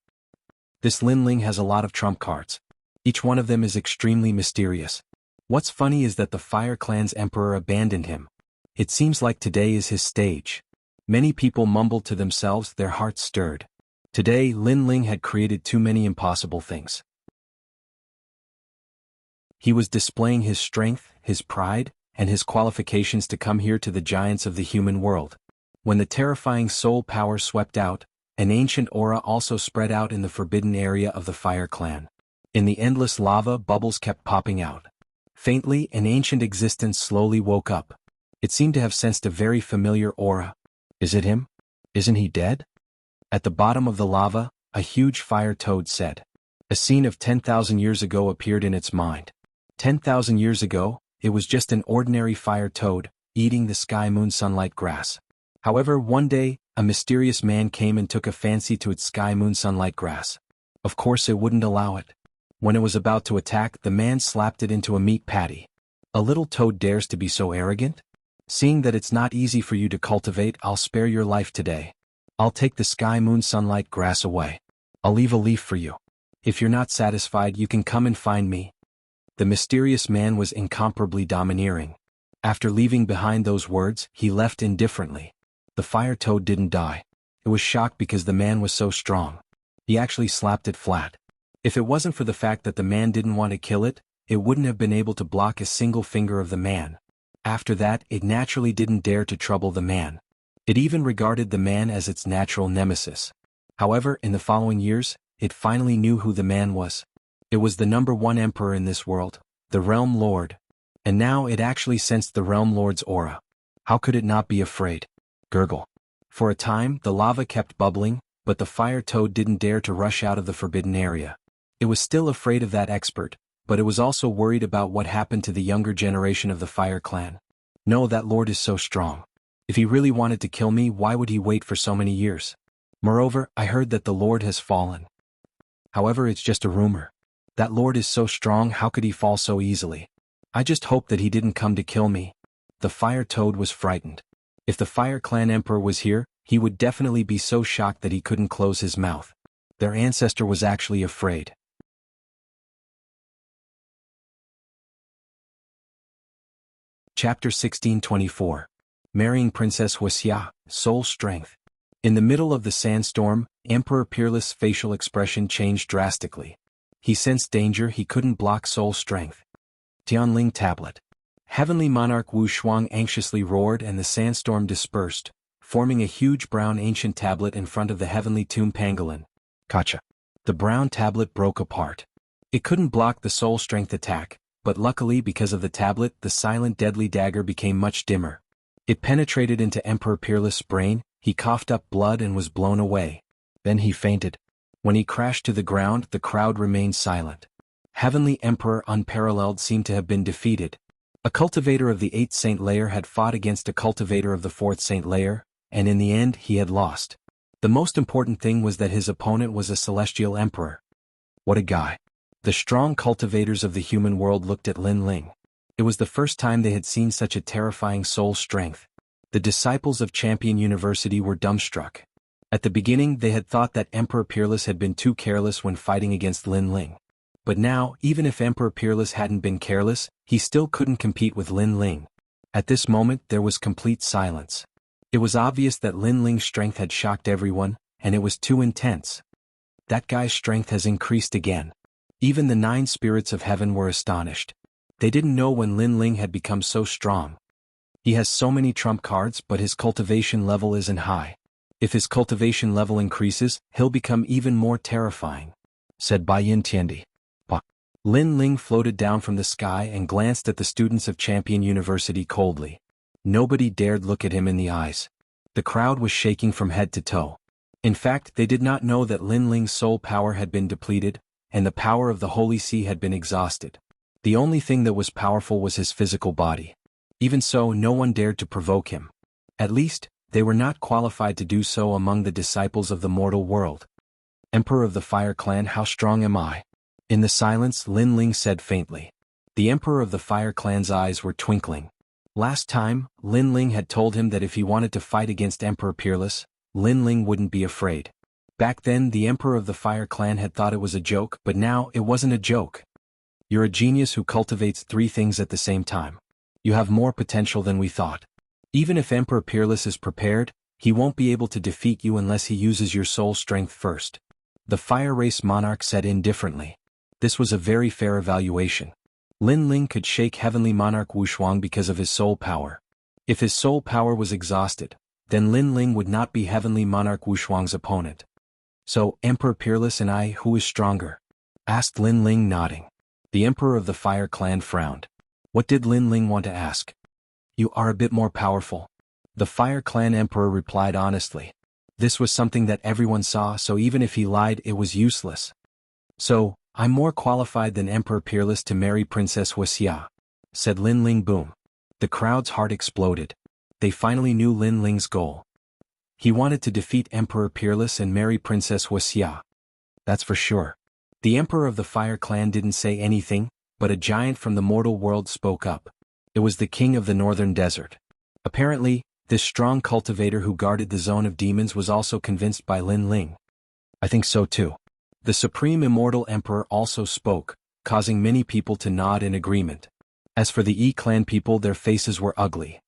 This Lin Ling has a lot of trump cards. Each one of them is extremely mysterious. What's funny is that the Fire Clan's emperor abandoned him. It seems like today is his stage. Many people mumbled to themselves, their hearts stirred. Today, Lin Ling had created too many impossible things. He was displaying his strength, his pride, and his qualifications to come here to the giants of the human world. When the terrifying soul power swept out, an ancient aura also spread out in the forbidden area of the Fire Clan. In the endless lava, bubbles kept popping out. Faintly, an ancient existence slowly woke up. It seemed to have sensed a very familiar aura. Is it him? Isn't he dead? At the bottom of the lava, a huge fire toad said. A scene of 10,000 years ago appeared in its mind. 10,000 years ago, it was just an ordinary fire toad, eating the sky moon sunlight grass. However, one day, a mysterious man came and took a fancy to its sky moon sunlight grass. Of course it wouldn't allow it. When it was about to attack, the man slapped it into a meat patty. A little toad dares to be so arrogant? Seeing that it's not easy for you to cultivate, I'll spare your life today. I'll take the sky moon sunlight grass away. I'll leave a leaf for you. If you're not satisfied, you can come and find me. The mysterious man was incomparably domineering. After leaving behind those words, he left indifferently. The fire toad didn't die. It was shocked because the man was so strong. He actually slapped it flat. If it wasn't for the fact that the man didn't want to kill it, it wouldn't have been able to block a single finger of the man. After that, it naturally didn't dare to trouble the man. It even regarded the man as its natural nemesis. However, in the following years, it finally knew who the man was. It was the #1 emperor in this world, the Realm Lord. And now it actually sensed the Realm Lord's aura. How could it not be afraid? Gurgle. For a time, the lava kept bubbling, but the fire toad didn't dare to rush out of the forbidden area. It was still afraid of that expert, but it was also worried about what happened to the younger generation of the fire clan. No, that lord is so strong. If he really wanted to kill me, why would he wait for so many years? Moreover, I heard that the lord has fallen. However, it's just a rumor. That lord is so strong, how could he fall so easily? I just hope that he didn't come to kill me. The fire toad was frightened. If the fire clan emperor was here, he would definitely be so shocked that he couldn't close his mouth. Their ancestor was actually afraid. Chapter 1624. Marrying Princess Wuxia, Soul Strength. In the middle of the sandstorm, Emperor Peerless' facial expression changed drastically. He sensed danger. He couldn't block Soul Strength. Tianling Tablet. Heavenly Monarch Wu Shuang anxiously roared and the sandstorm dispersed, forming a huge brown ancient tablet in front of the heavenly tomb pangolin. Kacha. The brown tablet broke apart. It couldn't block the Soul Strength attack, but luckily because of the tablet, the silent deadly dagger became much dimmer. It penetrated into Emperor Peerless' brain. He coughed up blood and was blown away. Then he fainted. When he crashed to the ground, the crowd remained silent. Heavenly Emperor Unparalleled seemed to have been defeated. A cultivator of the 8th Saint Layer had fought against a cultivator of the 4th Saint Layer, and in the end he had lost. The most important thing was that his opponent was a celestial emperor. What a guy. The strong cultivators of the human world looked at Lin Ling. It was the first time they had seen such a terrifying soul strength. The disciples of Champion University were dumbstruck. At the beginning they had thought that Emperor Peerless had been too careless when fighting against Lin Ling. But now, even if Emperor Peerless hadn't been careless, he still couldn't compete with Lin Ling. At this moment there was complete silence. It was obvious that Lin Ling's strength had shocked everyone, and it was too intense. That guy's strength has increased again. Even the 9 spirits of heaven were astonished. They didn't know when Lin Ling had become so strong. He has so many trump cards, but his cultivation level isn't high. If his cultivation level increases, he'll become even more terrifying, said Bai Yin Tiandi. Lin Ling floated down from the sky and glanced at the students of Champion University coldly. Nobody dared look at him in the eyes. The crowd was shaking from head to toe. In fact, they did not know that Lin Ling's soul power had been depleted, and the power of the Holy Sea had been exhausted. The only thing that was powerful was his physical body. Even so, no one dared to provoke him. At least, they were not qualified to do so among the disciples of the mortal world. Emperor of the Fire Clan, how strong am I? In the silence, Lin Ling said faintly. The Emperor of the Fire Clan's eyes were twinkling. Last time, Lin Ling had told him that if he wanted to fight against Emperor Peerless, Lin Ling wouldn't be afraid. Back then, the Emperor of the Fire Clan had thought it was a joke, but now it wasn't a joke. You're a genius who cultivates 3 things at the same time. You have more potential than we thought. Even if Emperor Peerless is prepared, he won't be able to defeat you unless he uses your soul strength first. The Fire Race Monarch said indifferently. This was a very fair evaluation. Lin Ling could shake Heavenly Monarch Wu Shuang because of his soul power. If his soul power was exhausted, then Lin Ling would not be Heavenly Monarch Wu Shuang's opponent. So, Emperor Peerless and I, who is stronger? Asked Lin Ling, nodding. The Emperor of the Fire Clan frowned. What did Lin Ling want to ask? You are a bit more powerful. The Fire Clan Emperor replied honestly. This was something that everyone saw, so even if he lied, it was useless. So, I'm more qualified than Emperor Peerless to marry Princess Wuxia, said Lin Ling. Boom. The crowd's heart exploded. They finally knew Lin Ling's goal. He wanted to defeat Emperor Peerless and marry Princess Wuxia. That's for sure. The Emperor of the Fire Clan didn't say anything, but a giant from the mortal world spoke up. It was the king of the northern desert. Apparently, this strong cultivator who guarded the zone of demons was also convinced by Lin Ling. I think so too. The supreme immortal emperor also spoke, causing many people to nod in agreement. As for the E-clan people, their faces were ugly.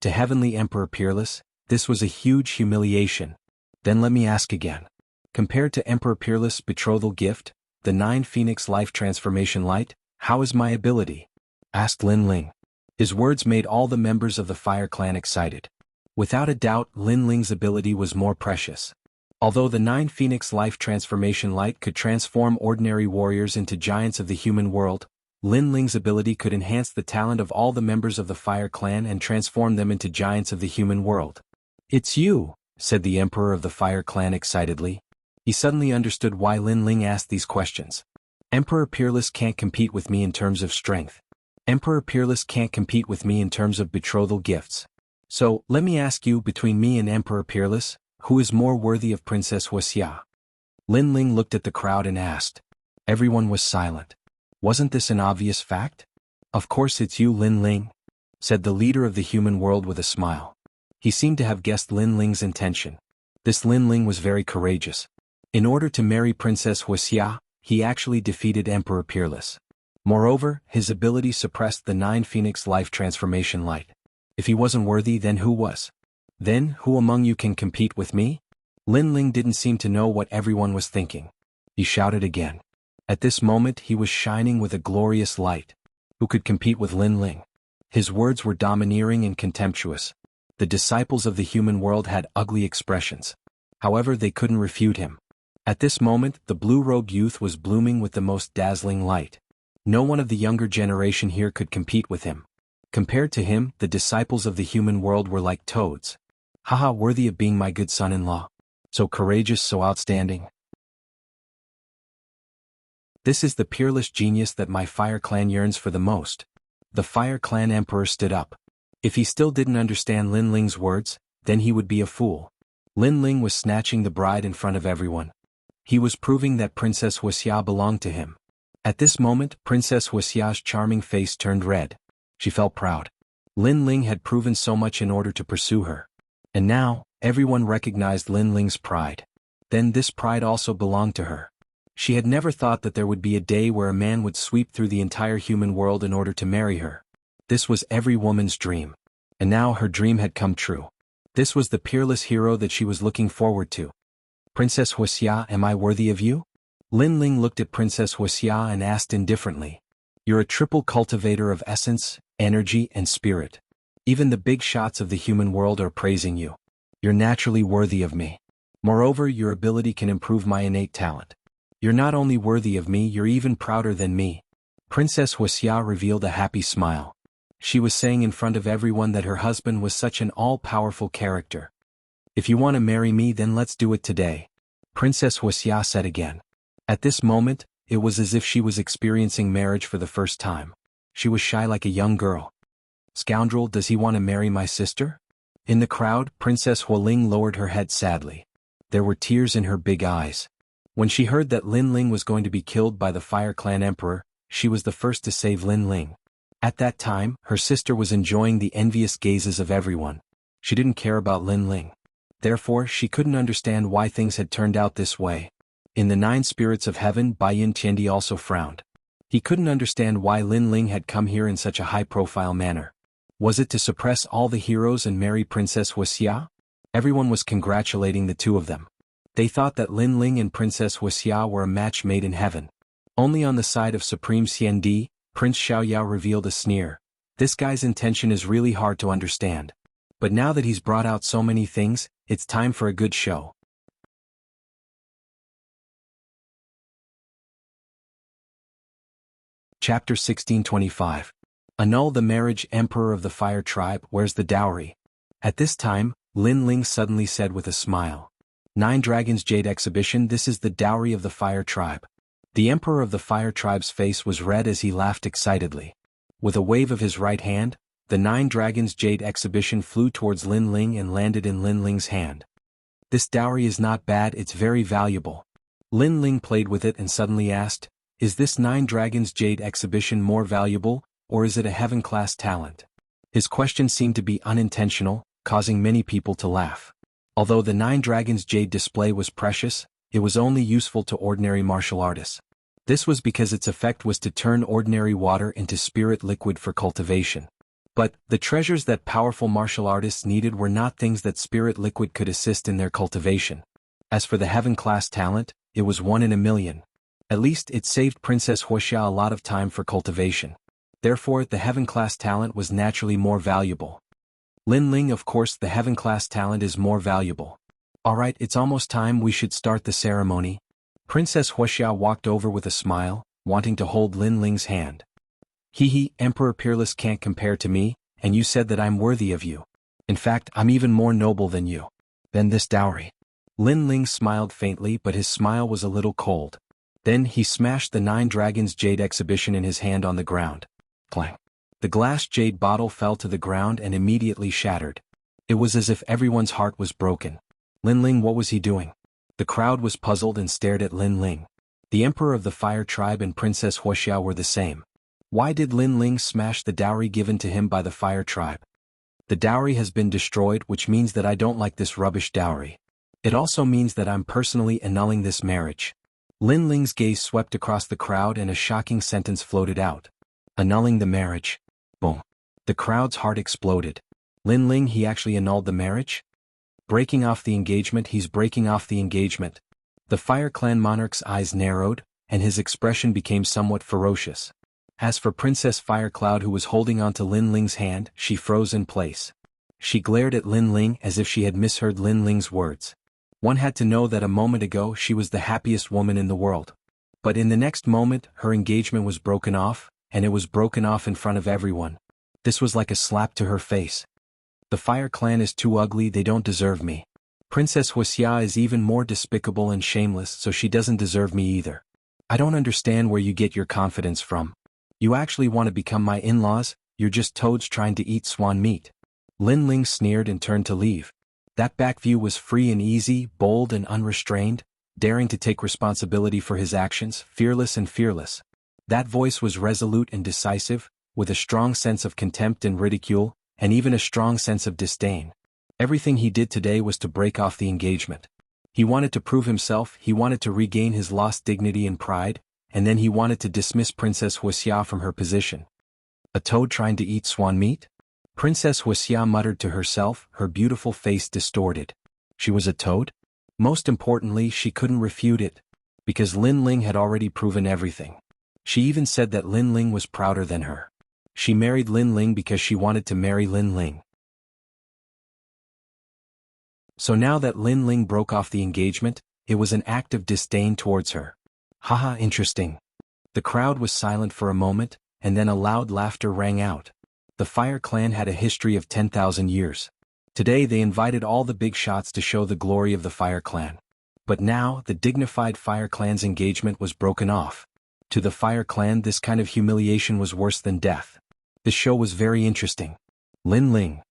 To Heavenly Emperor Peerless, this was a huge humiliation. Then let me ask again. Compared to Emperor Peerless' betrothal gift, the 9 Phoenix Life Transformation Light, how is my ability? Asked Lin Ling. His words made all the members of the Fire Clan excited. Without a doubt, Lin Ling's ability was more precious. Although the 9 Phoenix Life Transformation Light could transform ordinary warriors into giants of the human world, Lin Ling's ability could enhance the talent of all the members of the Fire Clan and transform them into giants of the human world. It's you, said the Emperor of the Fire Clan excitedly. He suddenly understood why Lin Ling asked these questions. Emperor Peerless can't compete with me in terms of strength. Emperor Peerless can't compete with me in terms of betrothal gifts. So, let me ask you, between me and Emperor Peerless, who is more worthy of Princess Wuxia? Lin Ling looked at the crowd and asked. Everyone was silent. Wasn't this an obvious fact? Of course it's you, Lin Ling, said the leader of the human world with a smile. He seemed to have guessed Lin Ling's intention. This Lin Ling was very courageous. In order to marry Princess Wuxia, he actually defeated Emperor Peerless. Moreover, his ability suppressed the 9 Phoenix Life Transformation Light. If he wasn't worthy, then who was? Then, who among you can compete with me? Lin Ling didn't seem to know what everyone was thinking. He shouted again. At this moment he was shining with a glorious light. Who could compete with Lin Ling? His words were domineering and contemptuous. The disciples of the human world had ugly expressions. However, they couldn't refute him. At this moment, the blue-robed youth was blooming with the most dazzling light. No one of the younger generation here could compete with him. Compared to him, the disciples of the human world were like toads. Haha, worthy of being my good son-in-law. So courageous, so outstanding. This is the peerless genius that my Fire Clan yearns for the most. The Fire Clan Emperor stood up. If he still didn't understand Lin Ling's words, then he would be a fool. Lin Ling was snatching the bride in front of everyone. He was proving that Princess Wuxia belonged to him. At this moment, Princess Wuxia's charming face turned red. She felt proud. Lin Ling had proven so much in order to pursue her. And now, everyone recognized Lin Ling's pride. Then this pride also belonged to her. She had never thought that there would be a day where a man would sweep through the entire human world in order to marry her. This was every woman's dream. And now her dream had come true. This was the peerless hero that she was looking forward to. Princess Wuxia, am I worthy of you? Lin Ling looked at Princess Wuxia and asked indifferently. You're a triple cultivator of essence, energy, and spirit. Even the big shots of the human world are praising you. You're naturally worthy of me. Moreover, your ability can improve my innate talent. You're not only worthy of me, you're even prouder than me. Princess Wuxia revealed a happy smile. She was saying in front of everyone that her husband was such an all-powerful character. If you want to marry me, then let's do it today, Princess Wuxia said again. At this moment, it was as if she was experiencing marriage for the first time. She was shy like a young girl. Scoundrel, does he want to marry my sister? In the crowd, Princess Hualing lowered her head sadly. There were tears in her big eyes. When she heard that Lin Ling was going to be killed by the Fire Clan Emperor, she was the first to save Lin Ling. At that time, her sister was enjoying the envious gazes of everyone. She didn't care about Lin Ling. Therefore, she couldn't understand why things had turned out this way. In the 9 spirits of heaven, Baiyin Tiandi also frowned. He couldn't understand why Lin Ling had come here in such a high-profile manner. Was it to suppress all the heroes and marry Princess Wuxia? Everyone was congratulating the two of them. They thought that Lin Ling and Princess Wuxia were a match made in heaven. Only on the side of Supreme Xiandi, Prince Xiaoyao revealed a sneer. This guy's intention is really hard to understand. But now that he's brought out so many things, it's time for a good show. Chapter 1625. Annul the marriage. Emperor of the Fire Tribe, where's the dowry? At this time, Lin Ling suddenly said with a smile. 9 Dragons Jade Exhibition, this is the dowry of the Fire Tribe. The Emperor of the Fire Tribe's face was red as he laughed excitedly. With a wave of his right hand, The 9 Dragons Jade exhibition flew towards Lin Ling and landed in Lin Ling's hand. This dowry is not bad, it's very valuable. Lin Ling played with it and suddenly asked, is this 9 Dragons Jade exhibition more valuable, or is it a heaven-class talent? His question seemed to be unintentional, causing many people to laugh. Although the 9 Dragons Jade display was precious, it was only useful to ordinary martial artists. This was because its effect was to turn ordinary water into spirit liquid for cultivation. But, the treasures that powerful martial artists needed were not things that spirit liquid could assist in their cultivation. As for the heaven-class talent, it was 1 in a million. At least it saved Princess Wuxia a lot of time for cultivation. Therefore, the heaven-class talent was naturally more valuable. Lin Ling, of course, the heaven-class talent is more valuable. Alright, it's almost time we should start the ceremony. Princess Wuxia walked over with a smile, wanting to hold Lin Ling's hand. Emperor Peerless can't compare to me, and you said that I'm worthy of you. In fact, I'm even more noble than you. Then this dowry. Lin Ling smiled faintly, but his smile was a little cold. Then he smashed the 9 Dragons Jade exhibition in his hand on the ground. Clang. The glass jade bottle fell to the ground and immediately shattered. It was as if everyone's heart was broken. Lin Ling, what was he doing? The crowd was puzzled and stared at Lin Ling. The Emperor of the Fire Tribe and Princess Wuxia were the same. Why did Lin Ling smash the dowry given to him by the Fire Tribe? The dowry has been destroyed, which means that I don't like this rubbish dowry. It also means that I'm personally annulling this marriage. Lin Ling's gaze swept across the crowd and a shocking sentence floated out. Annulling the marriage. Boom. The crowd's heart exploded. Lin Ling, he actually annulled the marriage? Breaking off the engagement, he's breaking off the engagement. The Fire Clan monarch's eyes narrowed, and his expression became somewhat ferocious. As for Princess Firecloud, who was holding onto Lin Ling's hand, she froze in place. She glared at Lin Ling as if she had misheard Lin Ling's words. One had to know that a moment ago she was the happiest woman in the world. But in the next moment, her engagement was broken off, and it was broken off in front of everyone. This was like a slap to her face. The Fire Clan is too ugly, they don't deserve me. Princess Wuxia is even more despicable and shameless, so she doesn't deserve me either. I don't understand where you get your confidence from. You actually want to become my in-laws? You're just toads trying to eat swan meat. Lin Ling sneered and turned to leave. That back view was free and easy, bold and unrestrained, daring to take responsibility for his actions, fearless and fearless. That voice was resolute and decisive, with a strong sense of contempt and ridicule, and even a strong sense of disdain. Everything he did today was to break off the engagement. He wanted to prove himself, he wanted to regain his lost dignity and pride, and then he wanted to dismiss Princess Wuxia from her position. A toad trying to eat swan meat? Princess Wuxia muttered to herself, her beautiful face distorted. She was a toad? Most importantly, she couldn't refute it, because Lin Ling had already proven everything. She even said that Lin Ling was prouder than her. She married Lin Ling because she wanted to marry Lin Ling. So now that Lin Ling broke off the engagement, it was an act of disdain towards her. Haha, interesting. The crowd was silent for a moment, and then a loud laughter rang out. The Fire Clan had a history of 10,000 years. Today they invited all the big shots to show the glory of the Fire Clan. But now, the dignified Fire Clan's engagement was broken off. To the Fire Clan, this kind of humiliation was worse than death. The show was very interesting. Lin Ling.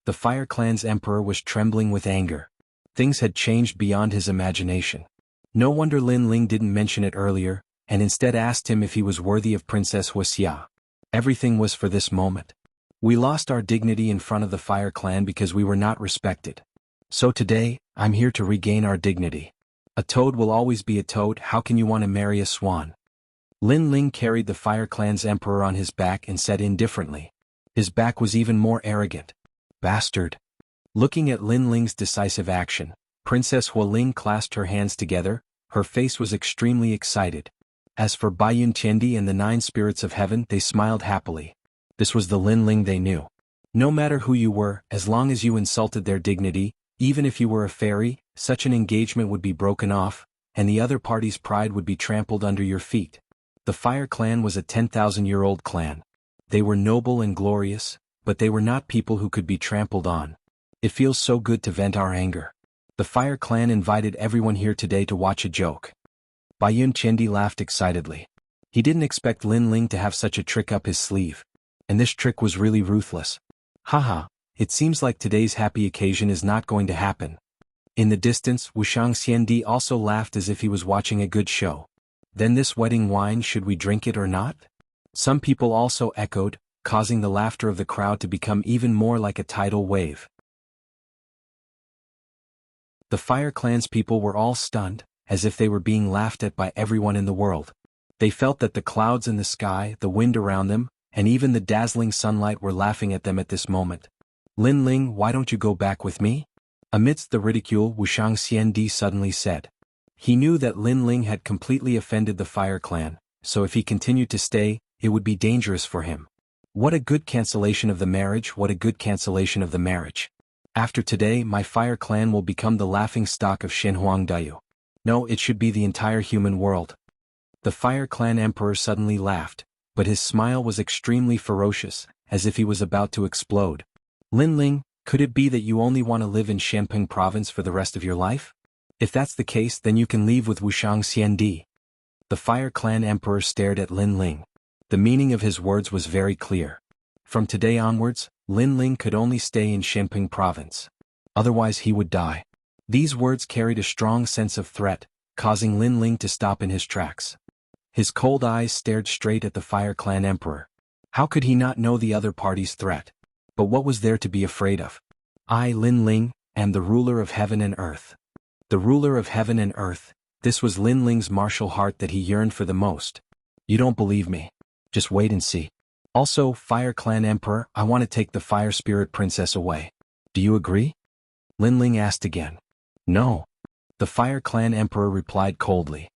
The Fire Clan's emperor was trembling with anger. Things had changed beyond his imagination. No wonder Lin Ling didn't mention it earlier, and instead asked him if he was worthy of Princess Wuxia. Everything was for this moment. We lost our dignity in front of the Fire Clan because we were not respected. So today, I'm here to regain our dignity. A toad will always be a toad, how can you want to marry a swan? Lin Ling carried the Fire Clan's emperor on his back and said indifferently. His back was even more arrogant. Bastard. Looking at Lin Ling's decisive action, Princess Hualing clasped her hands together, her face was extremely excited. As for Baiyun Tiandi and the 9 spirits of heaven, they smiled happily. This was the Lin Ling they knew. No matter who you were, as long as you insulted their dignity, even if you were a fairy, such an engagement would be broken off, and the other party's pride would be trampled under your feet. The Fire Clan was a 10,000-year-old clan. They were noble and glorious, but they were not people who could be trampled on. It feels so good to vent our anger. The Fire Clan invited everyone here today to watch a joke. Baiyun Chendi laughed excitedly. He didn't expect Lin Ling to have such a trick up his sleeve. And this trick was really ruthless. Haha, it seems like today's happy occasion is not going to happen. In the distance, Wuxiang Xiandi also laughed as if he was watching a good show. Then this wedding wine, should we drink it or not? Some people also echoed, causing the laughter of the crowd to become even more like a tidal wave. The Fire Clan's people were all stunned, as if they were being laughed at by everyone in the world. They felt that the clouds in the sky, the wind around them, and even the dazzling sunlight were laughing at them at this moment. Lin Ling, why don't you go back with me? Amidst the ridicule, Wuxiang Xiandi suddenly said. He knew that Lin Ling had completely offended the Fire Clan, so if he continued to stay, it would be dangerous for him. What a good cancellation of the marriage, what a good cancellation of the marriage. After today, my Fire Clan will become the laughing stock of Xinhuangdayu. No, it should be the entire human world. The Fire Clan Emperor suddenly laughed, but his smile was extremely ferocious, as if he was about to explode. Lin Ling, could it be that you only want to live in Shanping Province for the rest of your life? If that's the case, then you can leave with Wuxiang Xiandi. The Fire Clan Emperor stared at Lin Ling. The meaning of his words was very clear. From today onwards, Lin Ling could only stay in Shanping Province. Otherwise he would die. These words carried a strong sense of threat, causing Lin Ling to stop in his tracks. His cold eyes stared straight at the Fire Clan Emperor. How could he not know the other party's threat? But what was there to be afraid of? I, Lin Ling, am the ruler of heaven and earth. The ruler of heaven and earth, this was Lin Ling's martial heart that he yearned for the most. You don't believe me? Just wait and see. Also, Fire Clan Emperor, I want to take the Fire Spirit Princess away. Do you agree? Lin Ling asked again. No. The Fire Clan Emperor replied coldly.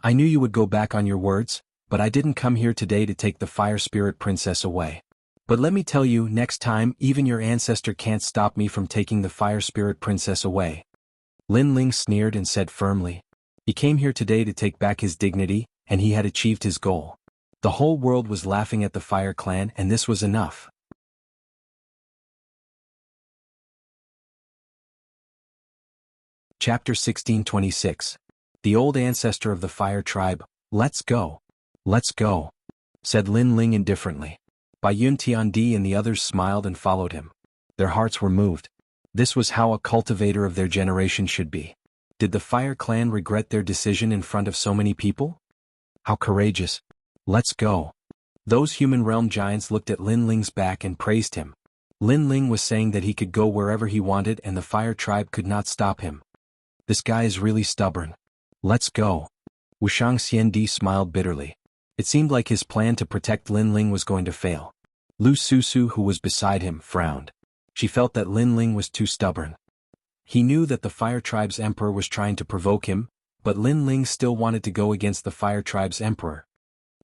I knew you would go back on your words, but I didn't come here today to take the Fire Spirit Princess away. But let me tell you, next time, even your ancestor can't stop me from taking the Fire Spirit Princess away. Lin Ling sneered and said firmly. He came here today to take back his dignity, and he had achieved his goal. The whole world was laughing at the Fire Clan, and this was enough. Chapter 1626. The old ancestor of the Fire Tribe, let's go. Let's go, said Lin Ling indifferently. Bai Yun Tiandi and the others smiled and followed him. Their hearts were moved. This was how a cultivator of their generation should be. Did the Fire Clan regret their decision in front of so many people? How courageous. Let's go. Those human realm giants looked at Lin Ling's back and praised him. Lin Ling was saying that he could go wherever he wanted and the Fire Tribe could not stop him. This guy is really stubborn. Let's go. Wuxiang Xiandi smiled bitterly. It seemed like his plan to protect Lin Ling was going to fail. Lu Susu, who was beside him, frowned. She felt that Lin Ling was too stubborn. He knew that the Fire Tribe's emperor was trying to provoke him, but Lin Ling still wanted to go against the Fire Tribe's emperor.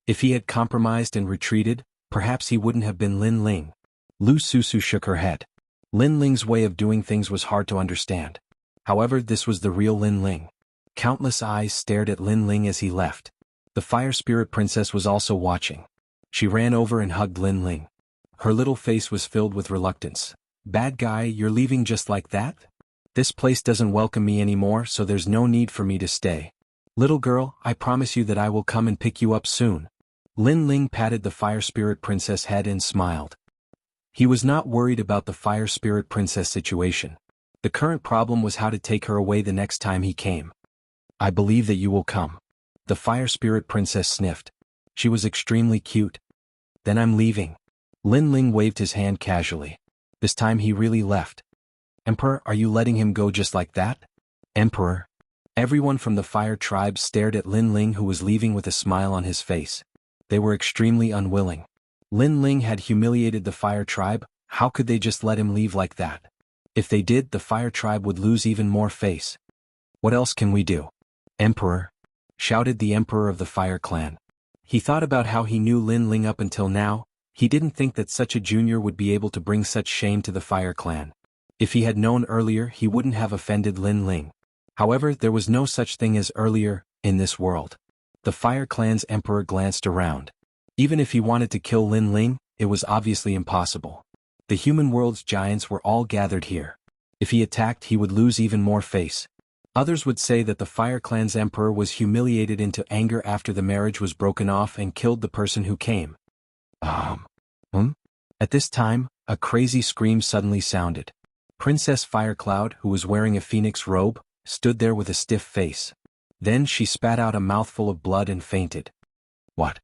If he had compromised and retreated, perhaps he wouldn't have been Lin Ling. Lu Susu shook her head. Lin Ling's way of doing things was hard to understand. However, this was the real Lin Ling. Countless eyes stared at Lin Ling as he left. The Fire Spirit Princess was also watching. She ran over and hugged Lin Ling. Her little face was filled with reluctance. Bad guy, you're leaving just like that? This place doesn't welcome me anymore, so there's no need for me to stay. Little girl, I promise you that I will come and pick you up soon. Lin Ling patted the Fire Spirit Princess' head and smiled. He was not worried about the Fire Spirit Princess situation. The current problem was how to take her away the next time he came. I believe that you will come. The Fire Spirit Princess sniffed. She was extremely cute. Then I'm leaving. Lin Ling waved his hand casually. This time he really left. Emperor, are you letting him go just like that? Emperor. Everyone from the Fire Tribe stared at Lin Ling, who was leaving with a smile on his face. They were extremely unwilling. Lin Ling had humiliated the Fire Tribe, how could they just let him leave like that? If they did, the Fire Tribe would lose even more face. What else can we do? Emperor, shouted the Emperor of the Fire Clan. He thought about how he knew Lin Ling up until now. He didn't think that such a junior would be able to bring such shame to the Fire Clan. If he had known earlier, he wouldn't have offended Lin Ling. However, there was no such thing as earlier, in this world. The Fire Clan's emperor glanced around. Even if he wanted to kill Lin Ling, it was obviously impossible. The human world's giants were all gathered here. If he attacked, he would lose even more face. Others would say that the Fire Clan's emperor was humiliated into anger after the marriage was broken off and killed the person who came. At this time, a crazy scream suddenly sounded. Princess Firecloud, who was wearing a phoenix robe, stood there with a stiff face. Then she spat out a mouthful of blood and fainted. What?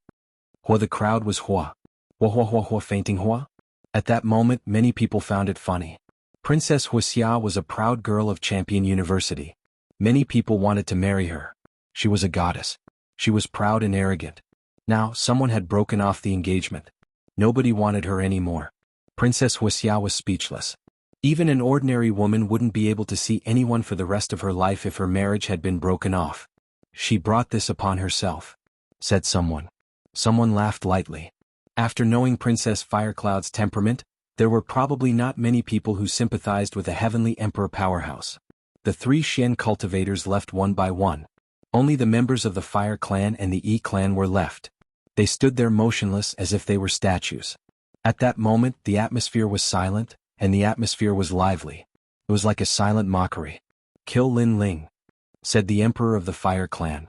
Hua, the crowd was hua. Hua hua hua hua, fainting hua? At that moment many people found it funny. Princess Wuxia was a proud girl of Champion University. Many people wanted to marry her. She was a goddess. She was proud and arrogant. Now someone had broken off the engagement. Nobody wanted her anymore. Princess Wuxia was speechless. Even an ordinary woman wouldn't be able to see anyone for the rest of her life if her marriage had been broken off. She brought this upon herself, said someone. Someone laughed lightly. After knowing Princess Firecloud's temperament, there were probably not many people who sympathized with the heavenly emperor powerhouse. The 3 Xian cultivators left one by one. Only the members of the Fire Clan and the E Clan were left. They stood there motionless as if they were statues. At that moment the atmosphere was silent, and the atmosphere was lively. It was like a silent mockery. "Kill Lin Ling," said the emperor of the Fire Clan.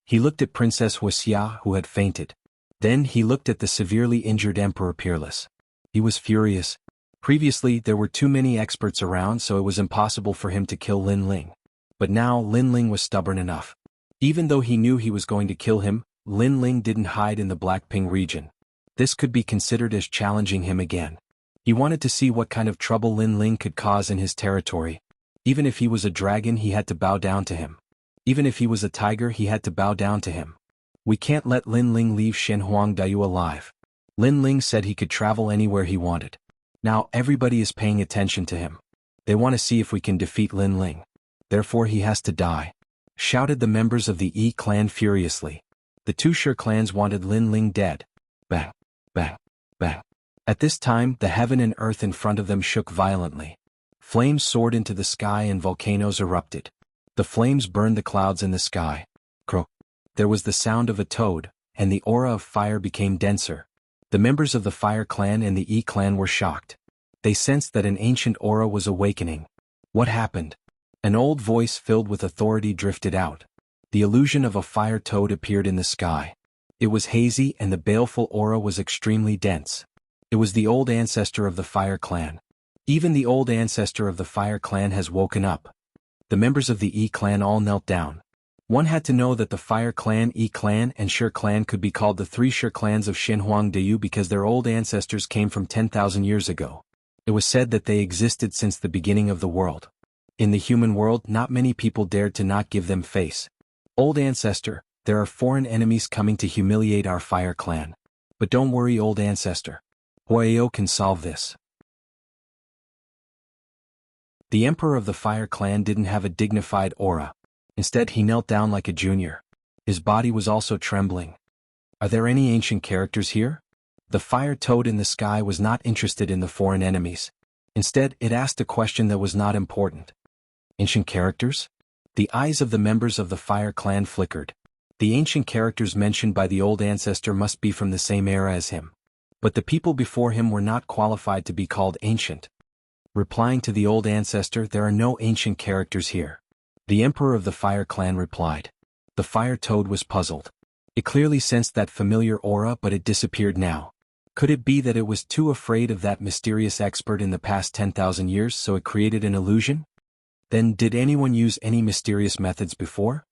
He looked at Princess Wuxia, who had fainted. Then he looked at the severely injured Emperor Peerless. He was furious. Previously there were too many experts around, so it was impossible for him to kill Lin Ling. But now Lin Ling was stubborn enough. Even though he knew he was going to kill him, Lin Ling didn't hide in the Blackping region. This could be considered as challenging him again. He wanted to see what kind of trouble Lin Ling could cause in his territory. Even if he was a dragon, he had to bow down to him. Even if he was a tiger, he had to bow down to him. We can't let Lin Ling leave Shenhuang Dayu alive. Lin Ling said he could travel anywhere he wanted. Now everybody is paying attention to him. They want to see if we can defeat Lin Ling. Therefore he has to die, shouted the members of the E clan furiously. The 2 Shi clans wanted Lin Ling dead. Bang, bang, bang. At this time the heaven and earth in front of them shook violently. Flames soared into the sky and volcanoes erupted. The flames burned the clouds in the sky. Croak. There was the sound of a toad, and the aura of fire became denser. The members of the Fire Clan and the E Clan were shocked. They sensed that an ancient aura was awakening. What happened? An old voice filled with authority drifted out. The illusion of a fire toad appeared in the sky. It was hazy and the baleful aura was extremely dense. It was the old ancestor of the Fire Clan. Even the old ancestor of the Fire Clan has woken up. The members of the E Clan all knelt down. One had to know that the Fire Clan, E Clan, and Shi Clan could be called the 3 Shi clans of Shenhuang Dayu because their old ancestors came from 10,000 years ago. It was said that they existed since the beginning of the world. In the human world, not many people dared to not give them face. Old ancestor, there are foreign enemies coming to humiliate our Fire Clan. But don't worry, old ancestor. Huayo can solve this. The emperor of the Fire Clan didn't have a dignified aura. Instead he knelt down like a junior. His body was also trembling. Are there any ancient characters here? The fire toad in the sky was not interested in the foreign enemies. Instead, it asked a question that was not important. Ancient characters? The eyes of the members of the Fire Clan flickered. The ancient characters mentioned by the old ancestor must be from the same era as him. But the people before him were not qualified to be called ancient. Replying to the old ancestor, there are no ancient characters here. The emperor of the Fire Clan replied. The fire toad was puzzled. It clearly sensed that familiar aura, but it disappeared now. Could it be that it was too afraid of that mysterious expert in the past 10,000 years, so it created an illusion? Then did anyone use any mysterious methods before?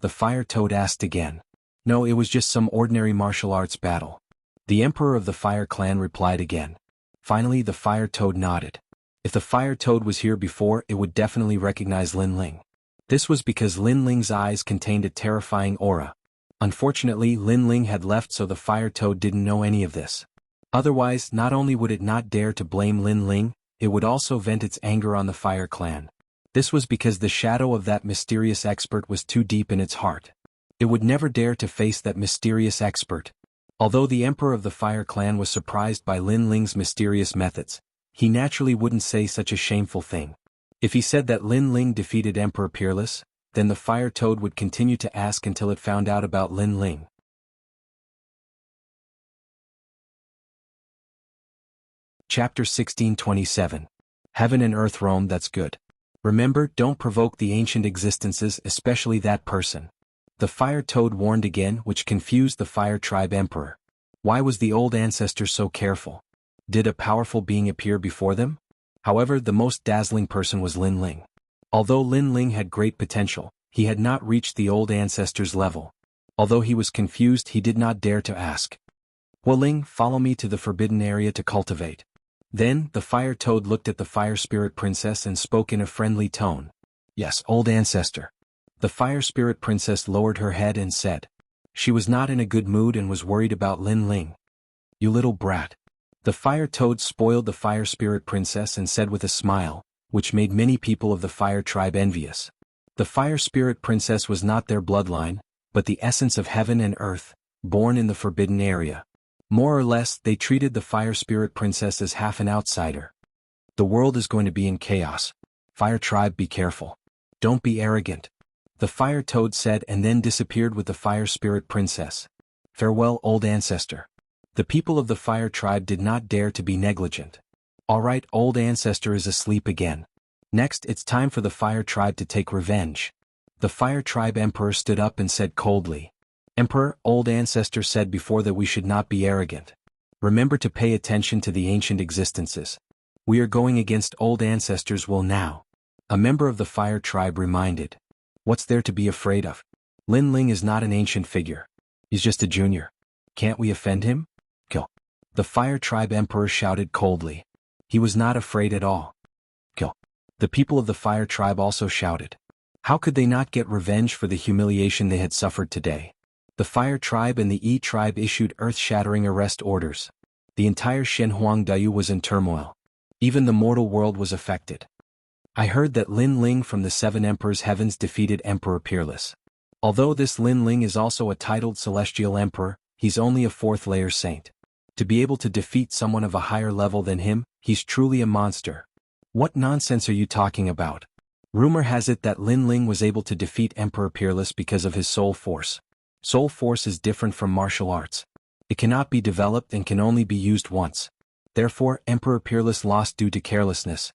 The fire toad asked again. No, it was just some ordinary martial arts battle. The emperor of the Fire Clan replied again. Finally the fire toad nodded. If the fire toad was here before, it would definitely recognize Lin Ling. This was because Lin Ling's eyes contained a terrifying aura. Unfortunately, Lin Ling had left, so the fire toad didn't know any of this. Otherwise, not only would it not dare to blame Lin Ling, it would also vent its anger on the Fire Clan. This was because the shadow of that mysterious expert was too deep in its heart. It would never dare to face that mysterious expert. Although the emperor of the Fire Clan was surprised by Lin Ling's mysterious methods, he naturally wouldn't say such a shameful thing. If he said that Lin Ling defeated Emperor Peerless, then the fire toad would continue to ask until it found out about Lin Ling. Chapter 1627. Heaven and Earth roam, that's good. Remember, don't provoke the ancient existences, especially that person. The fire toad warned again, which confused the fire tribe emperor. Why was the old ancestor so careful? Did a powerful being appear before them? However, the most dazzling person was Lin Ling. Although Lin Ling had great potential, he had not reached the old ancestor's level. Although he was confused, he did not dare to ask. Ling, follow me to the forbidden area to cultivate. Then, the fire toad looked at the fire spirit princess and spoke in a friendly tone. Yes, old ancestor. The fire spirit princess lowered her head and said. She was not in a good mood and was worried about Lin Ling. You little brat. The fire toad spoiled the fire spirit princess and said with a smile, which made many people of the fire tribe envious. The fire spirit princess was not their bloodline, but the essence of heaven and earth, born in the forbidden area. More or less, they treated the fire spirit princess as half an outsider. The world is going to be in chaos. Fire tribe, be careful. Don't be arrogant. The fire toad said and then disappeared with the fire spirit princess. Farewell, old ancestor. The people of the fire tribe did not dare to be negligent. Alright, old ancestor is asleep again. Next, it's time for the fire tribe to take revenge. The fire tribe emperor stood up and said coldly. Emperor, old ancestor said before that we should not be arrogant. Remember to pay attention to the ancient existences. We are going against old ancestors' will now. A member of the fire tribe reminded. What's there to be afraid of? Lin Ling is not an ancient figure. He's just a junior. Can't we offend him? Kill. The fire tribe emperor shouted coldly. He was not afraid at all. Kill. The people of the fire tribe also shouted. How could they not get revenge for the humiliation they had suffered today? The fire tribe and the E tribe issued earth-shattering arrest orders. The entire Shenhuangdayu was in turmoil. Even the mortal world was affected. I heard that Lin Ling from the Seven Emperors' Heavens defeated Emperor Peerless. Although this Lin Ling is also a titled celestial emperor, he's only a fourth-layer saint. To be able to defeat someone of a higher level than him, he's truly a monster. What nonsense are you talking about? Rumor has it that Lin Ling was able to defeat Emperor Peerless because of his soul force. Soul force is different from martial arts. It cannot be developed and can only be used once. Therefore, Emperor Peerless lost due to carelessness.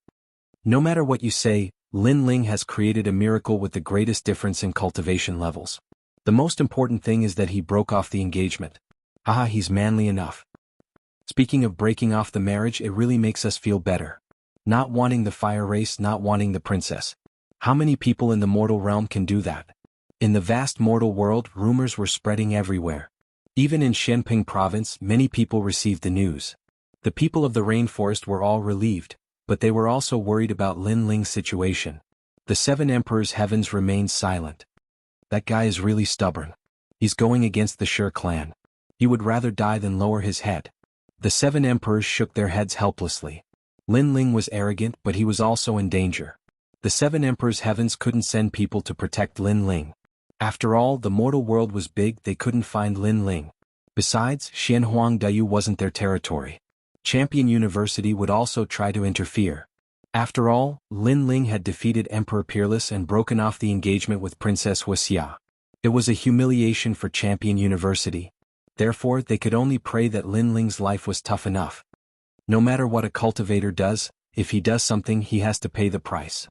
No matter what you say, Lin Ling has created a miracle with the greatest difference in cultivation levels. The most important thing is that he broke off the engagement. Haha, he's manly enough. Speaking of breaking off the marriage, it really makes us feel better. Not wanting the fire race, not wanting the princess. How many people in the mortal realm can do that? In the vast mortal world, rumors were spreading everywhere. Even in Shenping province, many people received the news. The people of the rainforest were all relieved, but they were also worried about Lin Ling's situation. The Seven Emperors' Heavens remained silent. That guy is really stubborn. He's going against the Sher clan. He would rather die than lower his head. The Seven Emperors shook their heads helplessly. Lin Ling was arrogant, but he was also in danger. The Seven Emperors' Heavens couldn't send people to protect Lin Ling. After all, the mortal world was big, they couldn't find Lin Ling. Besides, Shenhuangdayu wasn't their territory. Champion University would also try to interfere. After all, Lin Ling had defeated Emperor Peerless and broken off the engagement with Princess Wuxia. It was a humiliation for Champion University. Therefore, they could only pray that Lin Ling's life was tough enough. No matter what a cultivator does, if he does something, he has to pay the price.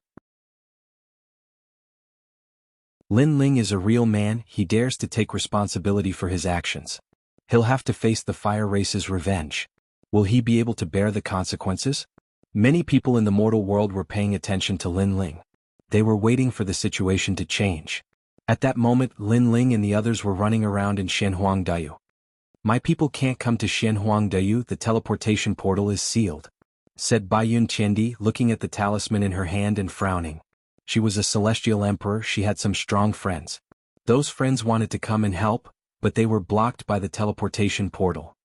Lin Ling is a real man, he dares to take responsibility for his actions. He'll have to face the fire race's revenge. Will he be able to bear the consequences? Many people in the mortal world were paying attention to Lin Ling. They were waiting for the situation to change. At that moment, Lin Ling and the others were running around in Shenhuangdayu. My people can't come to Shenhuangdayu, the teleportation portal is sealed, said Baiyun Qiandi, looking at the talisman in her hand and frowning. She was a celestial emperor, she had some strong friends. Those friends wanted to come and help, but they were blocked by the teleportation portal.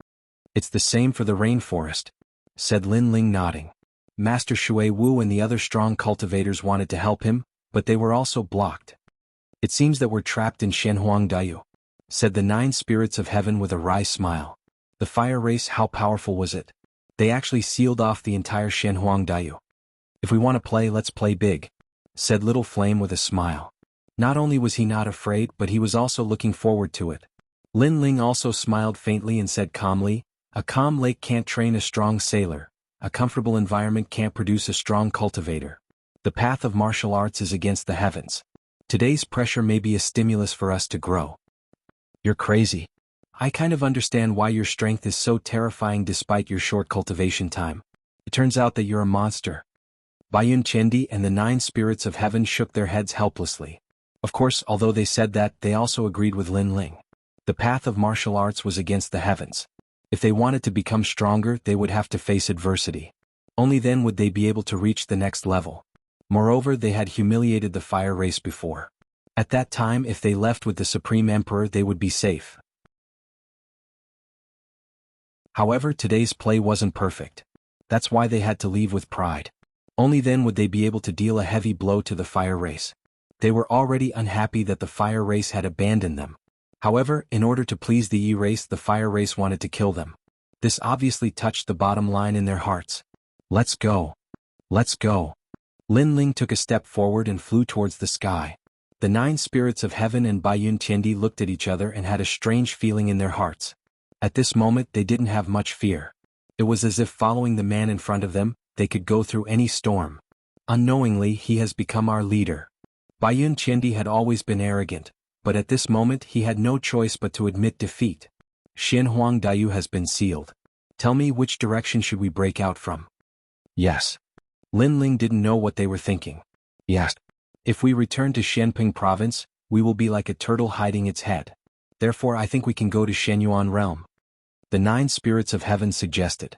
It's the same for the rainforest, said Lin Ling nodding. Master Shui Wu and the other strong cultivators wanted to help him, but they were also blocked. It seems that we're trapped in Shenhuangdayu, said the 9 spirits of heaven with a wry smile. The fire race, how powerful was it? They actually sealed off the entire Shenhuangdayu. If we want to play, let's play big, said Little Flame with a smile. Not only was he not afraid, but he was also looking forward to it. Lin Ling also smiled faintly and said calmly, a calm lake can't train a strong sailor. A comfortable environment can't produce a strong cultivator. The path of martial arts is against the heavens. Today's pressure may be a stimulus for us to grow. You're crazy. I kind of understand why your strength is so terrifying despite your short cultivation time. It turns out that you're a monster. Bayun Chendi and the 9 spirits of heaven shook their heads helplessly. Of course, although they said that, they also agreed with Lin Ling. The path of martial arts was against the heavens. If they wanted to become stronger, they would have to face adversity. Only then would they be able to reach the next level. Moreover, they had humiliated the fire race before. At that time, if they left with the Supreme Emperor, they would be safe. However, today's play wasn't perfect. That's why they had to leave with pride. Only then would they be able to deal a heavy blow to the fire race. They were already unhappy that the fire race had abandoned them. However, in order to please the E-race, the fire race wanted to kill them. This obviously touched the bottom line in their hearts. Let's go. Let's go. Lin Ling took a step forward and flew towards the sky. The 9 spirits of heaven and Bayun Tiandi looked at each other and had a strange feeling in their hearts. At this moment, they didn't have much fear. It was as if following the man in front of them, they could go through any storm. Unknowingly, he has become our leader. Bayun Tiandi had always been arrogant, but at this moment he had no choice but to admit defeat. Xianhuang Dayu has been sealed. Tell me, which direction should we break out from? Yes. Lin Ling didn't know what they were thinking. Yes. If we return to Shenping province, we will be like a turtle hiding its head. Therefore I think we can go to Shenyuan realm. The 9 spirits of heaven suggested.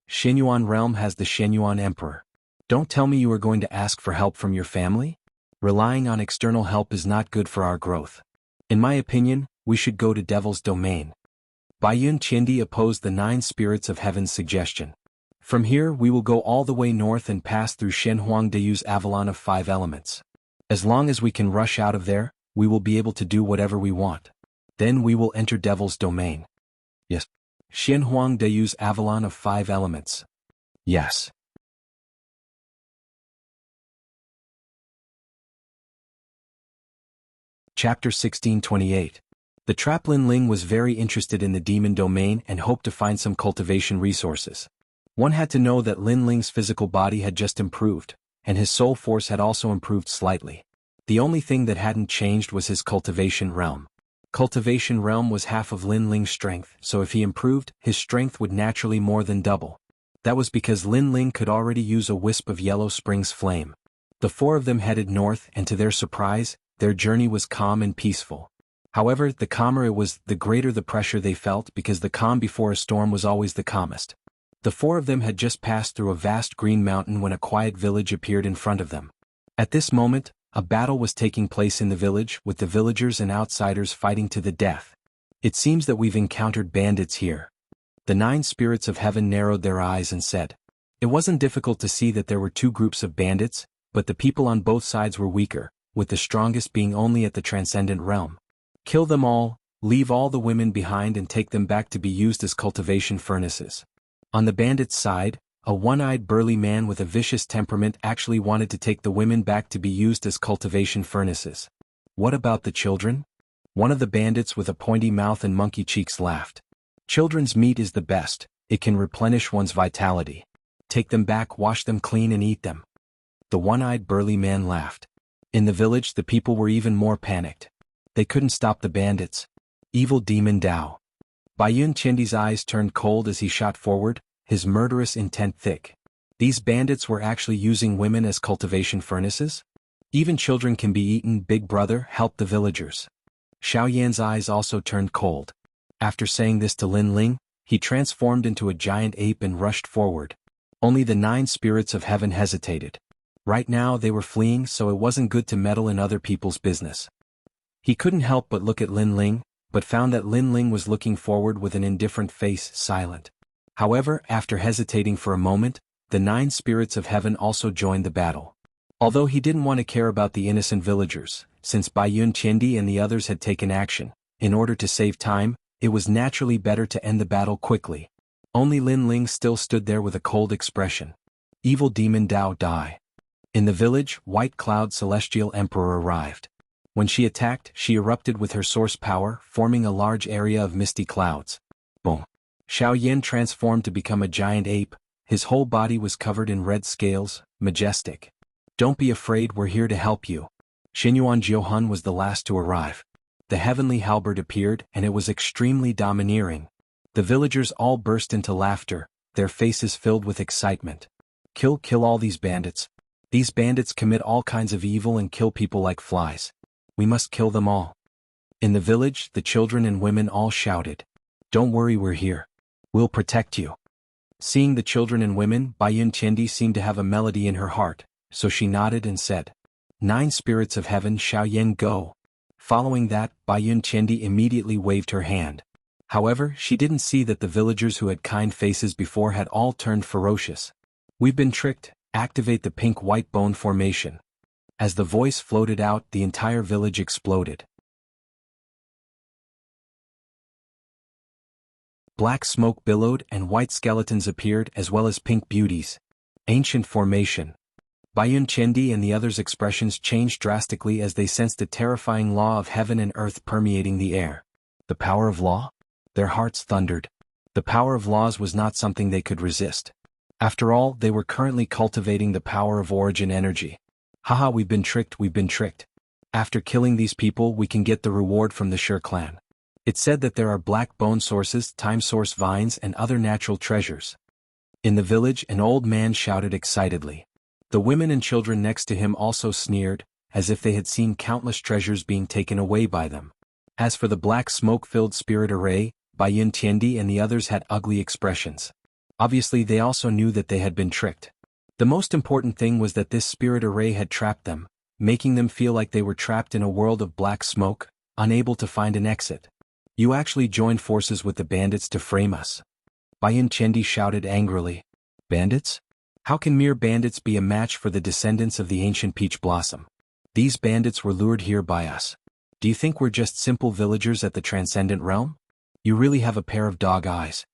Shenyuan realm has the Shenyuan emperor. Don't tell me you are going to ask for help from your family? Relying on external help is not good for our growth. In my opinion, we should go to Devil's Domain. Bayun Chindi opposed the 9 spirits of heaven's suggestion. From here we will go all the way north and pass through Shenhuang Deyu's Avalon of 5 elements. As long as we can rush out of there, we will be able to do whatever we want. Then we will enter Devil's Domain. Yes. Shenhuang Deyu's Avalon of 5 elements. Yes. Chapter 1628. The trap. Lin Ling was very interested in the demon domain and hoped to find some cultivation resources. One had to know that Lin Ling's physical body had just improved, and his soul force had also improved slightly. The only thing that hadn't changed was his cultivation realm. Cultivation realm was half of Lin Ling's strength, so if he improved, his strength would naturally more than double. That was because Lin Ling could already use a wisp of Yellow Spring's flame. The 4 of them headed north, and to their surprise, their journey was calm and peaceful. However, the calmer it was, the greater the pressure they felt, because the calm before a storm was always the calmest. The 4 of them had just passed through a vast green mountain when a quiet village appeared in front of them. At this moment, a battle was taking place in the village, with the villagers and outsiders fighting to the death. It seems that we've encountered bandits here. The 9 spirits of heaven narrowed their eyes and said. It wasn't difficult to see that there were 2 groups of bandits, but the people on both sides were weaker, with the strongest being only at the transcendent realm. Kill them all, leave all the women behind and take them back to be used as cultivation furnaces. On the bandits' side, a one-eyed burly man with a vicious temperament actually wanted to take the women back to be used as cultivation furnaces. What about the children? One of the bandits with a pointy mouth and monkey cheeks laughed. Children's meat is the best, it can replenish one's vitality. Take them back, wash them clean and eat them. The one-eyed burly man laughed. In the village the people were even more panicked. They couldn't stop the bandits. Evil demon Dao. Bayun Chendi's eyes turned cold as he shot forward, his murderous intent thick. These bandits were actually using women as cultivation furnaces? Even children can be eaten. Big brother, help the villagers. Xiao Yan's eyes also turned cold. After saying this to Lin Ling, he transformed into a giant ape and rushed forward. Only the 9 spirits of heaven hesitated. Right now they were fleeing, so it wasn't good to meddle in other people's business. He couldn't help but look at Lin Ling, but found that Lin Ling was looking forward with an indifferent face, silent. However, after hesitating for a moment, the 9 spirits of heaven also joined the battle. Although he didn't want to care about the innocent villagers, since Bayun Chendi and the others had taken action, in order to save time, it was naturally better to end the battle quickly. Only Lin Ling still stood there with a cold expression. Evil demon Dao die. In the village, White Cloud Celestial Emperor arrived. When she attacked, she erupted with her source power, forming a large area of misty clouds. Boom. Xiao Yan transformed to become a giant ape. His whole body was covered in red scales, majestic. Don't be afraid, we're here to help you. Xinyuan Jiuhun was the last to arrive. The heavenly halberd appeared and it was extremely domineering. The villagers all burst into laughter, their faces filled with excitement. Kill all these bandits. These bandits commit all kinds of evil and kill people like flies. We must kill them all. In the village, the children and women all shouted. Don't worry, we're here. We'll protect you. Seeing the children and women, Baiyun Tiandi seemed to have a melody in her heart, so she nodded and said, 9 spirits of heaven, Xiaoyan, go. Following that, Baiyun Tiandi immediately waved her hand. However, she didn't see that the villagers who had kind faces before had all turned ferocious. We've been tricked. Activate the pink-white bone formation. As the voice floated out, the entire village exploded. Black smoke billowed and white skeletons appeared as well as pink beauties. Ancient formation. Baiyun Tiandi and the others' expressions changed drastically as they sensed a terrifying law of heaven and earth permeating the air. The power of law? Their hearts thundered. The power of laws was not something they could resist. After all, they were currently cultivating the power of origin energy. Haha, we've been tricked. After killing these people, we can get the reward from the Sher clan. It said that there are black bone sources, time source vines and other natural treasures. In the village, an old man shouted excitedly. The women and children next to him also sneered, as if they had seen countless treasures being taken away by them. As for the black smoke-filled spirit array, Baiyun Tiandi and the others had ugly expressions. Obviously they also knew that they had been tricked. The most important thing was that this spirit array had trapped them, making them feel like they were trapped in a world of black smoke, unable to find an exit. You actually joined forces with the bandits to frame us. Baiyun Tiandi shouted angrily. Bandits? How can mere bandits be a match for the descendants of the ancient peach blossom? These bandits were lured here by us. Do you think we're just simple villagers at the transcendent realm? You really have a pair of dog eyes.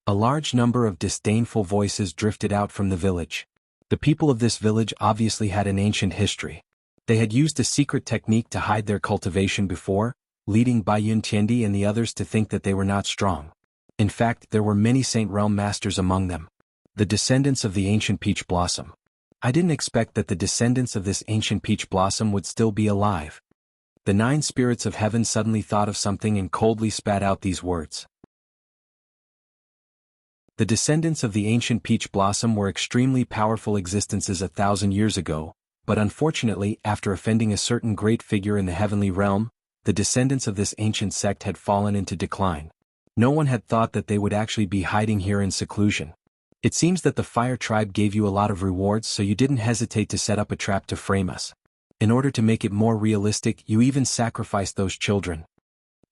A large number of disdainful voices drifted out from the village. The people of this village obviously had an ancient history. They had used a secret technique to hide their cultivation before, leading Baiyun Tiandi and the others to think that they were not strong. In fact, there were many Saint Realm masters among them. The descendants of the ancient peach blossom. I didn't expect that the descendants of this ancient peach blossom would still be alive. The 9 spirits of heaven suddenly thought of something and coldly spat out these words. The descendants of the ancient peach blossom were extremely powerful existences 1,000 years ago, but unfortunately, after offending a certain great figure in the heavenly realm, the descendants of this ancient sect had fallen into decline. No one had thought that they would actually be hiding here in seclusion. It seems that the fire tribe gave you a lot of rewards, so you didn't hesitate to set up a trap to frame us. In order to make it more realistic, you even sacrificed those children.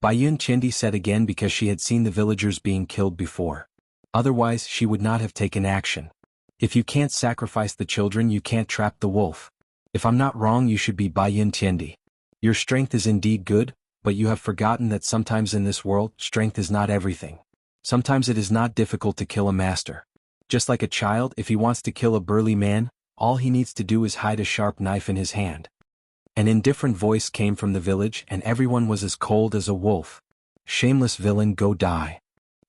Baiyun Tiandi said again because she had seen the villagers being killed before. Otherwise, she would not have taken action. If you can't sacrifice the children, you can't trap the wolf. If I'm not wrong, you should be Baiyun Tiandi. Your strength is indeed good, but you have forgotten that sometimes in this world, strength is not everything. Sometimes it is not difficult to kill a master. Just like a child, if he wants to kill a burly man, all he needs to do is hide a sharp knife in his hand. An indifferent voice came from the village and everyone was as cold as a wolf. Shameless villain, go die.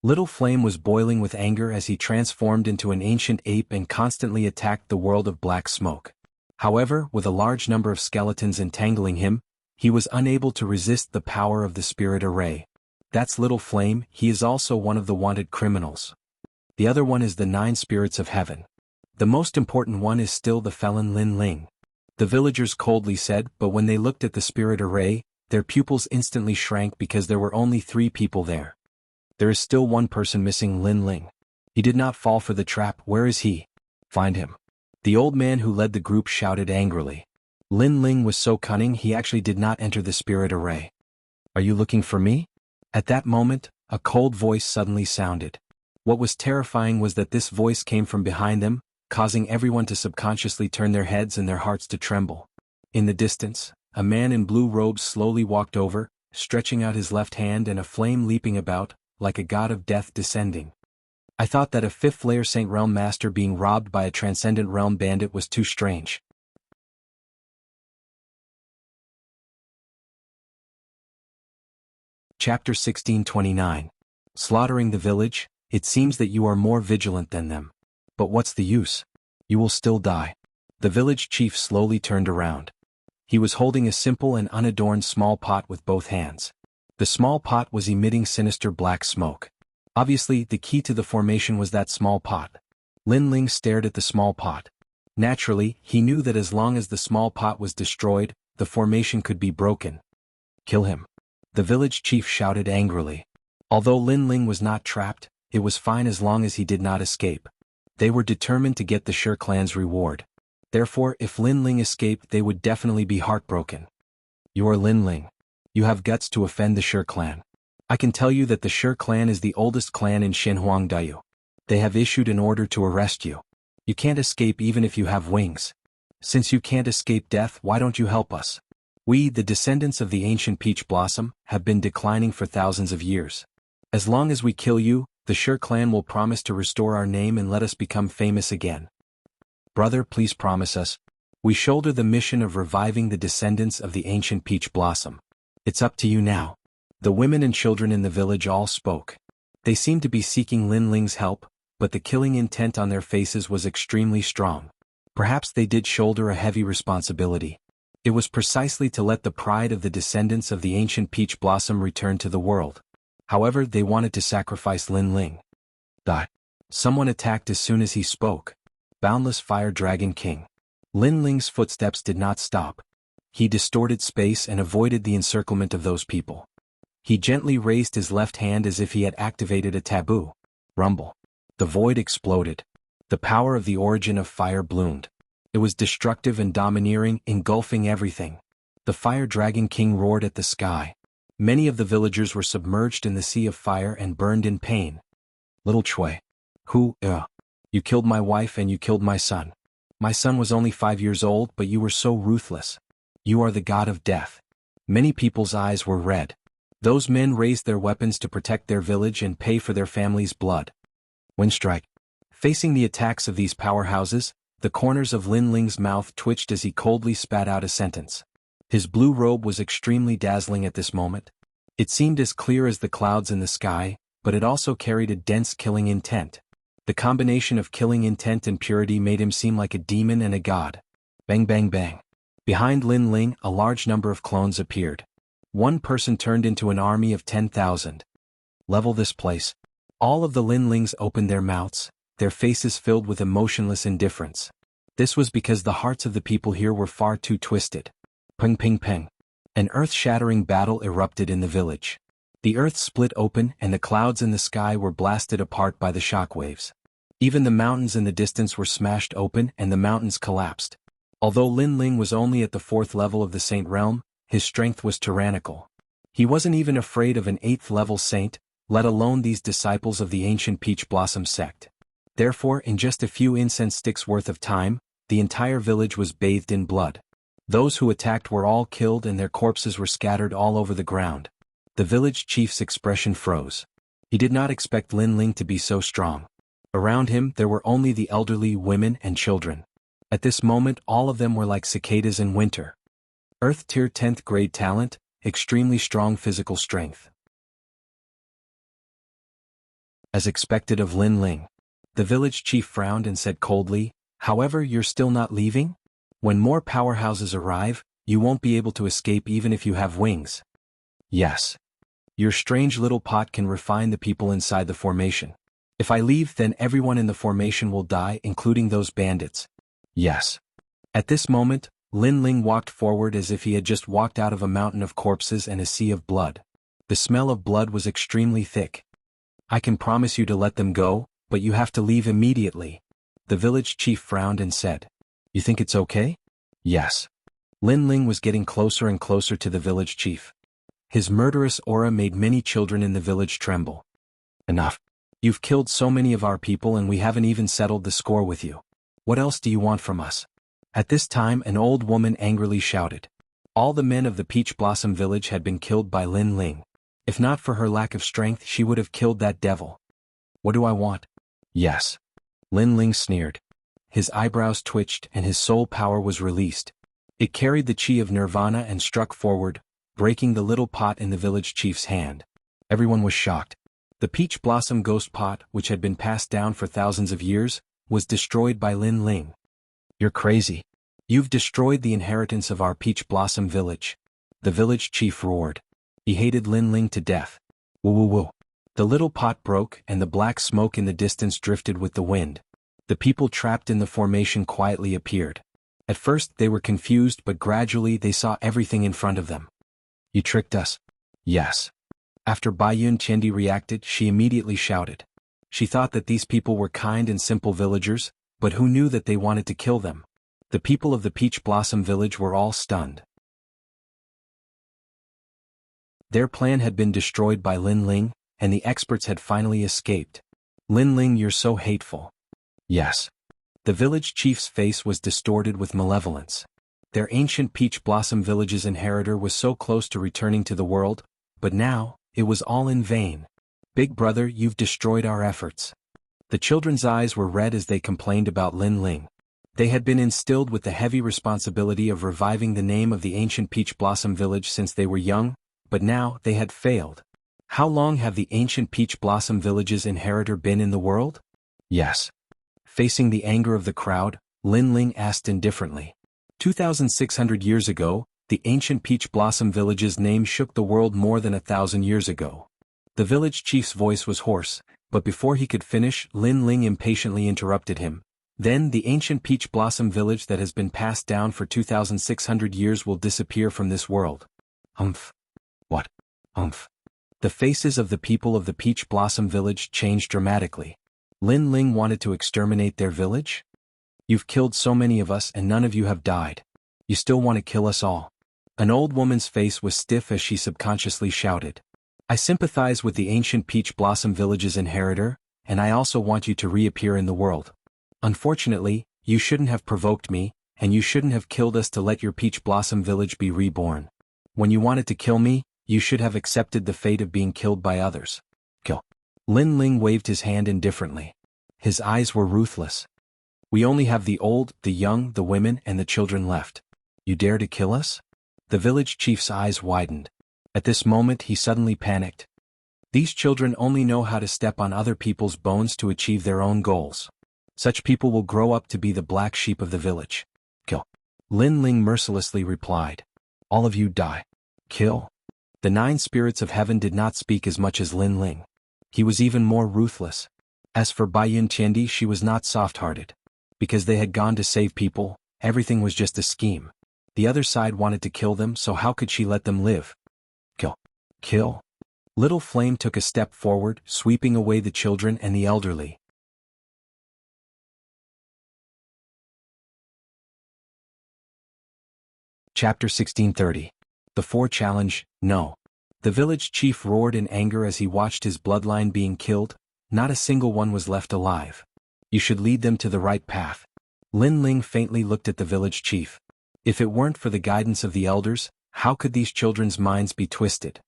Little Flame was boiling with anger as he transformed into an ancient ape and constantly attacked the world of black smoke. However, with a large number of skeletons entangling him, he was unable to resist the power of the spirit array. That's Little Flame, he is also one of the wanted criminals. The other one is the 9 spirits of heaven. The most important one is still the felon Lin Ling. The villagers coldly said, but when they looked at the spirit array, their pupils instantly shrank because there were only 3 people there. There is still one person missing, Lin Ling. He did not fall for the trap. Where is he? Find him. The old man who led the group shouted angrily. Lin Ling was so cunning he actually did not enter the spirit array. Are you looking for me? At that moment, a cold voice suddenly sounded. What was terrifying was that this voice came from behind them, causing everyone to subconsciously turn their heads and their hearts to tremble. In the distance, a man in blue robes slowly walked over, stretching out his left hand and a flame leaping about, like a god of death descending. I thought that a 5th-layer Saint Realm Master being robbed by a Transcendent Realm bandit was too strange. Chapter 1629. Slaughtering the village. It seems that you are more vigilant than them. But what's the use? You will still die. The village chief slowly turned around. He was holding a simple and unadorned small pot with both hands. The small pot was emitting sinister black smoke. Obviously, the key to the formation was that small pot. Lin Ling stared at the small pot. Naturally, he knew that as long as the small pot was destroyed, the formation could be broken. Kill him. The village chief shouted angrily. Although Lin Ling was not trapped, it was fine as long as he did not escape. They were determined to get the Sher clan's reward. Therefore, if Lin Ling escaped, they would definitely be heartbroken. You are Lin Ling. You have guts to offend the Sher clan. I can tell you that the Sher clan is the oldest clan in Xinhuangdao. They have issued an order to arrest you. You can't escape even if you have wings. Since you can't escape death, why don't you help us? We, the descendants of the ancient peach blossom, have been declining for thousands of years. As long as we kill you, the Sher clan will promise to restore our name and let us become famous again. Brother, please promise us. We shoulder the mission of reviving the descendants of the ancient peach blossom. It's up to you now. The women and children in the village all spoke. They seemed to be seeking Lin Ling's help, but the killing intent on their faces was extremely strong. Perhaps they did shoulder a heavy responsibility. It was precisely to let the pride of the descendants of the ancient peach blossom return to the world. However, they wanted to sacrifice Lin Ling. Someone attacked as soon as he spoke. Boundless Fire Dragon King. Lin Ling's footsteps did not stop. He distorted space and avoided the encirclement of those people. He gently raised his left hand as if he had activated a taboo. Rumble. The void exploded. The power of the origin of fire bloomed. It was destructive and domineering, engulfing everything. The Fire Dragon King roared at the sky. Many of the villagers were submerged in the sea of fire and burned in pain. Little Chui. You killed my wife and you killed my son. My son was only 5 years old, but you were so ruthless. You are the god of death. Many people's eyes were red. Those men raised their weapons to protect their village and pay for their family's blood. Windstrike. Facing the attacks of these powerhouses, the corners of Lin Ling's mouth twitched as he coldly spat out a sentence. His blue robe was extremely dazzling at this moment. It seemed as clear as the clouds in the sky, but it also carried a dense killing intent. The combination of killing intent and purity made him seem like a demon and a god. Bang bang bang. Behind Lin Ling, a large number of clones appeared. One person turned into an army of 10,000. Level this place. All of the Lin Lings opened their mouths, their faces filled with emotionless indifference. This was because the hearts of the people here were far too twisted. Ping ping ping. An earth-shattering battle erupted in the village. The earth split open and the clouds in the sky were blasted apart by the shockwaves. Even the mountains in the distance were smashed open and the mountains collapsed. Although Lin Ling was only at the 4th level of the Saint Realm, his strength was tyrannical. He wasn't even afraid of an 8th level saint, let alone these disciples of the ancient Peach Blossom sect. Therefore, in just a few incense sticks worth of time, the entire village was bathed in blood. Those who attacked were all killed and their corpses were scattered all over the ground. The village chief's expression froze. He did not expect Lin Ling to be so strong. Around him there were only the elderly, women, and children. At this moment all of them were like cicadas in winter. Earth Tier 10th grade talent, extremely strong physical strength. As expected of Lin Ling. The village chief frowned and said coldly, "However, you're still not leaving? When more powerhouses arrive, you won't be able to escape even if you have wings." "Yes. Your strange little pot can refine the people inside the formation. If I leave, then everyone in the formation will die, including those bandits." "Yes." At this moment, Lin Ling walked forward as if he had just walked out of a mountain of corpses and a sea of blood. The smell of blood was extremely thick. "I can promise you to let them go, but you have to leave immediately." The village chief frowned and said, "You think it's okay?" "Yes." Lin Ling was getting closer and closer to the village chief. His murderous aura made many children in the village tremble. "Enough. You've killed so many of our people and we haven't even settled the score with you. What else do you want from us?" At this time an old woman angrily shouted. All the men of the Peach Blossom village had been killed by Lin Ling. If not for her lack of strength, she would have killed that devil. "What do I want?" "Yes." Lin Ling sneered. His eyebrows twitched and his soul power was released. It carried the chi of nirvana and struck forward, breaking the little pot in the village chief's hand. Everyone was shocked. The Peach Blossom ghost pot, which had been passed down for thousands of years, was destroyed by Lin Ling. "You're crazy. You've destroyed the inheritance of our Peach Blossom village. The village chief roared. He hated Lin Ling to death. Woo woo woo. The little pot broke and the black smoke in the distance drifted with the wind. The people trapped in the formation quietly appeared. At first they were confused, but gradually they saw everything in front of them. You tricked us. Yes. After Baiyun Qiandi reacted, she immediately shouted. She thought that these people were kind and simple villagers, but who knew that they wanted to kill them? The people of the Peach Blossom village were all stunned. Their plan had been destroyed by Lin Ling, and the experts had finally escaped. Lin Ling, you're so hateful. Yes. The village chief's face was distorted with malevolence. Their ancient Peach Blossom village's inheritor was so close to returning to the world, but now, it was all in vain. Big brother, you've destroyed our efforts. The children's eyes were red as they complained about Lin Ling. They had been instilled with the heavy responsibility of reviving the name of the ancient Peach Blossom village since they were young, but now they had failed. How long have the ancient Peach Blossom village's inheritor been in the world? Yes. Facing the anger of the crowd, Lin Ling asked indifferently. 2,600 years ago, the ancient Peach Blossom village's name shook the world more than 1,000 years ago. The village chief's voice was hoarse, but before he could finish, Lin Ling impatiently interrupted him. Then the ancient Peach Blossom village that has been passed down for 2,600 years will disappear from this world. Humph. What? Humph. The faces of the people of the Peach Blossom village changed dramatically. Lin Ling wanted to exterminate their village? You've killed so many of us and none of you have died. You still want to kill us all. An old woman's face was stiff as she subconsciously shouted. I sympathize with the ancient Peach Blossom village's inheritor, and I also want you to reappear in the world. Unfortunately, you shouldn't have provoked me, and you shouldn't have killed us to let your Peach Blossom village be reborn. When you wanted to kill me, you should have accepted the fate of being killed by others. Kill. Lin Ling waved his hand indifferently. His eyes were ruthless. We only have the old, the young, the women, and the children left. You dare to kill us? The village chief's eyes widened. At this moment he suddenly panicked. These children only know how to step on other people's bones to achieve their own goals. Such people will grow up to be the black sheep of the village. Kill. Lin Ling mercilessly replied. All of you die. Kill. The 9 spirits of heaven did not speak as much as Lin Ling. He was even more ruthless. As for Baiyun Qiandi, she was not soft-hearted. Because they had gone to save people, everything was just a scheme. The other side wanted to kill them, so how could she let them live? Kill. Kill. Little Flame took a step forward, sweeping away the children and the elderly. Chapter 1630. The 4 Challenge, No. The village chief roared in anger as he watched his bloodline being killed. Not a single one was left alive. You should lead them to the right path. Lin Ling faintly looked at the village chief. If it weren't for the guidance of the elders, how could these children's minds be twisted?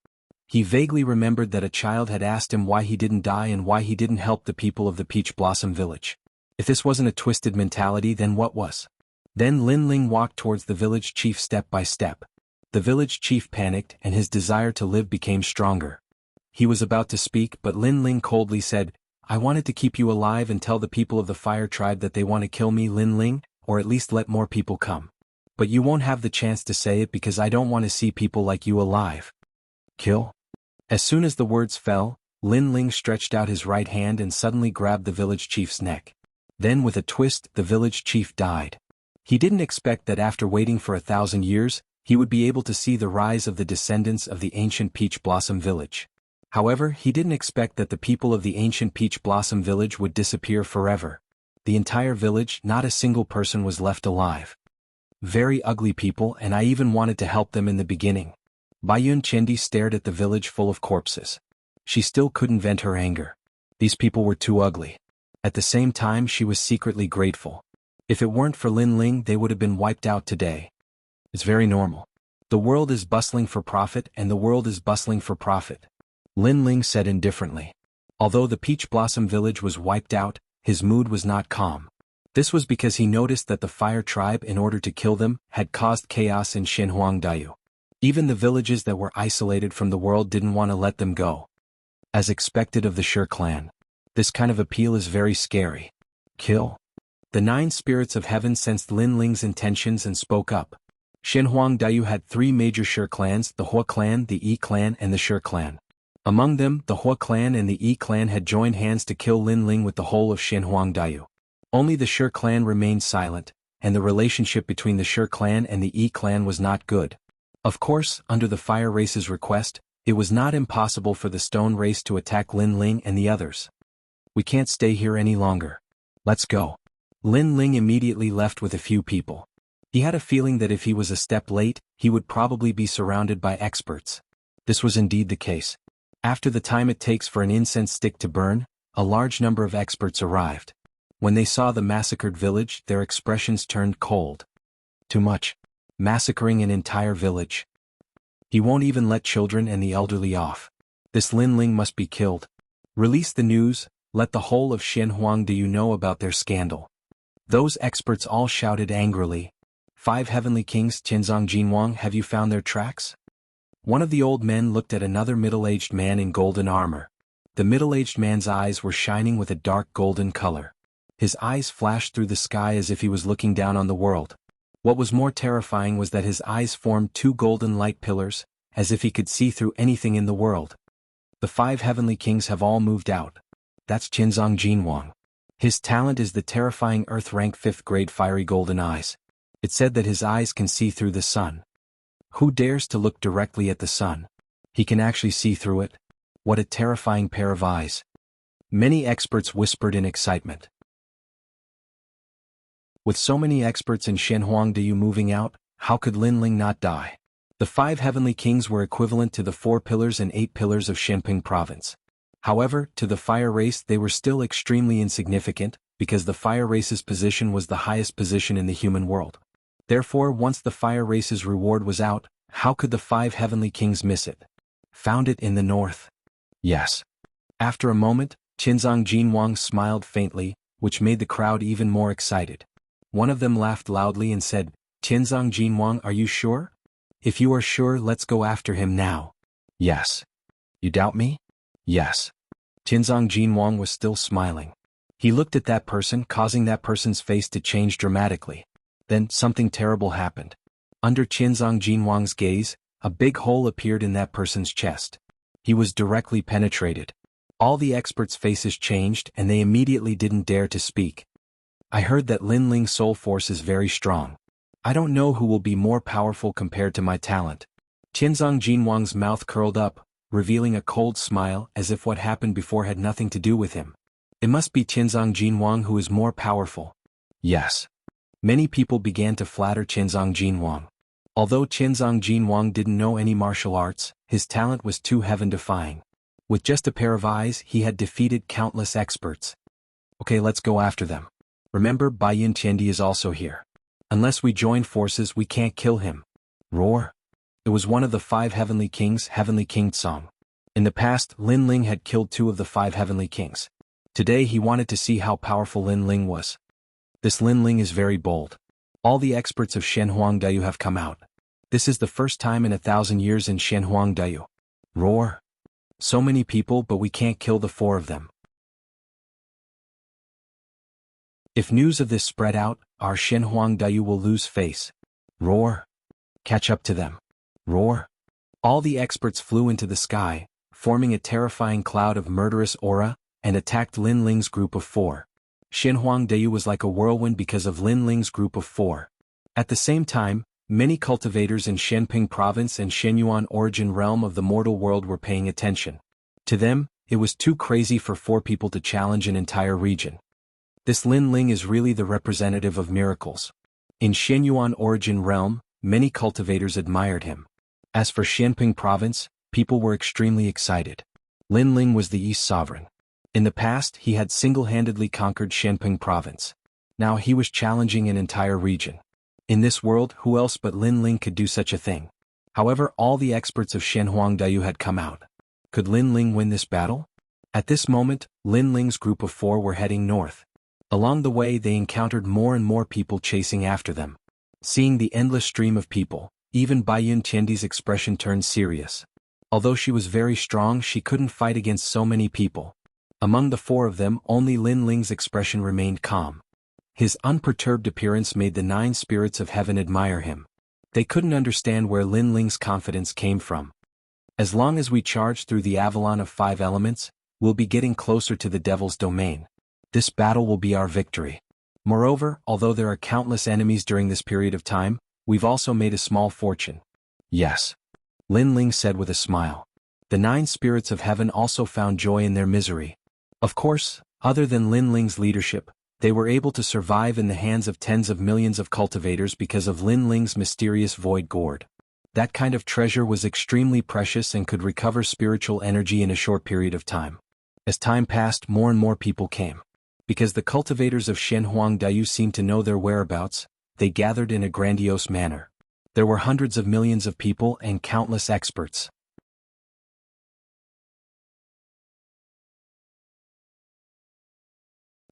He vaguely remembered that a child had asked him why he didn't die and why he didn't help the people of the Peach Blossom village. If this wasn't a twisted mentality, then what was? Then Lin Ling walked towards the village chief step by step. The village chief panicked and his desire to live became stronger. He was about to speak, but Lin Ling coldly said, I wanted to keep you alive and tell the people of the Fire Tribe that they want to kill me, Lin Ling, or at least let more people come. But you won't have the chance to say it because I don't want to see people like you alive. Kill? As soon as the words fell, Lin Ling stretched out his right hand and suddenly grabbed the village chief's neck. Then with a twist, the village chief died. He didn't expect that after waiting for 1,000 years, he would be able to see the rise of the descendants of the ancient Peach Blossom village. However, he didn't expect that the people of the ancient Peach Blossom village would disappear forever. The entire village, not a single person was left alive. Very ugly people, and I even wanted to help them in the beginning. Baiyun Qiandi stared at the village full of corpses. She still couldn't vent her anger. These people were too ugly. At the same time, she was secretly grateful. If it weren't for Lin Ling, they would have been wiped out today. It's very normal. The world is bustling for profit and the world is bustling for profit. Lin Ling said indifferently. Although the Peach Blossom village was wiped out, his mood was not calm. This was because he noticed that the Fire Tribe, in order to kill them, had caused chaos in Xinhuangdao. Even the villages that were isolated from the world didn't want to let them go. As expected of the Shi clan. This kind of appeal is very scary. Kill? The 9 spirits of heaven sensed Lin Ling's intentions and spoke up. Xinhuang Daiyu had 3 major Shi clans, the Hua clan, the Yi clan and the Shi clan. Among them, the Hua clan and the Yi clan had joined hands to kill Lin Ling with the whole of Xinhuang Daiyu. Only the Shi clan remained silent, and the relationship between the Shi clan and the Yi clan was not good. Of course, under the fire race's request, it was not impossible for the stone race to attack Lin Ling and the others. We can't stay here any longer. Let's go. Lin Ling immediately left with a few people. He had a feeling that if he was a step late, he would probably be surrounded by experts. This was indeed the case. After the time it takes for an incense stick to burn, a large number of experts arrived. When they saw the massacred village, their expressions turned cold. Too much. Massacring an entire village. He won't even let children and the elderly off. This Lin Ling must be killed. Release the news, let the whole of Xinhuang Daiyu know about their scandal. Those experts all shouted angrily. 5 heavenly kings, Qinzong Jinwang, have you found their tracks? One of the old men looked at another middle-aged man in golden armor. The middle-aged man's eyes were shining with a dark golden color. His eyes flashed through the sky as if he was looking down on the world. What was more terrifying was that his eyes formed 2 golden light pillars, as if he could see through anything in the world. The 5 heavenly kings have all moved out. That's Qinzong Jinwang. His talent is the terrifying Earth-rank 5th grade fiery golden eyes. It said that his eyes can see through the sun. Who dares to look directly at the sun? He can actually see through it. What a terrifying pair of eyes. Many experts whispered in excitement. With so many experts in Xinhuang Daiyu moving out, how could Lin Ling not die? The 5 heavenly kings were equivalent to the 4 pillars and 8 pillars of Xinping province. However, to the fire race they were still extremely insignificant, because the fire race's position was the highest position in the human world. Therefore, once the fire race's reward was out, how could the 5 heavenly kings miss it? Found it in the north. Yes. After a moment, Qinzong Jinwang smiled faintly, which made the crowd even more excited. One of them laughed loudly and said, Qinzong Jinwang, are you sure? If you are sure, let's go after him now. Yes. You doubt me? Yes. Qinzong Jinwang was still smiling. He looked at that person, causing that person's face to change dramatically. Then, something terrible happened. Under Qinzong Jinwang's gaze, a big hole appeared in that person's chest. He was directly penetrated. All the experts' faces changed and they immediately didn't dare to speak. I heard that Lin Ling's soul force is very strong. I don't know who will be more powerful compared to my talent. Qinzong Jinwang's mouth curled up, revealing a cold smile as if what happened before had nothing to do with him. It must be Qinzong Jinwang who is more powerful. Yes. Many people began to flatter Qinzong Jinwang. Although Qinzong Jinwang didn't know any martial arts, his talent was too heaven-defying. With just a pair of eyes, he had defeated countless experts. Okay, let's go after them. Remember, Baiyin Tiandi is also here. Unless we join forces, we can't kill him. Roar. It was one of the 5 heavenly kings, Heavenly King Tsong. In the past, Lin Ling had killed 2 of the 5 heavenly kings. Today he wanted to see how powerful Lin Ling was. This Lin Ling is very bold. All the experts of Xinhuang Daiyu have come out. This is the first time in 1,000 years in Xinhuang Daiyu. Roar. So many people, but we can't kill the 4 of them. If news of this spread out, our Xinhuang Daiyu will lose face. Roar. Catch up to them. Roar. All the experts flew into the sky, forming a terrifying cloud of murderous aura, and attacked Lin Ling's group of 4. Xinhuang Daiyu was like a whirlwind because of Lin Ling's group of 4. At the same time, many cultivators in Shenping province and Shenyuan origin realm of the mortal world were paying attention. To them, it was too crazy for 4 people to challenge an entire region. This Lin Ling is really the representative of miracles. In Shenyuan origin realm, many cultivators admired him. As for Shenping province, people were extremely excited. Lin Ling was the East Sovereign. In the past, he had single-handedly conquered Shenping province. Now he was challenging an entire region. In this world, who else but Lin Ling could do such a thing? However, all the experts of Xinhuang Daiyu had come out. Could Lin Ling win this battle? At this moment, Lin Ling's group of 4 were heading north. Along the way they encountered more and more people chasing after them. Seeing the endless stream of people, even Baiyin Tiandi's expression turned serious. Although she was very strong, she couldn't fight against so many people. Among the 4 of them, only Lin Ling's expression remained calm. His unperturbed appearance made the 9 spirits of heaven admire him. They couldn't understand where Lin Ling's confidence came from. As long as we charge through the Avalon of 5 elements, we'll be getting closer to the devil's domain. This battle will be our victory. Moreover, although there are countless enemies during this period of time, we've also made a small fortune. Yes. Lin Ling said with a smile. The 9 spirits of heaven also found joy in their misery. Of course, other than Lin Ling's leadership, they were able to survive in the hands of tens of millions of cultivators because of Lin Ling's mysterious void gourd. That kind of treasure was extremely precious and could recover spiritual energy in a short period of time. As time passed, more and more people came. Because the cultivators of Shenhuang Dayu seemed to know their whereabouts, they gathered in a grandiose manner. There were hundreds of millions of people and countless experts.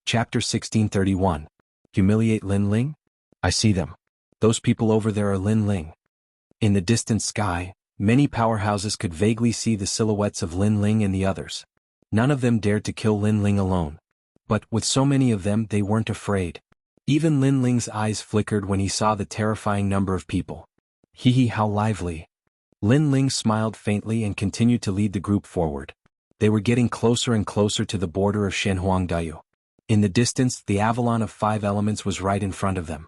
Chapter 1631. Humiliate Lin Ling? I see them. Those people over there are Lin Ling. In the distant sky, many powerhouses could vaguely see the silhouettes of Lin Ling and the others. None of them dared to kill Lin Ling alone. But with so many of them, they weren't afraid. Even Lin Ling's eyes flickered when he saw the terrifying number of people. Hee, how lively. Lin Ling smiled faintly and continued to lead the group forward. They were getting closer and closer to the border of Shenhuang Dayu. In the distance, the Avalon of 5 elements was right in front of them.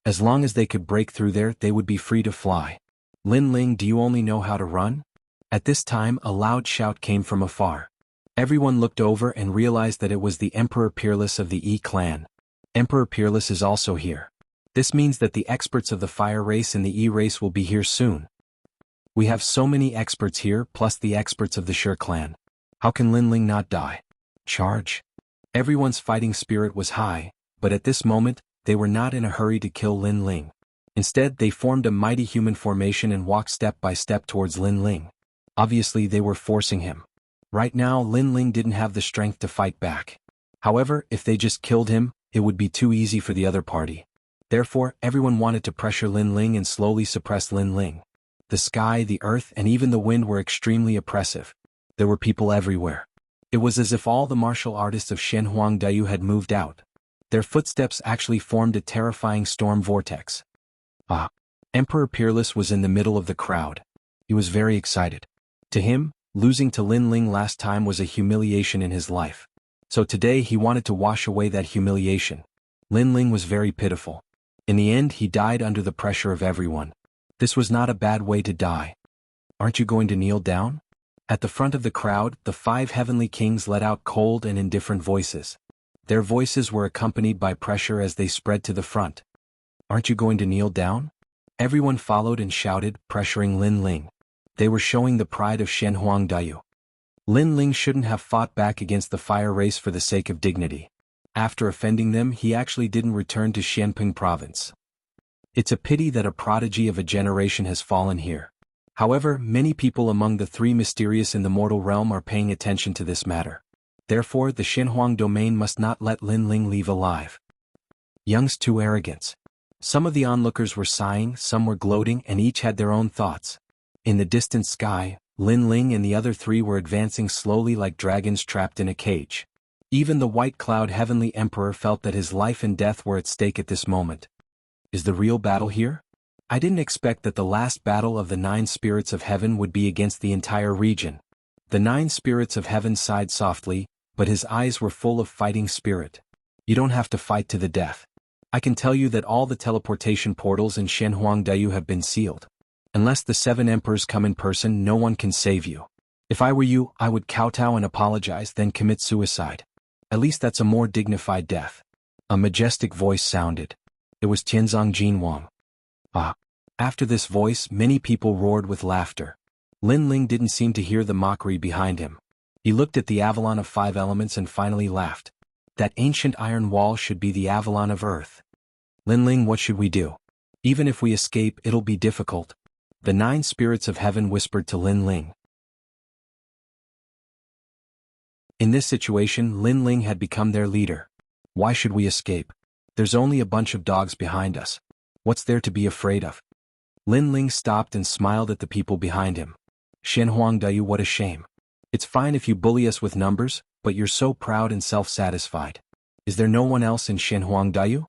As long as they could break through there, they would be free to fly. Lin Ling, do you only know how to run? At this time, a loud shout came from afar. Everyone looked over and realized that it was the Emperor Peerless of the E clan. Emperor Peerless is also here. This means that the experts of the fire race and the E race will be here soon. We have so many experts here, plus the experts of the Sher clan. How can Lin Ling not die? Charge. Everyone's fighting spirit was high, but at this moment, they were not in a hurry to kill Lin Ling. Instead, they formed a mighty human formation and walked step by step towards Lin Ling. Obviously, they were forcing him. Right now, Lin Ling didn't have the strength to fight back. However, if they just killed him, it would be too easy for the other party. Therefore, everyone wanted to pressure Lin Ling and slowly suppress Lin Ling. The sky, the earth, and even the wind were extremely oppressive. There were people everywhere. It was as if all the martial artists of Shenhuang Dayu had moved out. Their footsteps actually formed a terrifying storm vortex. Emperor Peerless was in the middle of the crowd. He was very excited. To him, losing to Lin Ling last time was a humiliation in his life. So today he wanted to wash away that humiliation. Lin Ling was very pitiful. In the end, he died under the pressure of everyone. This was not a bad way to die. Aren't you going to kneel down? At the front of the crowd, the 5 heavenly kings let out cold and indifferent voices. Their voices were accompanied by pressure as they spread to the front. Aren't you going to kneel down? Everyone followed and shouted, pressuring Lin Ling. They were showing the pride of Shenhuang Dayu. Lin Ling shouldn't have fought back against the fire race for the sake of dignity. After offending them, he actually didn't return to Xianping province. It's a pity that a prodigy of a generation has fallen here. However, many people among the 3 mysterious in the mortal realm are paying attention to this matter. Therefore, the Shenhuang domain must not let Lin Ling leave alive. Young's too arrogant. Some of the onlookers were sighing, some were gloating, and each had their own thoughts. In the distant sky, Lin Ling and the other 3 were advancing slowly like dragons trapped in a cage. Even the White Cloud Heavenly Emperor felt that his life and death were at stake at this moment. Is the real battle here? I didn't expect that the last battle of the 9 spirits of heaven would be against the entire region. The 9 spirits of heaven sighed softly, but his eyes were full of fighting spirit. You don't have to fight to the death. I can tell you that all the teleportation portals in Shenhuang Dayu have been sealed. Unless the 7 emperors come in person, no one can save you. If I were you, I would kowtow and apologize, then commit suicide. At least that's a more dignified death. A majestic voice sounded. It was Tianzong Jinwang. After this voice, many people roared with laughter. Lin Ling didn't seem to hear the mockery behind him. He looked at the Avalon of 5 elements and finally laughed. That ancient iron wall should be the Avalon of Earth. Lin Ling, what should we do? Even if we escape, it'll be difficult. The 9 spirits of heaven whispered to Lin Ling. In this situation, Lin Ling had become their leader. Why should we escape? There's only a bunch of dogs behind us. What's there to be afraid of? Lin Ling stopped and smiled at the people behind him. Shenhuang Dayu, what a shame. It's fine if you bully us with numbers, but you're so proud and self-satisfied. Is there no one else in Shenhuang Dayu?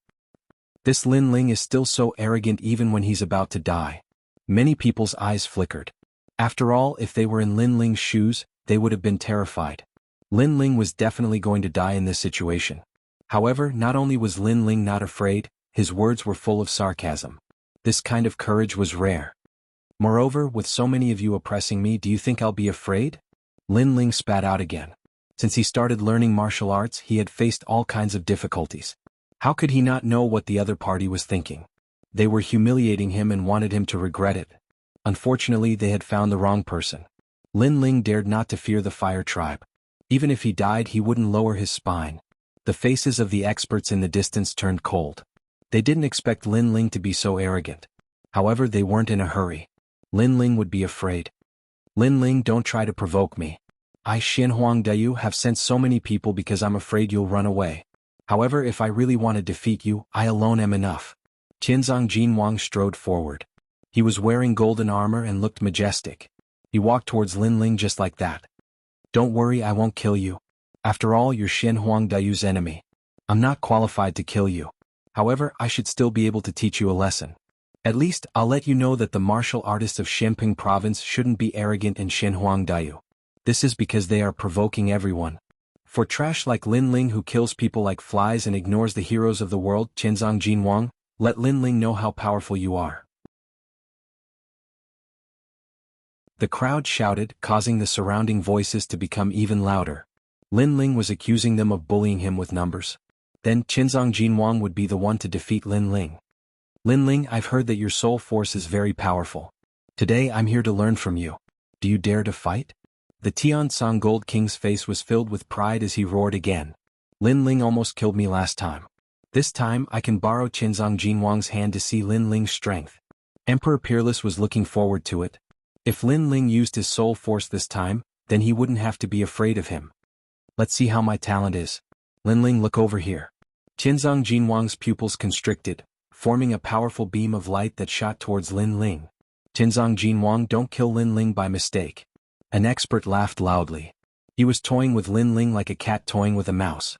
This Lin Ling is still so arrogant even when he's about to die. Many people's eyes flickered. After all, if they were in Lin Ling's shoes, they would have been terrified. Lin Ling was definitely going to die in this situation. However, not only was Lin Ling not afraid, his words were full of sarcasm. This kind of courage was rare. Moreover, with so many of you oppressing me, do you think I'll be afraid? Lin Ling spat out again. Since he started learning martial arts, he had faced all kinds of difficulties. How could he not know what the other party was thinking? They were humiliating him and wanted him to regret it. Unfortunately, they had found the wrong person. Lin Ling dared not to fear the Fire Tribe. Even if he died, he wouldn't lower his spine. The faces of the experts in the distance turned cold. They didn't expect Lin Ling to be so arrogant. However, they weren't in a hurry. Lin Ling would be afraid. Lin Ling, don't try to provoke me. I Xin Huangdeyu have sent so many people because I'm afraid you'll run away. However, if I really want to defeat you, I alone am enough. Qianzong Jinwang strode forward. He was wearing golden armor and looked majestic. He walked towards Lin Ling just like that. Don't worry, I won't kill you. After all, you're Xin Huangdeyu's enemy. I'm not qualified to kill you. However, I should still be able to teach you a lesson. At least, I'll let you know that the martial artists of Xinping province shouldn't be arrogant in Xin Huangdeyu. This is because they are provoking everyone. For trash like Lin Ling who kills people like flies and ignores the heroes of the world, Qianzong Jinwang, let Lin Ling know how powerful you are. The crowd shouted, causing the surrounding voices to become even louder. Lin Ling was accusing them of bullying him with numbers. Then Qianzong Jinwang would be the one to defeat Lin Ling. Lin Ling, I've heard that your soul force is very powerful. Today I'm here to learn from you. Do you dare to fight? The Tiansong Gold King's face was filled with pride as he roared again. Lin Ling almost killed me last time. This time I can borrow Qianzong Jinwang's hand to see Lin Ling's strength. Emperor Peerless was looking forward to it. If Lin Ling used his soul force this time, then he wouldn't have to be afraid of him. Let's see how my talent is. Lin Ling, look over here. Qianzong Jinwang's pupils constricted, forming a powerful beam of light that shot towards Lin Ling. Qianzong Jinwang, don't kill Lin Ling by mistake. An expert laughed loudly. He was toying with Lin Ling like a cat toying with a mouse.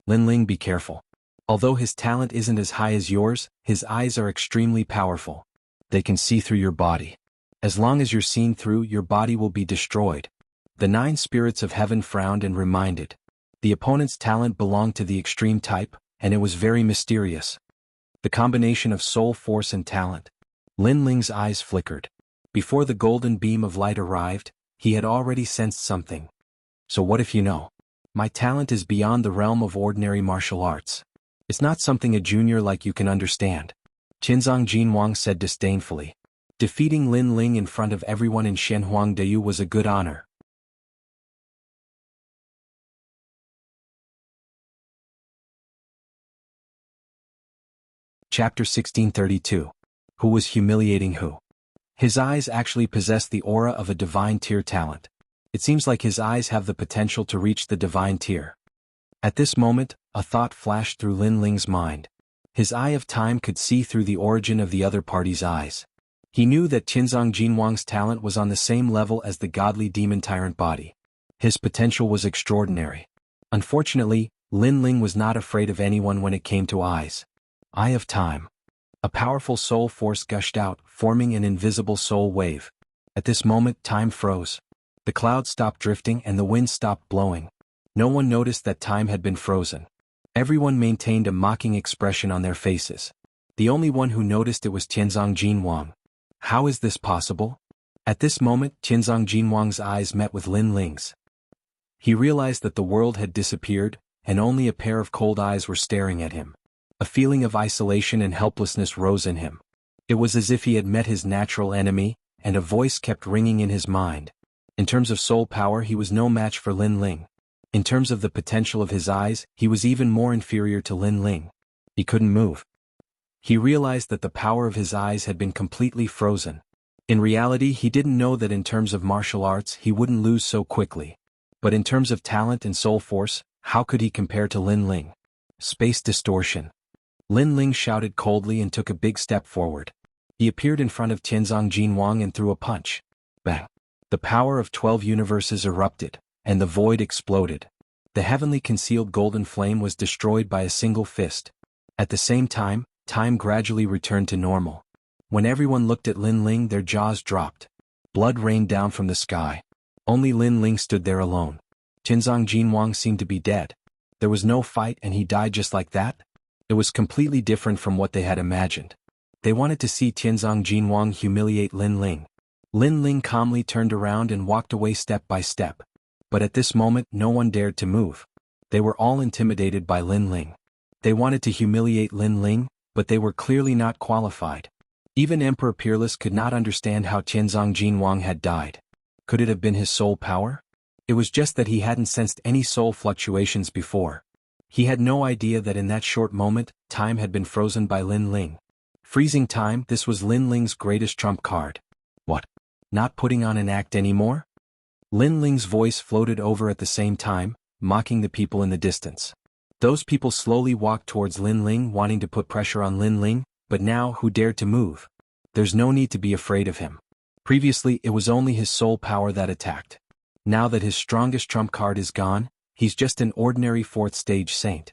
Lin Ling, be careful. Although his talent isn't as high as yours, his eyes are extremely powerful. They can see through your body. As long as you're seen through, your body will be destroyed. The 9 spirits of heaven frowned and reminded. The opponent's talent belonged to the extreme type, and it was very mysterious. The combination of soul force and talent. Lin Ling's eyes flickered. Before the golden beam of light arrived, he had already sensed something. So what if you know? My talent is beyond the realm of ordinary martial arts. It's not something a junior like you can understand. Qianzong Jinwang said disdainfully. Defeating Lin Ling in front of everyone in Xin Huangdeyu was a good honor. Chapter 1632. Who was humiliating who? His eyes actually possess the aura of a divine tier talent. It seems like his eyes have the potential to reach the divine tier. At this moment, a thought flashed through Lin Ling's mind. His eye of time could see through the origin of the other party's eyes. He knew that Qianzong Jinwang's talent was on the same level as the godly demon tyrant body. His potential was extraordinary. Unfortunately, Lin Ling was not afraid of anyone when it came to eyes. Eye of time. A powerful soul force gushed out, forming an invisible soul wave. At this moment, time froze. The clouds stopped drifting and the wind stopped blowing. No one noticed that time had been frozen. Everyone maintained a mocking expression on their faces. The only one who noticed it was Qianzong Jinwang. How is this possible? At this moment, Qianzong Jinwang's eyes met with Lin Ling's. He realized that the world had disappeared, and only a pair of cold eyes were staring at him. A feeling of isolation and helplessness rose in him. It was as if he had met his natural enemy, and a voice kept ringing in his mind. In terms of soul power, he was no match for Lin Ling. In terms of the potential of his eyes, he was even more inferior to Lin Ling. He couldn't move. He realized that the power of his eyes had been completely frozen. In reality, he didn't know that in terms of martial arts he wouldn't lose so quickly. But in terms of talent and soul force, how could he compare to Lin Ling? Space distortion. Lin Ling shouted coldly and took a big step forward. He appeared in front of Qianzong Jinwang and threw a punch. Bang! The power of 12 universes erupted, and the void exploded. The heavenly concealed golden flame was destroyed by a single fist. At the same time, time gradually returned to normal. When everyone looked at Lin Ling, their jaws dropped. Blood rained down from the sky. Only Lin Ling stood there alone. Qinzhong Jinwang seemed to be dead. There was no fight and he died just like that? It was completely different from what they had imagined. They wanted to see Qinzhong Jinwang humiliate Lin Ling. Lin Ling calmly turned around and walked away step by step. But at this moment no one dared to move. They were all intimidated by Lin Ling. They wanted to humiliate Lin Ling, but they were clearly not qualified. Even Emperor Peerless could not understand how Qinzhong Jinwang had died. Could it have been his soul power? It was just that he hadn't sensed any soul fluctuations before. He had no idea that in that short moment, time had been frozen by Lin Ling. Freezing time, this was Lin Ling's greatest trump card. What? Not putting on an act anymore? Lin Ling's voice floated over at the same time, mocking the people in the distance. Those people slowly walked towards Lin Ling, wanting to put pressure on Lin Ling, but now who dared to move? There's no need to be afraid of him. Previously it was only his soul power that attacked. Now that his strongest trump card is gone, he's just an ordinary fourth-stage saint.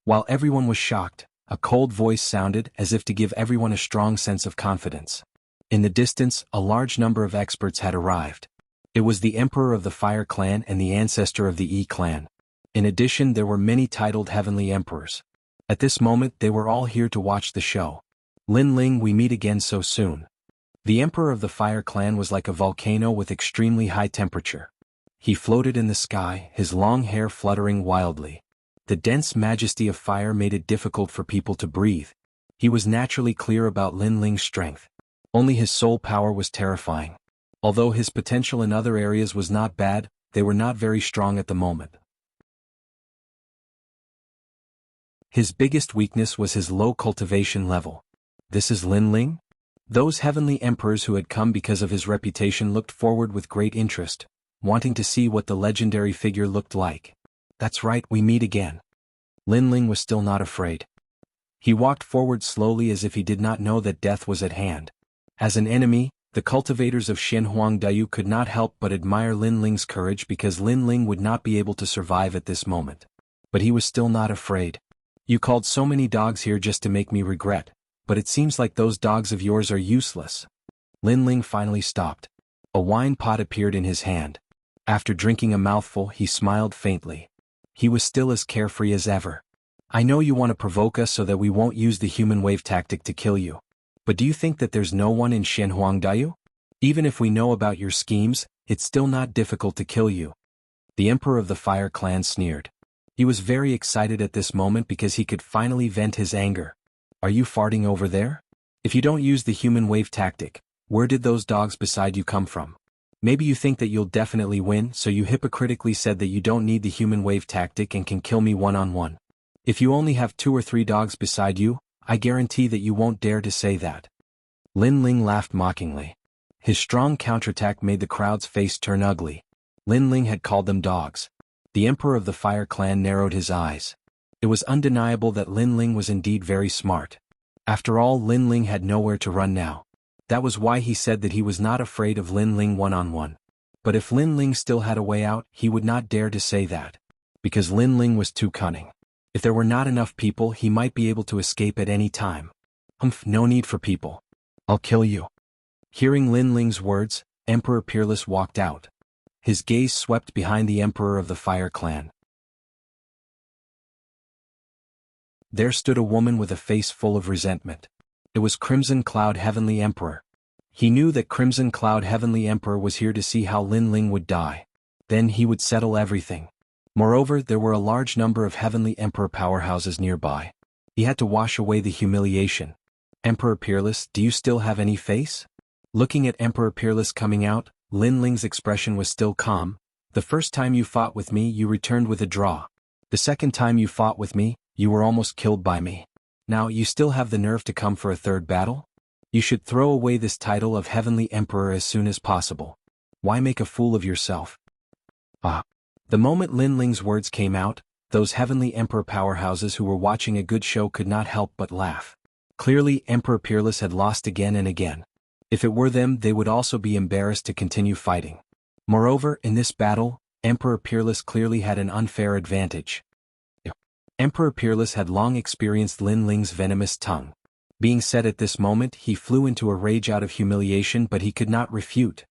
While everyone was shocked, a cold voice sounded as if to give everyone a strong sense of confidence. In the distance, a large number of experts had arrived. It was the Emperor of the Fire Clan and the ancestor of the E Clan. In addition, there were many titled Heavenly Emperors. At this moment, they were all here to watch the show. Lin Ling, we meet again so soon. The Emperor of the Fire Clan was like a volcano with extremely high temperature. He floated in the sky, his long hair fluttering wildly. The dense majesty of fire made it difficult for people to breathe. He was naturally clear about Lin Ling's strength. Only his soul power was terrifying. Although his potential in other areas was not bad, they were not very strong at the moment. His biggest weakness was his low cultivation level. This is Lin Ling? Those heavenly emperors who had come because of his reputation looked forward with great interest, wanting to see what the legendary figure looked like. That's right, we meet again. Lin Ling was still not afraid. He walked forward slowly as if he did not know that death was at hand. As an enemy, the cultivators of Xinhuangdayu could not help but admire Lin Ling's courage because Lin Ling would not be able to survive at this moment. But he was still not afraid. You called so many dogs here just to make me regret, but it seems like those dogs of yours are useless. Lin Ling finally stopped. A wine pot appeared in his hand. After drinking a mouthful, he smiled faintly. He was still as carefree as ever. I know you want to provoke us so that we won't use the human wave tactic to kill you. But do you think that there's no one in Xinhuangdayu? Even if we know about your schemes, it's still not difficult to kill you. The Emperor of the Fire Clan sneered. He was very excited at this moment because he could finally vent his anger. Are you farting over there? If you don't use the human wave tactic, where did those dogs beside you come from? Maybe you think that you'll definitely win, so you hypocritically said that you don't need the human wave tactic and can kill me one-on-one. If you only have 2 or 3 dogs beside you, I guarantee that you won't dare to say that. Lin Ling laughed mockingly. His strong counterattack made the crowd's face turn ugly. Lin Ling had called them dogs. The Emperor of the Fire Clan narrowed his eyes. It was undeniable that Lin Ling was indeed very smart. After all, Lin Ling had nowhere to run now. That was why he said that he was not afraid of Lin Ling one-on-one. But if Lin Ling still had a way out, he would not dare to say that. Because Lin Ling was too cunning. If there were not enough people, he might be able to escape at any time. No need for people. I'll kill you. Hearing Lin Ling's words, Emperor Peerless walked out. His gaze swept behind the Emperor of the Fire Clan. There stood a woman with a face full of resentment. It was Crimson Cloud Heavenly Emperor. He knew that Crimson Cloud Heavenly Emperor was here to see how Lin Ling would die. Then he would settle everything. Moreover, there were a large number of Heavenly Emperor powerhouses nearby. He had to wash away the humiliation. Emperor Peerless, do you still have any face? Looking at Emperor Peerless coming out, Lin Ling's expression was still calm. The first time you fought with me, you returned with a draw. The second time you fought with me, you were almost killed by me. Now you still have the nerve to come for a third battle? You should throw away this title of Heavenly Emperor as soon as possible. Why make a fool of yourself? The moment Lin Ling's words came out, those Heavenly Emperor powerhouses who were watching a good show could not help but laugh. Clearly, Emperor Peerless had lost again and again. If it were them, they would also be embarrassed to continue fighting. Moreover, in this battle, Emperor Peerless clearly had an unfair advantage. Emperor Peerless had long experienced Lin Ling's venomous tongue. Being said at this moment, he flew into a rage out of humiliation, but he could not refute.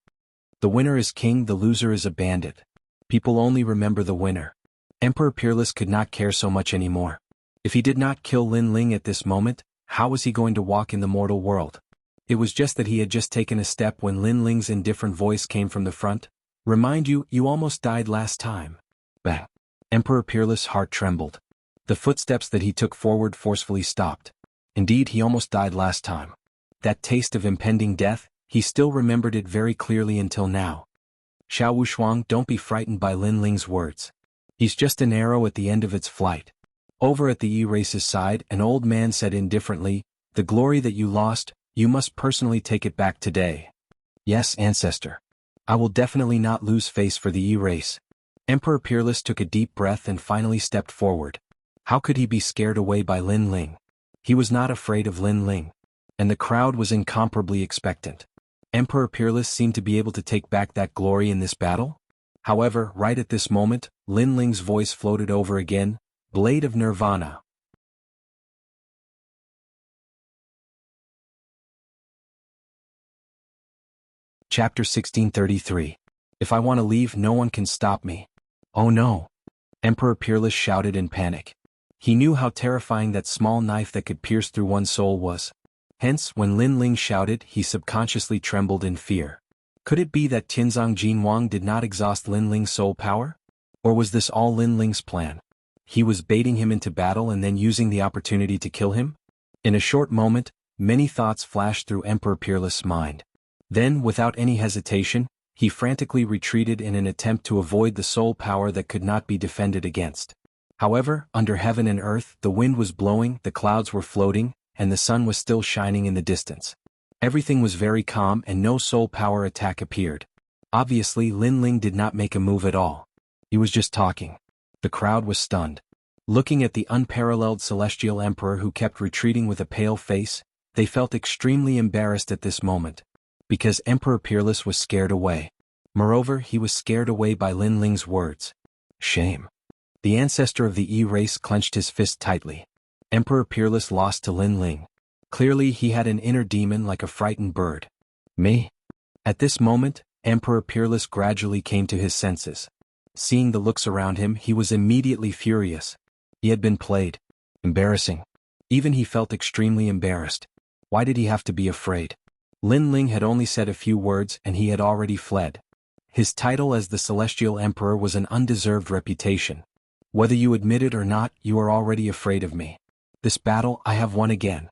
The winner is king, the loser is a bandit. People only remember the winner. Emperor Peerless could not care so much anymore. If he did not kill Lin Ling at this moment, how was he going to walk in the mortal world? It was just that he had just taken a step when Lin Ling's indifferent voice came from the front. Remind you, you almost died last time. Bang. Emperor Peerless' heart trembled. The footsteps that he took forward forcefully stopped. Indeed, he almost died last time. That taste of impending death, he still remembered it very clearly until now. Xiao Wushuang, don't be frightened by Lin Ling's words. He's just an arrow at the end of its flight. Over at the E-Race's side, an old man said indifferently, the glory that you lost, you must personally take it back today. Yes, ancestor. I will definitely not lose face for the E-Race. Emperor Peerless took a deep breath and finally stepped forward. How could he be scared away by Lin Ling? He was not afraid of Lin Ling. And the crowd was incomparably expectant. Emperor Peerless seemed to be able to take back that glory in this battle. However, right at this moment, Lin Ling's voice floated over again, Blade of Nirvana. Chapter 1633. If I want to leave, no one can stop me. Oh no! Emperor Peerless shouted in panic. He knew how terrifying that small knife that could pierce through one's soul was. Hence, when Lin Ling shouted, he subconsciously trembled in fear. Could it be that Tianzong Jinwang did not exhaust Lin Ling's soul power? Or was this all Lin Ling's plan? He was baiting him into battle and then using the opportunity to kill him? In a short moment, many thoughts flashed through Emperor Peerless' mind. Then, without any hesitation, he frantically retreated in an attempt to avoid the soul power that could not be defended against. However, under heaven and earth, the wind was blowing, the clouds were floating, and the sun was still shining in the distance. Everything was very calm and no soul power attack appeared. Obviously, Lin Ling did not make a move at all. He was just talking. The crowd was stunned. Looking at the unparalleled celestial emperor who kept retreating with a pale face, they felt extremely embarrassed at this moment. Because Emperor Peerless was scared away. Moreover, he was scared away by Lin Ling's words. Shame. The ancestor of the E-Race clenched his fist tightly. Emperor Peerless lost to Lin Ling. Clearly he had an inner demon like a frightened bird. Me? At this moment, Emperor Peerless gradually came to his senses. Seeing the looks around him, he was immediately furious. He had been played. Embarrassing. Even he felt extremely embarrassed. Why did he have to be afraid? Lin Ling had only said a few words and he had already fled. His title as the Celestial Emperor was an undeserved reputation. Whether you admit it or not, you are already afraid of me. This battle I have won again.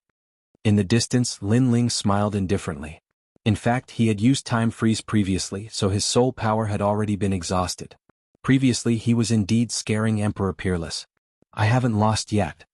In the distance, Lin Ling smiled indifferently. In fact, he had used time freeze previously, so his soul power had already been exhausted. Previously he was indeed scaring Emperor Peerless. I haven't lost yet.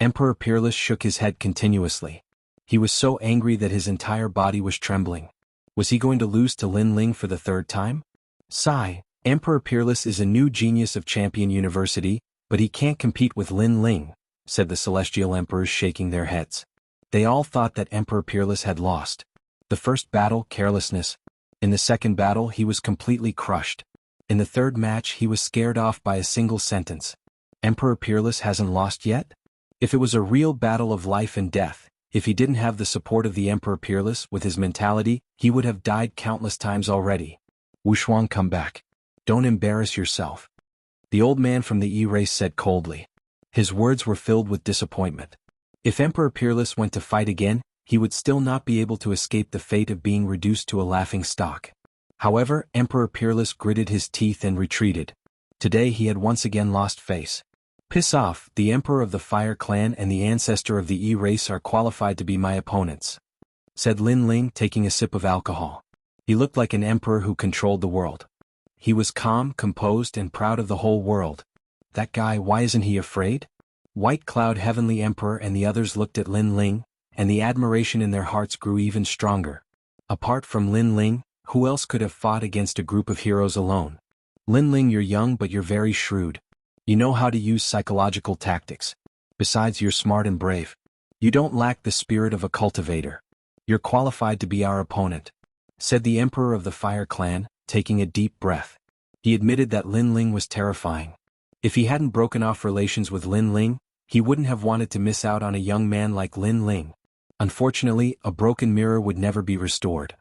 Emperor Peerless shook his head continuously. He was so angry that his entire body was trembling. Was he going to lose to Lin Ling for the third time? Sigh. Emperor Peerless is a new genius of Champion University, but he can't compete with Lin Ling, said the Celestial Emperors shaking their heads. They all thought that Emperor Peerless had lost. The first battle, carelessness. In the second battle, he was completely crushed. In the third match, he was scared off by a single sentence. Emperor Peerless hasn't lost yet? If it was a real battle of life and death, if he didn't have the support of the Emperor Peerless with his mentality, he would have died countless times already. Wushuang, come back. Don't embarrass yourself. The old man from the E-Race said coldly. His words were filled with disappointment. If Emperor Peerless went to fight again, he would still not be able to escape the fate of being reduced to a laughing stock. However, Emperor Peerless gritted his teeth and retreated. Today he had once again lost face. Piss off, the Emperor of the Fire Clan and the ancestor of the E-Race are qualified to be my opponents, said Lin Ling, taking a sip of alcohol. He looked like an emperor who controlled the world. He was calm, composed, and proud of the whole world. That guy, why isn't he afraid? White Cloud Heavenly Emperor and the others looked at Lin Ling, and the admiration in their hearts grew even stronger. Apart from Lin Ling, who else could have fought against a group of heroes alone? Lin Ling, you're young but you're very shrewd. You know how to use psychological tactics. Besides, you're smart and brave. You don't lack the spirit of a cultivator. You're qualified to be our opponent, said the Emperor of the Fire Clan, taking a deep breath. He admitted that Lin Ling was terrifying. If he hadn't broken off relations with Lin Ling, he wouldn't have wanted to miss out on a young man like Lin Ling. Unfortunately, a broken mirror would never be restored.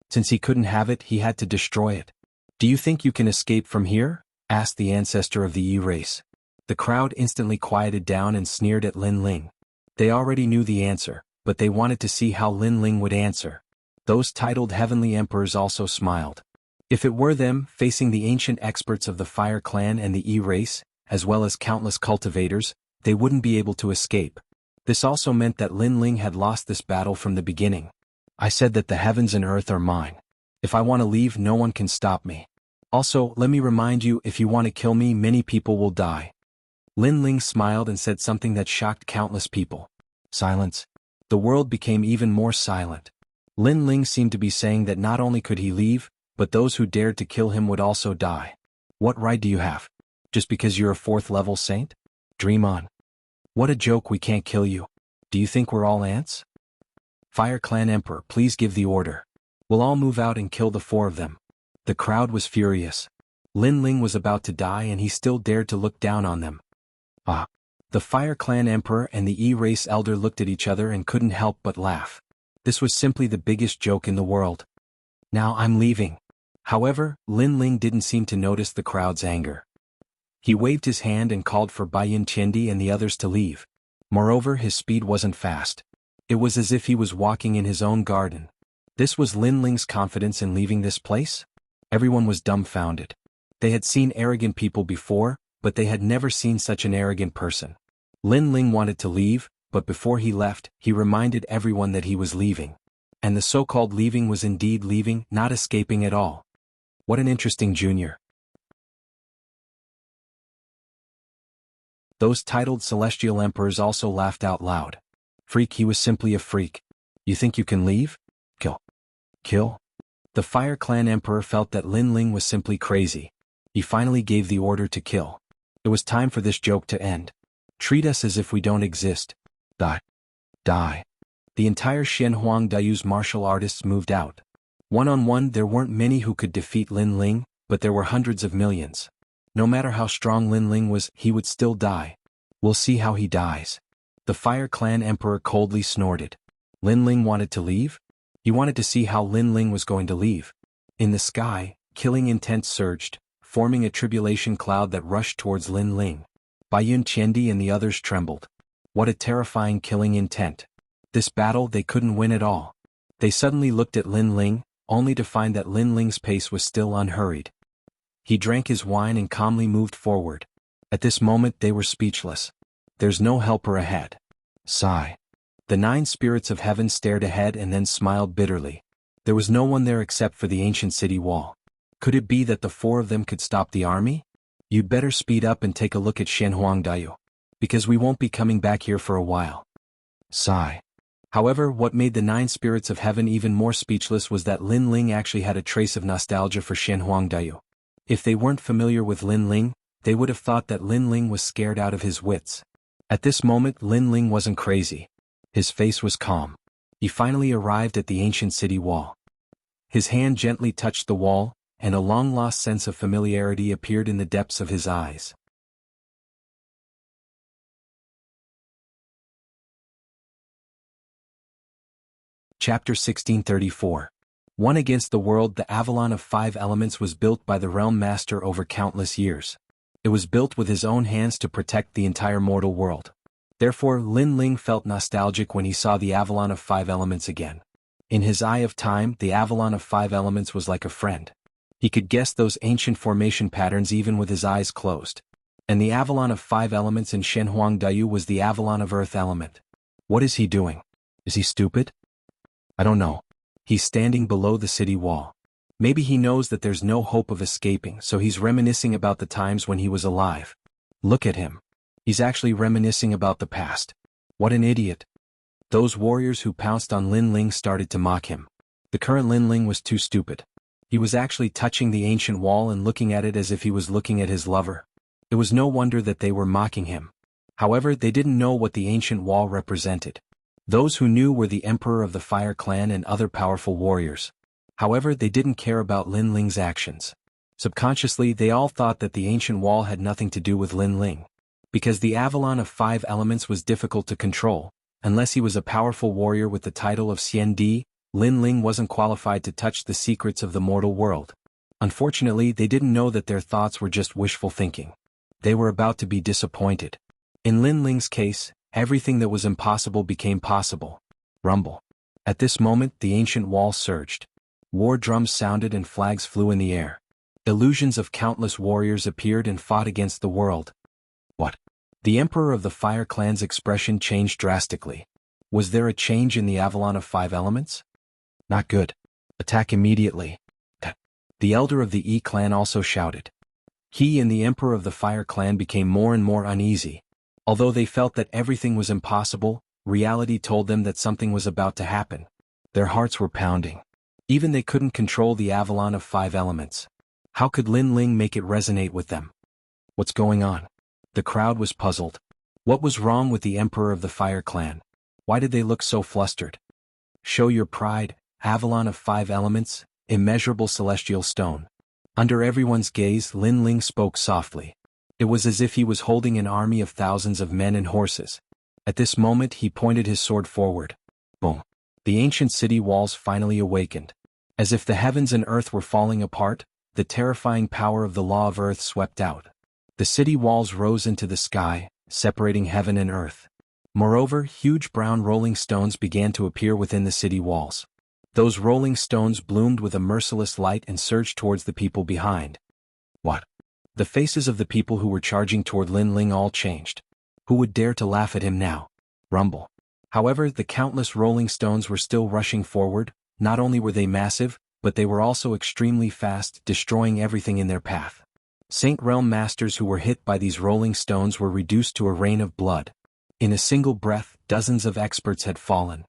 Since he couldn't have it, he had to destroy it. "Do you think you can escape from here?" asked the ancestor of the Yi race. The crowd instantly quieted down and sneered at Lin Ling. They already knew the answer, but they wanted to see how Lin Ling would answer. Those titled heavenly emperors also smiled. If it were them, facing the ancient experts of the Fire Clan and the Yi race, as well as countless cultivators, they wouldn't be able to escape. This also meant that Lin Ling had lost this battle from the beginning. "I said that the heavens and earth are mine. If I want to leave, no one can stop me. Also, let me remind you, if you want to kill me, many people will die." Lin Ling smiled and said something that shocked countless people. Silence. The world became even more silent. Lin Ling seemed to be saying that not only could he leave, but those who dared to kill him would also die. "What right do you have? Just because you're a 4th level saint? Dream on. What a joke, we can't kill you. Do you think we're all ants?" "Fire Clan Emperor, please give the order. We'll all move out and kill the 4 of them." The crowd was furious. Lin Ling was about to die and he still dared to look down on them. Ah! The Fire Clan Emperor and the Yi race elder looked at each other and couldn't help but laugh. This was simply the biggest joke in the world. "Now I'm leaving." However, Lin Ling didn't seem to notice the crowd's anger. He waved his hand and called for Baiyin Qiandi and the others to leave. Moreover, his speed wasn't fast. It was as if he was walking in his own garden. This was Lin Ling's confidence in leaving this place? Everyone was dumbfounded. They had seen arrogant people before, but they had never seen such an arrogant person. Lin Ling wanted to leave, but before he left, he reminded everyone that he was leaving. And the so-called leaving was indeed leaving, not escaping at all. What an interesting junior. Those titled celestial emperors also laughed out loud. "Freak, he was simply a freak. You think you can leave? Kill. Kill?" The Fire Clan Emperor felt that Lin Ling was simply crazy. He finally gave the order to kill. It was time for this joke to end. "Treat us as if we don't exist. Die. Die." The entire Shenhuang Dayu's martial artists moved out. One-on-one, there weren't many who could defeat Lin Ling, but there were hundreds of millions. No matter how strong Lin Ling was, he would still die. "We'll see how he dies." The Fire Clan Emperor coldly snorted. Lin Ling wanted to leave? He wanted to see how Lin Ling was going to leave. In the sky, killing intent surged, forming a tribulation cloud that rushed towards Lin Ling. Baiyin Qiandi and the others trembled. What a terrifying killing intent. This battle they couldn't win at all. They suddenly looked at Lin Ling, only to find that Lin Ling's pace was still unhurried. He drank his wine and calmly moved forward. At this moment they were speechless. There's no helper ahead. Sigh. The 9 spirits of heaven stared ahead and then smiled bitterly. There was no one there except for the ancient city wall. Could it be that the 4 of them could stop the army? "You'd better speed up and take a look at Shenhuang Dayu. Because we won't be coming back here for a while." Sigh. However, what made the 9 spirits of heaven even more speechless was that Lin Ling actually had a trace of nostalgia for Shenhuang Dayu. If they weren't familiar with Lin Ling, they would have thought that Lin Ling was scared out of his wits. At this moment, Lin Ling wasn't crazy. His face was calm. He finally arrived at the ancient city wall. His hand gently touched the wall, and a long-lost sense of familiarity appeared in the depths of his eyes. Chapter 1634. One against the world. The Avalon of 5 elements was built by the Realm Master over countless years. It was built with his own hands to protect the entire mortal world. Therefore, Lin Ling felt nostalgic when he saw the Avalon of 5 elements again. In his eye of time, the Avalon of 5 elements was like a friend. He could guess those ancient formation patterns even with his eyes closed. And the Avalon of 5 elements in Shenhuang Dayu was the Avalon of Earth element. What is he doing? Is he stupid? I don't know. He's standing below the city wall. Maybe he knows that there's no hope of escaping, so he's reminiscing about the times when he was alive. Look at him. He's actually reminiscing about the past. What an idiot. Those warriors who pounced on Lin Ling started to mock him. The current Lin Ling was too stupid. He was actually touching the ancient wall and looking at it as if he was looking at his lover. It was no wonder that they were mocking him. However, they didn't know what the ancient wall represented. Those who knew were the Emperor of the Fire Clan and other powerful warriors. However, they didn't care about Lin Ling's actions. Subconsciously, they all thought that the ancient wall had nothing to do with Lin Ling. Because the Avalon of 5 elements was difficult to control, unless he was a powerful warrior with the title of Xian Di, Lin Ling wasn't qualified to touch the secrets of the mortal world. Unfortunately, they didn't know that their thoughts were just wishful thinking. They were about to be disappointed. In Lin Ling's case, everything that was impossible became possible. Rumble. At this moment, the ancient walls surged. War drums sounded and flags flew in the air. Illusions of countless warriors appeared and fought against the world. What? The Emperor of the Fire Clan's expression changed drastically. Was there a change in the Avalon of 5 elements? Not good. Attack immediately. The elder of the E clan also shouted. He and the Emperor of the Fire Clan became more and more uneasy. Although they felt that everything was impossible, reality told them that something was about to happen. Their hearts were pounding. Even they couldn't control the Avalon of 5 elements. How could Lin Ling make it resonate with them? What's going on? The crowd was puzzled. What was wrong with the Emperor of the Fire Clan? Why did they look so flustered? Show your pride, Avalon of 5 elements, immeasurable celestial stone. Under everyone's gaze, Lin Ling spoke softly. It was as if he was holding an army of thousands of men and horses. At this moment he pointed his sword forward. Boom. The ancient city walls finally awakened. As if the heavens and earth were falling apart, the terrifying power of the law of earth swept out. The city walls rose into the sky, separating heaven and earth. Moreover, huge brown rolling stones began to appear within the city walls. Those rolling stones bloomed with a merciless light and surged towards the people behind. What? The faces of the people who were charging toward Lin Ling all changed. Who would dare to laugh at him now? Rumble. However, the countless rolling stones were still rushing forward. Not only were they massive, but they were also extremely fast, destroying everything in their path. Saint Realm masters who were hit by these rolling stones were reduced to a rain of blood. In a single breath, dozens of experts had fallen.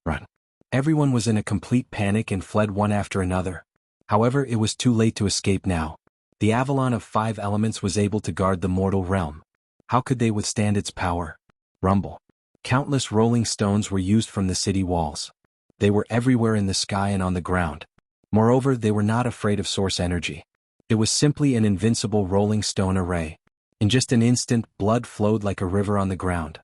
Run. Everyone was in a complete panic and fled one after another. However, it was too late to escape now. The Avalon of 5 elements was able to guard the mortal realm. How could they withstand its power? Rumble. Countless rolling stones were used from the city walls. They were everywhere in the sky and on the ground. Moreover, they were not afraid of source energy. It was simply an invincible rolling stone array. In just an instant, blood flowed like a river on the ground.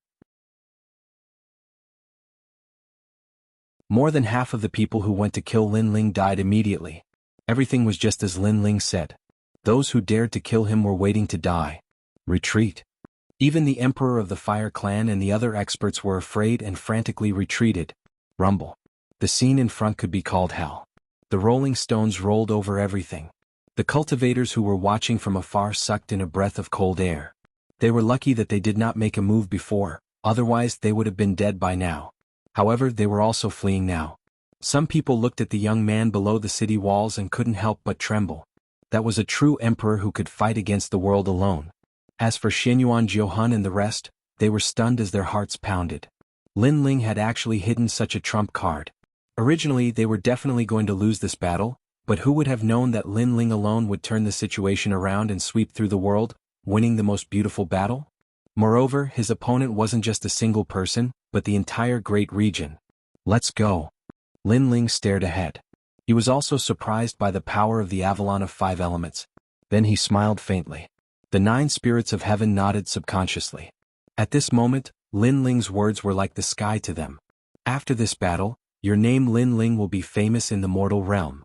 More than half of the people who went to kill Lin Ling died immediately. Everything was just as Lin Ling said. Those who dared to kill him were waiting to die. Retreat. Even the Emperor of the Fire Clan and the other experts were afraid and frantically retreated. Rumble. The scene in front could be called hell. The rolling stones rolled over everything. The cultivators who were watching from afar sucked in a breath of cold air. They were lucky that they did not make a move before, otherwise they would have been dead by now. However, they were also fleeing now. Some people looked at the young man below the city walls and couldn't help but tremble. That was a true emperor who could fight against the world alone. As for Xianyuan Jiuhun and the rest, they were stunned as their hearts pounded. Lin Ling had actually hidden such a trump card. Originally, they were definitely going to lose this battle, but who would have known that Lin Ling alone would turn the situation around and sweep through the world, winning the most beautiful battle? Moreover, his opponent wasn't just a single person, but the entire great region. Let's go. Lin Ling stared ahead. He was also surprised by the power of the Avalon of 5 elements. Then he smiled faintly. The 9 spirits of heaven nodded subconsciously. At this moment, Lin Ling's words were like the sky to them. After this battle, your name Lin Ling will be famous in the mortal realm.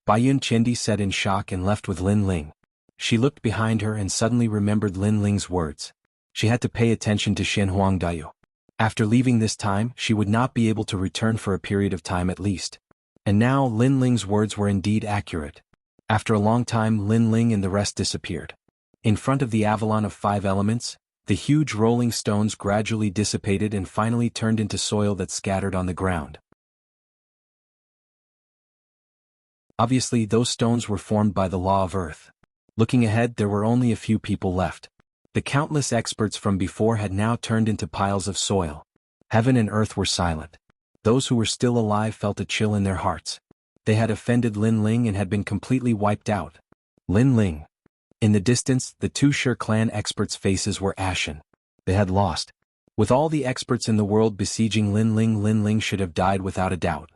Baiyun Chendi said in shock and left with Lin Ling. She looked behind her and suddenly remembered Lin Ling's words. She had to pay attention to Shenhuang Dayu. After leaving this time, she would not be able to return for a period of time at least. And now Lin Ling's words were indeed accurate. After a long time, Lin Ling and the rest disappeared. In front of the Avalon of 5 elements, the huge rolling stones gradually dissipated and finally turned into soil that scattered on the ground. Obviously, those stones were formed by the law of earth. Looking ahead, there were only a few people left. The countless experts from before had now turned into piles of soil. Heaven and earth were silent. Those who were still alive felt a chill in their hearts. They had offended Lin Ling and had been completely wiped out. Lin Ling. In the distance, the 2 Shi clan experts' faces were ashen. They had lost. With all the experts in the world besieging Lin Ling should have died without a doubt.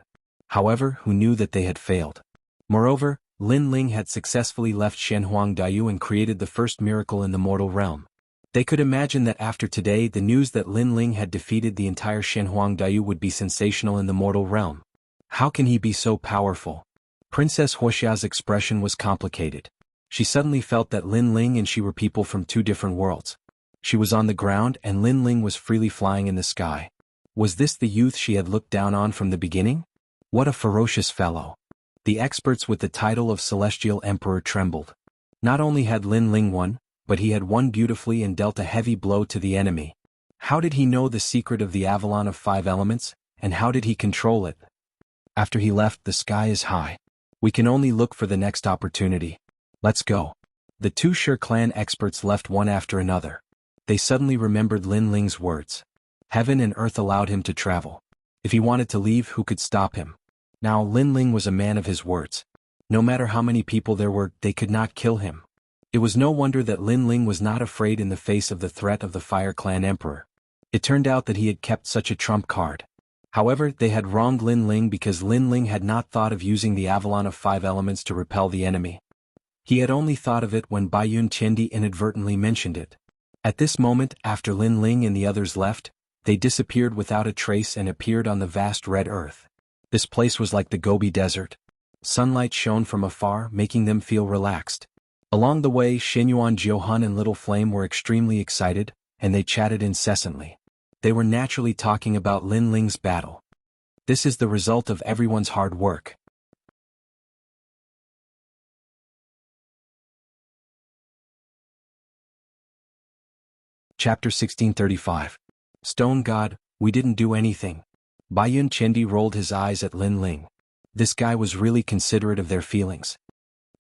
However, who knew that they had failed? Moreover, Lin Ling had successfully left Shenhuang Dayu and created the first miracle in the mortal realm. They could imagine that after today the news that Lin Ling had defeated the entire Shenhuang Dayu would be sensational in the mortal realm. How can he be so powerful? Princess Wuxia's expression was complicated. She suddenly felt that Lin Ling and she were people from two different worlds. She was on the ground and Lin Ling was freely flying in the sky. Was this the youth she had looked down on from the beginning? What a ferocious fellow. The experts with the title of Celestial Emperor trembled. Not only had Lin Ling won, but he had won beautifully and dealt a heavy blow to the enemy. How did he know the secret of the Avalon of 5 elements, and how did he control it? After he left, the sky is high. We can only look for the next opportunity. Let's go. The 2 Shi clan experts left one after another. They suddenly remembered Lin Ling's words. Heaven and earth allowed him to travel. If he wanted to leave, who could stop him? Now Lin Ling was a man of his words. No matter how many people there were, they could not kill him. It was no wonder that Lin Ling was not afraid in the face of the threat of the Fire Clan Emperor. It turned out that he had kept such a trump card. However, they had wronged Lin Ling because Lin Ling had not thought of using the Avalon of 5 elements to repel the enemy. He had only thought of it when Baiyun Qiandi inadvertently mentioned it. At this moment, after Lin Ling and the others left, they disappeared without a trace and appeared on the vast red earth. This place was like the Gobi Desert. Sunlight shone from afar, making them feel relaxed. Along the way, Xinyuan Jiuhun and Little Flame were extremely excited, and they chatted incessantly. They were naturally talking about Lin Ling's battle. This is the result of everyone's hard work. Chapter 1635. Stone God, we didn't do anything. Baiyun Qiandi rolled his eyes at Lin Ling. This guy was really considerate of their feelings.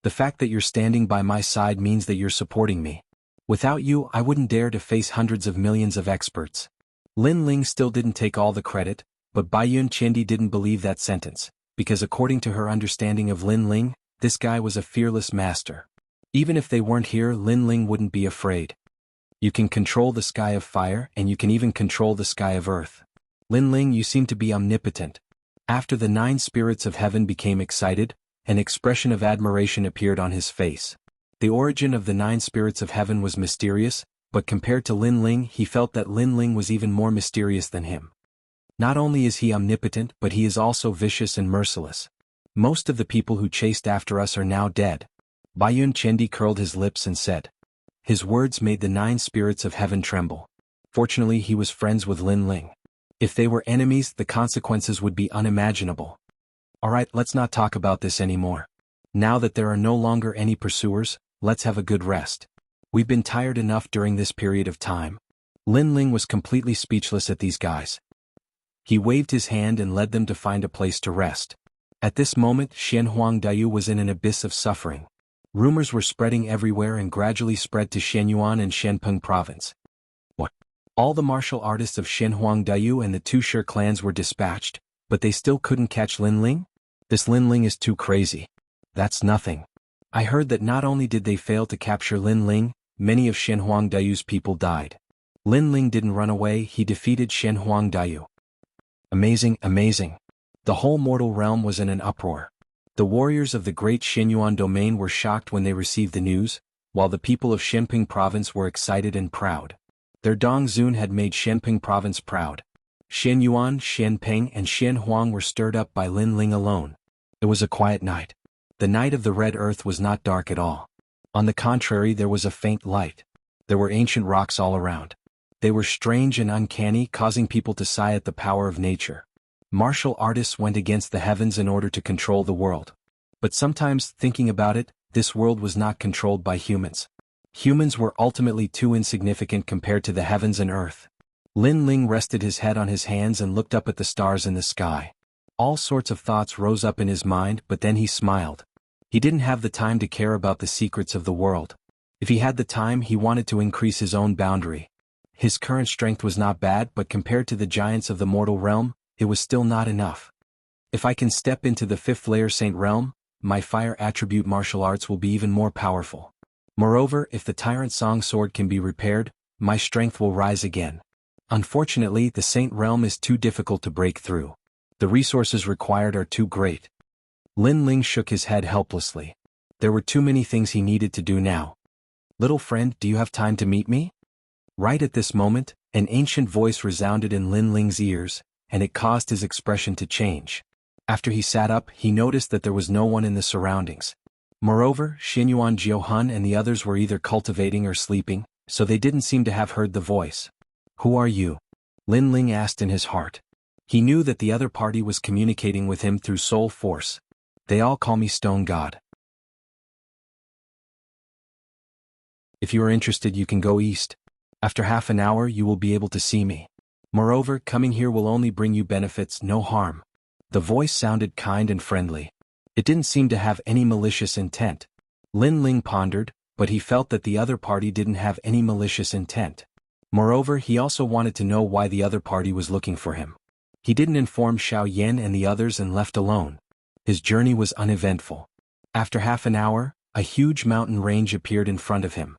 The fact that you're standing by my side means that you're supporting me. Without you, I wouldn't dare to face hundreds of millions of experts. Lin Ling still didn't take all the credit, but Baiyun Qiandi didn't believe that sentence, because according to her understanding of Lin Ling, this guy was a fearless master. Even if they weren't here, Lin Ling wouldn't be afraid. You can control the sky of fire and you can even control the sky of earth. Lin Ling, you seem to be omnipotent. After the 9 spirits of heaven became excited, an expression of admiration appeared on his face. The origin of the 9 spirits of heaven was mysterious, but compared to Lin Ling, he felt that Lin Ling was even more mysterious than him. Not only is he omnipotent, but he is also vicious and merciless. Most of the people who chased after us are now dead. Baiyun Qiandi curled his lips and said. His words made the 9 spirits of heaven tremble. Fortunately, he was friends with Lin Ling. If they were enemies, the consequences would be unimaginable. Alright, let's not talk about this anymore. Now that there are no longer any pursuers, let's have a good rest. We've been tired enough during this period of time. Lin Ling was completely speechless at these guys. He waved his hand and led them to find a place to rest. At this moment, Shenhuang Dayu was in an abyss of suffering. Rumors were spreading everywhere and gradually spread to Shenyuan and Shenpeng province. What? All the martial artists of Shenhuang Dayu and the 2 Shi clans were dispatched, but they still couldn't catch Lin Ling? This Lin Ling is too crazy. That's nothing. I heard that not only did they fail to capture Lin Ling, many of Shenhuang Dayu's people died. Lin Ling didn't run away, he defeated Shenhuang Dayu. Amazing, amazing. The whole mortal realm was in an uproar. The warriors of the great Xinyuan domain were shocked when they received the news, while the people of Shenping province were excited and proud. Their Dongzun had made Shenping province proud. Shenyuan, Shenping and Shenhuang were stirred up by Lin Ling alone. It was a quiet night. The night of the red earth was not dark at all. On the contrary, there was a faint light. There were ancient rocks all around. They were strange and uncanny, causing people to sigh at the power of nature. Martial artists went against the heavens in order to control the world. But sometimes, thinking about it, this world was not controlled by humans. Humans were ultimately too insignificant compared to the heavens and earth. Lin Ling rested his head on his hands and looked up at the stars in the sky. All sorts of thoughts rose up in his mind, but then he smiled. He didn't have the time to care about the secrets of the world. If he had the time, he wanted to increase his own boundary. His current strength was not bad, but compared to the giants of the mortal realm, it was still not enough. If I can step into the 5th layer Saint realm, my fire attribute martial arts will be even more powerful. Moreover, if the Tyrant Song sword can be repaired, my strength will rise again. Unfortunately, the Saint realm is too difficult to break through. The resources required are too great. Lin Ling shook his head helplessly. There were too many things he needed to do now. Little friend, do you have time to meet me? Right at this moment, an ancient voice resounded in Lin Ling's ears, and it caused his expression to change. After he sat up, he noticed that there was no one in the surroundings. Moreover, Xinyuan Jiuhun and the others were either cultivating or sleeping, so they didn't seem to have heard the voice. "Who are you?" Lin Ling asked in his heart. He knew that the other party was communicating with him through soul force. "They all call me Stone God. If you are interested, you can go east. After half an hour you will be able to see me. Moreover, coming here will only bring you benefits, no harm." The voice sounded kind and friendly. It didn't seem to have any malicious intent. Lin Ling pondered, but he felt that the other party didn't have any malicious intent. Moreover, he also wanted to know why the other party was looking for him. He didn't inform Xiao Yan and the others and left alone. His journey was uneventful. After half an hour, a huge mountain range appeared in front of him.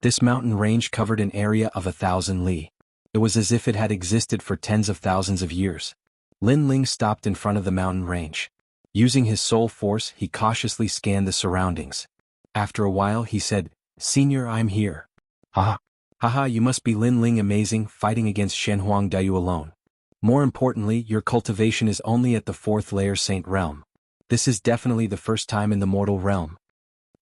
This mountain range covered an area of 1,000 li. It was as if it had existed for tens of thousands of years. Lin Ling stopped in front of the mountain range. Using his soul force, he cautiously scanned the surroundings. After a while he said, "Senior, I'm here." "Haha. Haha, you must be Lin Ling, amazing, fighting against Shenhuang Dayu alone. More importantly, your cultivation is only at the 4th layer Saint Realm. This is definitely the first time in the mortal realm."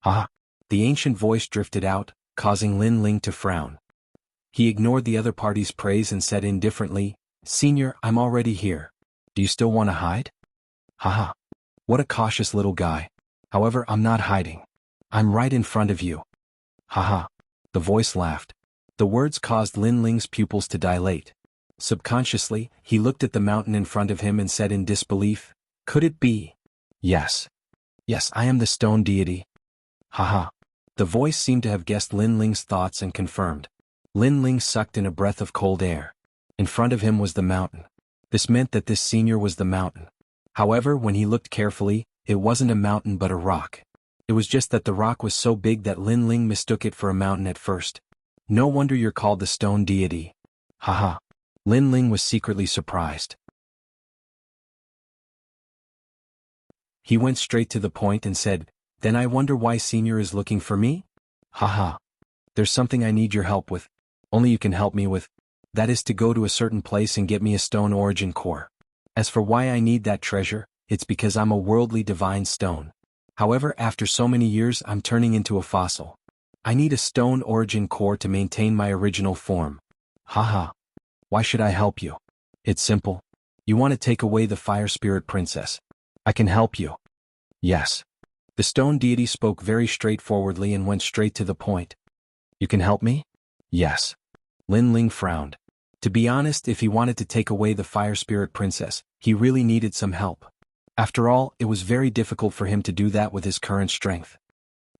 "Haha." The ancient voice drifted out, causing Lin Ling to frown. He ignored the other party's praise and said indifferently, "Senior, I'm already here. Do you still want to hide?" "Haha. What a cautious little guy. However, I'm not hiding. I'm right in front of you." "Haha." The voice laughed. The words caused Lin Ling's pupils to dilate. Subconsciously, he looked at the mountain in front of him and said in disbelief, "Could it be? Yes. Yes, I am the stone deity." "Haha." The voice seemed to have guessed Lin Ling's thoughts and confirmed. Lin Ling sucked in a breath of cold air. In front of him was the mountain. This meant that this senior was the mountain. However, when he looked carefully, it wasn't a mountain but a rock. It was just that the rock was so big that Lin Ling mistook it for a mountain at first. "No wonder you're called the stone deity." Haha. Lin Ling was secretly surprised. He went straight to the point and said, "Then I wonder why Senior is looking for me?" "Haha. There's something I need your help with. Only you can help me with. That is to go to a certain place and get me a stone origin core. As for why I need that treasure, it's because I'm a worldly divine stone. However, after so many years I'm turning into a fossil. I need a stone origin core to maintain my original form." "Haha. Why should I help you?" "It's simple. You want to take away the fire spirit princess. I can help you." "Yes." The stone deity spoke very straightforwardly and went straight to the point. "You can help me?" "Yes." Lin Ling frowned. To be honest, if he wanted to take away the fire spirit princess, he really needed some help. After all, it was very difficult for him to do that with his current strength.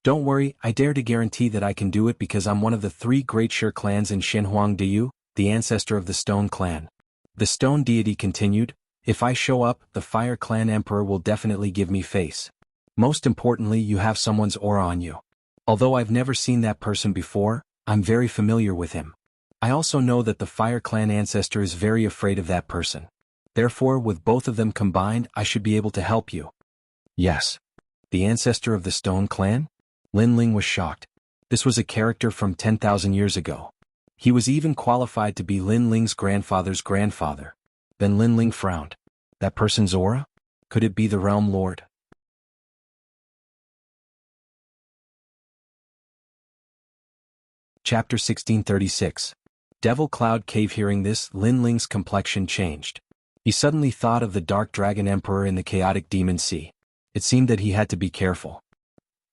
"Don't worry, I dare to guarantee that I can do it because I'm one of the 3 great Shi clans in Shenhuang Dayu, the ancestor of the Stone Clan." The stone deity continued, "If I show up, the Fire Clan Emperor will definitely give me face. Most importantly, you have someone's aura on you. Although I've never seen that person before, I'm very familiar with him. I also know that the Fire Clan ancestor is very afraid of that person. Therefore, with both of them combined, I should be able to help you." "Yes. The ancestor of the Stone Clan?" Lin Ling was shocked. This was a character from 10,000 years ago. He was even qualified to be Lin Ling's grandfather's grandfather. Then Lin Ling frowned. That person's aura? Could it be the Realm Lord? Chapter 1636. Devil Cloud Cave. Hearing this, Lin Ling's complexion changed. He suddenly thought of the Dark Dragon Emperor in the Chaotic Demon Sea. It seemed that he had to be careful.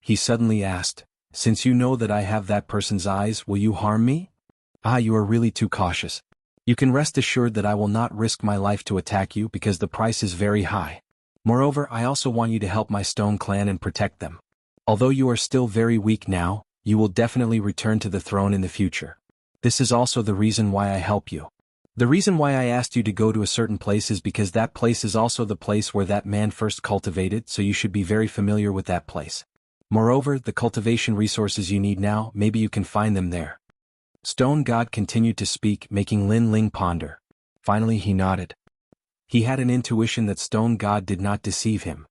He suddenly asked, "Since you know that I have that person's eyes, will you harm me?" "Ah, you are really too cautious. You can rest assured that I will not risk my life to attack you because the price is very high. Moreover, I also want you to help my Stone Clan and protect them. Although you are still very weak now, you will definitely return to the throne in the future. This is also the reason why I help you. The reason why I asked you to go to a certain place is because that place is also the place where that man first cultivated, so you should be very familiar with that place. Moreover, the cultivation resources you need now, maybe you can find them there." Stone God continued to speak, making Lin Ling ponder. Finally he nodded. He had an intuition that Stone God did not deceive him.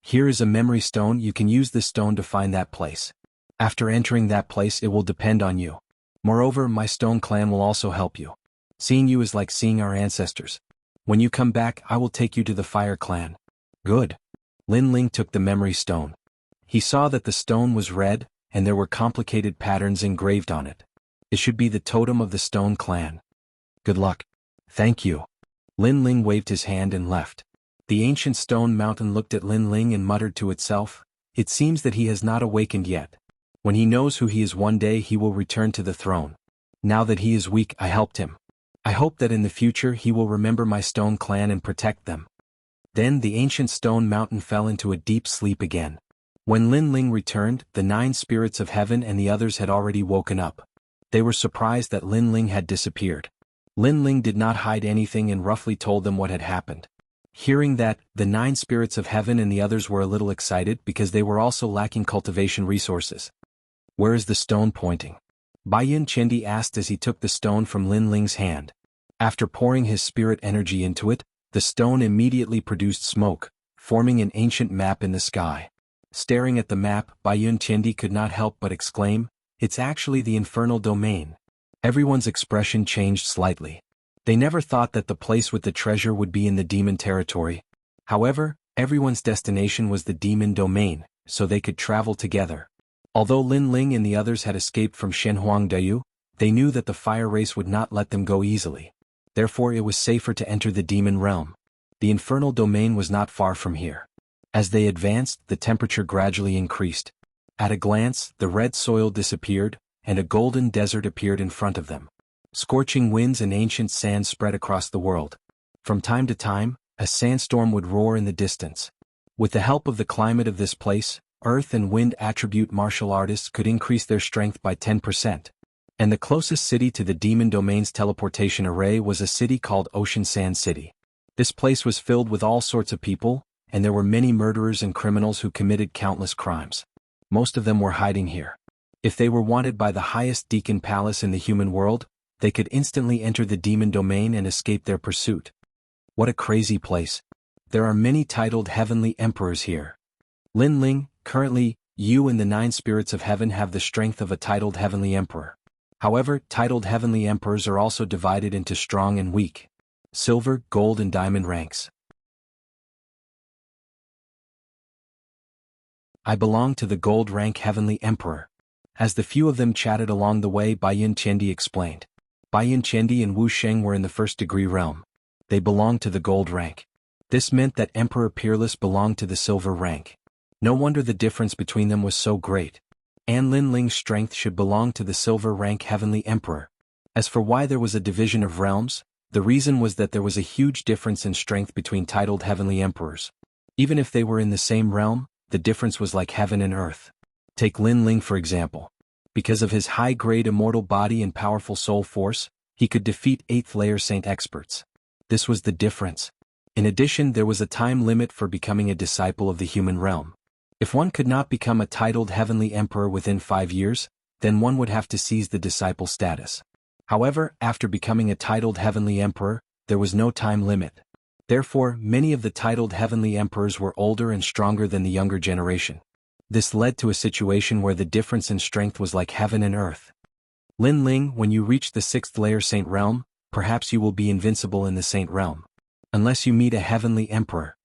"Here is a memory stone. You can use this stone to find that place. After entering that place, it will depend on you. Moreover, my stone clan will also help you. Seeing you is like seeing our ancestors. When you come back, I will take you to the fire clan. Good. Lin Ling took the memory stone. He saw that the stone was red, and there were complicated patterns engraved on it. It should be the totem of the stone clan. Good luck. Thank you. Lin Ling waved his hand and left. The ancient stone mountain looked at Lin Ling and muttered to itself, "It seems that he has not awakened yet. When he knows who he is one day he will return to the throne. Now that he is weak, I helped him. I hope that in the future he will remember my stone clan and protect them." Then the ancient stone mountain fell into a deep sleep again. When Lin Ling returned, the 9 spirits of heaven and the others had already woken up. They were surprised that Lin Ling had disappeared. Lin Ling did not hide anything and roughly told them what had happened. Hearing that, the 9 spirits of heaven and the others were a little excited because they were also lacking cultivation resources. "Where is the stone pointing?" Baiyun Chendi asked as he took the stone from Lin Ling's hand. After pouring his spirit energy into it, the stone immediately produced smoke, forming an ancient map in the sky. Staring at the map, Baiyun Chendi could not help but exclaim, "It's actually the infernal domain." Everyone's expression changed slightly. They never thought that the place with the treasure would be in the demon territory. However, everyone's destination was the demon domain, so they could travel together. Although Lin Ling and the others had escaped from Shenhuang Dayu, they knew that the fire race would not let them go easily. Therefore it was safer to enter the demon realm. The infernal domain was not far from here. As they advanced, the temperature gradually increased. At a glance, the red soil disappeared, and a golden desert appeared in front of them. Scorching winds and ancient sand spread across the world. From time to time, a sandstorm would roar in the distance. With the help of the climate of this place, earth and wind attribute martial artists could increase their strength by 10%. And the closest city to the demon domain's teleportation array was a city called Ocean Sand City. This place was filled with all sorts of people, and there were many murderers and criminals who committed countless crimes. Most of them were hiding here. If they were wanted by the highest Deacon Palace in the human world, they could instantly enter the demon domain and escape their pursuit. What a crazy place. There are many titled heavenly emperors here. Lin Ling, currently, you and the 9 spirits of heaven have the strength of a titled heavenly emperor. However, titled heavenly emperors are also divided into strong and weak. Silver, gold and diamond ranks. I belong to the gold rank heavenly emperor. As the few of them chatted along the way, Baiyun Chendi explained. Baiyun Chendi and Wu Sheng were in the first degree realm. They belonged to the gold rank. This meant that Emperor Peerless belonged to the silver rank. No wonder the difference between them was so great. And Lin Ling's strength should belong to the silver rank heavenly emperor. As for why there was a division of realms, the reason was that there was a huge difference in strength between titled heavenly emperors. Even if they were in the same realm, the difference was like heaven and earth. Take Lin Ling for example. Because of his high-grade immortal body and powerful soul force, he could defeat 8th layer saint experts. This was the difference. In addition, there was a time limit for becoming a disciple of the human realm. If one could not become a titled heavenly emperor within 5 years, then one would have to seize the disciple status. However, after becoming a titled heavenly emperor, there was no time limit. Therefore, many of the titled heavenly emperors were older and stronger than the younger generation. This led to a situation where the difference in strength was like heaven and earth. Lin Ling, when you reach the 6th layer saint realm, perhaps you will be invincible in the saint realm. Unless you meet a heavenly emperor,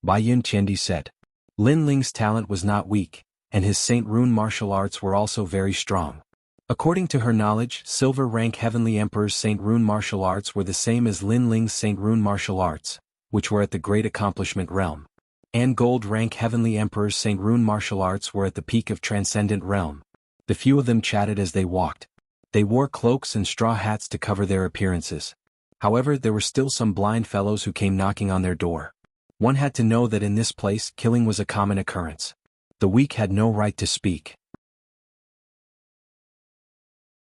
Baiyun Chendi said. Lin Ling's talent was not weak, and his Saint Rune martial arts were also very strong. According to her knowledge, silver rank heavenly emperor's Saint Rune martial arts were the same as Lin Ling's Saint Rune martial arts, which were at the great accomplishment realm. And gold rank heavenly emperor's Saint Rune martial arts were at the peak of transcendent realm. The few of them chatted as they walked. They wore cloaks and straw hats to cover their appearances. However, there were still some blind fellows who came knocking on their door. One had to know that in this place, killing was a common occurrence. The weak had no right to speak.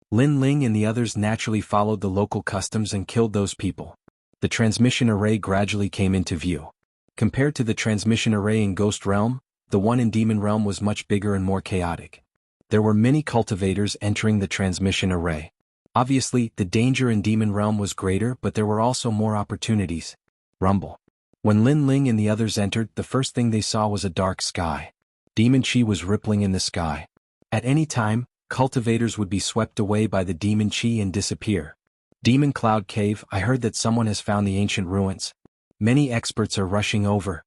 Lin Ling and the others naturally followed the local customs and killed those people. The transmission array gradually came into view. Compared to the transmission array in Ghost Realm, the one in Demon Realm was much bigger and more chaotic. There were many cultivators entering the transmission array. Obviously, the danger in Demon Realm was greater, but there were also more opportunities. Rumble. When Lin Ling and the others entered, the first thing they saw was a dark sky. Demon chi was rippling in the sky. At any time, cultivators would be swept away by the demon chi and disappear. Demon Cloud Cave, I heard that someone has found the ancient ruins. Many experts are rushing over.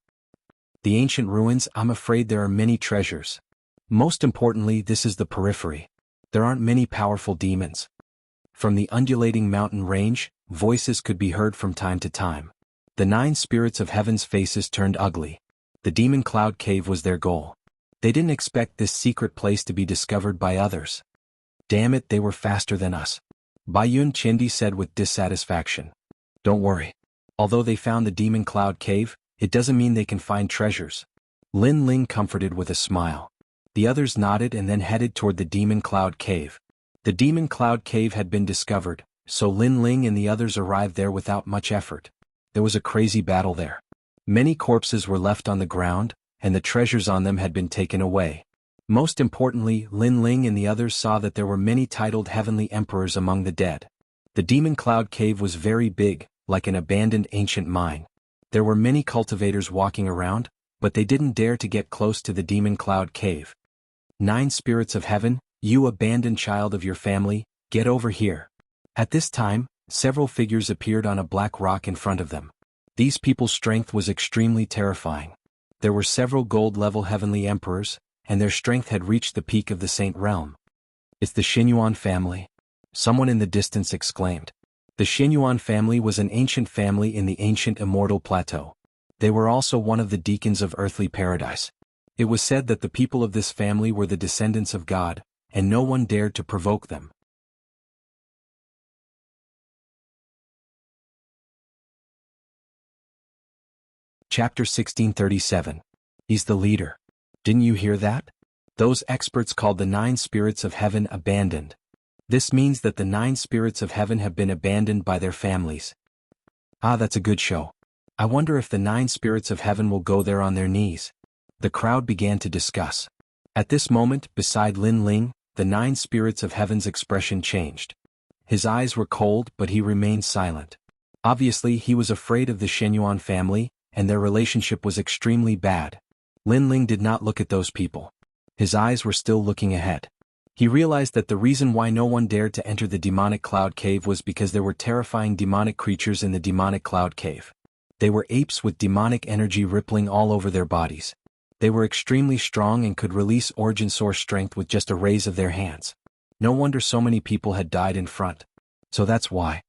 The ancient ruins, I'm afraid there are many treasures. Most importantly, this is the periphery. There aren't many powerful demons. From the undulating mountain range, voices could be heard from time to time. The 9 spirits of heaven's faces turned ugly. The Demon Cloud Cave was their goal. They didn't expect this secret place to be discovered by others. Damn it, they were faster than us. Bayun Chindi said with dissatisfaction. Don't worry. Although they found the Demon Cloud Cave, it doesn't mean they can find treasures. Lin Ling comforted with a smile. The others nodded and then headed toward the Demon Cloud Cave. The Demon Cloud Cave had been discovered, so Lin Ling and the others arrived there without much effort. There was a crazy battle there. Many corpses were left on the ground, and the treasures on them had been taken away. Most importantly, Lin Ling and the others saw that there were many titled heavenly emperors among the dead. The Demon Cloud Cave was very big, like an abandoned ancient mine. There were many cultivators walking around, but they didn't dare to get close to the Demon Cloud Cave. 9 spirits of heaven, you abandoned child of your family, get over here. At this time, several figures appeared on a black rock in front of them. These people's strength was extremely terrifying. There were several gold-level heavenly emperors, and their strength had reached the peak of the Saint Realm. It's the Xinyuan family. Someone in the distance exclaimed. The Xinyuan family was an ancient family in the ancient immortal plateau. They were also one of the deacons of earthly paradise. It was said that the people of this family were the descendants of God, and no one dared to provoke them. Chapter 1637. He's the leader. Didn't you hear that? Those experts called the 9 spirits of heaven abandoned. This means that the 9 spirits of heaven have been abandoned by their families. Ah, that's a good show. I wonder if the 9 spirits of heaven will go there on their knees. The crowd began to discuss. At this moment, beside Lin Ling, the 9 spirits of heaven's expression changed. His eyes were cold, but he remained silent. Obviously, he was afraid of the Xinyuan family, and their relationship was extremely bad. Lin Ling did not look at those people. His eyes were still looking ahead. He realized that the reason why no one dared to enter the demonic cloud cave was because there were terrifying demonic creatures in the demonic cloud cave. They were apes with demonic energy rippling all over their bodies. They were extremely strong and could release origin source strength with just a raise of their hands. No wonder so many people had died in front. So that's why.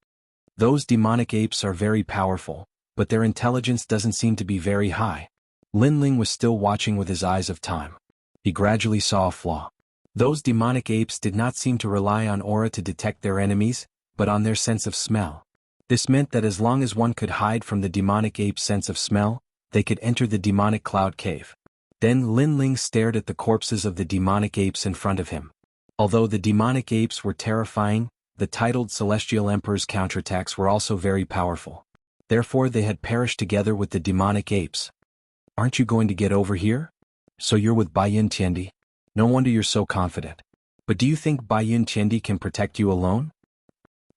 Those demonic apes are very powerful, but their intelligence doesn't seem to be very high. Lin Ling was still watching with his eyes of time. He gradually saw a flaw. Those demonic apes did not seem to rely on aura to detect their enemies, but on their sense of smell. This meant that as long as one could hide from the demonic ape's sense of smell, they could enter the demonic cloud cave. Then Lin Ling stared at the corpses of the demonic apes in front of him. Although the demonic apes were terrifying, the titled celestial emperor's counterattacks were also very powerful. Therefore they had perished together with the demonic apes. Aren't you going to get over here? So you're with Bayin Tiendi? No wonder you're so confident. But do you think Bayin Tiendi can protect you alone?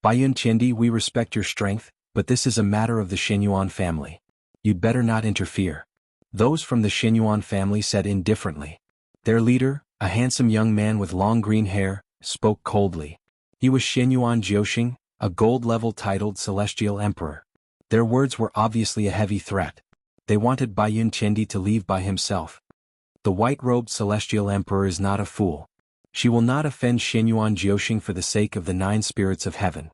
Bayin Tiendi, we respect your strength, but this is a matter of the Xinyuan family. You'd better not interfere. Those from the Xinyuan family said indifferently. Their leader, a handsome young man with long green hair, spoke coldly. He was Xinyuan Jiuxing, a gold-level titled celestial emperor. Their words were obviously a heavy threat. They wanted Bayin Tiendi to leave by himself. The white-robed celestial emperor is not a fool. She will not offend Xinyuan Jiuxing for the sake of the 9 spirits of heaven.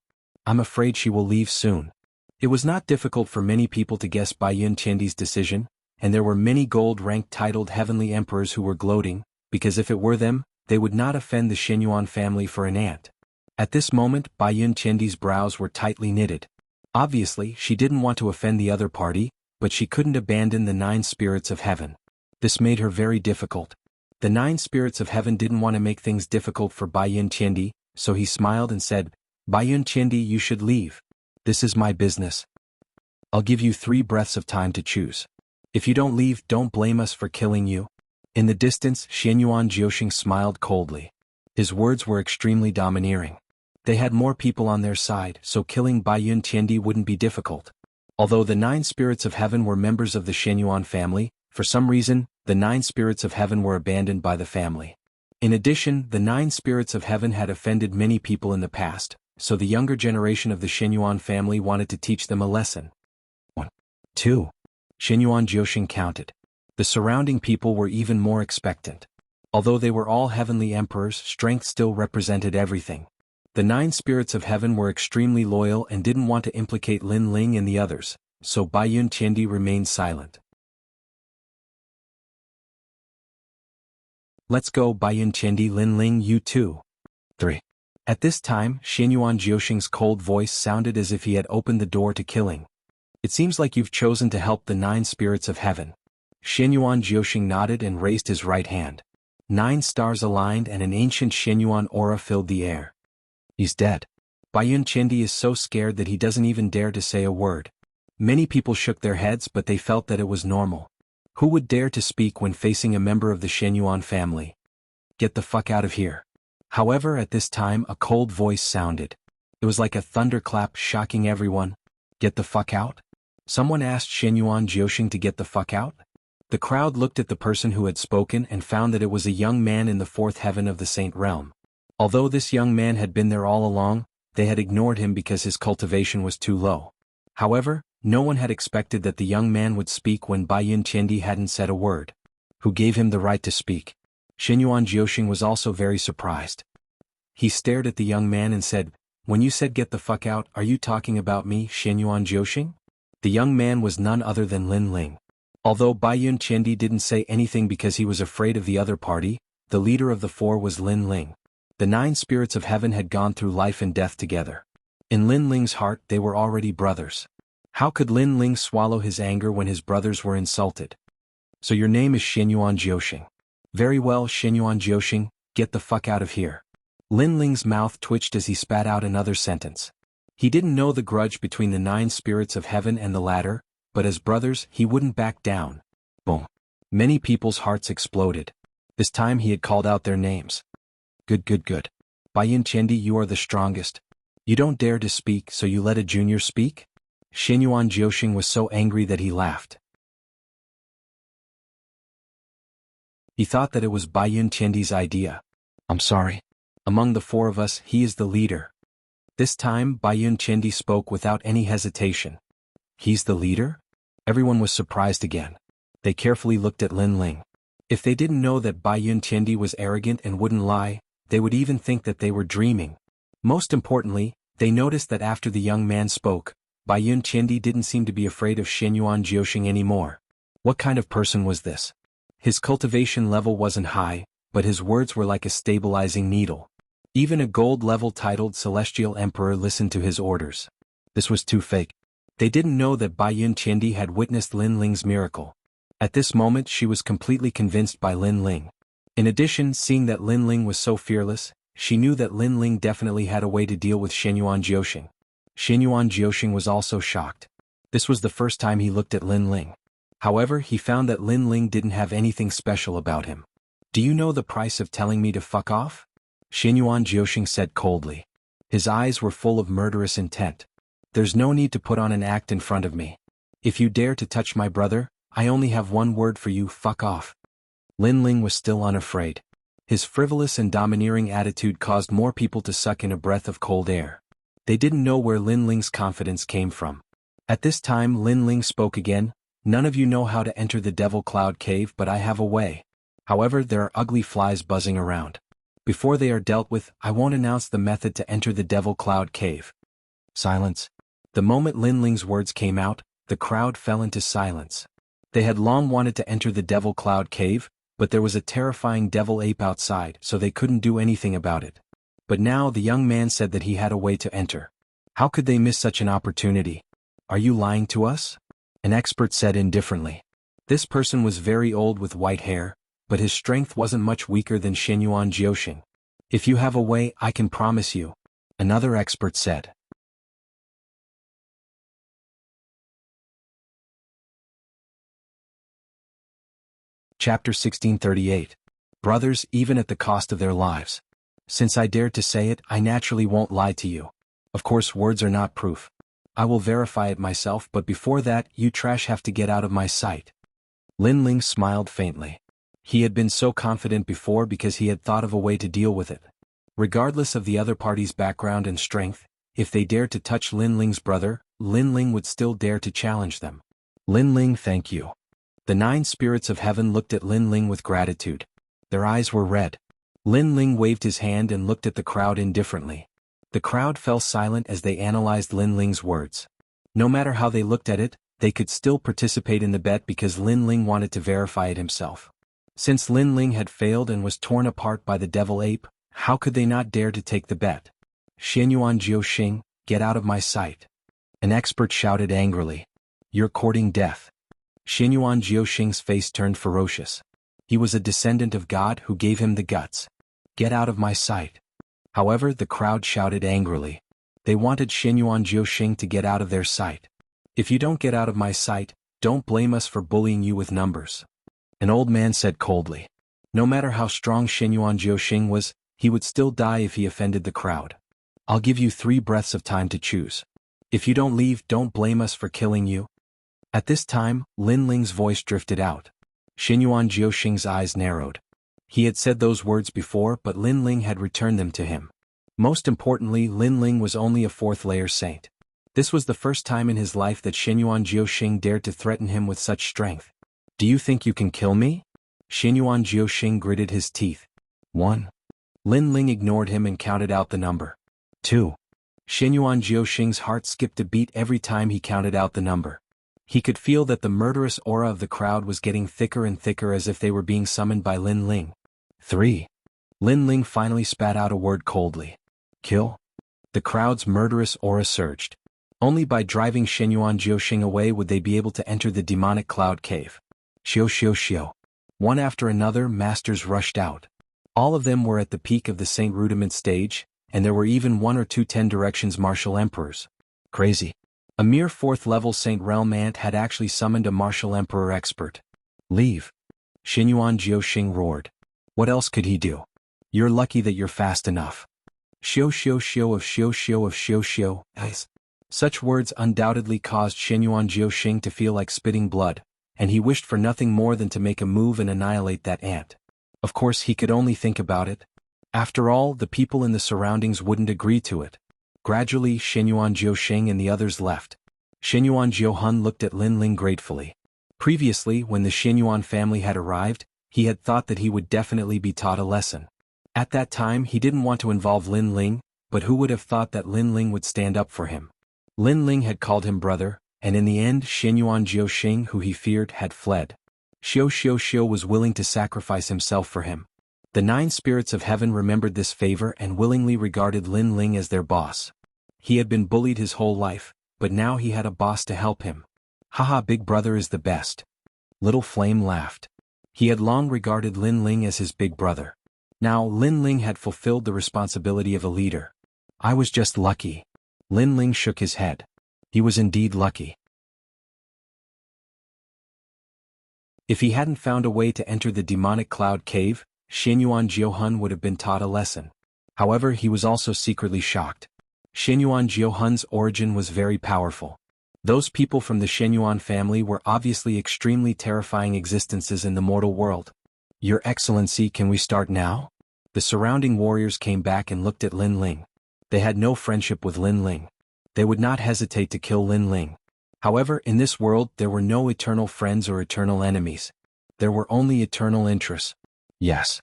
I'm afraid she will leave soon. It was not difficult for many people to guess Bayin Tiendi's decision, and there were many gold-ranked titled heavenly emperors who were gloating, because if it were them, they would not offend the Xinyuan family for an ant. At this moment, Bayin Tiendi's brows were tightly knitted. Obviously, she didn't want to offend the other party, but she couldn't abandon the 9 spirits of heaven. This made her very difficult. The 9 spirits of heaven didn't want to make things difficult for Bayin Tiendi, so he smiled and said, Bayin Tiendi, you should leave. This is my business. I'll give you 3 breaths of time to choose. If you don't leave, don't blame us for killing you. In the distance, Xinyuan Jiuxing smiled coldly. His words were extremely domineering. They had more people on their side, so killing Bayin Tiendi wouldn't be difficult. Although the 9 spirits of heaven were members of the Xinyuan family, for some reason, the 9 spirits of heaven were abandoned by the family. In addition, the 9 spirits of heaven had offended many people in the past, so the younger generation of the Shenyuan family wanted to teach them a lesson. 1. 2. Shenyuan Jiuxing counted. The surrounding people were even more expectant. Although they were all heavenly emperors, strength still represented everything. The 9 spirits of heaven were extremely loyal and didn't want to implicate Lin Ling and the others, so Baiyun Qiandi remained silent. Let's go, Baiyun Qiandi. Lin Ling, you too. 3. At this time, Shenyuan Jiuxing's cold voice sounded as if he had opened the door to killing. It seems like you've chosen to help the 9 spirits of heaven. Shenyuan Jiuxing nodded and raised his right hand. 9 stars aligned and an ancient Shenyuan aura filled the air. He's dead. Baiyun Qiandi is so scared that he doesn't even dare to say a word. Many people shook their heads, but they felt that it was normal. Who would dare to speak when facing a member of the Shenyuan family? Get the fuck out of here. However, at this time a cold voice sounded. It was like a thunderclap, shocking everyone. Get the fuck out? Someone asked Shenyuan Jiuxing to get the fuck out? The crowd looked at the person who had spoken and found that it was a young man in the 4th heaven of the Saint Realm. Although this young man had been there all along, they had ignored him because his cultivation was too low. However, no one had expected that the young man would speak when Baiyun Qiandi hadn't said a word. Who gave him the right to speak? Shenyuan Jiuxing was also very surprised. He stared at the young man and said, "When you said get the fuck out, are you talking about me, Shenyuan Jiuxing?" The young man was none other than Lin Ling. Although Baiyun Qiandi didn't say anything because he was afraid of the other party, the leader of the 4 was Lin Ling. The 9 spirits of heaven had gone through life and death together. In Lin Ling's heart they were already brothers. How could Lin Ling swallow his anger when his brothers were insulted? So your name is Shenyuan Jiuxing. Very well, Shenyuan Jiuxing, get the fuck out of here. Lin Ling's mouth twitched as he spat out another sentence. He didn't know the grudge between the 9 spirits of heaven and the latter, but as brothers he wouldn't back down. Boom. Many people's hearts exploded. This time he had called out their names. Good. Baiyun Qiandi, you are the strongest. You don't dare to speak, so you let a junior speak? Shenyuan Jiuxing was so angry that he laughed. He thought that it was Baiyun Qiandi's idea. I'm sorry. Among the 4 of us, he is the leader. This time, Baiyun Qiandi spoke without any hesitation. He's the leader? Everyone was surprised again. They carefully looked at Lin Ling. If they didn't know that Baiyun Qiandi was arrogant and wouldn't lie, they would even think that they were dreaming. Most importantly, they noticed that after the young man spoke, Baiyun Qiandi didn't seem to be afraid of Shenyuan Jiuxing anymore. What kind of person was this? His cultivation level wasn't high, but his words were like a stabilizing needle. Even a gold-level titled Celestial Emperor listened to his orders. This was too fake. They didn't know that Baiyun Qiandi had witnessed Lin Ling's miracle. At this moment she was completely convinced by Lin Ling. In addition, seeing that Lin Ling was so fearless, she knew that Lin Ling definitely had a way to deal with Shenyuan Jiuxing. Shenyuan Jiuxing was also shocked. This was the first time he looked at Lin Ling. However, he found that Lin Ling didn't have anything special about him. Do you know the price of telling me to fuck off? Shenyuan Jiuxing said coldly. His eyes were full of murderous intent. There's no need to put on an act in front of me. If you dare to touch my brother, I only have one word for you: fuck off. Lin Ling was still unafraid. His frivolous and domineering attitude caused more people to suck in a breath of cold air. They didn't know where Lin Ling's confidence came from. At this time Lin Ling spoke again. None of you know how to enter the Devil Cloud Cave, but I have a way. However, there are ugly flies buzzing around. Before they are dealt with, I won't announce the method to enter the Devil Cloud Cave. Silence. The moment Lin Ling's words came out, the crowd fell into silence. They had long wanted to enter the Devil Cloud Cave, but there was a terrifying devil ape outside, so they couldn't do anything about it. But now the young man said that he had a way to enter. How could they miss such an opportunity? Are you lying to us? An expert said indifferently. This person was very old with white hair, but his strength wasn't much weaker than Shenyuan Jiuxing. If you have a way, I can promise you. Another expert said. Chapter 1638. Brothers, even at the cost of their lives. Since I dared to say it, I naturally won't lie to you. Of course, words are not proof. I will verify it myself, but before that, you trash have to get out of my sight. Lin Ling smiled faintly. He had been so confident before because he had thought of a way to deal with it. Regardless of the other party's background and strength, if they dared to touch Lin Ling's brother, Lin Ling would still dare to challenge them. Lin Ling, thank you. The 9 spirits of heaven looked at Lin Ling with gratitude. Their eyes were red. Lin Ling waved his hand and looked at the crowd indifferently. The crowd fell silent as they analyzed Lin Ling's words. No matter how they looked at it, they could still participate in the bet because Lin Ling wanted to verify it himself. Since Lin Ling had failed and was torn apart by the devil ape, how could they not dare to take the bet? Xianyuan Jiuxing, get out of my sight. An expert shouted angrily. You're courting death. Xianyuan Jiuxing's face turned ferocious. He was a descendant of God who gave him the guts. Get out of my sight. However, the crowd shouted angrily. They wanted Xianyuan Jiuxing to get out of their sight. If you don't get out of my sight, don't blame us for bullying you with numbers. An old man said coldly. No matter how strong Xianyuan Jiuxing was, he would still die if he offended the crowd. I'll give you 3 breaths of time to choose. If you don't leave, don't blame us for killing you. At this time, Lin Ling's voice drifted out. Xianyuan Jiuxing's eyes narrowed. He had said those words before, but Lin Ling had returned them to him. Most importantly, Lin Ling was only a 4th-layer saint. This was the first time in his life that Xianyuan Jiuxing dared to threaten him with such strength. Do you think you can kill me? Xianyuan Jiuxing gritted his teeth. 1. Lin Ling ignored him and counted out the number. 2. Xianyuan Jiuxing's heart skipped a beat every time he counted out the number. He could feel that the murderous aura of the crowd was getting thicker and thicker as if they were being summoned by Lin Ling. 3. Lin Ling finally spat out a word coldly. Kill? The crowd's murderous aura surged. Only by driving Xianyuan Jiuxing away would they be able to enter the demonic cloud cave. Xiu xiu xiu. One after another, masters rushed out. All of them were at the peak of the Saint Rudiment stage, and there were even 1 or 2 10 directions martial emperors. Crazy. A mere 4th-level Saint Realm ant had actually summoned a martial emperor expert. Leave. Xianyuan Jiuxing roared. What else could he do? You're lucky that you're fast enough. Xiu xiu xiu of xiu xiu of xiu xiu, guys. Such words undoubtedly caused Xianyuan Jiuxing to feel like spitting blood, and he wished for nothing more than to make a move and annihilate that ant. Of course, he could only think about it. After all, the people in the surroundings wouldn't agree to it. Gradually, Xianyuan Jiuxing and the others left. Xianyuan Jiuhun looked at Lin Ling gratefully. Previously, when the Xianyuan family had arrived, he had thought that he would definitely be taught a lesson. At that time, he didn't want to involve Lin Ling, but who would have thought that Lin Ling would stand up for him? Lin Ling had called him brother, and in the end Xianyuan Jiuxing, who he feared, had fled. Xiu xiu xiu was willing to sacrifice himself for him. The 9 spirits of heaven remembered this favor and willingly regarded Lin Ling as their boss. He had been bullied his whole life, but now he had a boss to help him. Haha, big brother is the best. Little Flame laughed. He had long regarded Lin Ling as his big brother. Now Lin Ling had fulfilled the responsibility of a leader. I was just lucky. Lin Ling shook his head. He was indeed lucky. If he hadn't found a way to enter the demonic cloud cave, Xianyuan Jiuhun would have been taught a lesson. However, he was also secretly shocked. Xianyuan Jiuhun's origin was very powerful. Those people from the Xianyuan family were obviously extremely terrifying existences in the mortal world. Your Excellency, can we start now? The surrounding warriors came back and looked at Lin Ling. They had no friendship with Lin Ling. They would not hesitate to kill Lin Ling. However, in this world there were no eternal friends or eternal enemies. There were only eternal interests. Yes.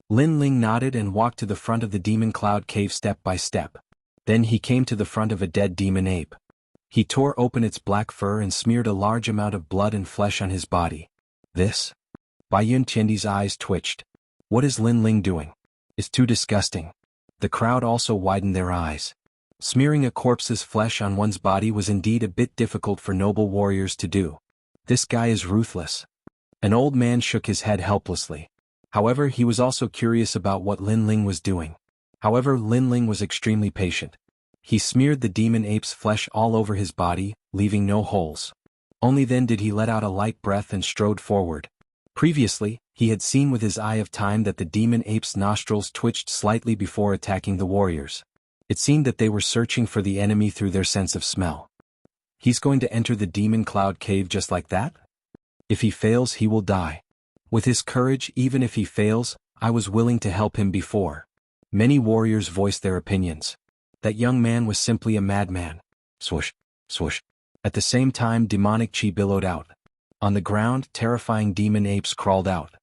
Lin Ling nodded and walked to the front of the demon cloud cave step by step. Then he came to the front of a dead demon ape. He tore open its black fur and smeared a large amount of blood and flesh on his body. This? Bai Yun Tiandi's eyes twitched. What is Lin Ling doing? It's too disgusting. The crowd also widened their eyes. Smearing a corpse's flesh on one's body was indeed a bit difficult for noble warriors to do. This guy is ruthless. An old man shook his head helplessly. However, he was also curious about what Lin Ling was doing. However, Lin Ling was extremely patient. He smeared the demon ape's flesh all over his body, leaving no holes. Only then did he let out a light breath and strode forward. Previously, he had seen with his eye of time that the demon ape's nostrils twitched slightly before attacking the warriors. It seemed that they were searching for the enemy through their sense of smell. He's going to enter the demon cloud cave just like that? If he fails, he will die. With his courage, even if he fails, I was willing to help him before. Many warriors voiced their opinions. That young man was simply a madman. Swoosh, swoosh. At the same time, demonic chi billowed out. On the ground, terrifying demon apes crawled out.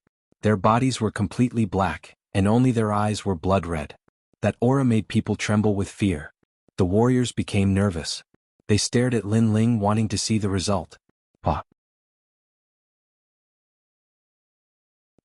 Their bodies were completely black, and only their eyes were blood red. That aura made people tremble with fear. The warriors became nervous. They stared at Lin Ling, wanting to see the result. Pa.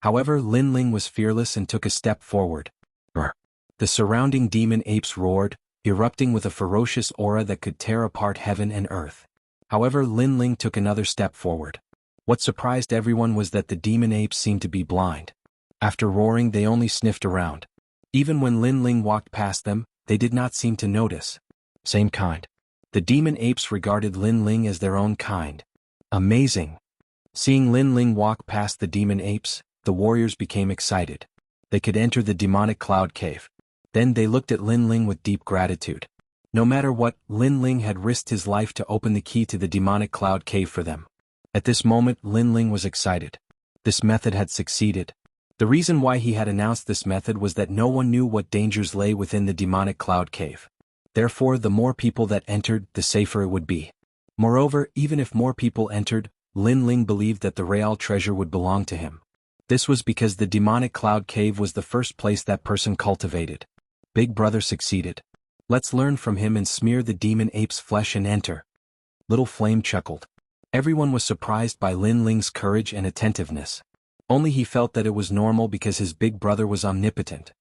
However, Lin Ling was fearless and took a step forward. Brr. The surrounding demon apes roared, erupting with a ferocious aura that could tear apart heaven and earth. However, Lin Ling took another step forward. What surprised everyone was that the demon apes seemed to be blind. After roaring, they only sniffed around. Even when Lin Ling walked past them, they did not seem to notice. Same kind. The demon apes regarded Lin Ling as their own kind. Amazing. Seeing Lin Ling walk past the demon apes, the warriors became excited. They could enter the demonic cloud cave. Then they looked at Lin Ling with deep gratitude. No matter what, Lin Ling had risked his life to open the key to the demonic cloud cave for them. At this moment, Lin Ling was excited. This method had succeeded. The reason why he had announced this method was that no one knew what dangers lay within the demonic cloud cave. Therefore, the more people that entered, the safer it would be. Moreover, even if more people entered, Lin Ling believed that the real treasure would belong to him. This was because the demonic cloud cave was the first place that person cultivated. Big Brother succeeded. Let's learn from him and smear the demon ape's flesh and enter. Little Flame chuckled. Everyone was surprised by Lin Ling's courage and attentiveness. Only he felt that it was normal because his big brother was omnipotent.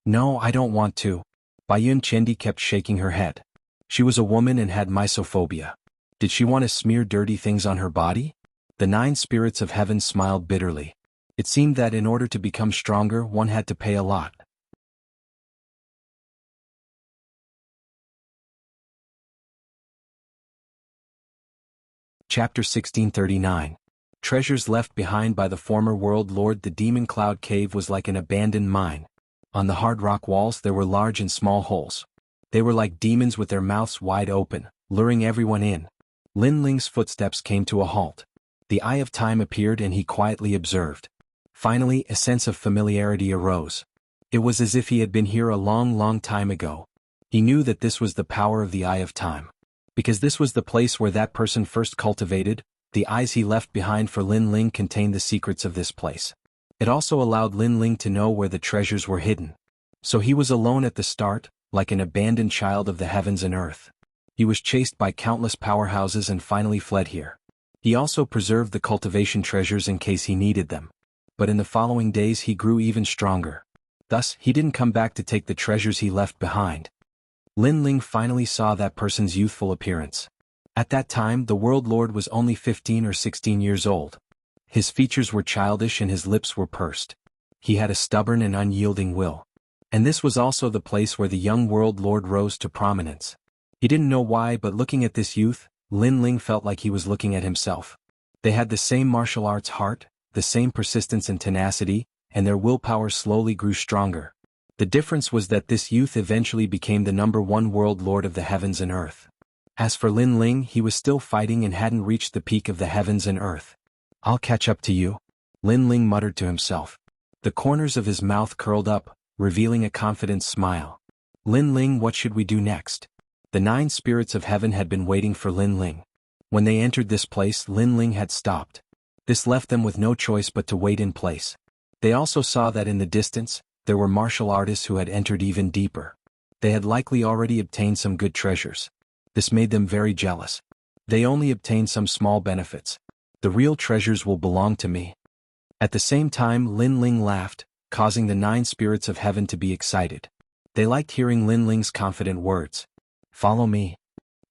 No, I don't want to. Bayun Chendi kept shaking her head. She was a woman and had mysophobia. Did she want to smear dirty things on her body? The 9 spirits of heaven smiled bitterly. It seemed that in order to become stronger, one had to pay a lot. Chapter 1639. Treasures left behind by the former world lord. The demon cloud cave was like an abandoned mine. On the hard rock walls there were large and small holes. They were like demons with their mouths wide open, luring everyone in. Lin Ling's footsteps came to a halt. The Eye of Time appeared and he quietly observed. Finally, a sense of familiarity arose. It was as if he had been here a long, long time ago. He knew that this was the power of the Eye of Time. Because this was the place where that person first cultivated, the eyes he left behind for Lin Ling contained the secrets of this place. It also allowed Lin Ling to know where the treasures were hidden. So he was alone at the start, like an abandoned child of the heavens and earth. He was chased by countless powerhouses and finally fled here. He also preserved the cultivation treasures in case he needed them. But in the following days he grew even stronger. Thus, he didn't come back to take the treasures he left behind. Lin Ling finally saw that person's youthful appearance. At that time, the world lord was only 15 or 16 years old. His features were childish and his lips were pursed. He had a stubborn and unyielding will. And this was also the place where the young world lord rose to prominence. He didn't know why, but looking at this youth, Lin Ling felt like he was looking at himself. They had the same martial arts heart, the same persistence and tenacity, and their willpower slowly grew stronger. The difference was that this youth eventually became the #1 world lord of the heavens and earth. As for Lin Ling, he was still fighting and hadn't reached the peak of the heavens and earth. I'll catch up to you, Lin Ling muttered to himself. The corners of his mouth curled up, revealing a confident smile. Lin Ling, what should we do next? The 9 spirits of heaven had been waiting for Lin Ling. When they entered this place, Lin Ling had stopped. This left them with no choice but to wait in place. They also saw that in the distance, there were martial artists who had entered even deeper. They had likely already obtained some good treasures. This made them very jealous. They only obtained some small benefits. The real treasures will belong to me. At the same time, Lin Ling laughed, causing the 9 spirits of heaven to be excited. They liked hearing Lin Ling's confident words. Follow me.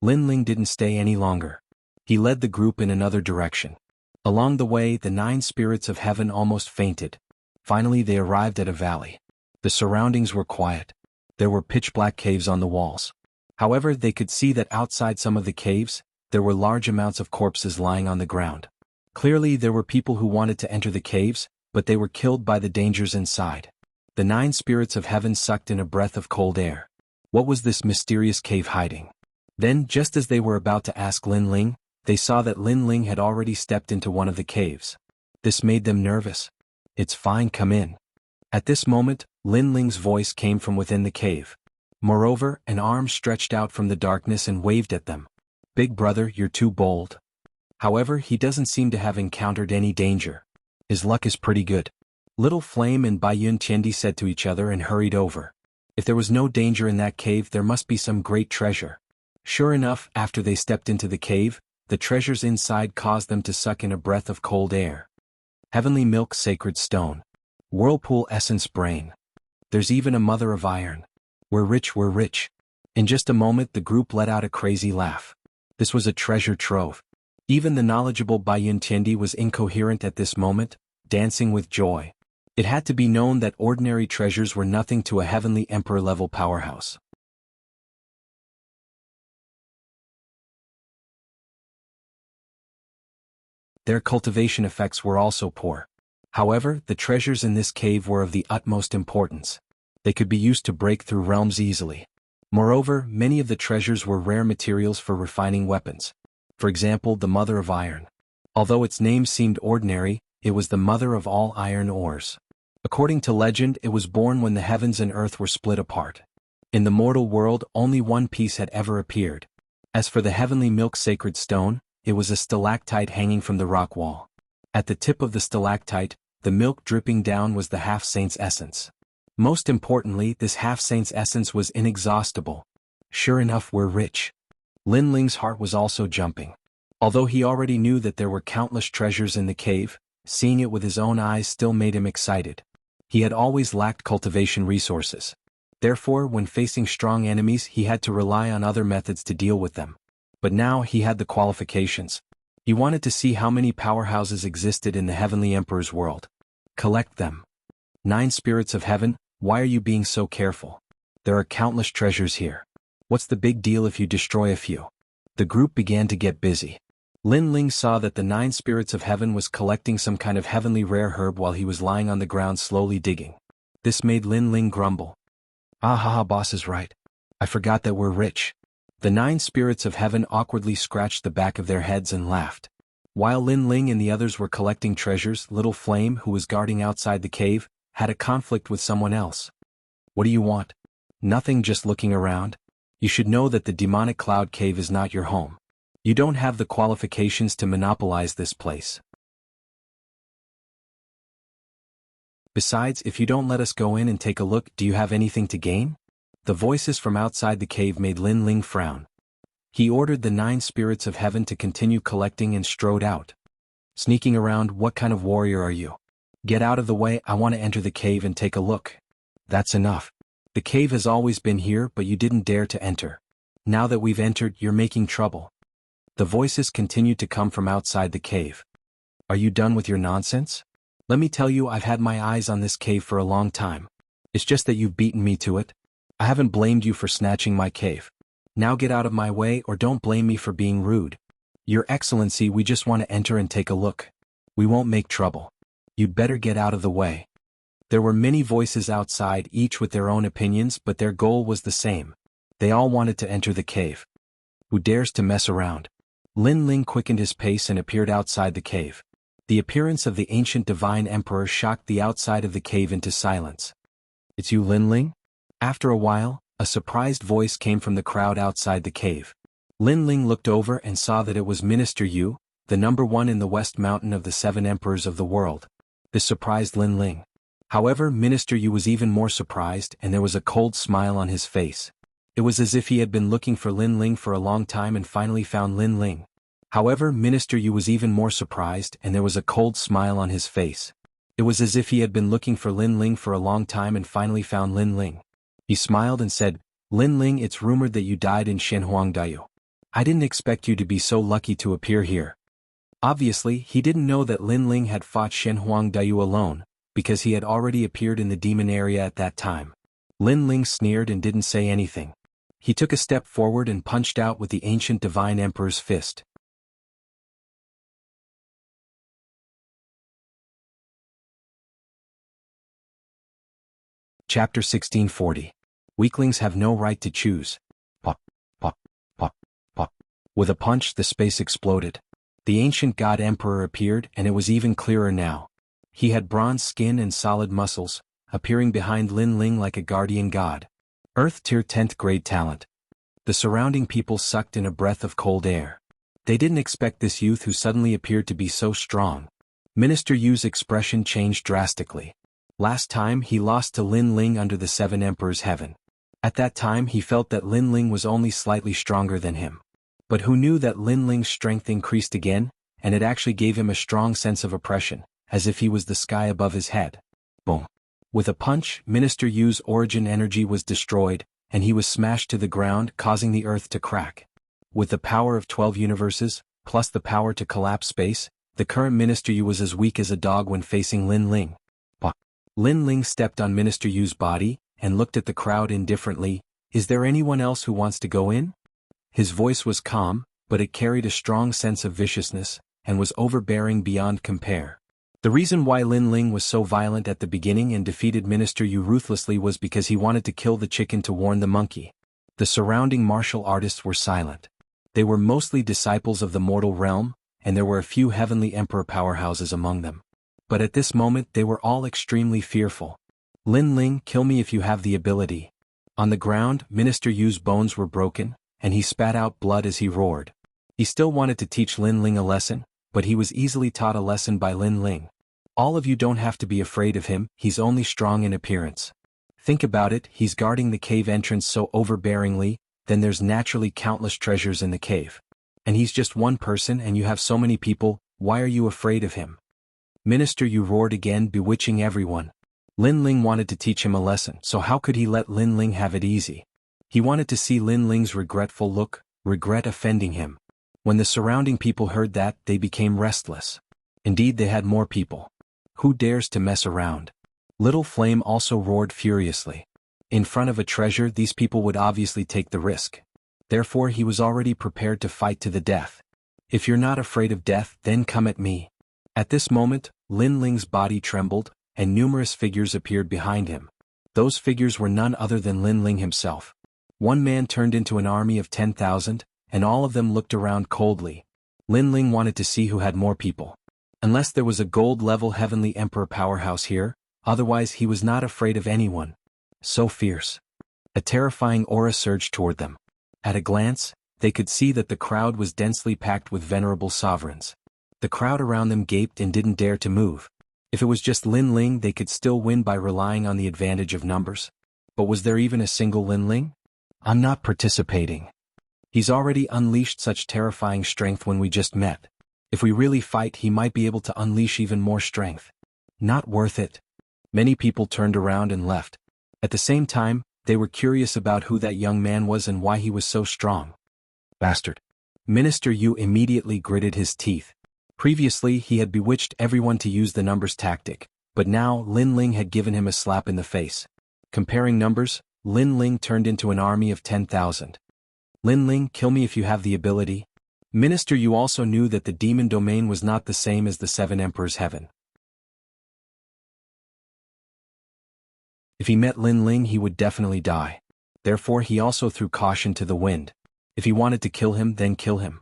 Lin Ling didn't stay any longer. He led the group in another direction. Along the way, the 9 spirits of heaven almost fainted. Finally, they arrived at a valley. The surroundings were quiet. There were pitch-black caves on the walls. However, they could see that outside some of the caves, there were large amounts of corpses lying on the ground. Clearly, there were people who wanted to enter the caves, but they were killed by the dangers inside. The 9 spirits of heaven sucked in a breath of cold air. What was this mysterious cave hiding? Then, just as they were about to ask Lin Ling, they saw that Lin Ling had already stepped into one of the caves. This made them nervous. It's fine, come in. At this moment, Lin Ling's voice came from within the cave. Moreover, an arm stretched out from the darkness and waved at them. Big brother, you're too bold. However, he doesn't seem to have encountered any danger. His luck is pretty good. Little Flame and Baiyun Tiandi said to each other and hurried over. If there was no danger in that cave, there must be some great treasure. Sure enough, after they stepped into the cave, the treasures inside caused them to suck in a breath of cold air. Heavenly Milk Sacred Stone. Whirlpool Essence Brain. There's even a Mother of Iron. We're rich, we're rich. In just a moment the group let out a crazy laugh. This was a treasure trove. Even the knowledgeable Baiyun Tiandi was incoherent at this moment, dancing with joy. It had to be known that ordinary treasures were nothing to a heavenly emperor-level powerhouse. Their cultivation effects were also poor. However, the treasures in this cave were of the utmost importance. They could be used to break through realms easily. Moreover, many of the treasures were rare materials for refining weapons. For example, the Mother of Iron. Although its name seemed ordinary, it was the mother of all iron ores. According to legend, it was born when the heavens and earth were split apart. In the mortal world, only one piece had ever appeared. As for the Heavenly Milk Sacred Stone, it was a stalactite hanging from the rock wall. At the tip of the stalactite, the milk dripping down was the half-saint's essence. Most importantly, this half-saint's essence was inexhaustible. Sure enough, we're rich. Lin Ling's heart was also jumping. Although he already knew that there were countless treasures in the cave, seeing it with his own eyes still made him excited. He had always lacked cultivation resources. Therefore, when facing strong enemies, he had to rely on other methods to deal with them. But now he had the qualifications. He wanted to see how many powerhouses existed in the Heavenly Emperor's world. Collect them. 9 spirits of heaven, why are you being so careful? There are countless treasures here. What's the big deal if you destroy a few? The group began to get busy. Lin Ling saw that the 9 spirits of heaven was collecting some kind of heavenly rare herb while he was lying on the ground slowly digging. This made Lin Ling grumble. Ah ha ha, boss is right. I forgot that we're rich. The 9 spirits of heaven awkwardly scratched the back of their heads and laughed. While Lin Ling and the others were collecting treasures, Little Flame, who was guarding outside the cave, had a conflict with someone else. What do you want? Nothing, just looking around. You should know that the demonic cloud cave is not your home. You don't have the qualifications to monopolize this place. Besides, if you don't let us go in and take a look, do you have anything to gain? The voices from outside the cave made Lin Ling frown. He ordered the 9 spirits of heaven to continue collecting and strode out. Sneaking around, what kind of warrior are you? Get out of the way, I want to enter the cave and take a look. That's enough. The cave has always been here, but you didn't dare to enter. Now that we've entered, you're making trouble. The voices continued to come from outside the cave. Are you done with your nonsense? Let me tell you, I've had my eyes on this cave for a long time. It's just that you've beaten me to it. I haven't blamed you for snatching my cave. Now get out of my way, or don't blame me for being rude. Your Excellency, we just want to enter and take a look. We won't make trouble. You'd better get out of the way. There were many voices outside, each with their own opinions, but their goal was the same. They all wanted to enter the cave. Who dares to mess around? Lin Ling quickened his pace and appeared outside the cave. The appearance of the ancient divine emperor shocked the outside of the cave into silence. It's you, Lin Ling? After a while, a surprised voice came from the crowd outside the cave. Lin Ling looked over and saw that it was Minister Yu, the number 1 in the West Mountain of the 7 emperors of the world. This surprised Lin Ling. However, Minister Yu was even more surprised, and there was a cold smile on his face. It was as if he had been looking for Lin Ling for a long time and finally found Lin Ling. However, Minister Yu was even more surprised, and there was a cold smile on his face. It was as if he had been looking for Lin Ling for a long time and finally found Lin Ling. He smiled and said, Lin Ling, it's rumored that you died in Shenhuangdayu. I didn't expect you to be so lucky to appear here. Obviously, he didn't know that Lin Ling had fought Shenhuangdayu alone, because he had already appeared in the demon area at that time. Lin Ling sneered and didn't say anything. He took a step forward and punched out with the ancient divine emperor's fist. Chapter 1640. Weaklings have no right to choose. Pop, pop, pop, pop. With a punch, the space exploded. The ancient god emperor appeared, and it was even clearer now. He had bronze skin and solid muscles, appearing behind Lin Ling like a guardian god. Earth Tier 10th grade talent. The surrounding people sucked in a breath of cold air. They didn't expect this youth who suddenly appeared to be so strong. Minister Yu's expression changed drastically. Last time he lost to Lin Ling under the Seven Emperors' Heaven. At that time he felt that Lin Ling was only slightly stronger than him. But who knew that Lin Ling's strength increased again, and it actually gave him a strong sense of oppression, as if he was the sky above his head. Boom. With a punch, Minister Yu's origin energy was destroyed, and he was smashed to the ground, causing the earth to crack. With the power of 12 universes, plus the power to collapse space, the current Minister Yu was as weak as a dog when facing Lin Ling. Lin Ling stepped on Minister Yu's body, and looked at the crowd indifferently. Is there anyone else who wants to go in? His voice was calm, but it carried a strong sense of viciousness, and was overbearing beyond compare. The reason why Lin Ling was so violent at the beginning and defeated Minister Yu ruthlessly was because he wanted to kill the chicken to warn the monkey. The surrounding martial artists were silent. They were mostly disciples of the mortal realm, and there were a few heavenly emperor powerhouses among them. But at this moment they were all extremely fearful. Lin Ling, kill me if you have the ability. On the ground, Minister Yu's bones were broken, and he spat out blood as he roared. He still wanted to teach Lin Ling a lesson, but he was easily taught a lesson by Lin Ling. All of you don't have to be afraid of him, he's only strong in appearance. Think about it, he's guarding the cave entrance so overbearingly, then there's naturally countless treasures in the cave. And he's just one person and you have so many people, why are you afraid of him? Minister Yu roared again, bewitching everyone. Lin Ling wanted to teach him a lesson, so how could he let Lin Ling have it easy? He wanted to see Lin Ling's regretful look, regret offending him. When the surrounding people heard that, they became restless. Indeed, they had more people. Who dares to mess around? Little Flame also roared furiously. In front of a treasure, these people would obviously take the risk. Therefore he was already prepared to fight to the death. If you're not afraid of death, then come at me. At this moment, Lin Ling's body trembled, and numerous figures appeared behind him. Those figures were none other than Lin Ling himself. One man turned into an army of 10,000, and all of them looked around coldly. Lin Ling wanted to see who had more people. Unless there was a gold-level heavenly emperor powerhouse here, otherwise he was not afraid of anyone. So fierce. A terrifying aura surged toward them. At a glance, they could see that the crowd was densely packed with venerable sovereigns. The crowd around them gaped and didn't dare to move. If it was just Lin Ling, they could still win by relying on the advantage of numbers. But was there even a single Lin Ling? I'm not participating. He's already unleashed such terrifying strength when we just met. If we really fight, he might be able to unleash even more strength. Not worth it. Many people turned around and left. At the same time, they were curious about who that young man was and why he was so strong. Bastard. Minister Yu immediately gritted his teeth. Previously he had bewitched everyone to use the numbers tactic, but now Lin Ling had given him a slap in the face. Comparing numbers, Lin Ling turned into an army of 10,000. Lin Ling, kill me if you have the ability. Minister Yu also knew that the demon domain was not the same as the Seven Emperors' Heaven. If he met Lin Ling, he would definitely die. Therefore he also threw caution to the wind. If he wanted to kill him, then kill him.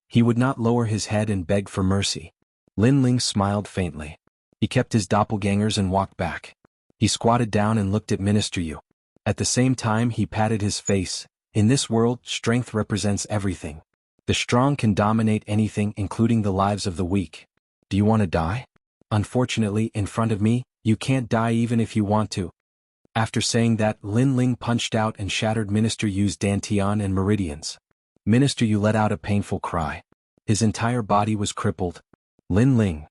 He would not lower his head and beg for mercy. Lin Ling smiled faintly. He kept his doppelgangers and walked back. He squatted down and looked at Minister Yu. At the same time he patted his face. In this world, strength represents everything. The strong can dominate anything, including the lives of the weak. Do you want to die? Unfortunately, in front of me, you can't die even if you want to. After saying that, Lin Ling punched out and shattered Minister Yu's dantian and meridians. Minister Yu let out a painful cry. His entire body was crippled. Lin Ling.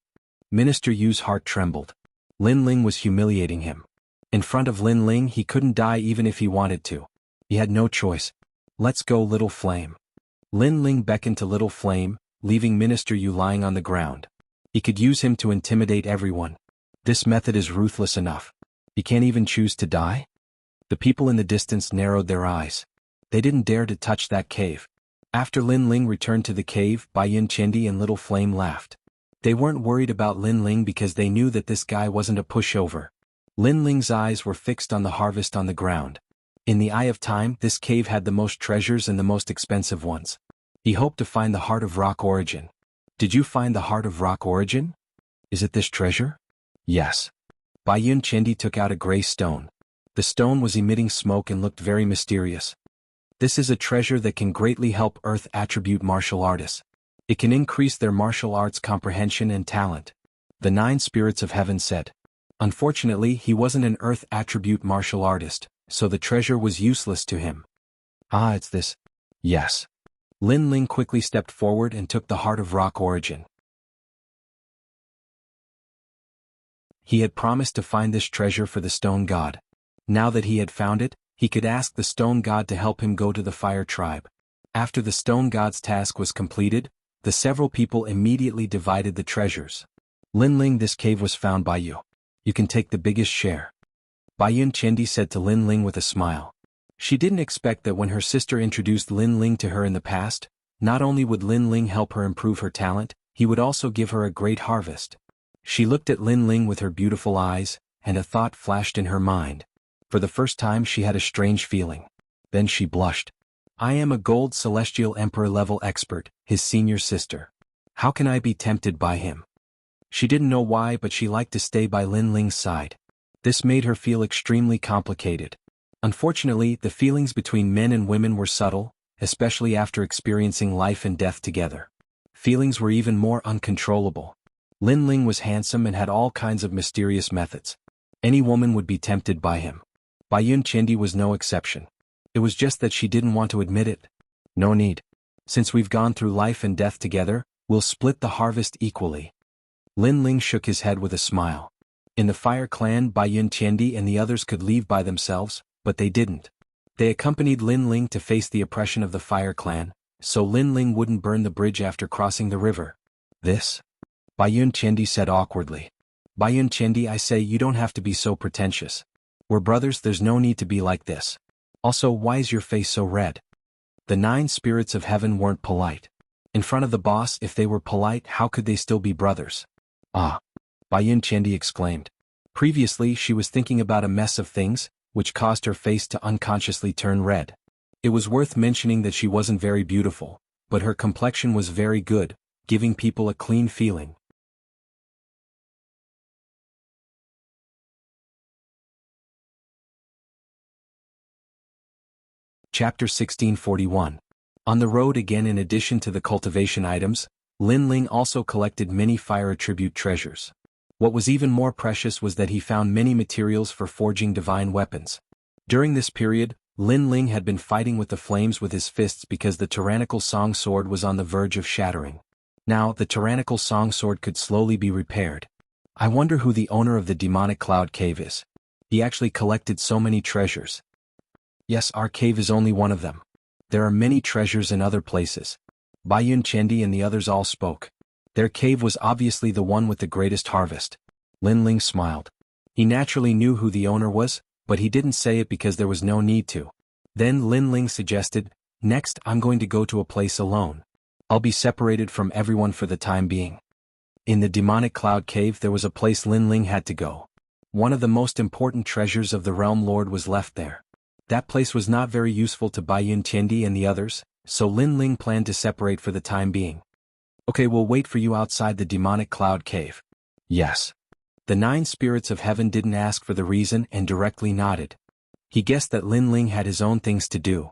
Minister Yu's heart trembled. Lin Ling was humiliating him. In front of Lin Ling he couldn't die even if he wanted to. He had no choice. Let's go, Little Flame. Lin Ling beckoned to Little Flame, leaving Minister Yu lying on the ground. He could use him to intimidate everyone. This method is ruthless enough. He can't even choose to die? The people in the distance narrowed their eyes. They didn't dare to touch that cave. After Lin Ling returned to the cave, Bai Yin Chindi and Little Flame laughed. They weren't worried about Lin Ling because they knew that this guy wasn't a pushover. Lin Ling's eyes were fixed on the harvest on the ground. In the eye of time, this cave had the most treasures and the most expensive ones. He hoped to find the Heart of Rock origin. Did you find the Heart of Rock origin? Is it this treasure? Yes. Baiyun Chendi took out a gray stone. The stone was emitting smoke and looked very mysterious. This is a treasure that can greatly help Earth attribute martial artists. It can increase their martial arts comprehension and talent. The 9 spirits of heaven said. Unfortunately, he wasn't an Earth attribute martial artist, so the treasure was useless to him. Ah, it's this. Yes. Lin Ling quickly stepped forward and took the heart of rock origin. He had promised to find this treasure for the stone god. Now that he had found it, he could ask the stone god to help him go to the fire tribe. After the stone god's task was completed, the several people immediately divided the treasures. Lin Ling, this cave was found by you. You can take the biggest share. Baiyun Chendi said to Lin Ling with a smile. She didn't expect that when her sister introduced Lin Ling to her in the past, not only would Lin Ling help her improve her talent, he would also give her a great harvest. She looked at Lin Ling with her beautiful eyes, and a thought flashed in her mind. For the first time she had a strange feeling. Then she blushed. I am a gold celestial emperor level expert, his senior sister. How can I be tempted by him? She didn't know why, but she liked to stay by Lin Ling's side. This made her feel extremely complicated. Unfortunately, the feelings between men and women were subtle, especially after experiencing life and death together. Feelings were even more uncontrollable. Lin Ling was handsome and had all kinds of mysterious methods. Any woman would be tempted by him. Baiyun Chendi was no exception. It was just that she didn't want to admit it. No need. Since we've gone through life and death together, we'll split the harvest equally. Lin Ling shook his head with a smile. In the Fire Clan, Baiyun Chendi and the others could leave by themselves, but they didn't. They accompanied Lin Ling to face the oppression of the Fire Clan, so Lin Ling wouldn't burn the bridge after crossing the river. This? Baiyun Chendi said awkwardly. Baiyun Chendi, I say you don't have to be so pretentious. We're brothers, there's no need to be like this. Also, why is your face so red? The 9 spirits of heaven weren't polite. In front of the boss, if they were polite, how could they still be brothers? Ah! Baiyun Chendi exclaimed. Previously, she was thinking about a mess of things, which caused her face to unconsciously turn red. It was worth mentioning that she wasn't very beautiful, but her complexion was very good, giving people a clean feeling. Chapter 1641. On the road again, in addition to the cultivation items, Lin Ling also collected many fire attribute treasures. What was even more precious was that he found many materials for forging divine weapons. During this period, Lin Ling had been fighting with the flames with his fists because the tyrannical song sword was on the verge of shattering. Now, the tyrannical song sword could slowly be repaired. I wonder who the owner of the demonic cloud cave is. He actually collected so many treasures. Yes, our cave is only one of them. There are many treasures in other places. Baiyun Chendi and the others all spoke. Their cave was obviously the one with the greatest harvest. Lin Ling smiled. He naturally knew who the owner was, but he didn't say it because there was no need to. Then Lin Ling suggested, next I'm going to go to a place alone. I'll be separated from everyone for the time being. In the demonic cloud cave there was a place Lin Ling had to go. One of the most important treasures of the Realm Lord was left there. That place was not very useful to Baiyun Chendi and the others, so Lin Ling planned to separate for the time being. Okay, we'll wait for you outside the demonic cloud cave. Yes. The 9 spirits of heaven didn't ask for the reason and directly nodded. He guessed that Lin Ling had his own things to do.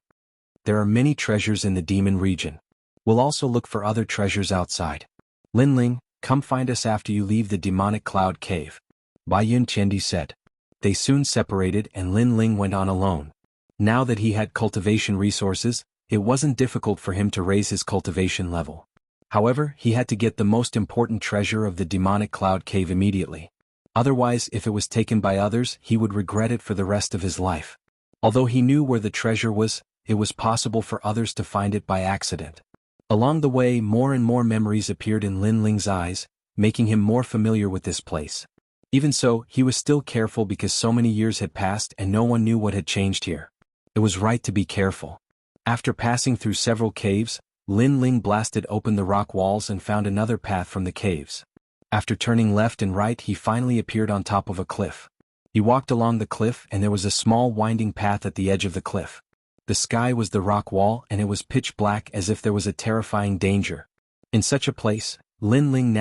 There are many treasures in the demon region. We'll also look for other treasures outside. Lin Ling, come find us after you leave the demonic cloud cave. Baiyun Chendi said. They soon separated and Lin Ling went on alone. Now that he had cultivation resources, it wasn't difficult for him to raise his cultivation level. However, he had to get the most important treasure of the demonic cloud cave immediately. Otherwise, if it was taken by others, he would regret it for the rest of his life. Although he knew where the treasure was, it was possible for others to find it by accident. Along the way, more and more memories appeared in Lin Ling's eyes, making him more familiar with this place. Even so, he was still careful because so many years had passed and no one knew what had changed here. It was right to be careful. After passing through several caves, Lin Ling blasted open the rock walls and found another path from the caves. After turning left and right, he finally appeared on top of a cliff. He walked along the cliff and there was a small winding path at the edge of the cliff. The sky was the rock wall and it was pitch black as if there was a terrifying danger. In such a place, Lin Ling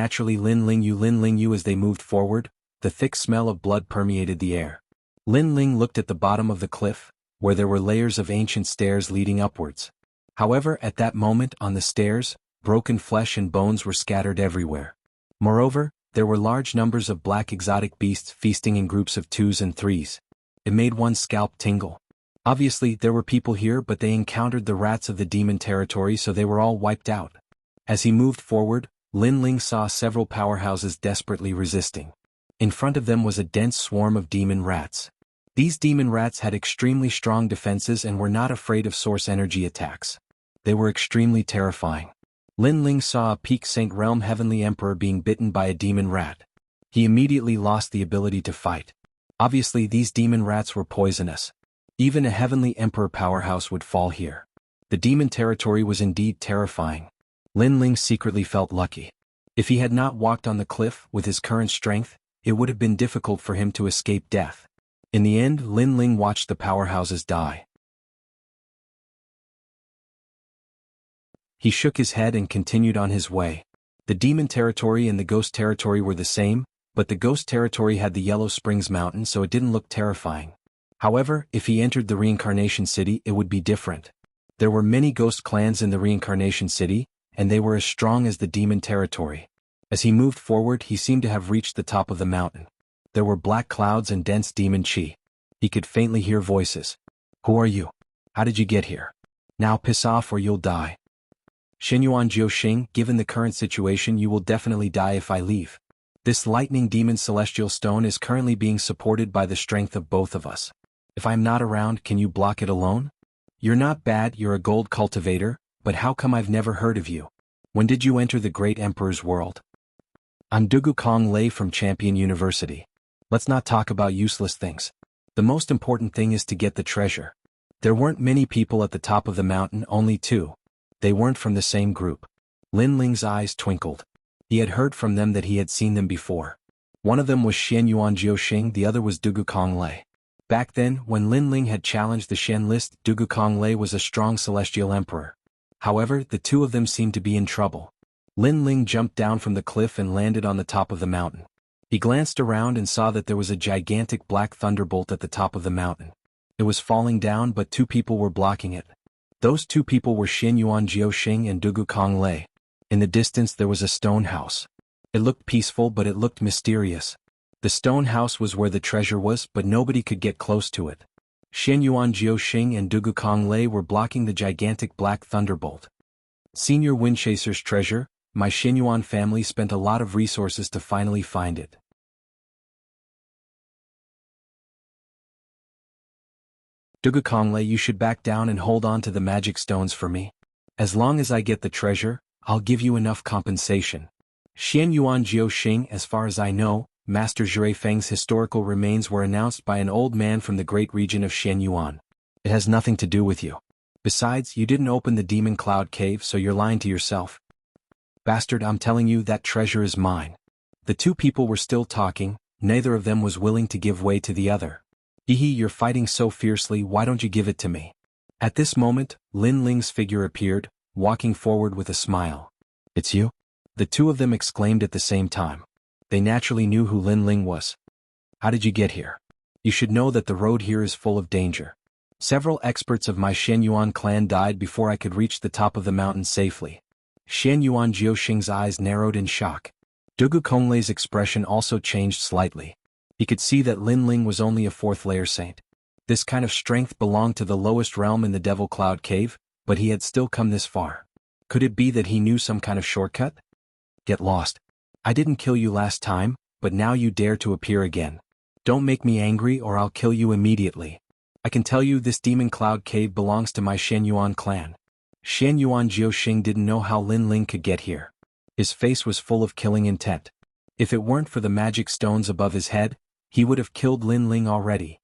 you as they moved forward, The thick smell of blood permeated the air. Lin Ling looked at the bottom of the cliff, where there were layers of ancient stairs leading upwards. However, at that moment on the stairs, broken flesh and bones were scattered everywhere. Moreover, there were large numbers of black exotic beasts feasting in groups of 2s and 3s. It made one's scalp tingle. Obviously, there were people here, but they encountered the rats of the demon territory, so they were all wiped out. As he moved forward, Lin Ling saw several powerhouses desperately resisting. In front of them was a dense swarm of demon rats. These demon rats had extremely strong defenses and were not afraid of source energy attacks. They were extremely terrifying. Lin Ling saw a Peak Saint Realm Heavenly Emperor being bitten by a demon rat. He immediately lost the ability to fight. Obviously, these demon rats were poisonous. Even a Heavenly Emperor powerhouse would fall here. The demon territory was indeed terrifying. Lin Ling secretly felt lucky. If he had not walked on the cliff with his current strength, it would have been difficult for him to escape death. In the end, Lin Ling watched the powerhouses die. He shook his head and continued on his way. The demon territory and the ghost territory were the same, but the ghost territory had the Yellow Springs Mountain, so it didn't look terrifying. However, if he entered the Reincarnation City, it would be different. There were many ghost clans in the Reincarnation City, and they were as strong as the demon territory. As he moved forward, he seemed to have reached the top of the mountain. There were black clouds and dense demon chi. He could faintly hear voices. Who are you? How did you get here? Now piss off or you'll die. Xinyuan Jiuxing, given the current situation, you will definitely die if I leave. This lightning demon celestial stone is currently being supported by the strength of both of us. If I'm not around, can you block it alone? You're not bad, you're a gold cultivator, but how come I've never heard of you? When did you enter the Great Emperor's world? I'm Dugu Kong Lei from Champion University. Let's not talk about useless things. The most important thing is to get the treasure. There weren't many people at the top of the mountain, only 2. They weren't from the same group. Lin Ling's eyes twinkled. He had heard from them that he had seen them before. One of them was Xianyuan Jiuxing, the other was Dugu Kong Lei. Back then, when Lin Ling had challenged the Shen list, Dugu Kong Lei was a strong celestial emperor. However, the 2 of them seemed to be in trouble. Lin Ling jumped down from the cliff and landed on the top of the mountain. He glanced around and saw that there was a gigantic black thunderbolt at the top of the mountain. It was falling down, but 2 people were blocking it. Those 2 people were Xianyuan Jiuxing and Dugu Kong Lei. In the distance there was a stone house. It looked peaceful, but it looked mysterious. The stone house was where the treasure was, but nobody could get close to it. Xianyuan Jiuxing and Dugu Kong Lei were blocking the gigantic black thunderbolt. Senior Windchaser's treasure, my Xianyuan family spent a lot of resources to finally find it. Dugu Kong Lei, you should back down and hold on to the magic stones for me. As long as I get the treasure, I'll give you enough compensation. Xianyuan Jiuxing, as far as I know, Master Zhui Feng's historical remains were announced by an old man from the great region of Xianyuan. It has nothing to do with you. Besides, you didn't open the Demon Cloud Cave, so you're lying to yourself. Bastard, I'm telling you, that treasure is mine. The 2 people were still talking, neither of them was willing to give way to the other. Hehe, you're fighting so fiercely, why don't you give it to me? At this moment, Lin Ling's figure appeared, walking forward with a smile. It's you? The 2 of them exclaimed at the same time. They naturally knew who Lin Ling was. How did you get here? You should know that the road here is full of danger. Several experts of my Xianyuan clan died before I could reach the top of the mountain safely. Xianyuan Jiuxing's eyes narrowed in shock. Dugu Kong Lei's expression also changed slightly. He could see that Lin Ling was only a 4th layer saint. This kind of strength belonged to the lowest realm in the Devil Cloud Cave, but he had still come this far. Could it be that he knew some kind of shortcut? Get lost. I didn't kill you last time, but now you dare to appear again. Don't make me angry or I'll kill you immediately. I can tell you this Demon Cloud Cave belongs to my Xianyuan clan. Xianyuan Jiuxing didn't know how Lin Ling could get here. His face was full of killing intent. If it weren't for the magic stones above his head, he would have killed Lin Ling already.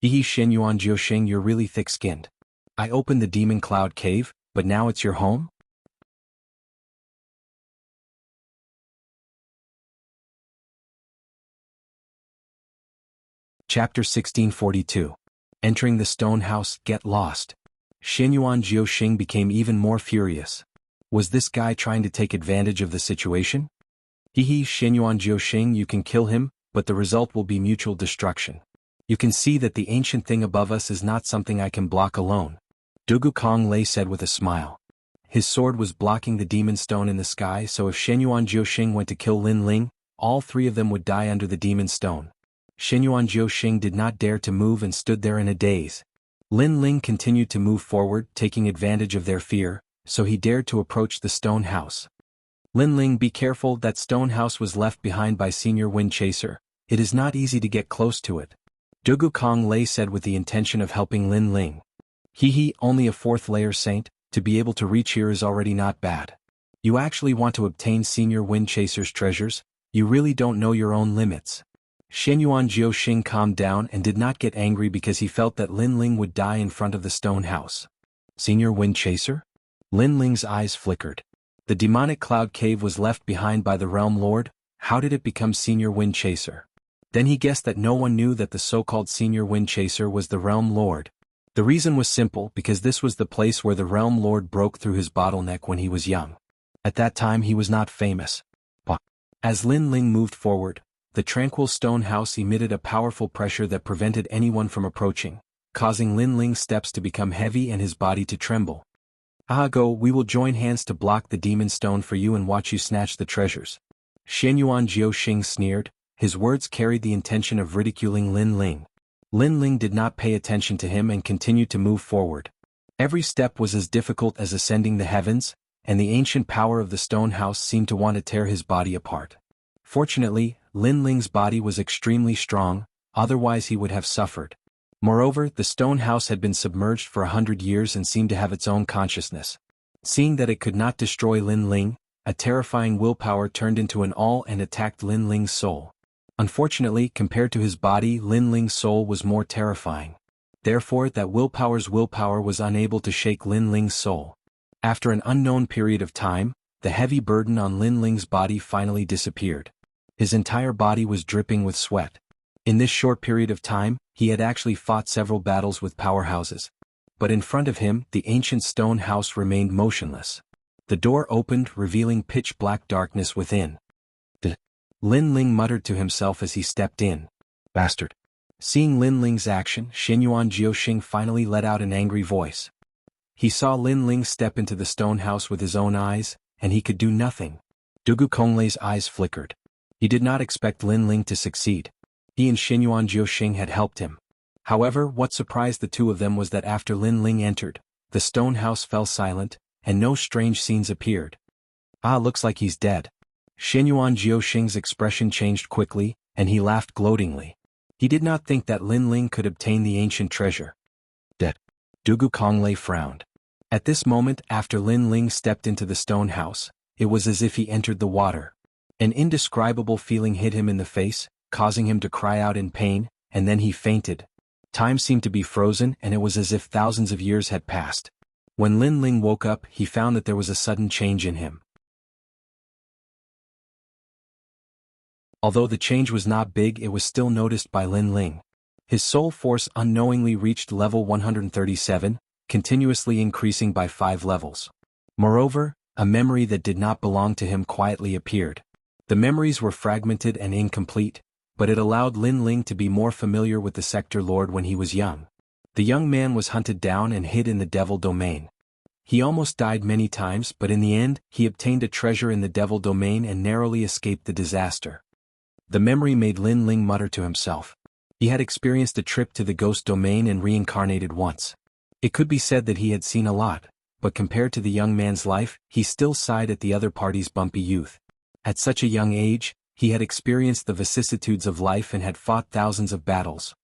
Hehe, Xianyuan Jiuxing, you're really thick-skinned. I opened the Demon Cloud Cave, but now it's your home? Chapter 1642. Entering the stone house, get lost. Xianyuan Jiuxing became even more furious. Was this guy trying to take advantage of the situation? Hehe, Xianyuan Jiuxing, you can kill him, but the result will be mutual destruction. You can see that the ancient thing above us is not something I can block alone. Dugu Kong Lei said with a smile. His sword was blocking the demon stone in the sky, so if Shenyuan Jiuxing went to kill Lin Ling, all three of them would die under the demon stone. Shenyuan Jiuxing did not dare to move and stood there in a daze. Lin Ling continued to move forward, taking advantage of their fear, so he dared to approach the stone house. Lin Ling, be careful, that stone house was left behind by Senior Wind Chaser. It is not easy to get close to it. Dugu Kong Lei said with the intention of helping Lin Ling. Only a 4th layer saint, to be able to reach here is already not bad. You actually want to obtain Senior Wind Chaser's treasures? You really don't know your own limits. Shenyuan Jiuxing calmed down and did not get angry because he felt that Lin Ling would die in front of the stone house. Senior Wind Chaser? Lin Ling's eyes flickered. The demonic cloud cave was left behind by the Realm Lord. How did it become Senior Wind Chaser? Then he guessed that no one knew that the so-called Senior Wind Chaser was the Realm Lord. The reason was simple, because this was the place where the Realm Lord broke through his bottleneck when he was young. At that time he was not famous. As Lin Ling moved forward, the tranquil stone house emitted a powerful pressure that prevented anyone from approaching, causing Lin Ling's steps to become heavy and his body to tremble. Go, we will join hands to block the demon stone for you and watch you snatch the treasures. Shenyuan Jiuxing sneered. His words carried the intention of ridiculing Lin Ling. Lin Ling did not pay attention to him and continued to move forward. Every step was as difficult as ascending the heavens, and the ancient power of the stone house seemed to want to tear his body apart. Fortunately, Lin Ling's body was extremely strong, otherwise he would have suffered. Moreover, the stone house had been submerged for 100 years and seemed to have its own consciousness. Seeing that it could not destroy Lin Ling, a terrifying willpower turned into an awl and attacked Lin Ling's soul. Unfortunately, compared to his body, Lin Ling's soul was more terrifying. Therefore, that willpower's willpower was unable to shake Lin Ling's soul. After an unknown period of time, the heavy burden on Lin Ling's body finally disappeared. His entire body was dripping with sweat. In this short period of time, he had actually fought several battles with powerhouses. But in front of him, the ancient stone house remained motionless. The door opened, revealing pitch-black darkness within. Lin Ling muttered to himself as he stepped in. Bastard. Seeing Lin Ling's action, Shenyuan Jiuxing finally let out an angry voice. He saw Lin Ling step into the stone house with his own eyes, and he could do nothing. Dugu Konglei's eyes flickered. He did not expect Lin Ling to succeed. He and Shenyuan Jiuxing had helped him. However, what surprised the two of them was that after Lin Ling entered, the stone house fell silent, and no strange scenes appeared. Looks like he's dead. Shenyuan Jiuxing's expression changed quickly, and he laughed gloatingly. He did not think that Lin Ling could obtain the ancient treasure. Dead. Dugu Konglei frowned. At this moment, after Lin Ling stepped into the stone house, it was as if he entered the water. An indescribable feeling hit him in the face, causing him to cry out in pain, and then he fainted. Time seemed to be frozen, and it was as if thousands of years had passed. When Lin Ling woke up, he found that there was a sudden change in him. Although the change was not big, it was still noticed by Lin Ling. His soul force unknowingly reached level 137, continuously increasing by 5 levels. Moreover, a memory that did not belong to him quietly appeared. The memories were fragmented and incomplete, but it allowed Lin Ling to be more familiar with the Sector Lord when he was young. The young man was hunted down and hid in the Devil Domain. He almost died many times, but in the end, he obtained a treasure in the Devil Domain and narrowly escaped the disaster. The memory made Lin Ling mutter to himself. He had experienced a trip to the Ghost Domain and reincarnated once. It could be said that he had seen a lot, but compared to the young man's life, he still sighed at the other party's bumpy youth. At such a young age, he had experienced the vicissitudes of life and had fought thousands of battles.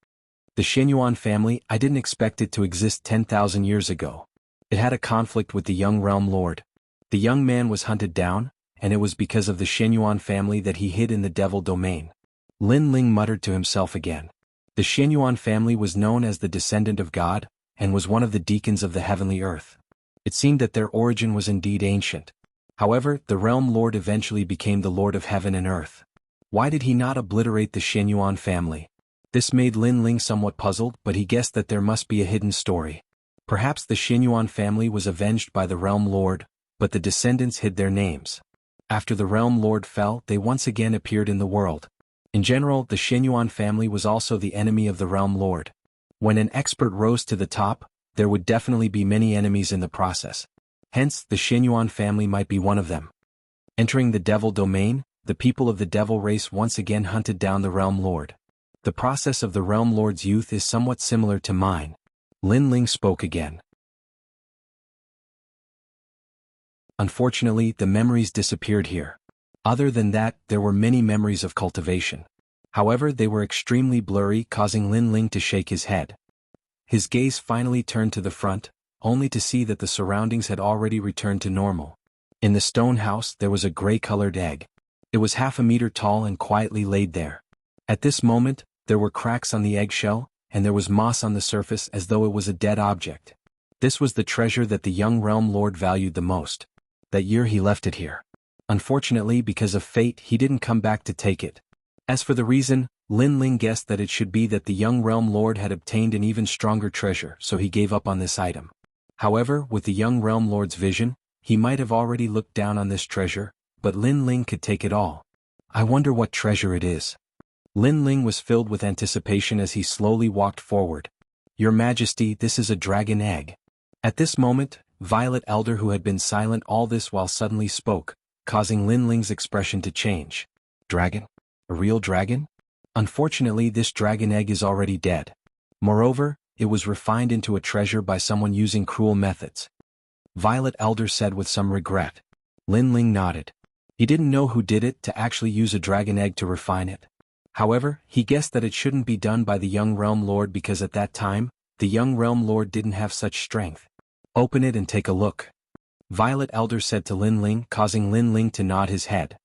The Shenyuan family, I didn't expect it to exist 10,000 years ago. It had a conflict with the young Realm Lord. The young man was hunted down, and it was because of the Shenyuan family that he hid in the Devil Domain. Lin Ling muttered to himself again. The Shenyuan family was known as the descendant of God, and was one of the deacons of the heavenly earth. It seemed that their origin was indeed ancient. However, the Realm Lord eventually became the Lord of heaven and earth. Why did he not obliterate the Shenyuan family? This made Lin Ling somewhat puzzled, but he guessed that there must be a hidden story. Perhaps the Shenyuan family was avenged by the Realm Lord, but the descendants hid their names. After the Realm Lord fell, they once again appeared in the world. In general, the Xinyuan family was also the enemy of the Realm Lord. When an expert rose to the top, there would definitely be many enemies in the process. Hence, the Xinyuan family might be one of them. Entering the Devil domain, the people of the Devil race once again hunted down the Realm Lord. The process of the Realm Lord's youth is somewhat similar to mine. Lin Ling spoke again. Unfortunately, the memories disappeared here. Other than that, there were many memories of cultivation. However, they were extremely blurry, causing Lin Ling to shake his head. His gaze finally turned to the front, only to see that the surroundings had already returned to normal. In the stone house, there was a gray-colored egg. It was half a meter tall and quietly laid there. At this moment, there were cracks on the eggshell, and there was moss on the surface as though it was a dead object. This was the treasure that the young Realm Lord valued the most. That year he left it here. Unfortunately, because of fate, he didn't come back to take it. As for the reason, Lin Ling guessed that it should be that the young Realm Lord had obtained an even stronger treasure, so he gave up on this item. However, with the young Realm Lord's vision, he might have already looked down on this treasure, but Lin Ling could take it all. I wonder what treasure it is. Lin Ling was filled with anticipation as he slowly walked forward. Your Majesty, this is a dragon egg. At this moment, Violet Elder, who had been silent all this while, suddenly spoke, causing Lin Ling's expression to change. Dragon? A real dragon? Unfortunately, this dragon egg is already dead. Moreover, it was refined into a treasure by someone using cruel methods. Violet Elder said with some regret. Lin Ling nodded. He didn't know who did it to actually use a dragon egg to refine it. However, he guessed that it shouldn't be done by the young Realm Lord because at that time, the young Realm Lord didn't have such strength. Open it and take a look. Violet Elder said to Lin Ling, causing Lin Ling to nod his head.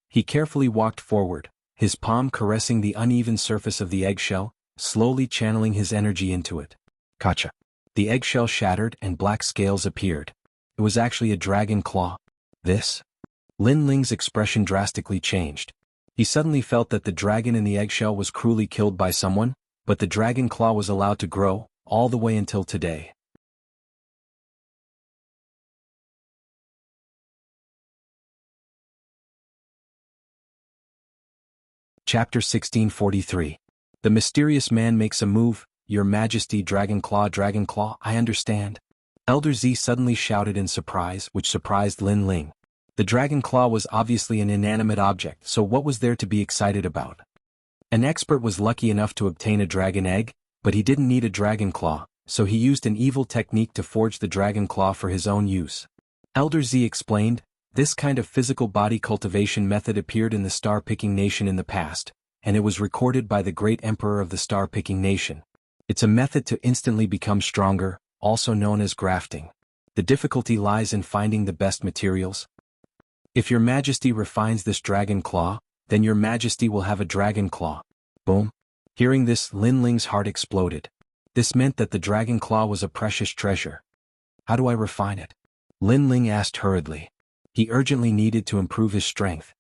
He carefully walked forward, his palm caressing the uneven surface of the eggshell, slowly channeling his energy into it. Gotcha. The eggshell shattered and black scales appeared. It was actually a dragon claw. This? Lin Ling's expression drastically changed. He suddenly felt that the dragon in the eggshell was cruelly killed by someone, but the dragon claw was allowed to grow, all the way until today. Chapter 1643. The mysterious man makes a move. Your Majesty, Dragon Claw, I understand. Elder Z suddenly shouted in surprise, which surprised Lin Ling. The dragon claw was obviously an inanimate object, so what was there to be excited about? An expert was lucky enough to obtain a dragon egg, but he didn't need a dragon claw, so he used an evil technique to forge the dragon claw for his own use. Elder Z explained, this kind of physical body cultivation method appeared in the star-picking nation in the past, and it was recorded by the great emperor of the star-picking nation. It's a method to instantly become stronger, also known as grafting. The difficulty lies in finding the best materials. If your Majesty refines this dragon claw, then your Majesty will have a dragon claw. Boom. Hearing this, Lin Ling's heart exploded. This meant that the dragon claw was a precious treasure. How do I refine it? Lin Ling asked hurriedly. He urgently needed to improve his strength.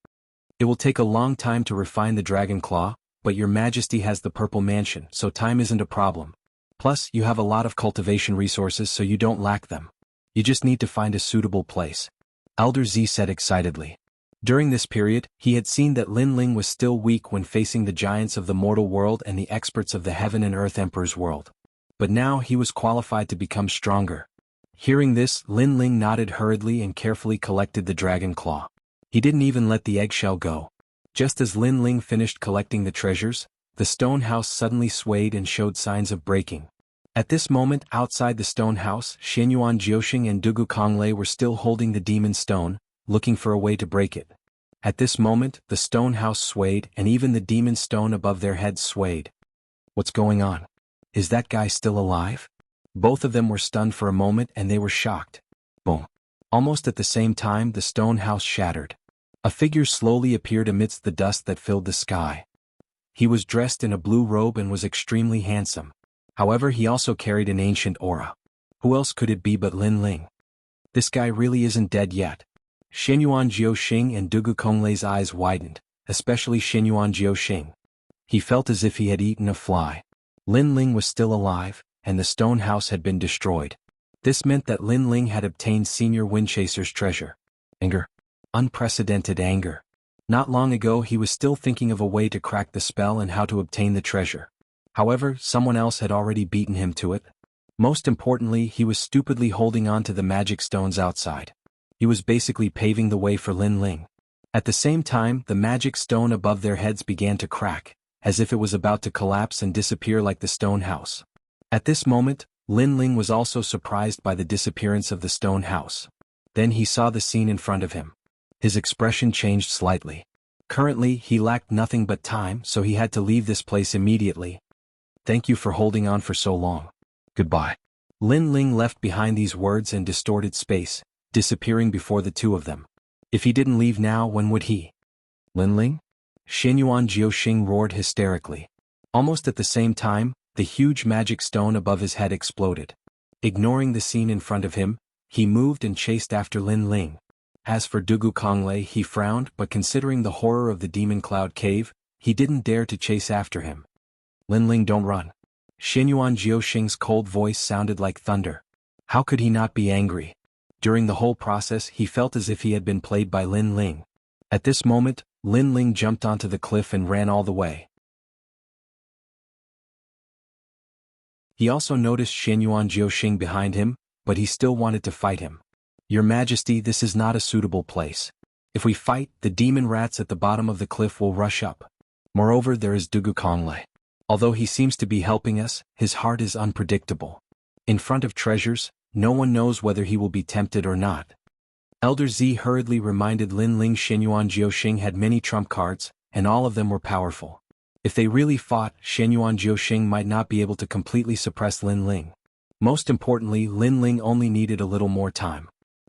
It will take a long time to refine the dragon claw, but your Majesty has the Purple Mansion, so time isn't a problem. Plus, you have a lot of cultivation resources, so you don't lack them. You just need to find a suitable place. Elder Z said excitedly. During this period, he had seen that Lin Ling was still weak when facing the giants of the mortal world and the experts of the Heaven and Earth Emperor's world. But now he was qualified to become stronger. Hearing this, Lin Ling nodded hurriedly and carefully collected the dragon claw. He didn't even let the eggshell go. Just as Lin Ling finished collecting the treasures, the stone house suddenly swayed and showed signs of breaking. At this moment, outside the stone house, Xinyuan Jiuxing and Dugu Konglei were still holding the demon stone, looking for a way to break it. At this moment, the stone house swayed and even the demon stone above their heads swayed. What's going on? Is that guy still alive? Both of them were stunned for a moment and they were shocked. Boom. Almost at the same time, the stone house shattered. A figure slowly appeared amidst the dust that filled the sky. He was dressed in a blue robe and was extremely handsome. However, he also carried an ancient aura. Who else could it be but Lin Ling? This guy really isn't dead yet. Xinyuan Jiuxing and Dugu Konglei's eyes widened, especially Xinyuan Jiuxing. He felt as if he had eaten a fly. Lin Ling was still alive, and the stone house had been destroyed. This meant that Lin Ling had obtained Senior Windchaser's treasure. Anger. Unprecedented anger. Not long ago he was still thinking of a way to crack the spell and how to obtain the treasure. However, someone else had already beaten him to it. Most importantly, he was stupidly holding on to the magic stones outside. He was basically paving the way for Lin Ling. At the same time, the magic stone above their heads began to crack, as if it was about to collapse and disappear like the stone house. At this moment, Lin Ling was also surprised by the disappearance of the stone house. Then he saw the scene in front of him. His expression changed slightly. Currently, he lacked nothing but time, so he had to leave this place immediately. Thank you for holding on for so long. Goodbye. Lin Ling left behind these words and distorted space, disappearing before the two of them. If he didn't leave now, when would he? Lin Ling? Xianyuan Jiuxing roared hysterically. Almost at the same time, the huge magic stone above his head exploded. Ignoring the scene in front of him, he moved and chased after Lin Ling. As for Dugu Konglei, he frowned, but considering the horror of the demon cloud cave, he didn't dare to chase after him. Lin Ling, don't run. Xianyuan Jiuxing's cold voice sounded like thunder. How could he not be angry? During the whole process, he felt as if he had been played by Lin Ling. At this moment, Lin Ling jumped onto the cliff and ran all the way. He also noticed Xianyuan Jiuxing behind him, but he still wanted to fight him. Your Majesty, this is not a suitable place. If we fight, the demon rats at the bottom of the cliff will rush up. Moreover, there is Dugu Konglei. Although he seems to be helping us, his heart is unpredictable. In front of treasures, no one knows whether he will be tempted or not. Elder Z hurriedly reminded Lin Ling Xianyuan Jiuxing had many trump cards, and all of them were powerful. If they really fought, Xianyuan Jiuxing might not be able to completely suppress Lin Ling. Most importantly, Lin Ling only needed a little more time.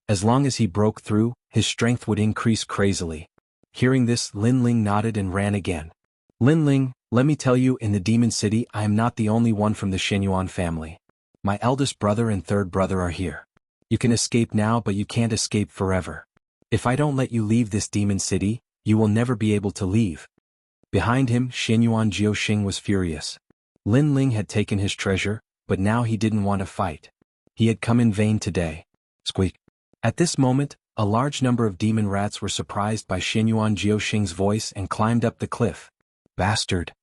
As long as he broke through, his strength would increase crazily. Hearing this, Lin Ling nodded and ran again. Lin Ling, let me tell you, in the Demon City I am not the only one from the Xianyuan family. My eldest brother and third brother are here. You can escape now, but you can't escape forever. If I don't let you leave this Demon City, you will never be able to leave. Behind him, Xianyuan Jiuxing was furious. Lin Ling had taken his treasure, but now he didn't want to fight. He had come in vain today. Squeak. At this moment, a large number of demon rats were surprised by Xianyuan Jiuxing's voice and climbed up the cliff. Bastard.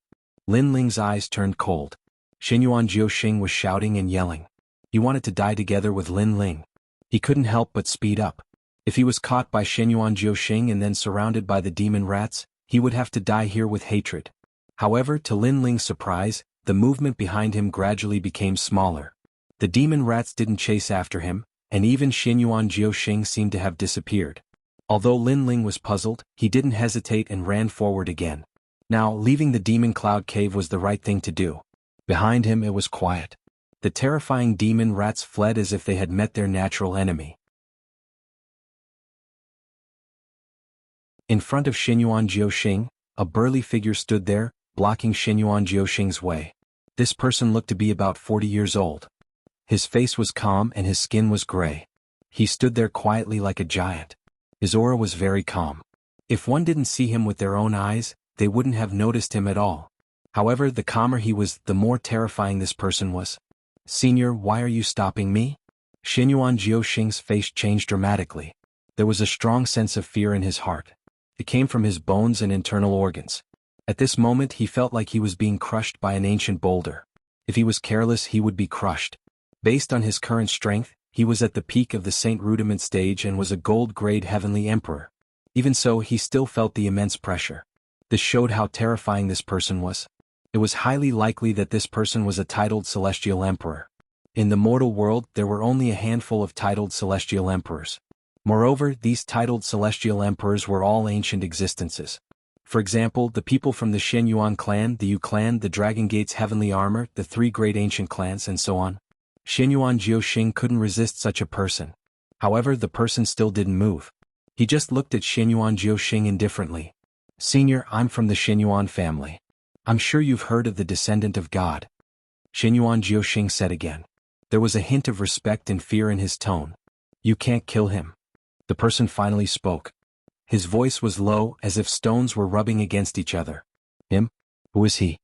Lin Ling's eyes turned cold. Xianyuan Jiuxing was shouting and yelling. He wanted to die together with Lin Ling. He couldn't help but speed up. If he was caught by Xianyuan Jiuxing and then surrounded by the demon rats, he would have to die here with hatred. However, to Lin Ling's surprise, the movement behind him gradually became smaller. The demon rats didn't chase after him, and even Xianyuan Jiuxing seemed to have disappeared. Although Lin Ling was puzzled, he didn't hesitate and ran forward again. Now, leaving the demon cloud cave was the right thing to do. Behind him it was quiet. The terrifying demon rats fled as if they had met their natural enemy. In front of Xianyuan Jiuxing, a burly figure stood there, blocking Xianyuan Jiuxing's way. This person looked to be about 40 years old. His face was calm and his skin was gray. He stood there quietly like a giant. His aura was very calm. If one didn't see him with their own eyes, they wouldn't have noticed him at all. However, the calmer he was, the more terrifying this person was. Senior, why are you stopping me? Xianyuan Jiuxing's face changed dramatically. There was a strong sense of fear in his heart. It came from his bones and internal organs. At this moment he felt like he was being crushed by an ancient boulder. If he was careless, he would be crushed. Based on his current strength, he was at the peak of the Saint Rudiment stage and was a gold-grade heavenly emperor. Even so, he still felt the immense pressure. This showed how terrifying this person was. It was highly likely that this person was a titled celestial emperor. In the mortal world, there were only a handful of titled celestial emperors. Moreover, these titled celestial emperors were all ancient existences. For example, the people from the Xianyuan clan, the Yu clan, the Dragon Gate's heavenly armor, the three great ancient clans, and so on. Xianyuan Jiuxing couldn't resist such a person. However, the person still didn't move. He just looked at Xianyuan Jiuxing indifferently. Senior, I'm from the Xianyuan family. I'm sure you've heard of the descendant of God. Xianyuan Jiuxing said again. There was a hint of respect and fear in his tone. You can't kill him. The person finally spoke. His voice was low, as if stones were rubbing against each other. Him? Who is he?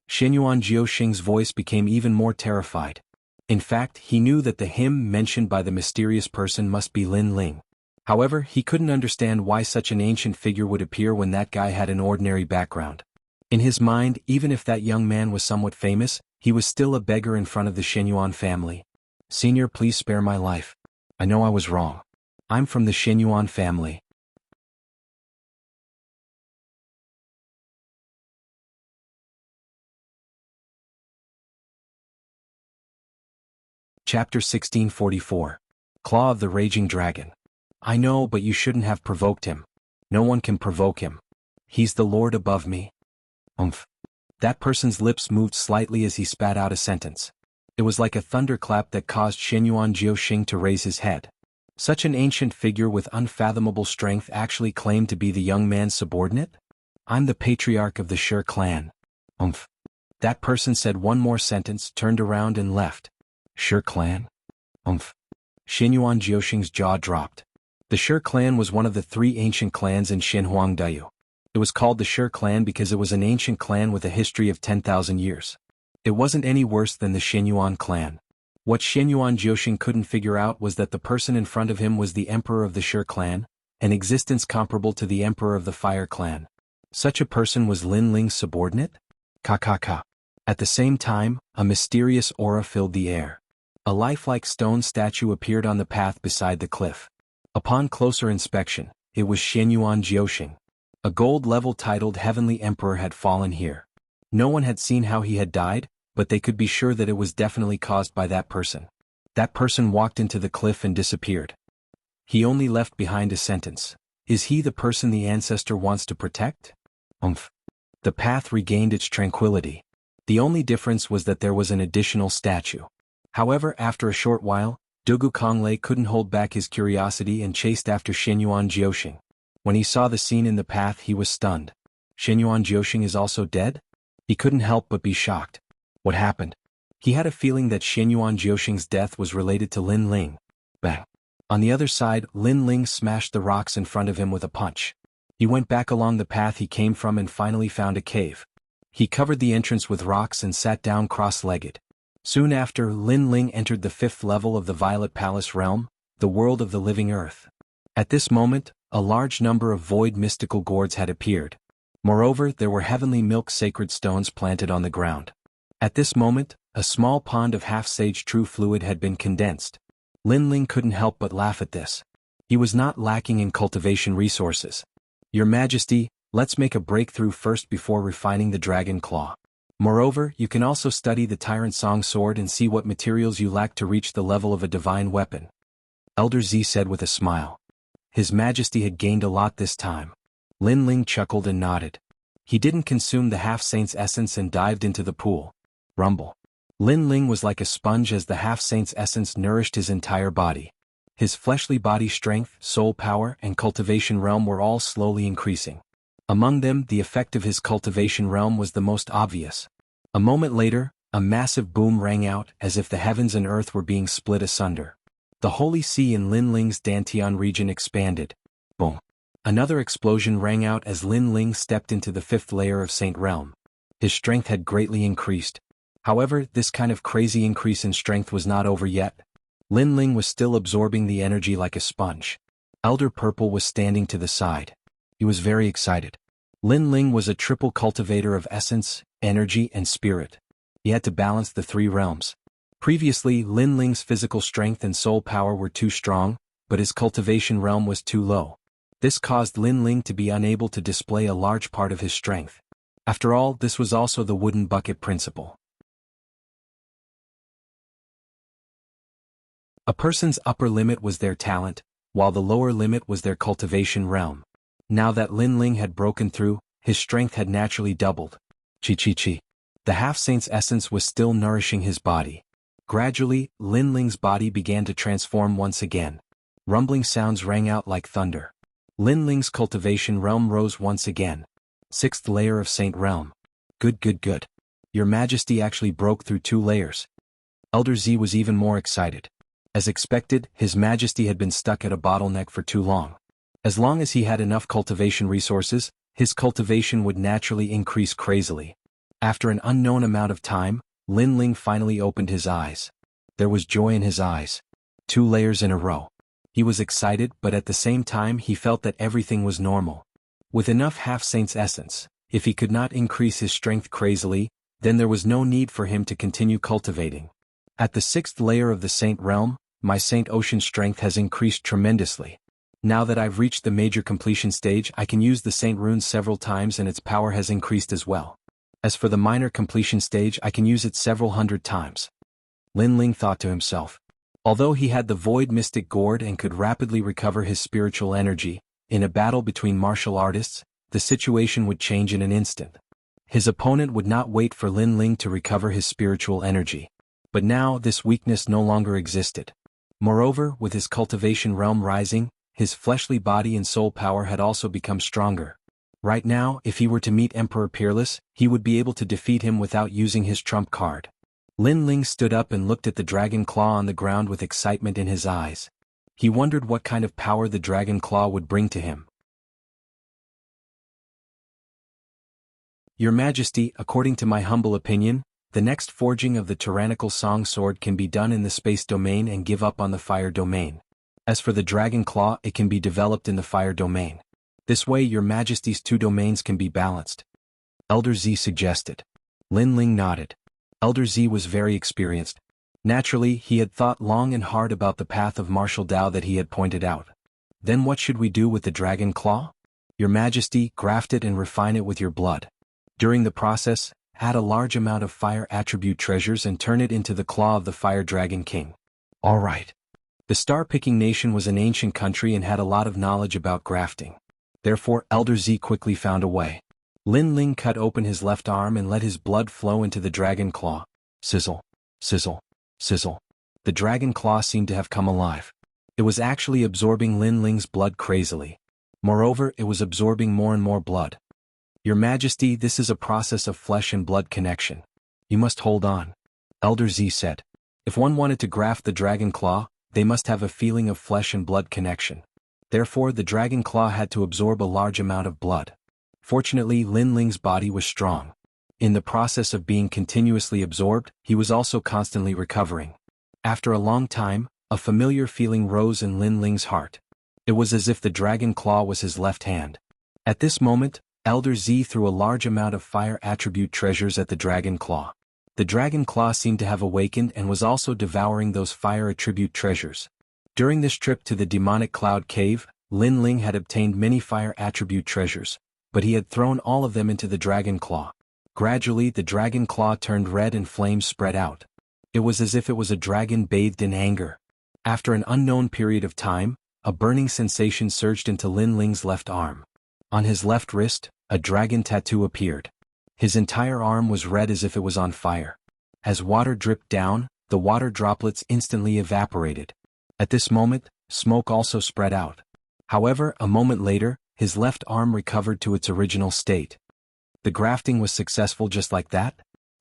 Xianyuan Jiuxing's voice became even more terrified. In fact, he knew that the him mentioned by the mysterious person must be Lin Ling. However, he couldn't understand why such an ancient figure would appear when that guy had an ordinary background. In his mind, even if that young man was somewhat famous, he was still a beggar in front of the Xinyuan family. Senior, please spare my life. I know I was wrong. I'm from the Xinyuan family. Chapter 1644. Claw of the Raging Dragon. I know, but you shouldn't have provoked him. No one can provoke him. He's the Lord above me. Umph. That person's lips moved slightly as he spat out a sentence. It was like a thunderclap that caused Xinyuan Jiuxing to raise his head. Such an ancient figure with unfathomable strength actually claimed to be the young man's subordinate? I'm the patriarch of the Shi clan. Umph. That person said one more sentence, turned around and left. Shi clan? Umph. Xinyuan Jiuxing's jaw dropped. The Shi clan was one of the 3 ancient clans in Xinhuangdao. It was called the Shi clan because it was an ancient clan with a history of 10,000 years. It wasn't any worse than the Xinyuan clan. What Xinyuan Jiuxing couldn't figure out was that the person in front of him was the emperor of the Shi clan, an existence comparable to the emperor of the Fire clan. Such a person was Lin Ling's subordinate? Ka. At the same time, a mysterious aura filled the air. A lifelike stone statue appeared on the path beside the cliff. Upon closer inspection, it was Xinyuan Jiuxing. A gold-level titled Heavenly Emperor had fallen here. No one had seen how he had died, but they could be sure that it was definitely caused by that person. That person walked into the cliff and disappeared. He only left behind a sentence. Is he the person the ancestor wants to protect? Umph. The path regained its tranquility. The only difference was that there was an additional statue. However, after a short while, Dugu Konglei couldn't hold back his curiosity and chased after Xinyuan Jiuxing. When he saw the scene in the path, he was stunned. Xinyuan Jiuxing is also dead? He couldn't help but be shocked. What happened? He had a feeling that Xinyuan Jiuxing's death was related to Lin Ling. Bang. On the other side, Lin Ling smashed the rocks in front of him with a punch. He went back along the path he came from and finally found a cave. He covered the entrance with rocks and sat down cross-legged. Soon after, Lin Ling entered the 5th level of the Violet Palace realm, the world of the living earth. At this moment, a large number of void mystical gourds had appeared. Moreover, there were heavenly milk sacred stones planted on the ground. At this moment, a small pond of half-sage true fluid had been condensed. Lin Ling couldn't help but laugh at this. He was not lacking in cultivation resources. Your Majesty, let's make a breakthrough first before refining the dragon claw. Moreover, you can also study the Tyrant Song sword and see what materials you lack to reach the level of a divine weapon. Elder Z said with a smile. His Majesty had gained a lot this time. Lin Ling chuckled and nodded. He didn't consume the half-saint's essence and dived into the pool. Rumble. Lin Ling was like a sponge as the half-saint's essence nourished his entire body. His fleshly body strength, soul power, and cultivation realm were all slowly increasing. Among them, the effect of his cultivation realm was the most obvious. A moment later, a massive boom rang out as if the heavens and earth were being split asunder. The Holy Sea in Lin Ling's Dantian region expanded. Boom. Another explosion rang out as Lin Ling stepped into the 5th layer of Saint Realm. His strength had greatly increased. However, this kind of crazy increase in strength was not over yet. Lin Ling was still absorbing the energy like a sponge. Elder Purple was standing to the side. He was very excited. Lin Ling was a triple cultivator of essence, energy, and spirit. He had to balance the 3 realms. Previously, Lin Ling's physical strength and soul power were too strong, but his cultivation realm was too low. This caused Lin Ling to be unable to display a large part of his strength. After all, this was also the wooden bucket principle. A person's upper limit was their talent, while the lower limit was their cultivation realm. Now that Lin Ling had broken through, his strength had naturally doubled. Chi. The half-saint's essence was still nourishing his body. Gradually, Lin Ling's body began to transform once again. Rumbling sounds rang out like thunder. Lin Ling's cultivation realm rose once again. 6th layer of Saint Realm. Good. Your Majesty actually broke through 2 layers. Elder Z was even more excited. As expected, His Majesty had been stuck at a bottleneck for too long. As long as he had enough cultivation resources, his cultivation would naturally increase crazily. After an unknown amount of time, Lin Ling finally opened his eyes. There was joy in his eyes. 2 layers in a row. He was excited, but at the same time he felt that everything was normal. With enough half-saint's essence, if he could not increase his strength crazily, then there was no need for him to continue cultivating. At the 6th layer of the Saint realm, my Saint Ocean strength has increased tremendously. Now that I've reached the major completion stage, I can use the Saint runes several times and its power has increased as well. As for the minor completion stage, I can use it several hundred times. Lin Ling thought to himself. Although he had the Void Mystic Gourd and could rapidly recover his spiritual energy, in a battle between martial artists, the situation would change in an instant. His opponent would not wait for Lin Ling to recover his spiritual energy. But now this weakness no longer existed. Moreover, with his cultivation realm rising, his fleshly body and soul power had also become stronger. Right now, if he were to meet Emperor Peerless, he would be able to defeat him without using his trump card. Lin Ling stood up and looked at the dragon claw on the ground with excitement in his eyes. He wondered what kind of power the dragon claw would bring to him. Your Majesty, according to my humble opinion, the next forging of the tyrannical song sword can be done in the space domain and give up on the fire domain. As for the dragon claw, it can be developed in the fire domain. This way your Majesty's 2 domains can be balanced. Elder Z suggested. Lin Ling nodded. Elder Z was very experienced. Naturally, he had thought long and hard about the path of martial Tao that he had pointed out. Then what should we do with the dragon claw? Your Majesty, graft it and refine it with your blood. During the process, add a large amount of fire attribute treasures and turn it into the claw of the Fire Dragon King. All right. The Star-Picking Nation was an ancient country and had a lot of knowledge about grafting. Therefore, Elder Z quickly found a way. Lin Ling cut open his left arm and let his blood flow into the dragon claw. Sizzle, sizzle, sizzle. The dragon claw seemed to have come alive. It was actually absorbing Lin Ling's blood crazily. Moreover, it was absorbing more and more blood. Your Majesty, this is a process of flesh and blood connection. You must hold on. Elder Z said. If one wanted to graft the dragon claw, they must have a feeling of flesh and blood connection. Therefore, the dragon claw had to absorb a large amount of blood. Fortunately, Lin Ling's body was strong. In the process of being continuously absorbed, he was also constantly recovering. After a long time, a familiar feeling rose in Lin Ling's heart. It was as if the dragon claw was his left hand. At this moment, Elder Z threw a large amount of fire attribute treasures at the dragon claw. The dragon claw seemed to have awakened and was also devouring those fire attribute treasures. During this trip to the demonic cloud cave, Lin Ling had obtained many fire attribute treasures, but he had thrown all of them into the dragon claw. Gradually, the dragon claw turned red and flames spread out. It was as if it was a dragon bathed in anger. After an unknown period of time, a burning sensation surged into Lin Ling's left arm. On his left wrist, a dragon tattoo appeared. His entire arm was red as if it was on fire. As water dripped down, the water droplets instantly evaporated. At this moment, smoke also spread out. However, a moment later, his left arm recovered to its original state. The grafting was successful just like that?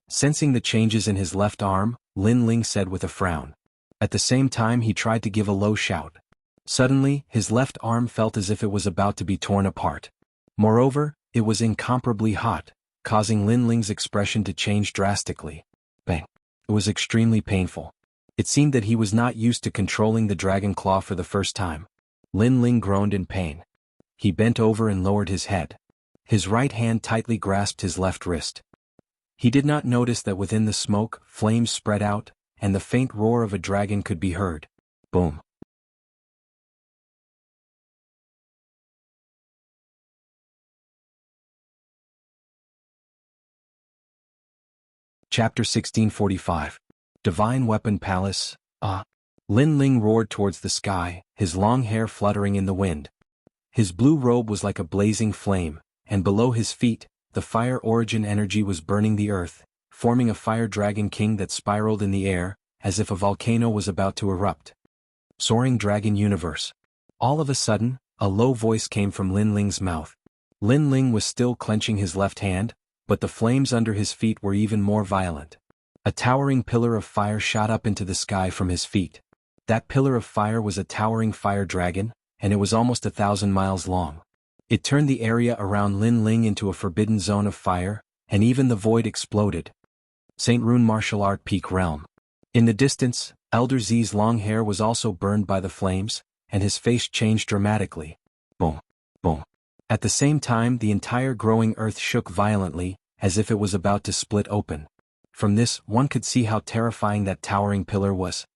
Sensing the changes in his left arm, Lin Ling said with a frown. At the same time he tried to give a low shout. Suddenly, his left arm felt as if it was about to be torn apart. Moreover, it was incomparably hot, causing Lin Ling's expression to change drastically. Bang! It was extremely painful. It seemed that he was not used to controlling the dragon claw for the first time. Lin Ling groaned in pain. He bent over and lowered his head. His right hand tightly grasped his left wrist. He did not notice that within the smoke, flames spread out, and the faint roar of a dragon could be heard. Boom. Chapter 1645. Divine Weapon Palace. Lin Ling roared towards the sky, his long hair fluttering in the wind. His blue robe was like a blazing flame, and below his feet, the fire origin energy was burning the earth, forming a fire dragon king that spiraled in the air, as if a volcano was about to erupt. Soaring Dragon Universe. All of a sudden, a low voice came from Lin Ling's mouth. Lin Ling was still clenching his left hand, but the flames under his feet were even more violent. A towering pillar of fire shot up into the sky from his feet. That pillar of fire was a towering fire dragon, and it was almost 1,000 miles long. It turned the area around Lin Ling into a forbidden zone of fire, and even the void exploded. Saint Rune Martial Art Peak Realm. In the distance, Elder Z's long hair was also burned by the flames, and his face changed dramatically. Boom, boom. At the same time, the entire growing earth shook violently, as if it was about to split open. From this, one could see how terrifying that towering pillar was.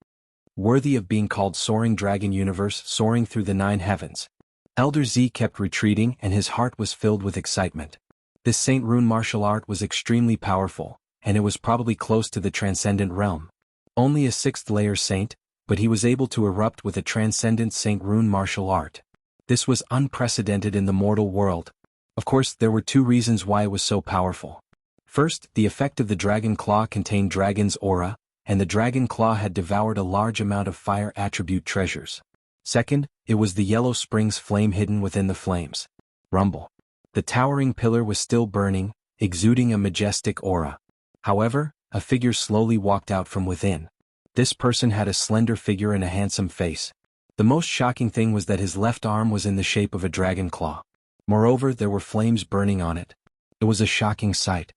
Worthy of being called Soaring Dragon Universe, soaring through the 9 heavens. Elder Z kept retreating and his heart was filled with excitement. This Saint Rune martial art was extremely powerful, and it was probably close to the transcendent realm. Only a 6th layer saint, but he was able to erupt with a transcendent Saint Rune martial art. This was unprecedented in the mortal world. Of course, there were 2 reasons why it was so powerful. First, the effect of the dragon claw contained dragon's aura, and the dragon claw had devoured a large amount of fire attribute treasures. Second, it was the yellow spring's flame hidden within the flames. Rumble. The towering pillar was still burning, exuding a majestic aura. However, a figure slowly walked out from within. This person had a slender figure and a handsome face. The most shocking thing was that his left arm was in the shape of a dragon claw. Moreover, there were flames burning on it. It was a shocking sight.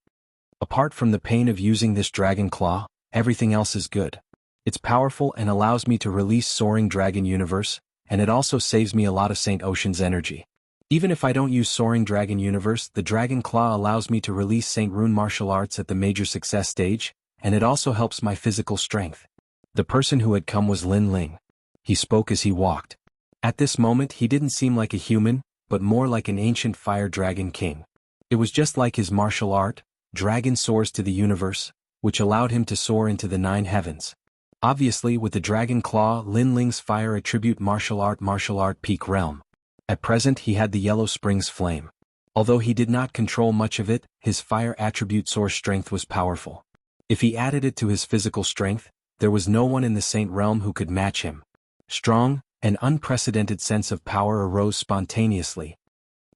Apart from the pain of using this dragon claw, everything else is good. It's powerful and allows me to release Soaring Dragon Universe, and it also saves me a lot of Saint Ocean's energy. Even if I don't use Soaring Dragon Universe, the Dragon Claw allows me to release Saint Rune martial arts at the major success stage, and it also helps my physical strength. The person who had come was Lin Ling. He spoke as he walked. At this moment he didn't seem like a human, but more like an ancient fire dragon king. It was just like his martial art, Dragon Soars to the Universe, which allowed him to soar into the 9 heavens. Obviously, with the Dragon Claw, Lin Ling's fire attribute martial art peak realm. At present he had the Yellow Springs flame. Although he did not control much of it, his fire attribute source strength was powerful. If he added it to his physical strength, there was no one in the Saint Realm who could match him. Strong, an unprecedented sense of power arose spontaneously.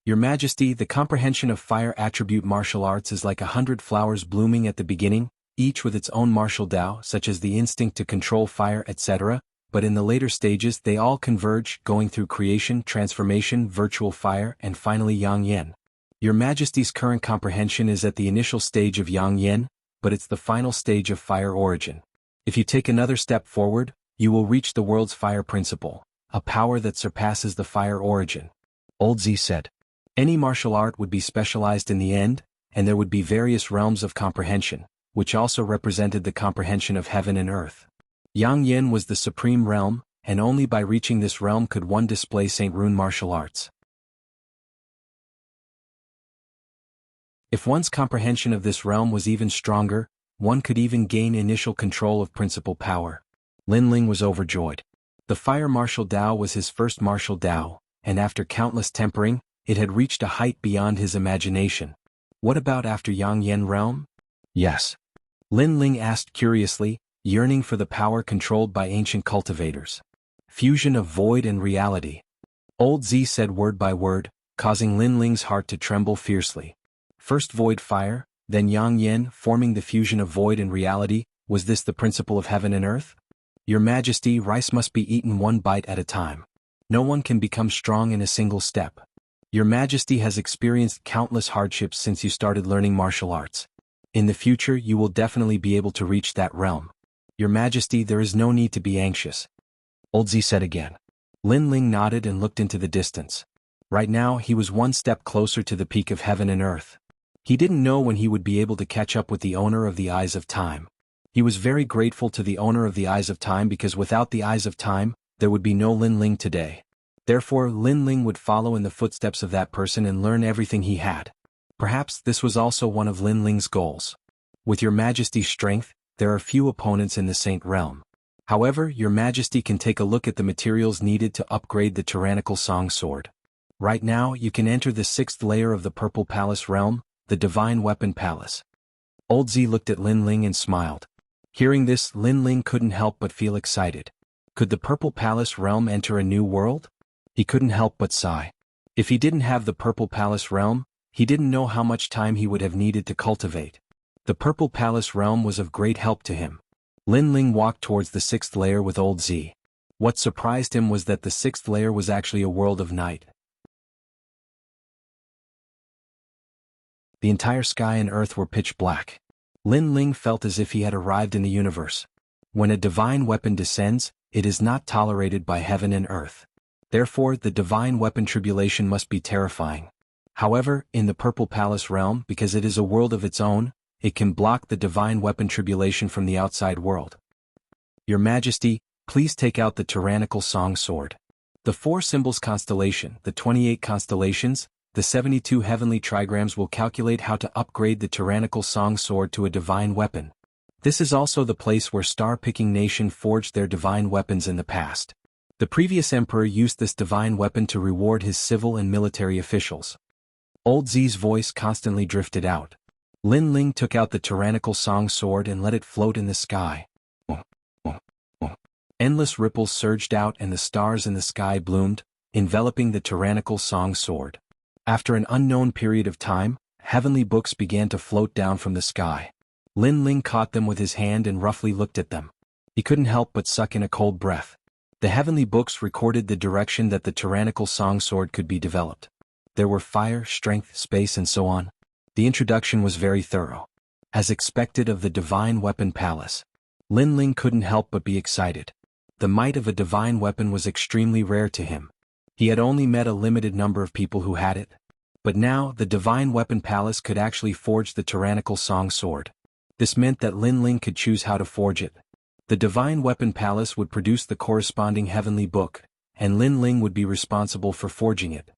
Your Majesty, the comprehension of fire attribute martial arts is like 100 flowers blooming at the beginning, each with its own martial Tao, such as the instinct to control fire, etc., but in the later stages they all converge, going through creation, transformation, virtual fire, and finally Yang Yen. Your Majesty's current comprehension is at the initial stage of Yang Yen, but it's the final stage of fire origin. If you take another step forward, you will reach the world's fire principle, a power that surpasses the fire origin. Old Z said. Any martial art would be specialized in the end, and there would be various realms of comprehension, which also represented the comprehension of heaven and earth. Yang Yen was the supreme realm, and only by reaching this realm could one display Saint Rune martial arts. If one's comprehension of this realm was even stronger, one could even gain initial control of principal power. Lin Ling was overjoyed. The fire martial Tao was his first martial Tao, and after countless tempering, it had reached a height beyond his imagination. What about after Yang Yen realm? Yes. Lin Ling asked curiously, yearning for the power controlled by ancient cultivators. Fusion of void and reality. Old Z said word by word, causing Lin Ling's heart to tremble fiercely. First void fire, then Yang Yen forming the fusion of void and reality. Was this the principle of heaven and earth? Your Majesty, rice must be eaten one bite at a time. No one can become strong in a single step. Your Majesty has experienced countless hardships since you started learning martial arts. In the future you will definitely be able to reach that realm. Your Majesty, there is no need to be anxious. Old Z said again. Lin Ling nodded and looked into the distance. Right now he was one step closer to the peak of heaven and earth. He didn't know when he would be able to catch up with the owner of the Eyes of Time. He was very grateful to the owner of the Eyes of Time because without the Eyes of Time, there would be no Lin Ling today. Therefore Lin Ling would follow in the footsteps of that person and learn everything he had. Perhaps this was also one of Lin Ling's goals. With Your Majesty's strength, there are few opponents in the Saint Realm. However, Your Majesty can take a look at the materials needed to upgrade the tyrannical Song Sword. Right now you can enter the 6th layer of the Purple Palace realm, the Divine Weapon Palace. Old Z looked at Lin Ling and smiled. Hearing this, Lin Ling couldn't help but feel excited. Could the Purple Palace realm enter a new world? He couldn't help but sigh. If he didn't have the Purple Palace realm, he didn't know how much time he would have needed to cultivate. The Purple Palace realm was of great help to him. Lin Ling walked towards the 6th layer with Old Z. What surprised him was that the 6th layer was actually a world of night. The entire sky and earth were pitch black. Lin Ling felt as if he had arrived in the universe. When a divine weapon descends, it is not tolerated by heaven and earth. Therefore, the divine weapon tribulation must be terrifying. However, in the Purple Palace realm, because it is a world of its own, it can block the divine weapon tribulation from the outside world. Your Majesty, please take out the tyrannical song sword. The 4 symbols constellation, the 28 constellations, the 72 heavenly trigrams will calculate how to upgrade the tyrannical song sword to a divine weapon. This is also the place where star-picking nation forged their divine weapons in the past. The previous emperor used this divine weapon to reward his civil and military officials. Old Z's voice constantly drifted out. Lin Ling took out the tyrannical song sword and let it float in the sky. Endless ripples surged out and the stars in the sky bloomed, enveloping the tyrannical song sword. After an unknown period of time, heavenly books began to float down from the sky. Lin Ling caught them with his hand and roughly looked at them. He couldn't help but suck in a cold breath. The heavenly books recorded the direction that the tyrannical song sword could be developed. There were fire, strength, space, and so on. The introduction was very thorough. As expected of the divine weapon palace, Lin Ling couldn't help but be excited. The might of a divine weapon was extremely rare to him. He had only met a limited number of people who had it. But now, the divine weapon palace could actually forge the tyrannical song sword. This meant that Lin Ling could choose how to forge it. The divine weapon palace would produce the corresponding heavenly book, and Lin Ling would be responsible for forging it.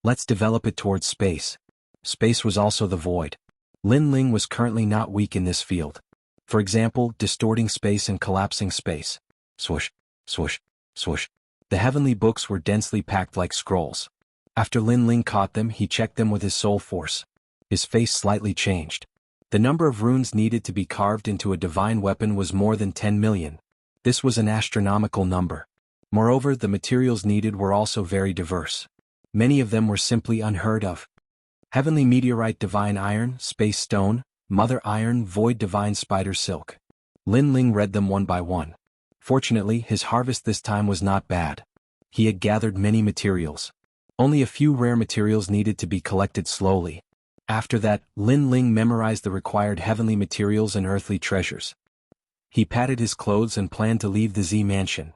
Let's develop it towards space. Space was also the void. Lin Ling was currently not weak in this field. For example, distorting space and collapsing space. Swoosh, swoosh, swoosh. The heavenly books were densely packed like scrolls. After Lin Ling caught them, he checked them with his soul force. His face slightly changed. The number of runes needed to be carved into a divine weapon was more than 10 million. This was an astronomical number. Moreover, the materials needed were also very diverse. Many of them were simply unheard of. Heavenly meteorite divine iron, space stone, mother iron, void divine spider silk. Lin Ling read them one by one. Fortunately, his harvest this time was not bad. He had gathered many materials. Only a few rare materials needed to be collected slowly. After that, Lin Ling memorized the required heavenly materials and earthly treasures. He patted his clothes and planned to leave the Z mansion.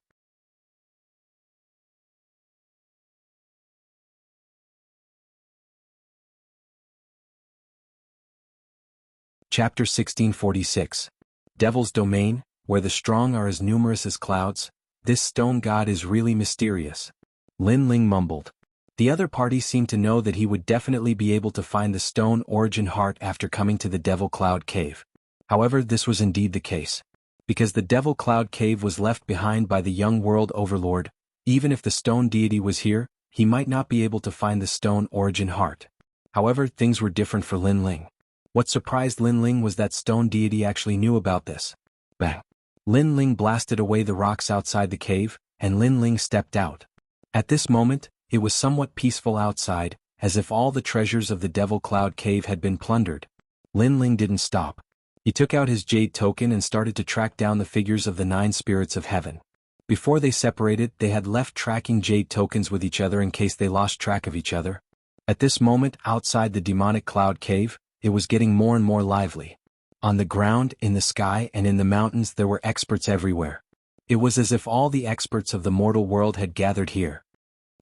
Chapter 1646. Devil's Domain, where the strong are as numerous as clouds. This stone god is really mysterious. Lin Ling mumbled. The other party seemed to know that he would definitely be able to find the stone origin heart after coming to the Devil Cloud Cave. However, this was indeed the case. Because the Devil Cloud Cave was left behind by the young world overlord, even if the stone deity was here, he might not be able to find the stone origin heart. However, things were different for Lin Ling. What surprised Lin Ling was that stone deity actually knew about this. Bang! Lin Ling blasted away the rocks outside the cave, and Lin Ling stepped out. At this moment, it was somewhat peaceful outside, as if all the treasures of the Devil Cloud Cave had been plundered. Lin Ling didn't stop. He took out his jade token and started to track down the figures of the 9 spirits of heaven. Before they separated, they had left tracking jade tokens with each other in case they lost track of each other. At this moment, outside the demonic cloud cave, it was getting more and more lively. On the ground, in the sky, and in the mountains there were experts everywhere. It was as if all the experts of the mortal world had gathered here.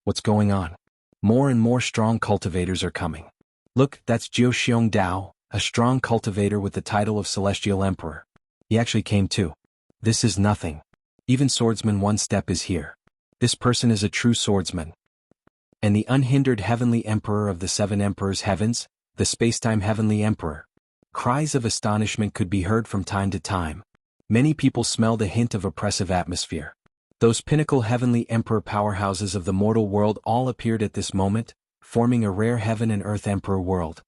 What's going on? More and more strong cultivators are coming. Look, that's Jiu Xiong Dao, a strong cultivator with the title of Celestial Emperor. He actually came too. This is nothing. Even Swordsman One Step is here. This person is a true swordsman. And the unhindered Heavenly Emperor of the 7 Emperors' Heavens, the Spacetime Heavenly Emperor. Cries of astonishment could be heard from time to time. Many people smelled a hint of oppressive atmosphere. Those pinnacle Heavenly Emperor powerhouses of the mortal world all appeared at this moment, forming a rare Heaven and Earth Emperor world.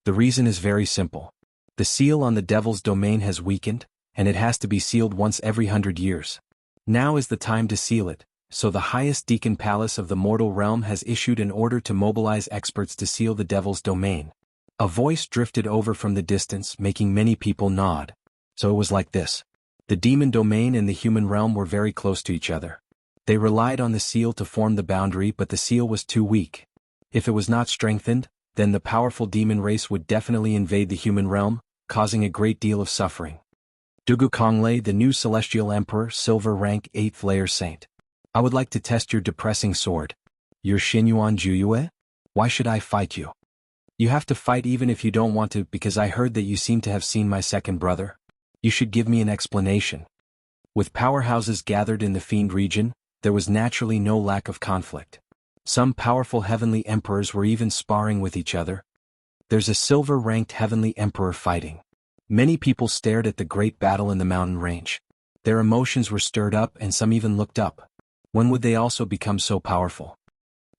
The reason is very simple. The seal on the Devil's Domain has weakened, and it has to be sealed once every 100 years. Now is the time to seal it, so the highest Deacon Palace of the mortal realm has issued an order to mobilize experts to seal the Devil's Domain. A voice drifted over from the distance, making many people nod. So it was like this. The demon domain and the human realm were very close to each other. They relied on the seal to form the boundary, but the seal was too weak. If it was not strengthened, then the powerful demon race would definitely invade the human realm, causing a great deal of suffering. Dugu Konglei, the new celestial emperor, silver rank 8th layer saint. I would like to test your depressing sword. Your Xinyuan Juyue? Why should I fight you? You have to fight even if you don't want to because I heard that you seem to have seen my second brother. You should give me an explanation. With powerhouses gathered in the Fiend region, there was naturally no lack of conflict. Some powerful heavenly emperors were even sparring with each other. There's a silver-ranked heavenly emperor fighting. Many people stared at the great battle in the mountain range. Their emotions were stirred up and some even looked up. When would they also become so powerful?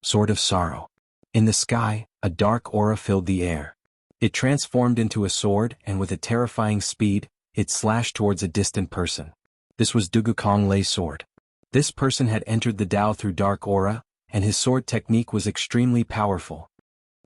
Sword of Sorrow. In the sky, a dark aura filled the air. It transformed into a sword and with a terrifying speed, it slashed towards a distant person. This was Dugukong Lei's sword. This person had entered the Tao through dark aura, and his sword technique was extremely powerful.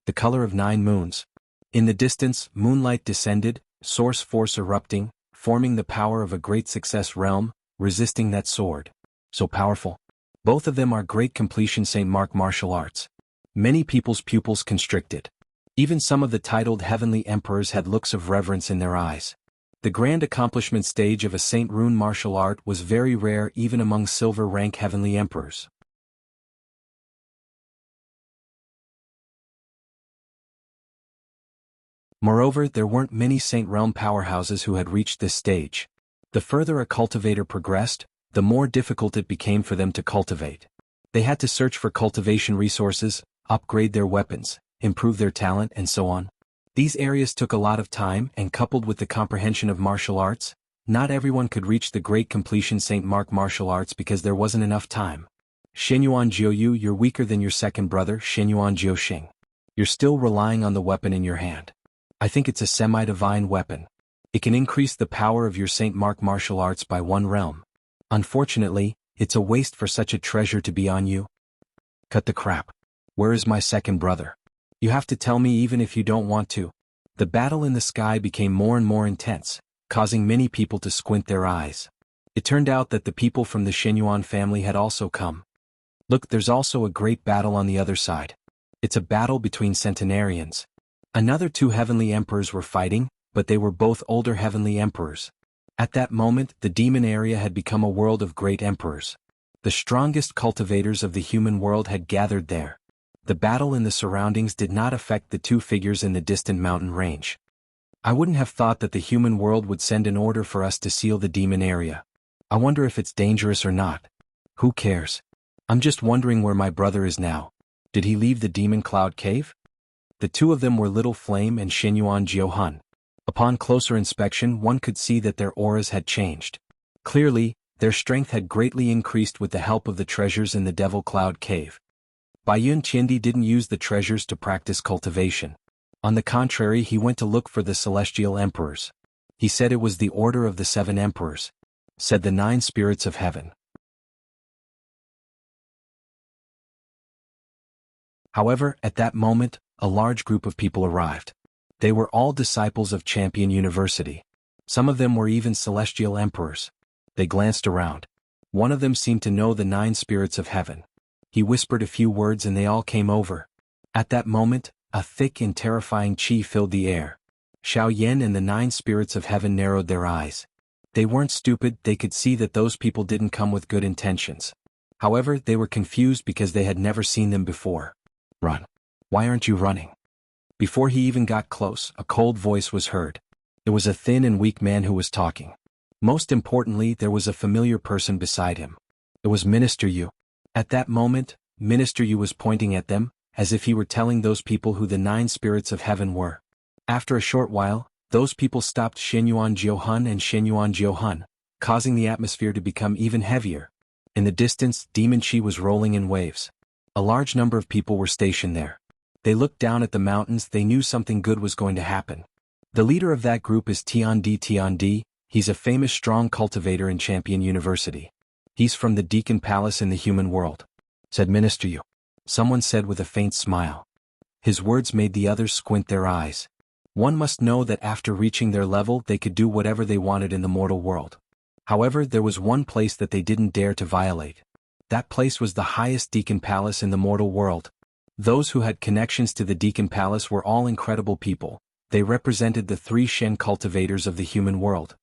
The color of 9 moons. In the distance, moonlight descended, source force erupting, forming the power of a great success realm, resisting that sword. So powerful. Both of them are great completion St. Mark martial arts. Many people's pupils constricted. Even some of the titled heavenly emperors had looks of reverence in their eyes. The grand accomplishment stage of a Saint Rune martial art was very rare even among silver-rank heavenly emperors. Moreover, there weren't many Saint Realm powerhouses who had reached this stage. The further a cultivator progressed, the more difficult it became for them to cultivate. They had to search for cultivation resources, upgrade their weapons, improve their talent, and so on. These areas took a lot of time, and coupled with the comprehension of martial arts, not everyone could reach the great completion St. Mark martial arts because there wasn't enough time. Xinyuan Jiuyu, you're weaker than your second brother, Xinyuan Jiuxing. You're still relying on the weapon in your hand. I think it's a semi-divine weapon. It can increase the power of your St. Mark martial arts by 1 realm. Unfortunately, it's a waste for such a treasure to be on you. Cut the crap. Where is my second brother? You have to tell me even if you don't want to. The battle in the sky became more and more intense, causing many people to squint their eyes. It turned out that the people from the Xinyuan family had also come. Look, there's also a great battle on the other side. It's a battle between centenarians. Another 2 heavenly emperors were fighting, but they were both older heavenly emperors. At that moment, the demon area had become a world of great emperors. The strongest cultivators of the human world had gathered there. The battle in the surroundings did not affect the 2 figures in the distant mountain range. I wouldn't have thought that the human world would send an order for us to seal the demon area. I wonder if it's dangerous or not. Who cares? I'm just wondering where my brother is now. Did he leave the demon cloud cave? The 2 of them were Little Flame and Xinyuan Jiuhan. Upon closer inspection, one could see that their auras had changed. Clearly, their strength had greatly increased with the help of the treasures in the Devil Cloud Cave. Baiyun Qiandi didn't use the treasures to practice cultivation. On the contrary, he went to look for the celestial emperors. He said it was the order of the 7 emperors. Said the 9 spirits of heaven. However, at that moment, a large group of people arrived. They were all disciples of Champion University. Some of them were even celestial emperors. They glanced around. One of them seemed to know the 9 spirits of heaven. He whispered a few words and they all came over. At that moment, a thick and terrifying qi filled the air. Xiao Yan and the 9 spirits of heaven narrowed their eyes. They weren't stupid, they could see that those people didn't come with good intentions. However, they were confused because they had never seen them before. Run. Why aren't you running? Before he even got close, a cold voice was heard. It was a thin and weak man who was talking. Most importantly, there was a familiar person beside him. It was Minister Yu. At that moment, Minister Yu was pointing at them, as if he were telling those people who the 9 spirits of heaven were. After a short while, those people stopped Xinyuan Jiuhan and Xinyuan Jiuhan, causing the atmosphere to become even heavier. In the distance, demon qi was rolling in waves. A large number of people were stationed there. They looked down at the mountains, they knew something good was going to happen. The leader of that group is Tiandi. He's a famous strong cultivator in Champion University. He's from the Deacon Palace in the human world. Said Minister Yu. Someone said with a faint smile. His words made the others squint their eyes. One must know that after reaching their level they could do whatever they wanted in the mortal world. However, there was one place that they didn't dare to violate. That place was the highest Deacon Palace in the mortal world. Those who had connections to the Deacon Palace were all incredible people. They represented the 3 Shen cultivators of the human world.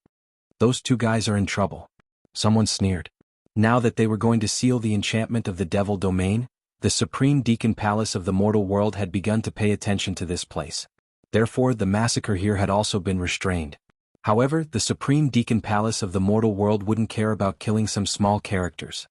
Those 2 guys are in trouble. Someone sneered. Now that they were going to seal the enchantment of the Devil Domain, the Supreme Deacon Palace of the mortal world had begun to pay attention to this place. Therefore, the massacre here had also been restrained. However, the Supreme Deacon Palace of the mortal world wouldn't care about killing some small characters.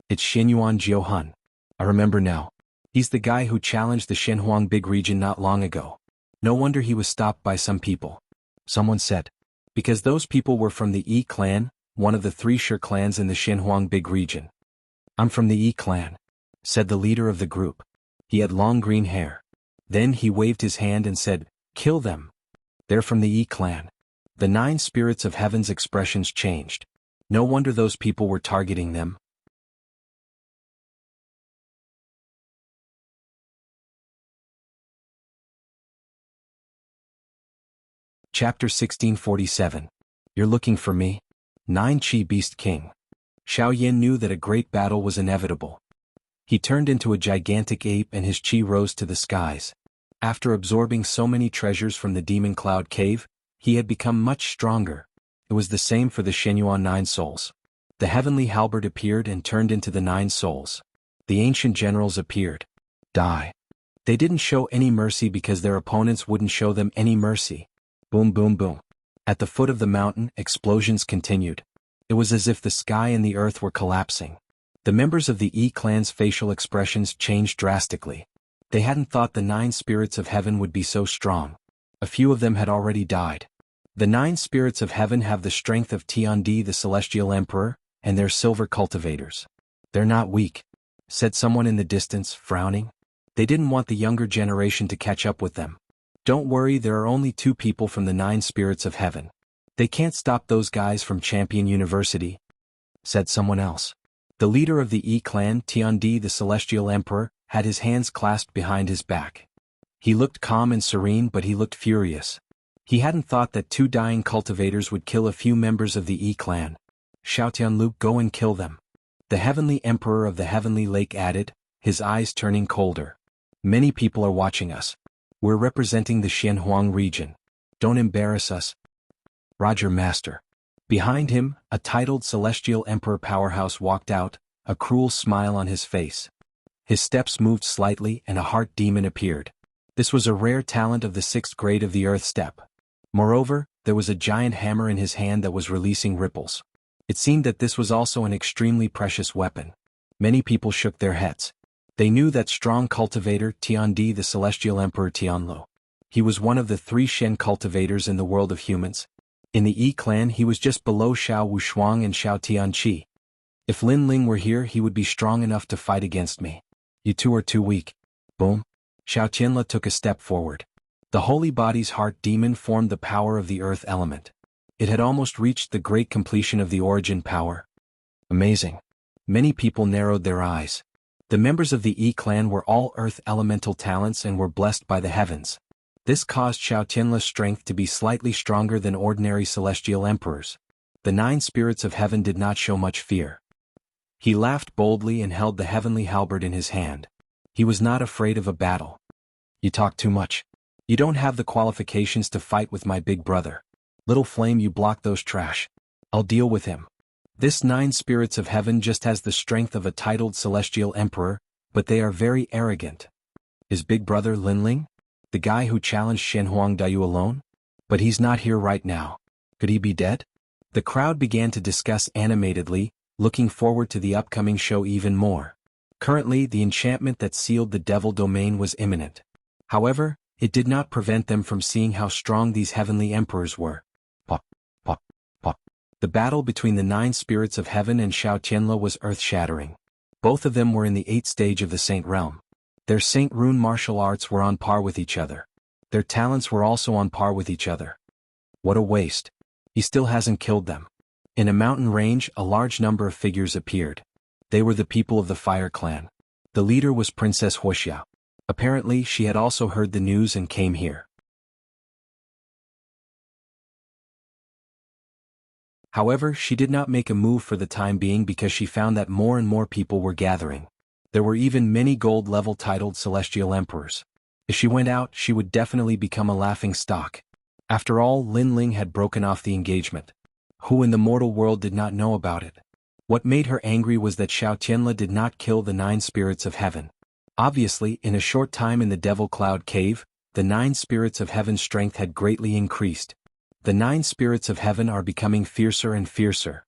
It's Xinyuan Jiuhun. I remember now. He's the guy who challenged the Shenhuang Big Region not long ago. No wonder he was stopped by some people. Someone said. Because those people were from the Yi clan, one of the 3 Shi clans in the Shenhuang Big Region. I'm from the Yi clan, said the leader of the group. He had long green hair. Then he waved his hand and said, "Kill them. They're from the Yi clan." The 9 spirits of heaven's expressions changed. No wonder those people were targeting them. Chapter 1647. You're looking for me? 9 Chi Beast King. Xiao Yin knew that a great battle was inevitable. He turned into a gigantic ape and his chi rose to the skies. After absorbing so many treasures from the Demon Cloud Cave, he had become much stronger. It was the same for the Shenyuan 9 souls. The heavenly halberd appeared and turned into the 9 souls. The ancient generals appeared. Die. They didn't show any mercy because their opponents wouldn't show them any mercy. Boom boom boom. At the foot of the mountain, explosions continued. It was as if the sky and the earth were collapsing. The members of the Yi clan's facial expressions changed drastically. They hadn't thought the 9 spirits of heaven would be so strong. A few of them had already died. The 9 spirits of heaven have the strength of Tiandi the Celestial Emperor, and they're silver cultivators. They're not weak, said someone in the distance, frowning. They didn't want the younger generation to catch up with them. Don't worry, there are only 2 people from the 9 spirits of heaven. They can't stop those guys from Champion University, said someone else. The leader of the Yi clan, Tiandi the Celestial Emperor, had his hands clasped behind his back. He looked calm and serene, but he looked furious. He hadn't thought that 2 dying cultivators would kill a few members of the Yi clan. Xiaotianlu, go and kill them. The Heavenly Emperor of the Heavenly Lake added, his eyes turning colder. Many people are watching us. We're representing the Xianhuang region. Don't embarrass us. Roger, Master. Behind him, a titled Celestial Emperor powerhouse walked out, a cruel smile on his face. His steps moved slightly and a heart demon appeared. This was a rare talent of the 6th grade of the Earth Step. Moreover, there was a giant hammer in his hand that was releasing ripples. It seemed that this was also an extremely precious weapon. Many people shook their heads. They knew that strong cultivator Tiandi the Celestial Emperor Tianlu. He was one of the 3 Shen cultivators in the world of humans. In the Yi clan he was just below Xiao Wushuang and Xiao Tianqi. If Lin Ling were here he would be strong enough to fight against me. You 2 are too weak. Boom. Xiao Tianla took a step forward. The holy body's heart demon formed the power of the earth element. It had almost reached the great completion of the origin power. Amazing. Many people narrowed their eyes. The members of the Yi clan were all earth elemental talents and were blessed by the heavens. This caused Xiao Tianla's strength to be slightly stronger than ordinary celestial emperors. The 9 spirits of heaven did not show much fear. He laughed boldly and held the heavenly halberd in his hand. He was not afraid of a battle. You talk too much. You don't have the qualifications to fight with my big brother. Little Flame, you block those trash. I'll deal with him. This 9 spirits of heaven just has the strength of a titled celestial emperor, but they are very arrogant. Is big brother Linling? The guy who challenged Shenhuang Dayu alone? But he's not here right now. Could he be dead? The crowd began to discuss animatedly, looking forward to the upcoming show even more. Currently, the enchantment that sealed the Devil Domain was imminent. However, it did not prevent them from seeing how strong these heavenly emperors were. Pop, pop, pop. The battle between the 9 spirits of heaven and Xiao Tianla was earth-shattering. Both of them were in the 8th stage of the Saint Realm. Their Saint Rune martial arts were on par with each other. Their talents were also on par with each other. What a waste. He still hasn't killed them. In a mountain range, a large number of figures appeared. They were the people of the Fire Clan. The leader was Princess Wuxia. Apparently, she had also heard the news and came here. However, she did not make a move for the time being because she found that more and more people were gathering. There were even many gold-level titled celestial emperors. If she went out, she would definitely become a laughing stock. After all, Lin Ling had broken off the engagement. Who in the mortal world did not know about it? What made her angry was that Xiao Tianla did not kill the 9 spirits of heaven. Obviously, in a short time in the Devil Cloud Cave, the 9 spirits of heaven's strength had greatly increased. The 9 spirits of heaven are becoming fiercer and fiercer.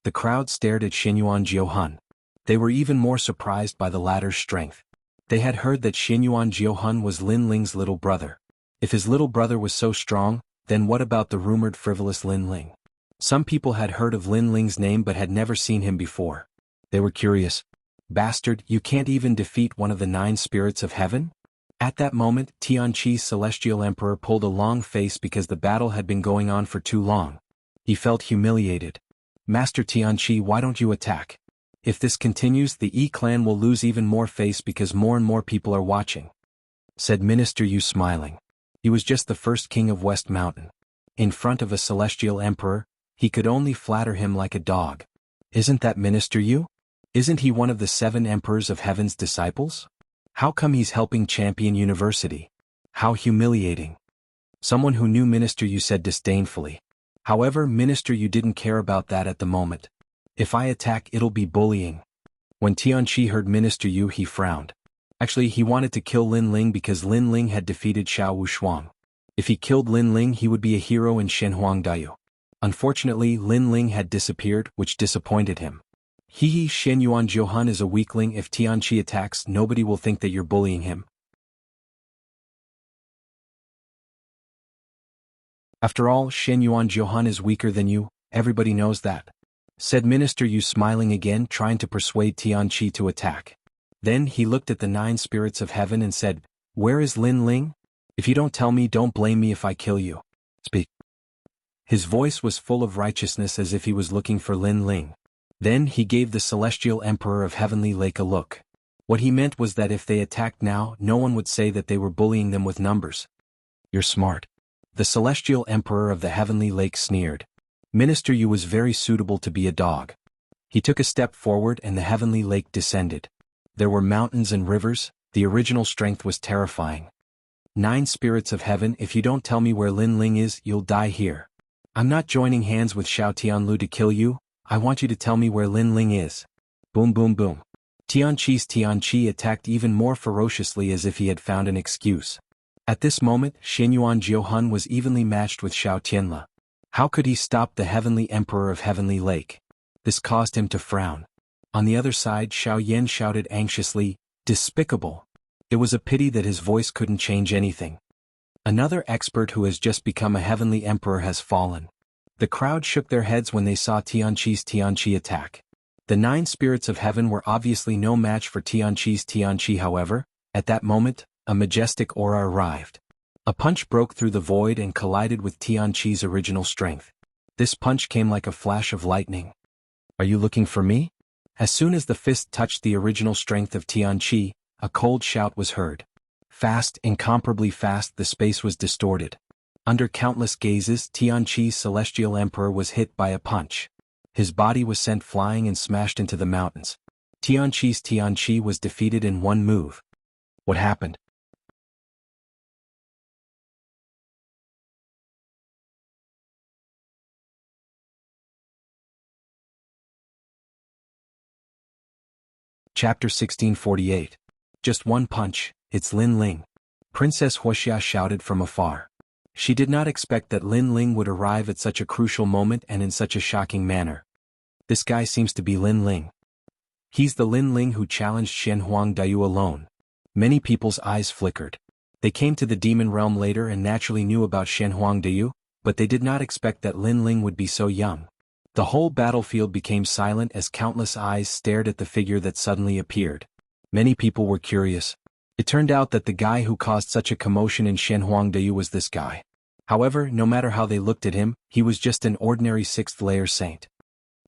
The crowd stared at Xinyuan Jiuhun. They were even more surprised by the latter's strength. They had heard that Xinyuan Jiuhun was Lin Ling's little brother. If his little brother was so strong, then what about the rumored frivolous Lin Ling? Some people had heard of Lin Ling's name but had never seen him before. They were curious. Bastard, you can't even defeat one of the 9 spirits of heaven? At that moment, Tianqi's celestial emperor pulled a long face because the battle had been going on for too long. He felt humiliated. Master Tianqi, why don't you attack? If this continues, the Yi clan will lose even more face because more and more people are watching. Said Minister Yu smiling. He was just the first king of West Mountain. In front of a celestial emperor, he could only flatter him like a dog. Isn't that Minister Yu? Isn't he one of the 7 emperors of heaven's disciples? How come he's helping Champion University? How humiliating. Someone who knew Minister Yu said disdainfully. However, Minister Yu didn't care about that at the moment. If I attack, it'll be bullying. When Tianqi heard Minister Yu, he frowned. Actually, he wanted to kill Lin Ling because Lin Ling had defeated Xiao Wushuang. If he killed Lin Ling, he would be a hero in Shenhuangdayu. Unfortunately, Lin Ling had disappeared, which disappointed him. Hehe, Xinyuan Jiuhun is a weakling. If Tianqi attacks, nobody will think that you're bullying him. After all, Xinyuan Jiuhun is weaker than you, everybody knows that. Said Minister Yu smiling again, trying to persuade Tianqi to attack. Then he looked at the 9 spirits of heaven and said, "Where is Lin Ling? If you don't tell me, don't blame me if I kill you. Speak." His voice was full of righteousness as if he was looking for Lin Ling. Then he gave the celestial emperor of Heavenly Lake a look. What he meant was that if they attacked now, no one would say that they were bullying them with numbers. You're smart. The celestial emperor of the Heavenly Lake sneered. Minister Yu was very suitable to be a dog. He took a step forward and the Heavenly Lake descended. There were mountains and rivers. The original strength was terrifying. 9 spirits of heaven, if you don't tell me where Lin Ling is, you'll die here. I'm not joining hands with Xiao Tianlu to kill you. I want you to tell me where Lin Ling is. Boom boom boom. Tianqi attacked even more ferociously as if he had found an excuse. At this moment, Xinyuan Jiuhun was evenly matched with Xiao Tianla. How could he stop the Heavenly Emperor of Heavenly Lake? This caused him to frown. On the other side, Xiao Yan shouted anxiously, "Despicable." It was a pity that his voice couldn't change anything. Another expert who has just become a Heavenly Emperor has fallen. The crowd shook their heads when they saw Tianqi attack. The 9 spirits of heaven were obviously no match for Tianqi. However, at that moment, a majestic aura arrived. A punch broke through the void and collided with Tianqi's original strength. This punch came like a flash of lightning. Are you looking for me? As soon as the fist touched the original strength of Tianqi, a cold shout was heard. Fast, incomparably fast, the space was distorted. Under countless gazes, Tianqi's celestial emperor was hit by a punch. His body was sent flying and smashed into the mountains. Tianqi was defeated in one move. What happened? Chapter 1648. Just one punch, it's Lin Ling. Princess Wuxia shouted from afar. She did not expect that Lin Ling would arrive at such a crucial moment and in such a shocking manner. This guy seems to be Lin Ling. He's the Lin Ling who challenged Shenhuangdayu alone. Many people's eyes flickered. They came to the demon realm later and naturally knew about Shenhuangdayu, but they did not expect that Lin Ling would be so young. The whole battlefield became silent as countless eyes stared at the figure that suddenly appeared. Many people were curious. It turned out that the guy who caused such a commotion in Shenhuangdayu was this guy. However, no matter how they looked at him, he was just an ordinary 6th-layer saint.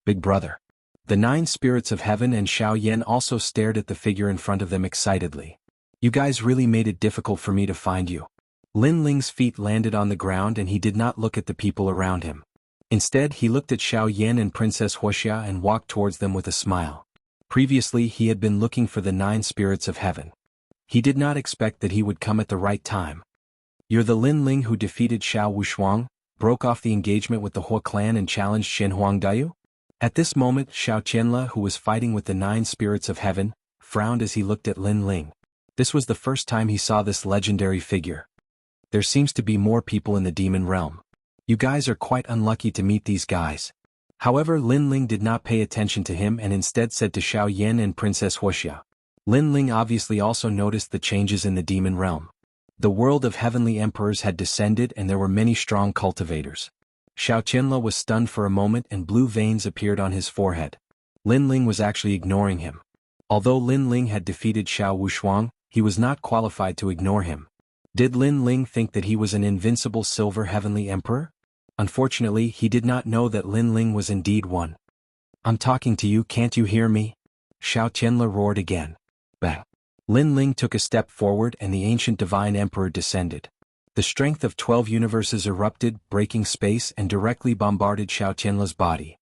Big brother. The 9 spirits of heaven and Xiao Yan also stared at the figure in front of them excitedly. You guys really made it difficult for me to find you. Lin Ling's feet landed on the ground and he did not look at the people around him. Instead, he looked at Xiao Yan and Princess Wuxia and walked towards them with a smile. Previously, he had been looking for the 9 spirits of heaven. He did not expect that he would come at the right time. You're the Lin Ling who defeated Xiao Wushuang, broke off the engagement with the Hua clan and challenged Shenhuangdayu? At this moment Xiao Qianle, who was fighting with the 9 spirits of heaven, frowned as he looked at Lin Ling. This was the first time he saw this legendary figure. There seems to be more people in the demon realm. You guys are quite unlucky to meet these guys. However, Lin Ling did not pay attention to him and instead said to Xiao Yan and Princess Wuxia. Lin Ling obviously also noticed the changes in the demon realm. The world of heavenly emperors had descended and there were many strong cultivators. Xiao Qianle was stunned for a moment and blue veins appeared on his forehead. Lin Ling was actually ignoring him. Although Lin Ling had defeated Xiao Wushuang, he was not qualified to ignore him. Did Lin Ling think that he was an invincible silver heavenly emperor? Unfortunately, he did not know that Lin Ling was indeed one. I'm talking to you, can't you hear me? Xiao Qianle roared again. Bang! Lin Ling took a step forward and the ancient divine emperor descended. The strength of 12 universes erupted, breaking space and directly bombarded Xiao Qianle's body.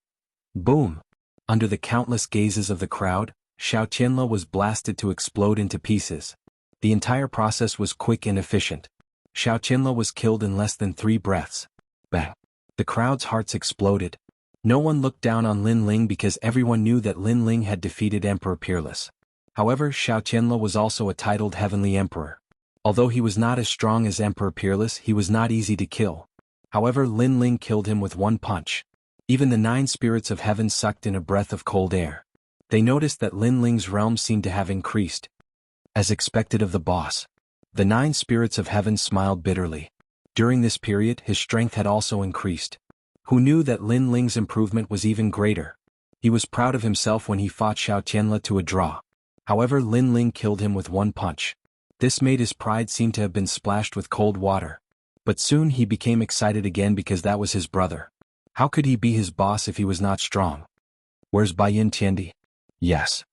Boom! Under the countless gazes of the crowd, Xiao Qianle was blasted to explode into pieces. The entire process was quick and efficient. Xiao Qianle was killed in less than 3 breaths. Bang! The crowd's hearts exploded. No one looked down on Lin Ling because everyone knew that Lin Ling had defeated Emperor Peerless. However, Xiao Qianle was also a titled heavenly emperor. Although he was not as strong as Emperor Peerless, he was not easy to kill. However, Lin Ling killed him with one punch. Even the 9 spirits of heaven sucked in a breath of cold air. They noticed that Lin Ling's realm seemed to have increased. As expected of the boss, the 9 spirits of heaven smiled bitterly. During this period, his strength had also increased. Who knew that Lin Ling's improvement was even greater? He was proud of himself when he fought Xiao Qianle to a draw. However, Lin Ling killed him with one punch. This made his pride seem to have been splashed with cold water. But soon he became excited again because that was his brother. How could he be his boss if he was not strong? Where's Baiyin Tiandi? Yes.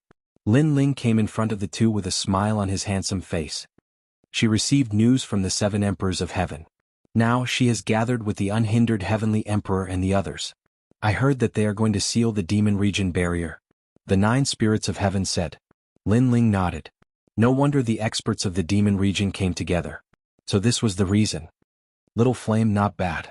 Lin Ling came in front of the two with a smile on his handsome face. She received news from the 7 emperors of heaven. Now she has gathered with the unhindered heavenly emperor and the others. I heard that they are going to seal the demon region barrier. The 9 spirits of heaven said. Lin Ling nodded. No wonder the experts of the demon region came together. So this was the reason. Little Flame, not bad.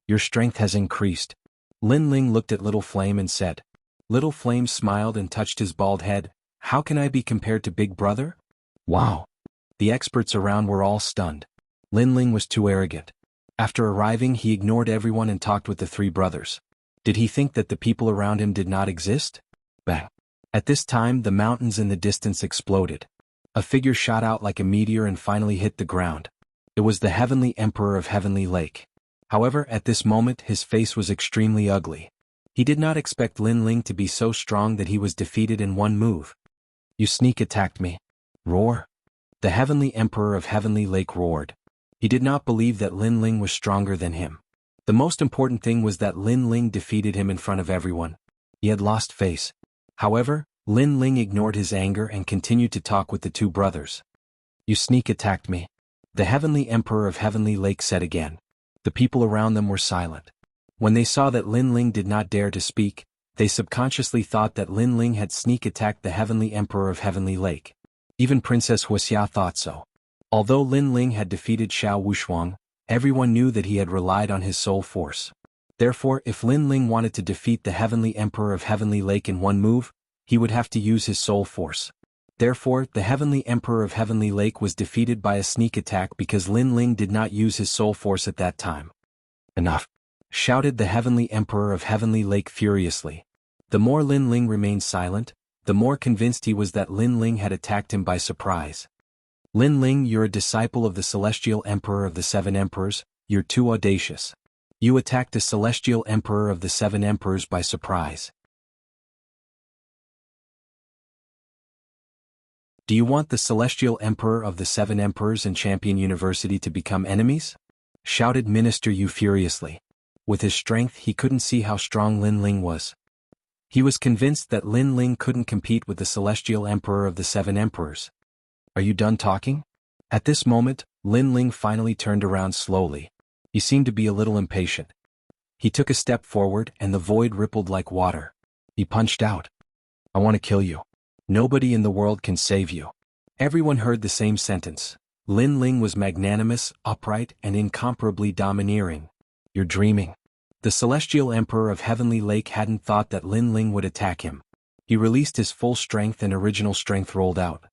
Your strength has increased. Lin Ling looked at Little Flame and said. Little Flame smiled and touched his bald head. How can I be compared to Big Brother? Wow. The experts around were all stunned. Lin Ling was too arrogant. After arriving, he ignored everyone and talked with the 3 brothers. Did he think that the people around him did not exist? Bang. At this time, the mountains in the distance exploded. A figure shot out like a meteor and finally hit the ground. It was the heavenly emperor of Heavenly Lake. However, at this moment, his face was extremely ugly. He did not expect Lin Ling to be so strong that he was defeated in one move. You sneak attacked me. Roar. The heavenly emperor of Heavenly Lake roared. He did not believe that Lin Ling was stronger than him. The most important thing was that Lin Ling defeated him in front of everyone. He had lost face. However, Lin Ling ignored his anger and continued to talk with the 2 brothers. You sneak attacked me. The heavenly emperor of Heavenly Lake said again. The people around them were silent. When they saw that Lin Ling did not dare to speak, they subconsciously thought that Lin Ling had sneak attacked the heavenly emperor of Heavenly Lake. Even Princess Wuxia thought so. Although Lin Ling had defeated Xiao Wushuang, everyone knew that he had relied on his soul force. Therefore, if Lin Ling wanted to defeat the heavenly emperor of Heavenly Lake in one move, he would have to use his soul force. Therefore, the heavenly emperor of Heavenly Lake was defeated by a sneak attack because Lin Ling did not use his soul force at that time. Enough! Shouted the heavenly emperor of Heavenly Lake furiously. The more Lin Ling remained silent, the more convinced he was that Lin Ling had attacked him by surprise. Lin Ling, you're a disciple of the celestial emperor of the 7 emperors, you're too audacious. You attacked the celestial emperor of the 7 emperors by surprise. Do you want the celestial emperor of the 7 emperors and Champion University to become enemies? Shouted Minister Yu furiously. With his strength, he couldn't see how strong Lin Ling was. He was convinced that Lin Ling couldn't compete with the celestial emperor of the 7 emperors. Are you done talking? At this moment, Lin Ling finally turned around slowly. He seemed to be a little impatient. He took a step forward and the void rippled like water. He punched out. I want to kill you. Nobody in the world can save you. Everyone heard the same sentence. Lin Ling was magnanimous, upright, and incomparably domineering. You're dreaming. The celestial emperor of Heavenly Lake hadn't thought that Lin Ling would attack him. He released his full strength and original strength rolled out.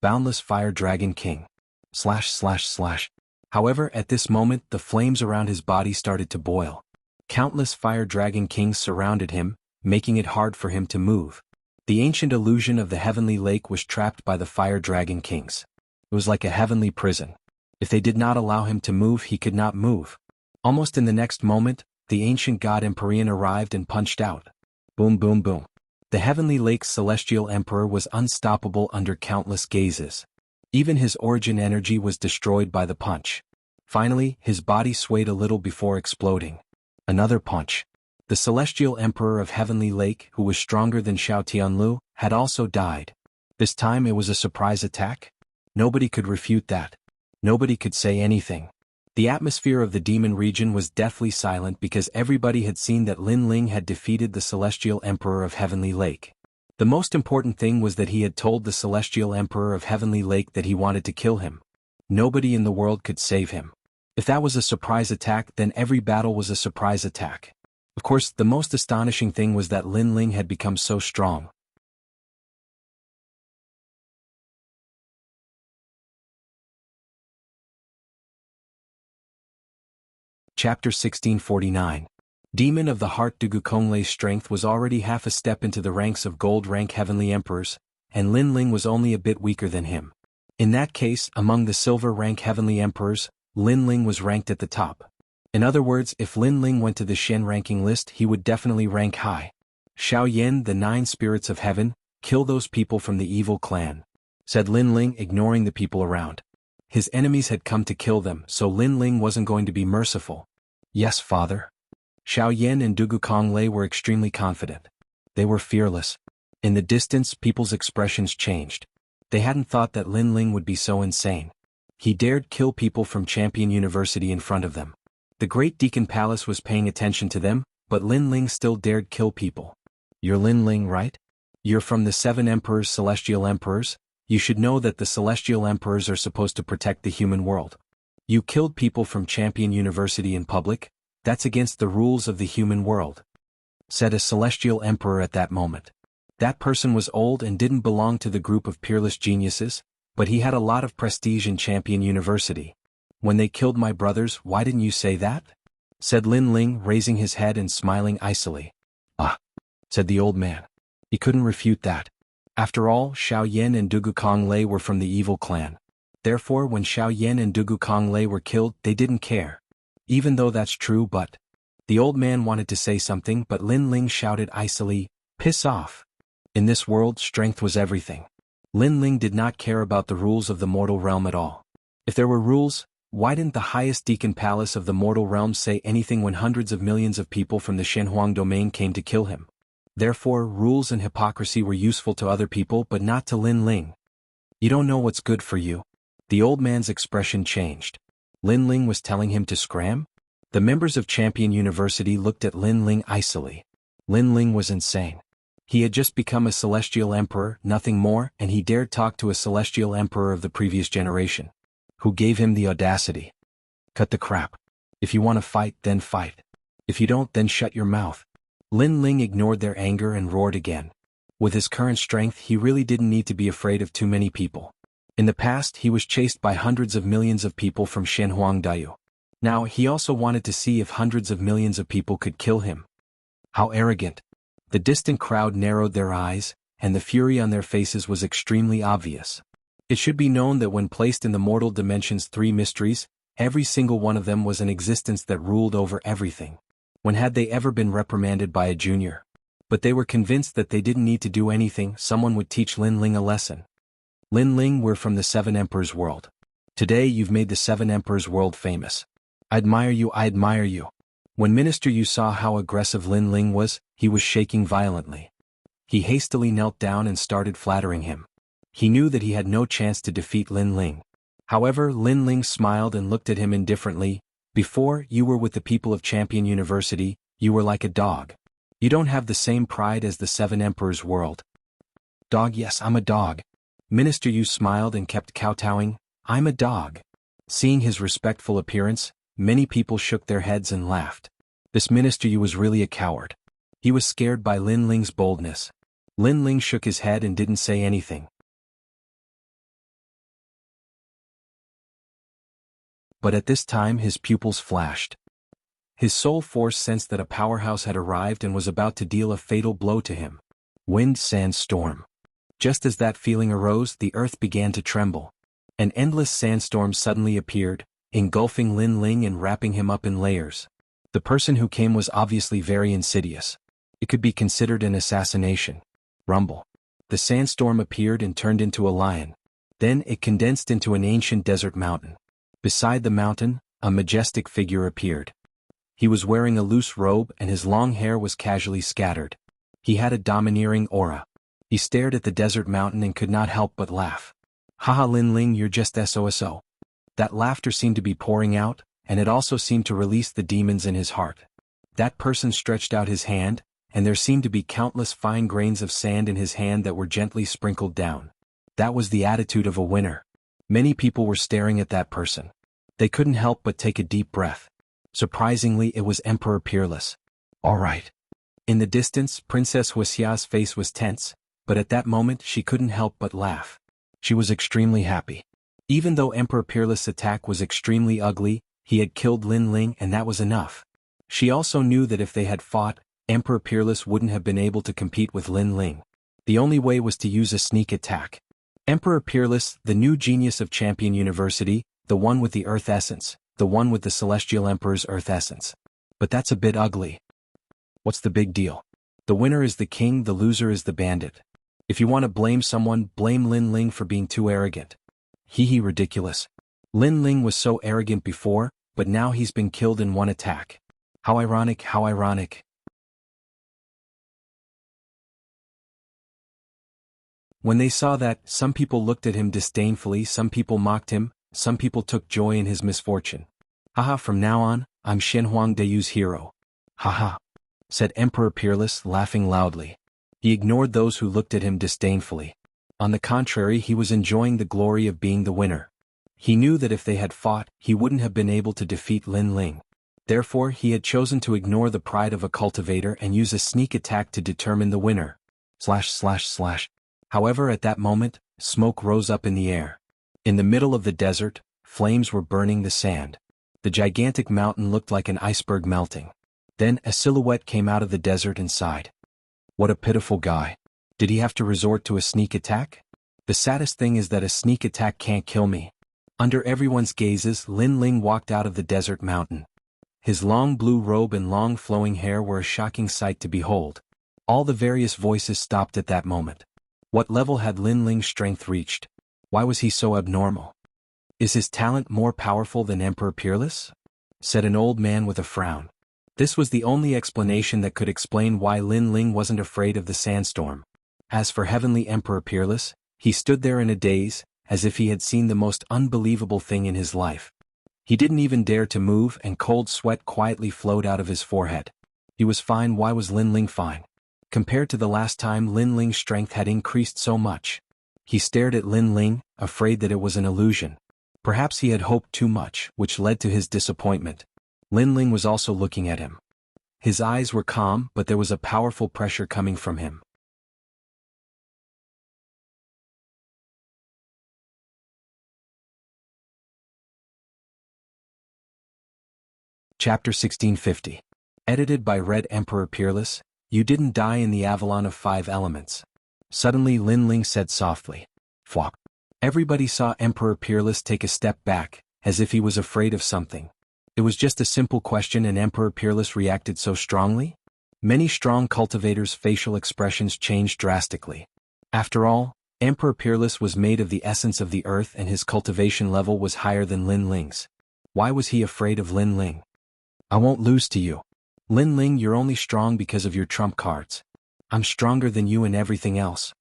Boundless Fire Dragon King. ///. However, at this moment, the flames around his body started to boil. Countless Fire Dragon Kings surrounded him, making it hard for him to move. The ancient illusion of the Heavenly Lake was trapped by the Fire Dragon Kings. It was like a heavenly prison. If they did not allow him to move, he could not move. Almost in the next moment, the ancient god Empyrean arrived and punched out. Boom boom boom. The Heavenly Lake's celestial emperor was unstoppable under countless gazes. Even his origin energy was destroyed by the punch. Finally, his body swayed a little before exploding. Another punch. The celestial emperor of Heavenly Lake, who was stronger than Xiao Tianlu, had also died. This time it was a surprise attack? Nobody could refute that. Nobody could say anything. The atmosphere of the demon region was deathly silent because everybody had seen that Lin Ling had defeated the celestial emperor of Heavenly Lake. The most important thing was that he had told the celestial emperor of Heavenly Lake that he wanted to kill him. Nobody in the world could save him. If that was a surprise attack, then every battle was a surprise attack. Of course, the most astonishing thing was that Lin Ling had become so strong. Chapter 1649. Demon of the Heart. Du Gukonglei's strength was already half a step into the ranks of gold-rank heavenly emperors, and Lin Ling was only a bit weaker than him. In that case, among the silver-rank heavenly emperors, Lin Ling was ranked at the top. In other words, if Lin Ling went to the Shen ranking list, he would definitely rank high. Xiao Yan, the 9 spirits of heaven, kill those people from the evil clan, said Lin Ling, ignoring the people around. His enemies had come to kill them, so Lin Ling wasn't going to be merciful. Yes, father. Xiao Yan and Du Gukonglei were extremely confident. They were fearless. In the distance, people's expressions changed. They hadn't thought that Lin Ling would be so insane. He dared kill people from Champion University in front of them. The Great Deacon Palace was paying attention to them, but Lin Ling still dared kill people. You're Lin Ling, right? You're from the 7 Emperors, Celestial Emperors? You should know that the Celestial Emperors are supposed to protect the human world. You killed people from Champion University in public? That's against the rules of the human world, said a Celestial Emperor at that moment. That person was old and didn't belong to the group of peerless geniuses, but he had a lot of prestige in Champion University. When they killed my brothers, why didn't you say that? Said Lin Ling, raising his head and smiling icily. Ah, said the old man. He couldn't refute that. After all, Xiao Yan and Du Gukonglei were from the evil clan. Therefore, when Xiao Yan and Du Gukonglei were killed, they didn't care. Even though that's true, but... The old man wanted to say something, but Lin Ling shouted icily, "Piss off." In this world, strength was everything. Lin Ling did not care about the rules of the mortal realm at all. If there were rules, why didn't the highest deacon palace of the mortal realm say anything when hundreds of millions of people from the Shenhuang domain came to kill him? Therefore, rules and hypocrisy were useful to other people but not to Lin Ling. You don't know what's good for you. The old man's expression changed. Lin Ling was telling him to scram? The members of Champion University looked at Lin Ling icily. Lin Ling was insane. He had just become a Celestial Emperor, nothing more, and he dared talk to a Celestial Emperor of the previous generation. Who gave him the audacity? Cut the crap. If you want to fight, then fight. If you don't, then shut your mouth. Lin Ling ignored their anger and roared again. With his current strength, he really didn't need to be afraid of too many people. In the past, he was chased by hundreds of millions of people from Shenhuang Dayu. Now, he also wanted to see if hundreds of millions of people could kill him. How arrogant. The distant crowd narrowed their eyes, and the fury on their faces was extremely obvious. It should be known that when placed in the mortal dimension's 3 mysteries, every single one of them was an existence that ruled over everything. When had they ever been reprimanded by a junior? But they were convinced that they didn't need to do anything, someone would teach Lin Ling a lesson. Lin Ling, we're from the 7 Emperors world. Today you've made the 7 Emperors world famous. I admire you, I admire you. When Minister Yu saw how aggressive Lin Ling was, he was shaking violently. He hastily knelt down and started flattering him. He knew that he had no chance to defeat Lin Ling. However, Lin Ling smiled and looked at him indifferently. Before you were with the people of Champion University, you were like a dog. You don't have the same pride as the 7 Emperors world. Dog, yes, I'm a dog. Minister Yu smiled and kept kowtowing. I'm a dog. Seeing his respectful appearance, many people shook their heads and laughed. This minister Yu was really a coward. He was scared by Lin Ling's boldness. Lin Ling shook his head and didn't say anything. But at this time his pupils flashed. His soul force sensed that a powerhouse had arrived and was about to deal a fatal blow to him. Wind, sand, storm. Just as that feeling arose, the earth began to tremble. An endless sandstorm suddenly appeared, engulfing Lin Ling and wrapping him up in layers. The person who came was obviously very insidious. It could be considered an assassination. Rumble. The sandstorm appeared and turned into a lion. Then it condensed into an ancient desert mountain. Beside the mountain, a majestic figure appeared. He was wearing a loose robe and his long hair was casually scattered. He had a domineering aura. He stared at the desert mountain and could not help but laugh. Haha, Lin Ling, you're just SOSO. That laughter seemed to be pouring out, and it also seemed to release the demons in his heart. That person stretched out his hand, and there seemed to be countless fine grains of sand in his hand that were gently sprinkled down. That was the attitude of a winner. Many people were staring at that person. They couldn't help but take a deep breath. Surprisingly, it was Emperor Peerless. All right. In the distance, Princess Wuxia's face was tense, but at that moment she couldn't help but laugh. She was extremely happy. Even though Emperor Peerless' attack was extremely ugly, he had killed Lin Ling and that was enough. She also knew that if they had fought, Emperor Peerless wouldn't have been able to compete with Lin Ling. The only way was to use a sneak attack. Emperor Peerless, the new genius of Champion University, the one with the Earth Essence, the one with the Celestial Emperor's Earth Essence. But that's a bit ugly. What's the big deal? The winner is the king, the loser is the bandit. If you want to blame someone, blame Lin Ling for being too arrogant. Hee, ridiculous. Lin Ling was so arrogant before, but now he's been killed in one attack. How ironic, how ironic. When they saw that, some people looked at him disdainfully, some people mocked him, some people took joy in his misfortune. Haha, from now on, I'm Shenhuang Deyu's hero. Haha, said Emperor Peerless, laughing loudly. He ignored those who looked at him disdainfully. On the contrary, he was enjoying the glory of being the winner. He knew that if they had fought, he wouldn't have been able to defeat Lin Ling. Therefore, he had chosen to ignore the pride of a cultivator and use a sneak attack to determine the winner. However, at that moment, smoke rose up in the air. In the middle of the desert, flames were burning the sand. The gigantic mountain looked like an iceberg melting. Then a silhouette came out of the desert and sighed. What a pitiful guy. Did he have to resort to a sneak attack? The saddest thing is that a sneak attack can't kill me. Under everyone's gazes, Lin Ling walked out of the desert mountain. His long blue robe and long flowing hair were a shocking sight to behold. All the various voices stopped at that moment. What level had Lin Ling's strength reached? Why was he so abnormal? Is his talent more powerful than Emperor Peerless? Said an old man with a frown. This was the only explanation that could explain why Lin Ling wasn't afraid of the sandstorm. As for Heavenly Emperor Peerless, he stood there in a daze, as if he had seen the most unbelievable thing in his life. He didn't even dare to move and cold sweat quietly flowed out of his forehead. He was fine. Why was Lin Ling fine? Compared to the last time, Lin Ling's strength had increased so much. He stared at Lin Ling, afraid that it was an illusion. Perhaps he had hoped too much, which led to his disappointment. Lin Ling was also looking at him. His eyes were calm, but there was a powerful pressure coming from him. Chapter 1650. Edited by Red Emperor Peerless. You didn't die in the Avalon of 5 elements. Suddenly Lin Ling said softly. Fwop. Everybody saw Emperor Peerless take a step back, as if he was afraid of something. It was just a simple question and Emperor Peerless reacted so strongly? Many strong cultivators' facial expressions changed drastically. After all, Emperor Peerless was made of the essence of the earth and his cultivation level was higher than Lin Ling's. Why was he afraid of Lin Ling? I won't lose to you. Lin Ling, you're only strong because of your trump cards. I'm stronger than you in everything else.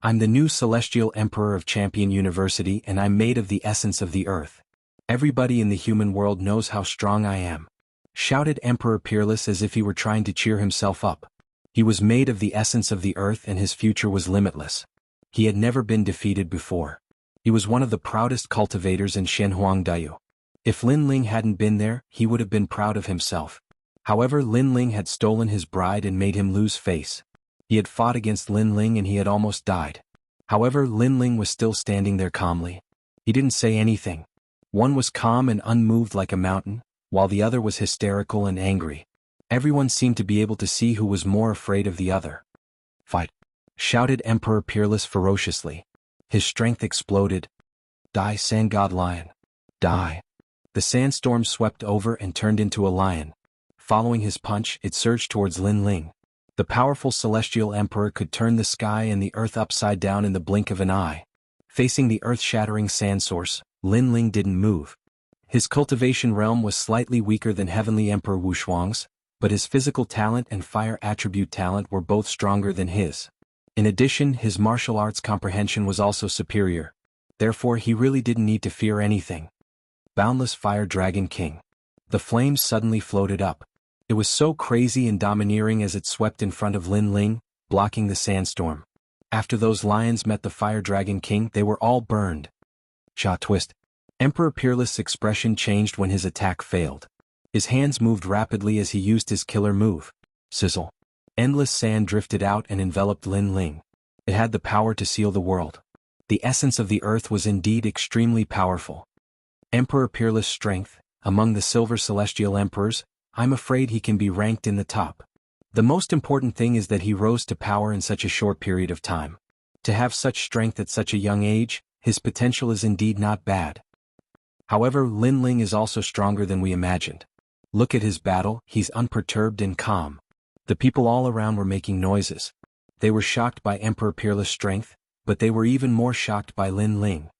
I'm the new Celestial Emperor of Champion University and I'm made of the essence of the earth. Everybody in the human world knows how strong I am. Shouted Emperor Peerless as if he were trying to cheer himself up. He was made of the essence of the earth and his future was limitless. He had never been defeated before. He was one of the proudest cultivators in Shenhuangdayu. If Lin Ling hadn't been there, he would have been proud of himself. However, Lin Ling had stolen his bride and made him lose face. He had fought against Lin Ling and he had almost died. However, Lin Ling was still standing there calmly. He didn't say anything. One was calm and unmoved like a mountain, while the other was hysterical and angry. Everyone seemed to be able to see who was more afraid of the other. "Fight!" shouted Emperor Peerless ferociously. His strength exploded. "Die, Sand God Lion! Die!" The sandstorm swept over and turned into a lion. Following his punch, it surged towards Lin Ling. The powerful celestial emperor could turn the sky and the earth upside down in the blink of an eye. Facing the earth-shattering sand source, Lin Ling didn't move. His cultivation realm was slightly weaker than Heavenly Emperor Wushuang's, but his physical talent and fire attribute talent were both stronger than his. In addition, his martial arts comprehension was also superior. Therefore, he really didn't need to fear anything. Boundless Fire Dragon King. The flames suddenly floated up. It was so crazy and domineering as it swept in front of Lin Ling, blocking the sandstorm. After those lions met the Fire Dragon King, they were all burned. Cha twist. Emperor Peerless' expression changed when his attack failed. His hands moved rapidly as he used his killer move. Sizzle. Endless sand drifted out and enveloped Lin Ling. It had the power to seal the world. The essence of the earth was indeed extremely powerful. Emperor Peerless' strength, among the Silver Celestial Emperors, I'm afraid he can be ranked in the top. The most important thing is that he rose to power in such a short period of time. To have such strength at such a young age, his potential is indeed not bad. However, Lin Ling is also stronger than we imagined. Look at his battle, he's unperturbed and calm. The people all around were making noises. They were shocked by Emperor Peerless' strength, but they were even more shocked by Lin Ling.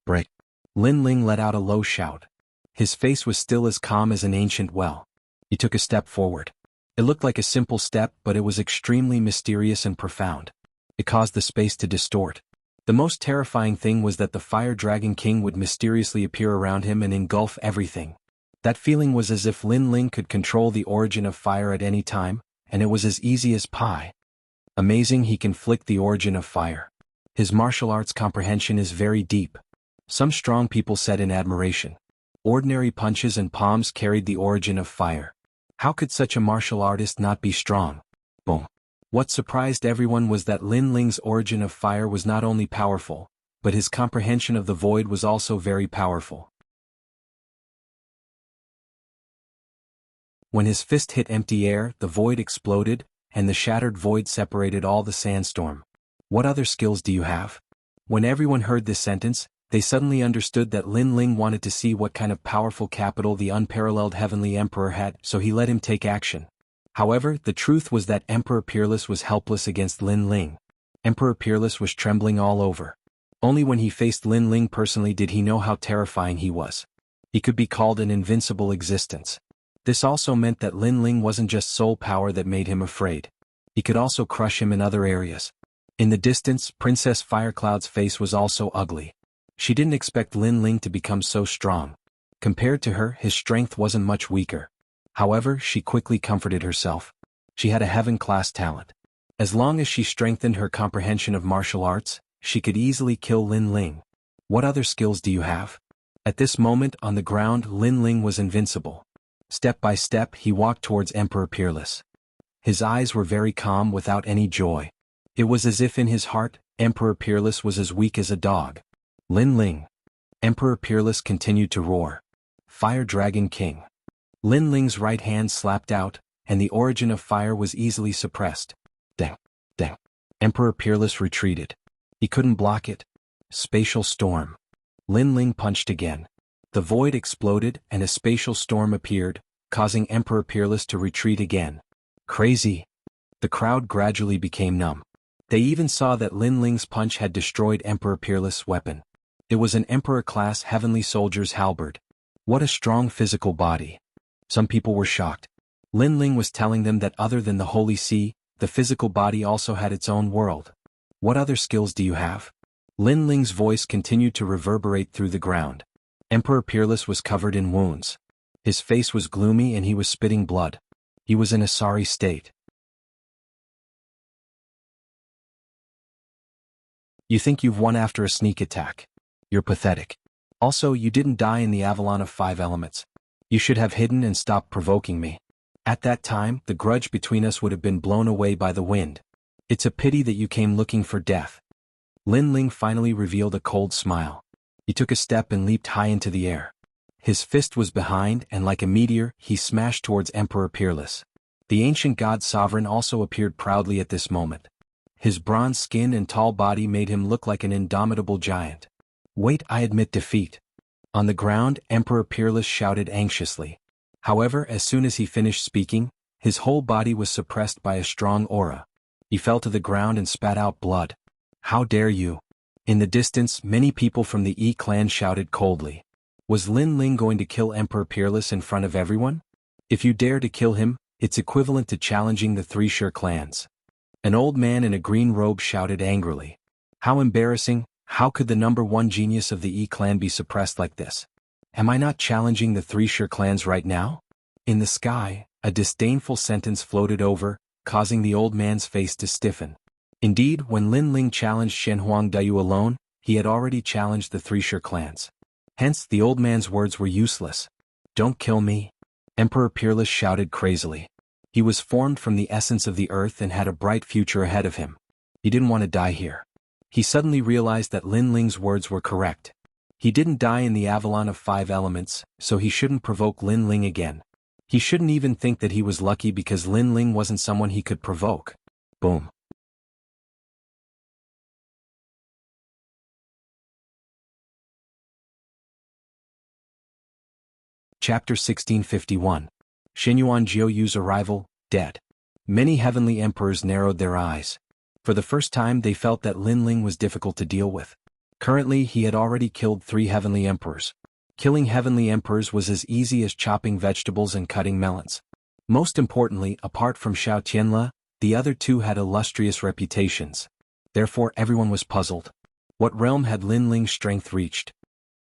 Break. Lin Ling let out a low shout. His face was still as calm as an ancient well. He took a step forward. It looked like a simple step, but it was extremely mysterious and profound. It caused the space to distort. The most terrifying thing was that the Fire Dragon King would mysteriously appear around him and engulf everything. That feeling was as if Lin Ling could control the origin of fire at any time, and it was as easy as pie. Amazing, he can flick the origin of fire. His martial arts comprehension is very deep. Some strong people said in admiration. Ordinary punches and palms carried the origin of fire. How could such a martial artist not be strong? Boom. What surprised everyone was that Lin Ling's origin of fire was not only powerful, but his comprehension of the void was also very powerful. When his fist hit empty air, the void exploded, and the shattered void separated all the sandstorm. What other skills do you have? When everyone heard this sentence, they suddenly understood that Lin Ling wanted to see what kind of powerful capital the unparalleled Heavenly Emperor had, so he let him take action. However, the truth was that Emperor Peerless was helpless against Lin Ling. Emperor Peerless was trembling all over. Only when he faced Lin Ling personally did he know how terrifying he was. He could be called an invincible existence. This also meant that Lin Ling wasn't just soul power that made him afraid. He could also crush him in other areas. In the distance, Princess Firecloud's face was also ugly. She didn't expect Lin Ling to become so strong. Compared to her, his strength wasn't much weaker. However, she quickly comforted herself. She had a heaven-class talent. As long as she strengthened her comprehension of martial arts, she could easily kill Lin Ling. What other skills do you have? At this moment, on the ground, Lin Ling was invincible. Step by step, he walked towards Emperor Peerless. His eyes were very calm without any joy. It was as if in his heart, Emperor Peerless was as weak as a dog. Lin Ling. Emperor Peerless continued to roar. Fire Dragon King. Lin Ling's right hand slapped out, and the origin of fire was easily suppressed. Dang, dang. Emperor Peerless retreated. He couldn't block it. Spatial storm. Lin Ling punched again. The void exploded and a spatial storm appeared, causing Emperor Peerless to retreat again. Crazy. The crowd gradually became numb. They even saw that Lin Ling's punch had destroyed Emperor Peerless' weapon. It was an Emperor-class Heavenly Soldier's halberd. What a strong physical body. Some people were shocked. Lin Ling was telling them that other than the Holy Sea, the physical body also had its own world. What other skills do you have? Lin Ling's voice continued to reverberate through the ground. Emperor Peerless was covered in wounds. His face was gloomy and he was spitting blood. He was in a sorry state. You think you've won after a sneak attack. You're pathetic. Also, you didn't die in the Avalon of 5 elements. You should have hidden and stopped provoking me. At that time, the grudge between us would have been blown away by the wind. It's a pity that you came looking for death. Lin Ling finally revealed a cold smile. He took a step and leaped high into the air. His fist was behind, and like a meteor, he smashed towards Emperor Peerless. The ancient god sovereign also appeared proudly at this moment. His bronze skin and tall body made him look like an indomitable giant. Wait, I admit defeat. On the ground, Emperor Peerless shouted anxiously. However, as soon as he finished speaking, his whole body was suppressed by a strong aura. He fell to the ground and spat out blood. How dare you? In the distance, many people from the Yi clan shouted coldly. Was Lin Ling going to kill Emperor Peerless in front of everyone? If you dare to kill him, it's equivalent to challenging the 3 Sure clans. An old man in a green robe shouted angrily. How embarrassing, how could the #1 genius of the Yi clan be suppressed like this? Am I not challenging the 3 Sure clans right now? In the sky, a disdainful sentence floated over, causing the old man's face to stiffen. Indeed, when Lin Ling challenged Shen Huangdayu alone, he had already challenged the 3 Sure clans. Hence, the old man's words were useless. Don't kill me. Emperor Peerless shouted crazily. He was formed from the essence of the earth and had a bright future ahead of him. He didn't want to die here. He suddenly realized that Lin Ling's words were correct. He didn't die in the Avalon of 5 elements, so he shouldn't provoke Lin Ling again. He shouldn't even think that he was lucky because Lin Ling wasn't someone he could provoke. Boom. Chapter 1651. Shenyuan Jiuyu's arrival, dead. Many heavenly emperors narrowed their eyes. For the first time they felt that Lin Ling was difficult to deal with. Currently he had already killed 3 heavenly emperors. Killing heavenly emperors was as easy as chopping vegetables and cutting melons. Most importantly, apart from Xiao Tianle, the other 2 had illustrious reputations. Therefore everyone was puzzled. What realm had Lin Ling's strength reached?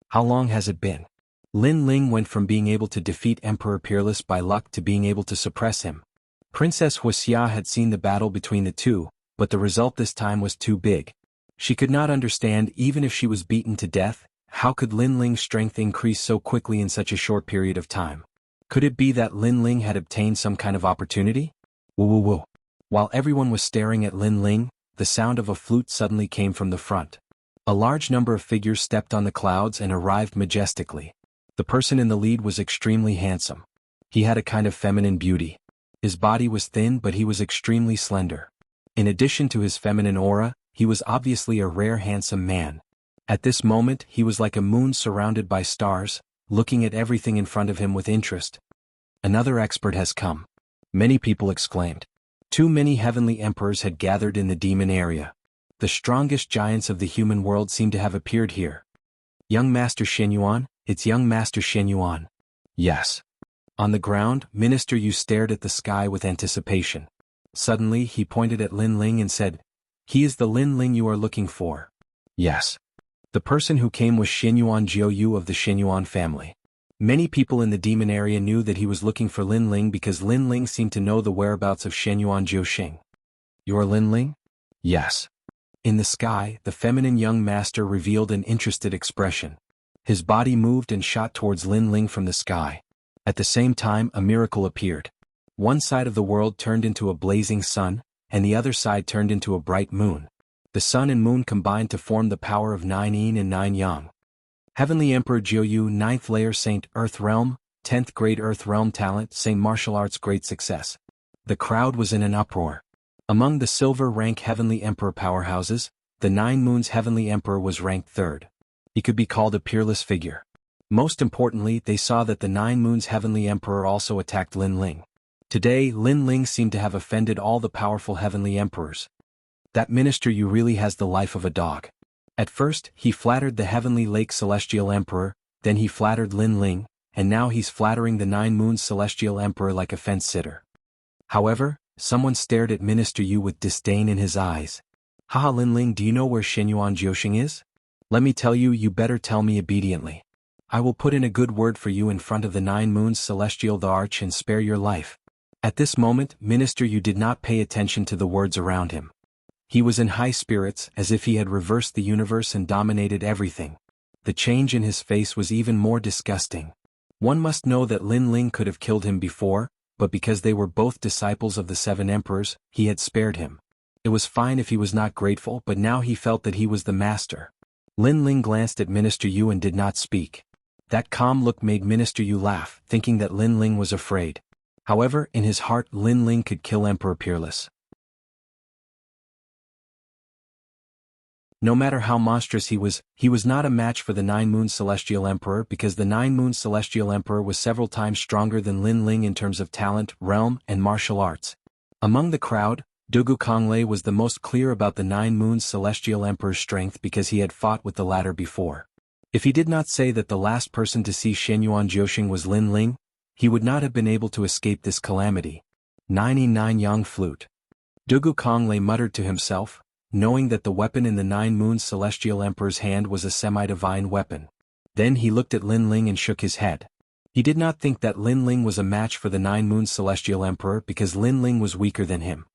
How long has it been? Lin Ling went from being able to defeat Emperor Peerless by luck to being able to suppress him. Princess Wuxia had seen the battle between the 2, but the result this time was too big. She could not understand, even if she was beaten to death, how could Lin Ling's strength increase so quickly in such a short period of time? Could it be that Lin Ling had obtained some kind of opportunity? Woo woo woo. While everyone was staring at Lin Ling, the sound of a flute suddenly came from the front. A large number of figures stepped on the clouds and arrived majestically. The person in the lead was extremely handsome. He had a kind of feminine beauty. His body was thin, but he was extremely slender. In addition to his feminine aura, he was obviously a rare handsome man. At this moment he was like a moon surrounded by stars, looking at everything in front of him with interest. Another expert has come. Many people exclaimed. Too many heavenly emperors had gathered in the demon area. The strongest giants of the human world seemed to have appeared here. Young Master Shenyuan, it's young Master Shenyuan. Yes. On the ground, Minister Yu stared at the sky with anticipation. Suddenly he pointed at Lin Ling and said, He is the Lin Ling you are looking for. Yes. The person who came was Shenyuan Jiuyu of the Shenyuan family. Many people in the demon area knew that he was looking for Lin Ling because Lin Ling seemed to know the whereabouts of Shenyuan Jiuxing. You are Lin Ling? Yes. In the sky, the feminine young master revealed an interested expression. His body moved and shot towards Lin Ling from the sky. At the same time, a miracle appeared. One side of the world turned into a blazing sun, and the other side turned into a bright moon. The sun and moon combined to form the power of 9 yin and 9 yang. Heavenly Emperor Jiuyu, 9th layer Saint Earth Realm, 10th grade Earth Realm talent, Saint Martial Arts great success. The crowd was in an uproar. Among the silver rank Heavenly Emperor powerhouses, the 9 Moons Heavenly Emperor was ranked 3rd. He could be called a peerless figure. Most importantly, they saw that the 9 Moons Heavenly Emperor also attacked Lin Ling. Today, Lin Ling seemed to have offended all the powerful Heavenly Emperors. That Minister Yu really has the life of a dog. At first, he flattered the Heavenly Lake Celestial Emperor, then he flattered Lin Ling, and now he's flattering the 9 Moons Celestial Emperor like a fence-sitter. However, someone stared at Minister Yu with disdain in his eyes. Haha Lin Ling, do you know where Shenyuan Jiuxing is? Let me tell you, you better tell me obediently. I will put in a good word for you in front of the 9 Moons Celestial the Arch and spare your life. At this moment, Minister Yu did not pay attention to the words around him. He was in high spirits, as if he had reversed the universe and dominated everything. The change in his face was even more disgusting. One must know that Lin Ling could have killed him before, but because they were both disciples of the 7 emperors, he had spared him. It was fine if he was not grateful, but now he felt that he was the master. Lin Ling glanced at Minister Yu and did not speak. That calm look made Minister Yu laugh, thinking that Lin Ling was afraid. However, in his heart Lin Ling could kill Emperor Peerless. No matter how monstrous he was not a match for the 9-Moon Celestial Emperor because the 9-Moon Celestial Emperor was several times stronger than Lin Ling in terms of talent, realm, and martial arts. Among the crowd, Dugu Konglei was the most clear about the 9-Moon Celestial Emperor's strength because he had fought with the latter before. If he did not say that the last person to see Shenyuan Jiuxing was Lin Ling, he would not have been able to escape this calamity. 99 Yang Flute. Dugu Konglei muttered to himself, knowing that the weapon in the 9-Moon Celestial Emperor's hand was a semi-divine weapon. Then he looked at Lin Ling and shook his head. He did not think that Lin Ling was a match for the 9-Moon Celestial Emperor because Lin Ling was weaker than him.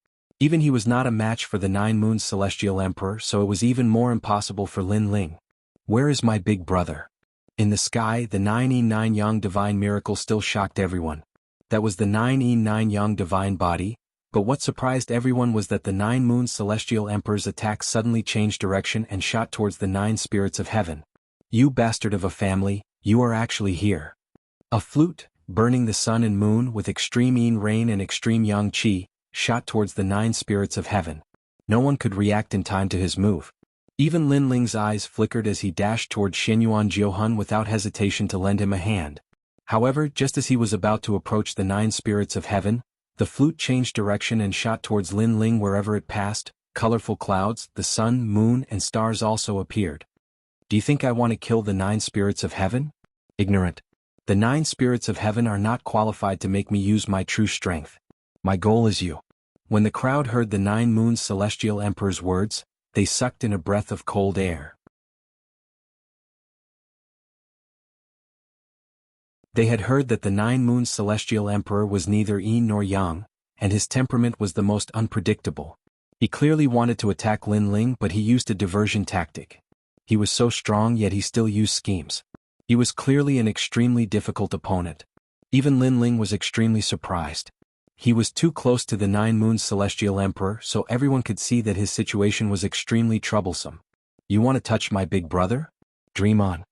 Even he was not a match for the 9-Moon Celestial Emperor, so it was even more impossible for Lin Ling. Where is my big brother? In the sky, the 9E9 Yang Divine Miracle still shocked everyone. That was the 9E9 Yang Divine Body. But what surprised everyone was that the 9-Moon Celestial Emperor's attack suddenly changed direction and shot towards the 9 spirits of heaven. You bastard of a family, you are actually here. A flute, burning the sun and moon with extreme yin rain and extreme yang qi, shot towards the 9 spirits of heaven. No one could react in time to his move. Even Lin Ling's eyes flickered as he dashed toward Shenyuan Jiuhun without hesitation to lend him a hand. However, just as he was about to approach the 9 spirits of heaven, the flute changed direction and shot towards Lin Ling wherever it passed. Colorful clouds, the sun, moon, and stars also appeared. Do you think I want to kill the 9 spirits of heaven? Ignorant. The 9 spirits of heaven are not qualified to make me use my true strength. My goal is you. When the crowd heard the 9-Moon Celestial Emperor's words, they sucked in a breath of cold air. They had heard that the 9-Moon Celestial Emperor was neither yin nor yang, and his temperament was the most unpredictable. He clearly wanted to attack Lin Ling, but he used a diversion tactic. He was so strong, yet he still used schemes. He was clearly an extremely difficult opponent. Even Lin Ling was extremely surprised. He was too close to the 9-Moon Celestial Emperor, so everyone could see that his situation was extremely troublesome. You want to touch my big brother? Dream on.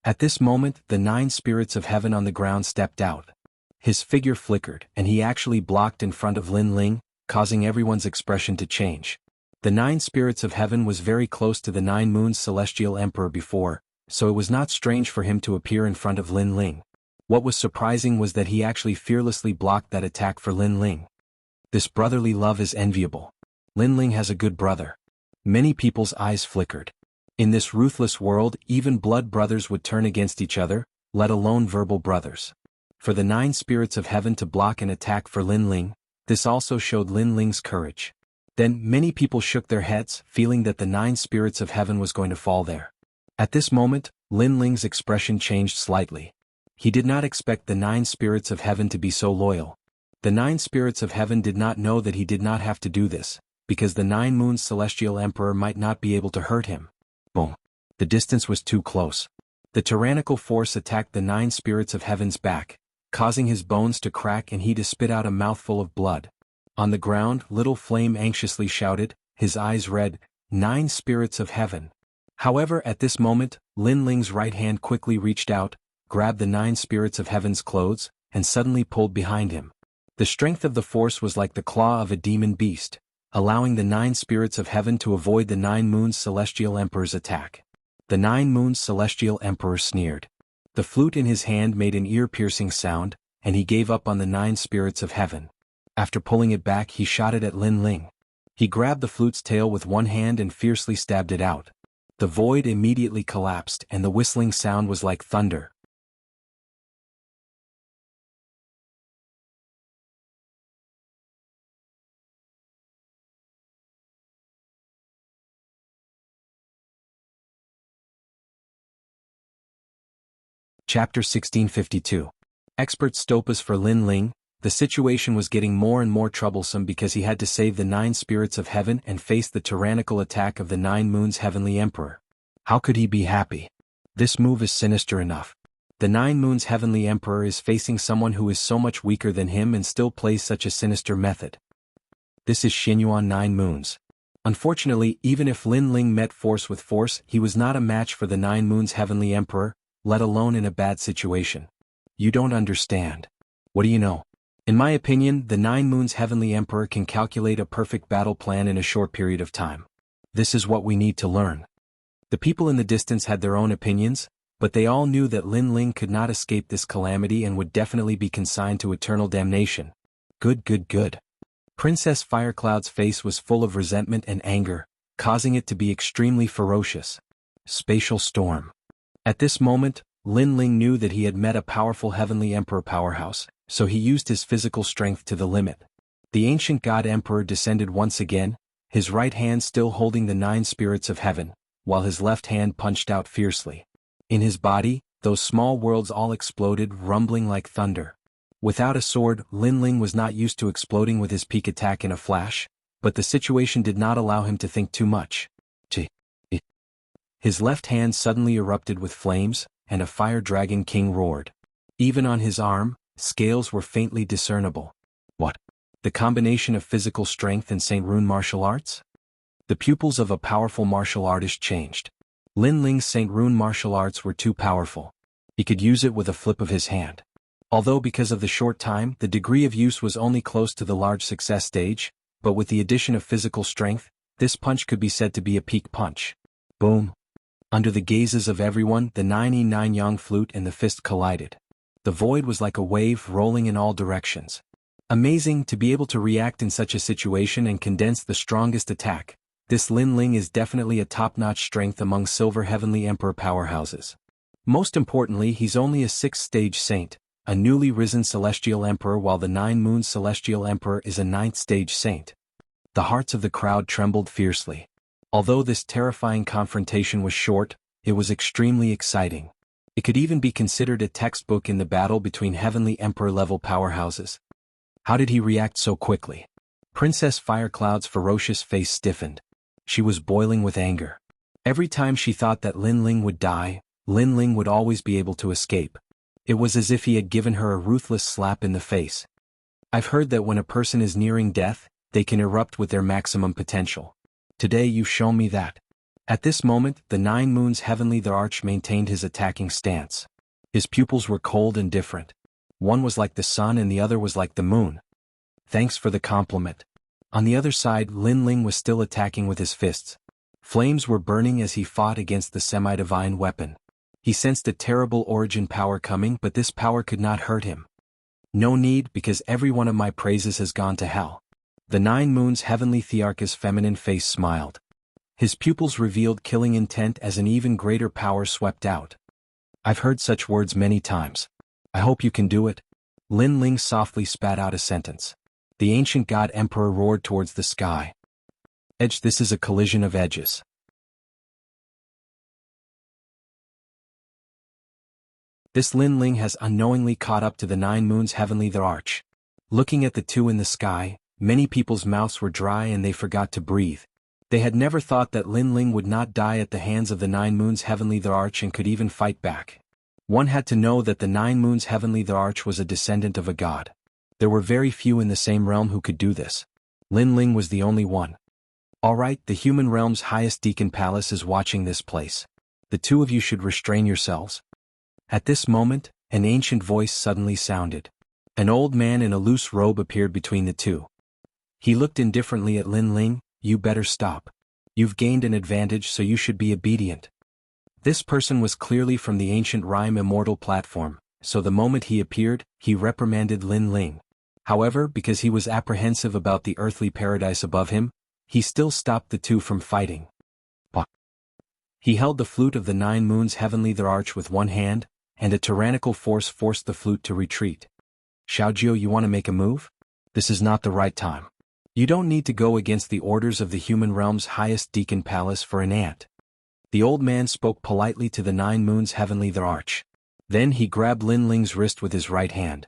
At this moment, the 9 spirits of heaven on the ground stepped out. His figure flickered, and he actually blocked in front of Lin Ling, causing everyone's expression to change. The 9 spirits of heaven was very close to the 9-Moon Celestial Emperor before, so it was not strange for him to appear in front of Lin Ling. What was surprising was that he actually fearlessly blocked that attack for Lin Ling. This brotherly love is enviable. Lin Ling has a good brother. Many people's eyes flickered. In this ruthless world, even blood brothers would turn against each other, let alone verbal brothers. For the 9 spirits of heaven to block an attack for Lin Ling, this also showed Lin Ling's courage. Then many people shook their heads, feeling that the 9 spirits of heaven was going to fall there. At this moment, Lin Ling's expression changed slightly. He did not expect the 9 spirits of heaven to be so loyal. The 9 spirits of heaven did not know that he did not have to do this, because the 9-Moon Celestial Emperor might not be able to hurt him. Boom. The distance was too close. The tyrannical force attacked the 9 spirits of heaven's back, causing his bones to crack and he to spit out a mouthful of blood. On the ground, Little Flame anxiously shouted, his eyes red, 9 spirits of heaven. However, at this moment, Lin Ling's right hand quickly reached out, grabbed the 9 spirits of heaven's clothes, and suddenly pulled behind him. The strength of the force was like the claw of a demon beast, allowing the 9 spirits of heaven to avoid the 9-Moon Celestial Emperor's attack. The 9-Moon Celestial Emperor sneered. The flute in his hand made an ear-piercing sound, and he gave up on the 9 spirits of heaven. After pulling it back, he shot it at Lin Ling. He grabbed the flute's tail with one hand and fiercely stabbed it out. The void immediately collapsed and the whistling sound was like thunder. Chapter 1652. Expert Stopas for Lin Ling. The situation was getting more and more troublesome because he had to save the 9 spirits of heaven and face the tyrannical attack of the 9 moons heavenly emperor. How could he be happy? This move is sinister enough. The 9 Moons Heavenly Emperor is facing someone who is so much weaker than him and still plays such a sinister method. This is Xinyuan 9 Moons. Unfortunately, even if Lin Ling met force with force, he was not a match for the 9 Moons Heavenly Emperor, let alone in a bad situation. You don't understand. What do you know? In my opinion, the 9 Moons Heavenly Emperor can calculate a perfect battle plan in a short period of time. This is what we need to learn. The people in the distance had their own opinions, but they all knew that Lin Ling could not escape this calamity and would definitely be consigned to eternal damnation. Good. Princess Firecloud's face was full of resentment and anger, causing it to be extremely ferocious. Spatial storm. At this moment, Lin Ling knew that he had met a powerful Heavenly Emperor powerhouse, so he used his physical strength to the limit. The ancient God Emperor descended once again, his right hand still holding the 9 spirits of heaven, while his left hand punched out fiercely. In his body, those small worlds all exploded, rumbling like thunder. Without a sword, Lin Ling was not used to exploding with his peak attack in a flash, but the situation did not allow him to think too much. His left hand suddenly erupted with flames, and a fire dragon king roared. Even on his arm, scales were faintly discernible. What? The combination of physical strength and Saint Rune martial arts? The pupils of a powerful martial artist changed. Lin Ling's Saint Rune martial arts were too powerful. He could use it with a flip of his hand. Although because of the short time, the degree of use was only close to the large success stage, but with the addition of physical strength, this punch could be said to be a peak punch. Boom. Under the gazes of everyone, the 9E9 Yang flute and the fist collided. The void was like a wave rolling in all directions. Amazing to be able to react in such a situation and condense the strongest attack. This Lin Ling is definitely a top-notch strength among Silver Heavenly Emperor powerhouses. Most importantly, he's only a 6th-stage saint, a newly risen Celestial Emperor, while the 9 Moons Celestial Emperor is a 9th-stage saint. The hearts of the crowd trembled fiercely. Although this terrifying confrontation was short, it was extremely exciting. It could even be considered a textbook in the battle between Heavenly Emperor-level powerhouses. How did he react so quickly? Princess Firecloud's ferocious face stiffened. She was boiling with anger. Every time she thought that Lin Ling would die, Lin Ling would always be able to escape. It was as if he had given her a ruthless slap in the face. I've heard that when a person is nearing death, they can erupt with their maximum potential. Today you've shown me that. At this moment, the 9 Moons Heavenly the Arch maintained his attacking stance. His pupils were cold and different. One was like the sun and the other was like the moon. Thanks for the compliment. On the other side, Lin Ling was still attacking with his fists. Flames were burning as he fought against the semi-divine weapon. He sensed a terrible origin power coming, but this power could not hurt him. No need, because every one of my praises has gone to hell. The 9 Moons Heavenly Thearch's feminine face smiled. His pupils revealed killing intent as an even greater power swept out. I've heard such words many times. I hope you can do it. Lin Ling softly spat out a sentence. The ancient god emperor roared towards the sky. Edge, this is a collision of edges. This Lin Ling has unknowingly caught up to the 9 Moons Heavenly the Arch. Looking at the two in the sky, many people's mouths were dry and they forgot to breathe. They had never thought that Lin Ling would not die at the hands of the 9 Moons Heavenly the Arch and could even fight back. One had to know that the 9 Moons Heavenly the Arch was a descendant of a god. There were very few in the same realm who could do this. Lin Ling was the only one. Alright, the human realm's highest deacon palace is watching this place. The two of you should restrain yourselves. At this moment, an ancient voice suddenly sounded. An old man in a loose robe appeared between the two. He looked indifferently at Lin Ling. You better stop. You've gained an advantage, so you should be obedient. This person was clearly from the ancient rhyme Immortal platform, so the moment he appeared, he reprimanded Lin Ling. However, because he was apprehensive about the earthly paradise above him, he still stopped the two from fighting. He held the flute of the 9 Moons Heavenly the Arch with one hand, and a tyrannical force forced the flute to retreat. Xiaojiu, you want to make a move? This is not the right time. You don't need to go against the orders of the human realm's highest deacon palace for an ant. The old man spoke politely to the 9 Moons Heavenly the Arch. Then he grabbed Lin Ling's wrist with his right hand.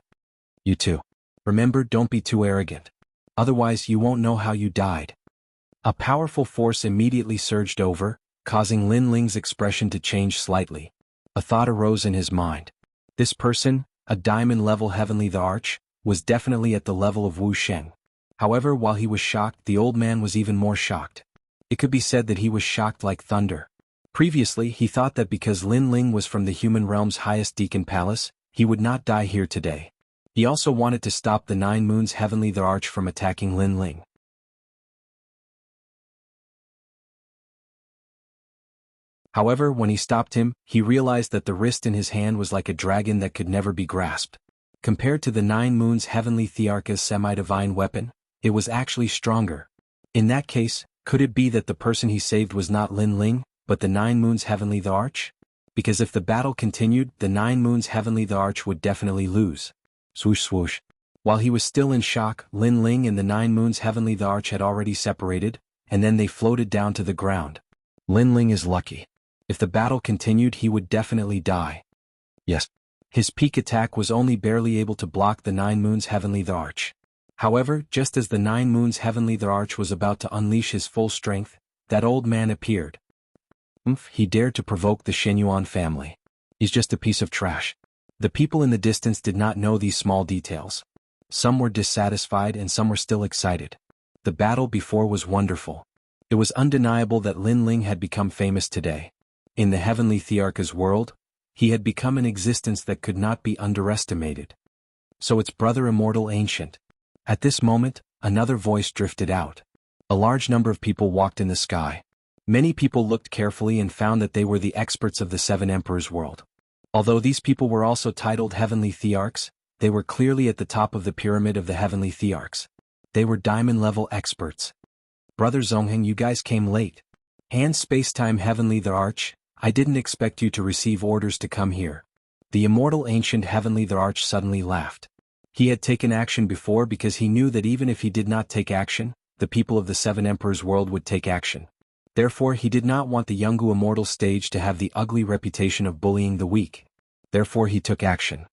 You two. Remember, don't be too arrogant. Otherwise you won't know how you died. A powerful force immediately surged over, causing Lin Ling's expression to change slightly. A thought arose in his mind. This person, a diamond-level heavenly the Arch, was definitely at the level of Wu Sheng. However, while he was shocked, the old man was even more shocked. It could be said that he was shocked like thunder. Previously, he thought that because Lin Ling was from the human realm's highest Deacon Palace, he would not die here today. He also wanted to stop the Nine Moons Heavenly the Arch from attacking Lin Ling. However, when he stopped him, he realized that the wrist in his hand was like a dragon that could never be grasped. Compared to the Nine Moons Heavenly Thearcha's semi-divine weapon, it was actually stronger. In that case, could it be that the person he saved was not Lin Ling, but the Nine Moons Heavenly the Arch? Because if the battle continued, the Nine Moons Heavenly the Arch would definitely lose. Swoosh swoosh. While he was still in shock, Lin Ling and the Nine Moons Heavenly the Arch had already separated, and then they floated down to the ground. Lin Ling is lucky. If the battle continued, he would definitely die. Yes. His peak attack was only barely able to block the Nine Moons Heavenly the Arch. However, just as the Nine Moons Heavenly the Arch was about to unleash his full strength, that old man appeared. He dared to provoke the Shenyuan family. He's just a piece of trash. The people in the distance did not know these small details. Some were dissatisfied and some were still excited. The battle before was wonderful. It was undeniable that Lin Ling had become famous today. In the Heavenly Thearcha's world, he had become an existence that could not be underestimated. So its brother Immortal Ancient. At this moment, another voice drifted out. A large number of people walked in the sky. Many people looked carefully and found that they were the experts of the Seven Emperors world. Although these people were also titled Heavenly Thearchs, they were clearly at the top of the pyramid of the Heavenly Thearchs. They were diamond-level experts. Brother Zongheng, you guys came late. And Spacetime Heavenly the Arch, I didn't expect you to receive orders to come here. The Immortal Ancient Heavenly the Arch suddenly laughed. He had taken action before because he knew that even if he did not take action, the people of the Seven Emperors world would take action. Therefore, he did not want the Yungu Immortal stage to have the ugly reputation of bullying the weak. Therefore, he took action.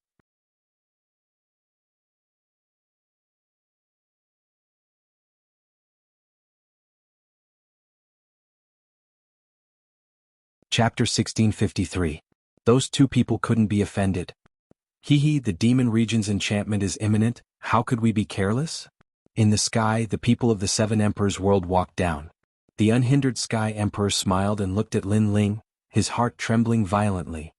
Chapter 1653. Those two people couldn't be offended. Hee, the demon region's enchantment is imminent, how could we be careless? In the sky, the people of the Seven Emperors world walked down. The unhindered Sky Emperor smiled and looked at Lin Ling, his heart trembling violently.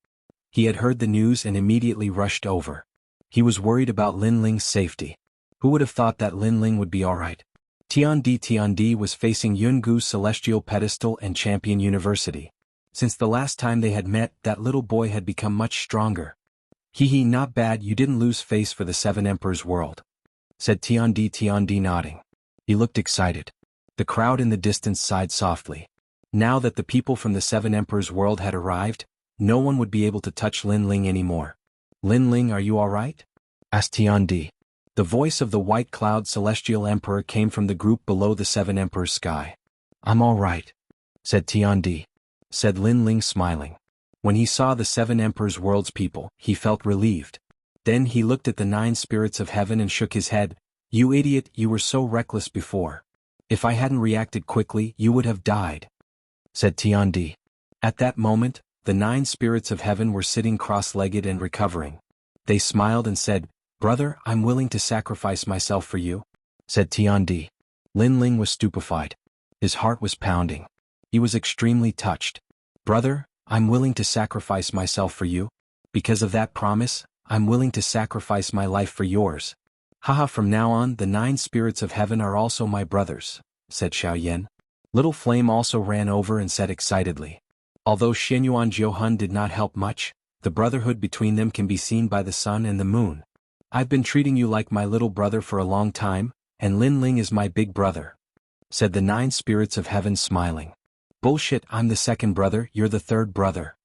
He had heard the news and immediately rushed over. He was worried about Lin Ling's safety. Who would have thought that Lin Ling would be alright? Tiandi was facing Yungu's Celestial Pedestal and Champion University. Since the last time they had met, that little boy had become much stronger. Hee, not bad, you didn't lose face for the Seven Emperors world, said Tiandi nodding. He looked excited. The crowd in the distance sighed softly. Now that the people from the Seven Emperors world had arrived, no one would be able to touch Lin Ling anymore. Lin Ling, are you alright? Asked Tiandi. The voice of the White Cloud Celestial Emperor came from the group below the Seven Emperors sky. I'm alright, said Tiandi. Said Lin Ling smiling. When he saw the Seven Emperors world's people, he felt relieved. Then he looked at the Nine Spirits of Heaven and shook his head. You idiot, you were so reckless before. If I hadn't reacted quickly, you would have died, said Tiandi. At that moment, the Nine Spirits of Heaven were sitting cross-legged and recovering. They smiled and said, Brother, I'm willing to sacrifice myself for you, said Tiandi. Lin Ling was stupefied. His heart was pounding. He was extremely touched. Brother, I'm willing to sacrifice myself for you. Because of that promise, I'm willing to sacrifice my life for yours. Haha, from now on, the Nine Spirits of Heaven are also my brothers, said Xiaoyan. Little Flame also ran over and said excitedly. Although Shenyuan Jiuhun did not help much, the brotherhood between them can be seen by the sun and the moon. I've been treating you like my little brother for a long time, and Lin Ling is my big brother, said the Nine Spirits of Heaven smiling. Bullshit, I'm the second brother, you're the third brother.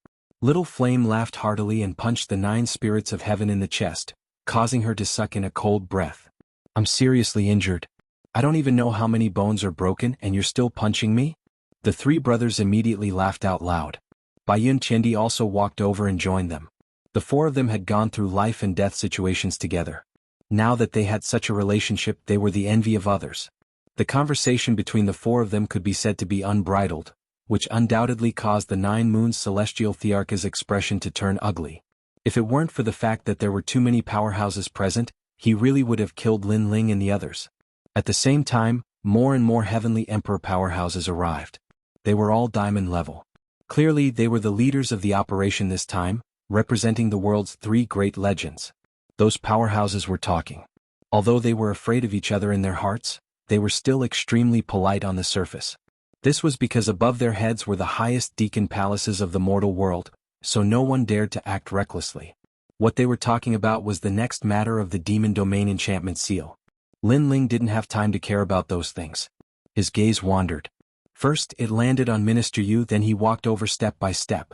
Little Flame laughed heartily and punched the Nine Spirits of Heaven in the chest, causing her to suck in a cold breath. I'm seriously injured. I don't even know how many bones are broken and you're still punching me? The three brothers immediately laughed out loud. Baiyun Chendi also walked over and joined them. The four of them had gone through life and death situations together. Now that they had such a relationship, they were the envy of others. The conversation between the four of them could be said to be unbridled. which undoubtedly caused the 9 Moons celestial thearch's expression to turn ugly. If it weren't for the fact that there were too many powerhouses present, he really would have killed Lin Ling and the others. At the same time, more and more Heavenly Emperor powerhouses arrived. They were all diamond level. Clearly they were the leaders of the operation this time, representing the world's 3 great legends. Those powerhouses were talking. Although they were afraid of each other in their hearts, they were still extremely polite on the surface. This was because above their heads were the highest deacon palaces of the mortal world, so no one dared to act recklessly. What they were talking about was the next matter of the demon domain enchantment seal. Lin Ling didn't have time to care about those things. His gaze wandered. First it landed on Minister Yu, then he walked over step by step.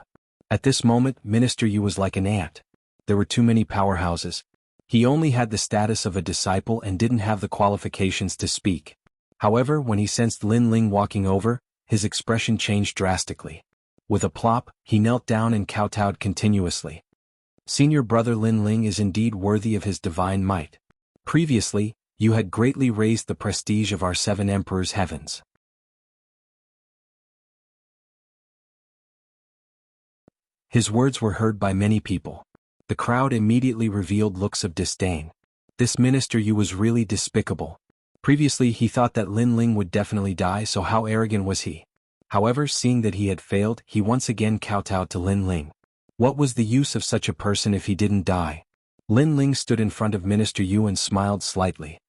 At this moment Minister Yu was like an ant. There were too many powerhouses. He only had the status of a disciple and didn't have the qualifications to speak. However, when he sensed Lin Ling walking over, his expression changed drastically. With a plop, he knelt down and kowtowed continuously. Senior brother Lin Ling is indeed worthy of his divine might. Previously, you had greatly raised the prestige of our 7 emperors' heavens. His words were heard by many people. The crowd immediately revealed looks of disdain. This Minister Yu was really despicable. Previously he thought that Lin Ling would definitely die, so how arrogant was he? However, seeing that he had failed, he once again kowtowed to Lin Ling. What was the use of such a person if he didn't die? Lin Ling stood in front of Minister Yu and smiled slightly.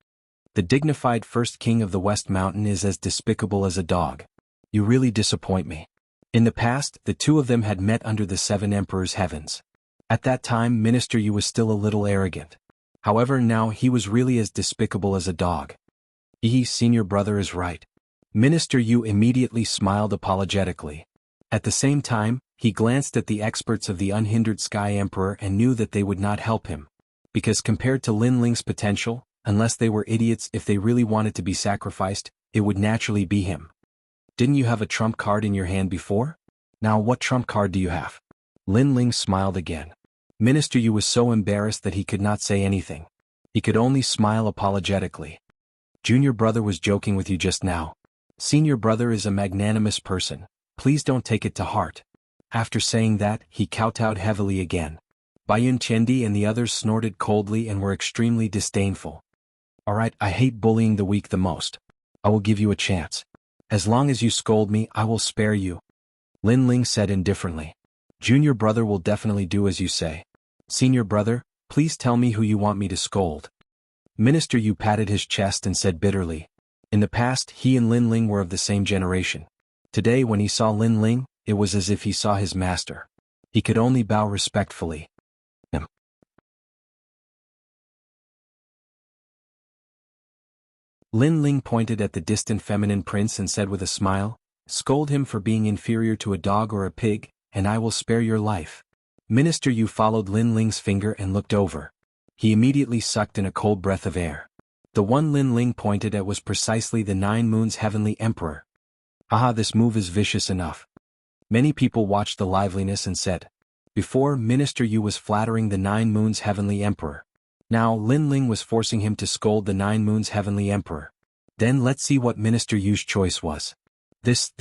The dignified first king of the West Mountain is as despicable as a dog. You really disappoint me. In the past, the two of them had met under the 7 emperors' heavens. At that time Minister Yu was still a little arrogant. However, now he was really as despicable as a dog. Senior brother is right. Minister Yu immediately smiled apologetically. At the same time, he glanced at the experts of the unhindered Sky Emperor and knew that they would not help him. Because compared to Lin Ling's potential, unless they were idiots, if they really wanted to be sacrificed, it would naturally be him. Didn't you have a trump card in your hand before? Now what trump card do you have? Lin Ling smiled again. Minister Yu was so embarrassed that he could not say anything. He could only smile apologetically. Junior brother was joking with you just now. Senior brother is a magnanimous person. Please don't take it to heart. After saying that, he kowtowed heavily again. Bayun Chendi and the others snorted coldly and were extremely disdainful. Alright, I hate bullying the weak the most. I will give you a chance. As long as you scold me, I will spare you. Lin Ling said indifferently. Junior brother will definitely do as you say. Senior brother, please tell me who you want me to scold. Minister Yu patted his chest and said bitterly. In the past, he and Lin Ling were of the same generation. Today when he saw Lin Ling, it was as if he saw his master. He could only bow respectfully. Lin Ling pointed at the distant feminine prince and said with a smile, scold him for being inferior to a dog or a pig, and I will spare your life. Minister Yu followed Lin Ling's finger and looked over. He immediately sucked in a cold breath of air. The one Lin Ling pointed at was precisely the 9 Moons Heavenly Emperor. Aha, this move is vicious enough. Many people watched the liveliness and said. Before, Minister Yu was flattering the 9 Moons Heavenly Emperor. Now Lin Ling was forcing him to scold the 9 Moons Heavenly Emperor. Then let's see what Minister Yu's choice was. This,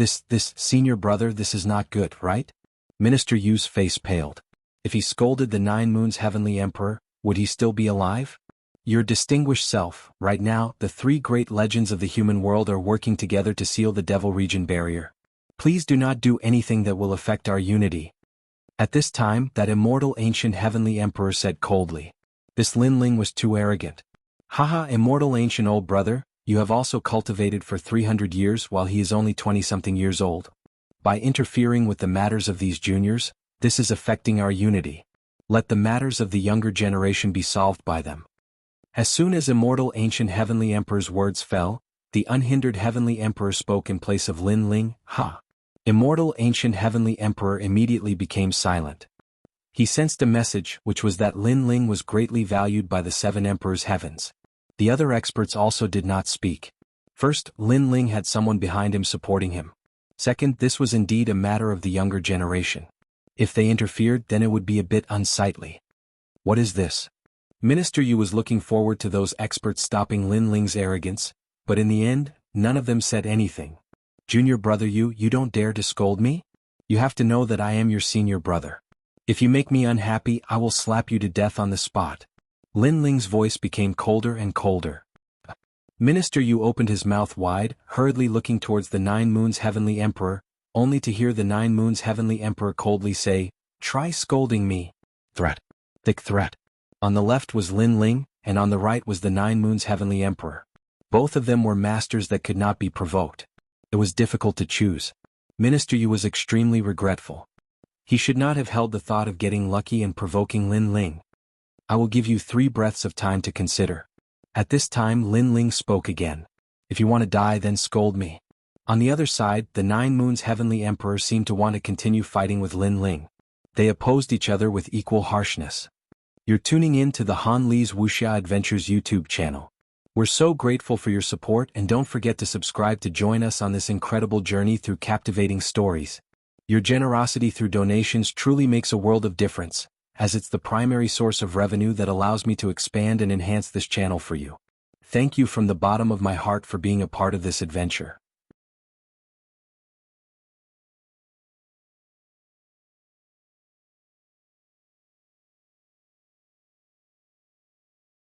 senior brother, this is not good, right? Minister Yu's face paled. If he scolded the 9 Moons Heavenly Emperor, would he still be alive? Your distinguished self, right now, the 3 great legends of the human world are working together to seal the Devil Region barrier. Please do not do anything that will affect our unity. At this time, that immortal ancient heavenly emperor said coldly. This Lin Ling was too arrogant. Haha, immortal ancient old brother, you have also cultivated for 300 years while he is only 20-something years old. By interfering with the matters of these juniors, this is affecting our unity. Let the matters of the younger generation be solved by them. As soon as immortal ancient heavenly emperor's words fell, the unhindered heavenly emperor spoke in place of Lin Ling. Immortal ancient heavenly emperor immediately became silent. He sensed a message, which was that Lin Ling was greatly valued by the 7 emperors' heavens. The other experts also did not speak. First, Lin Ling had someone behind him supporting him. Second, this was indeed a matter of the younger generation. If they interfered, then it would be a bit unsightly. What is this? Minister Yu was looking forward to those experts stopping Lin Ling's arrogance, but in the end, none of them said anything. Junior brother, you don't dare to scold me? You have to know that I am your senior brother. If you make me unhappy, I will slap you to death on the spot. Lin Ling's voice became colder and colder. Minister Yu opened his mouth wide, hurriedly looking towards the Nine Moons Heavenly Emperor, only to hear the Nine Moons Heavenly Emperor coldly say, "Try scolding me." Threat. Thick threat. On the left was Lin Ling, and on the right was the Nine Moons Heavenly Emperor. Both of them were masters that could not be provoked. It was difficult to choose. Minister Yu was extremely regretful. He should not have held the thought of getting lucky and provoking Lin Ling. I will give you 3 breaths of time to consider. At this time Lin Ling spoke again. If you want to die, then scold me. On the other side, the Nine Moons Heavenly Emperor seemed to want to continue fighting with Lin Ling. They opposed each other with equal harshness. You're tuning in to the Han Li's Wuxia Adventures YouTube channel. We're so grateful for your support, and don't forget to subscribe to join us on this incredible journey through captivating stories. Your generosity through donations truly makes a world of difference, as it's the primary source of revenue that allows me to expand and enhance this channel for you. Thank you from the bottom of my heart for being a part of this adventure.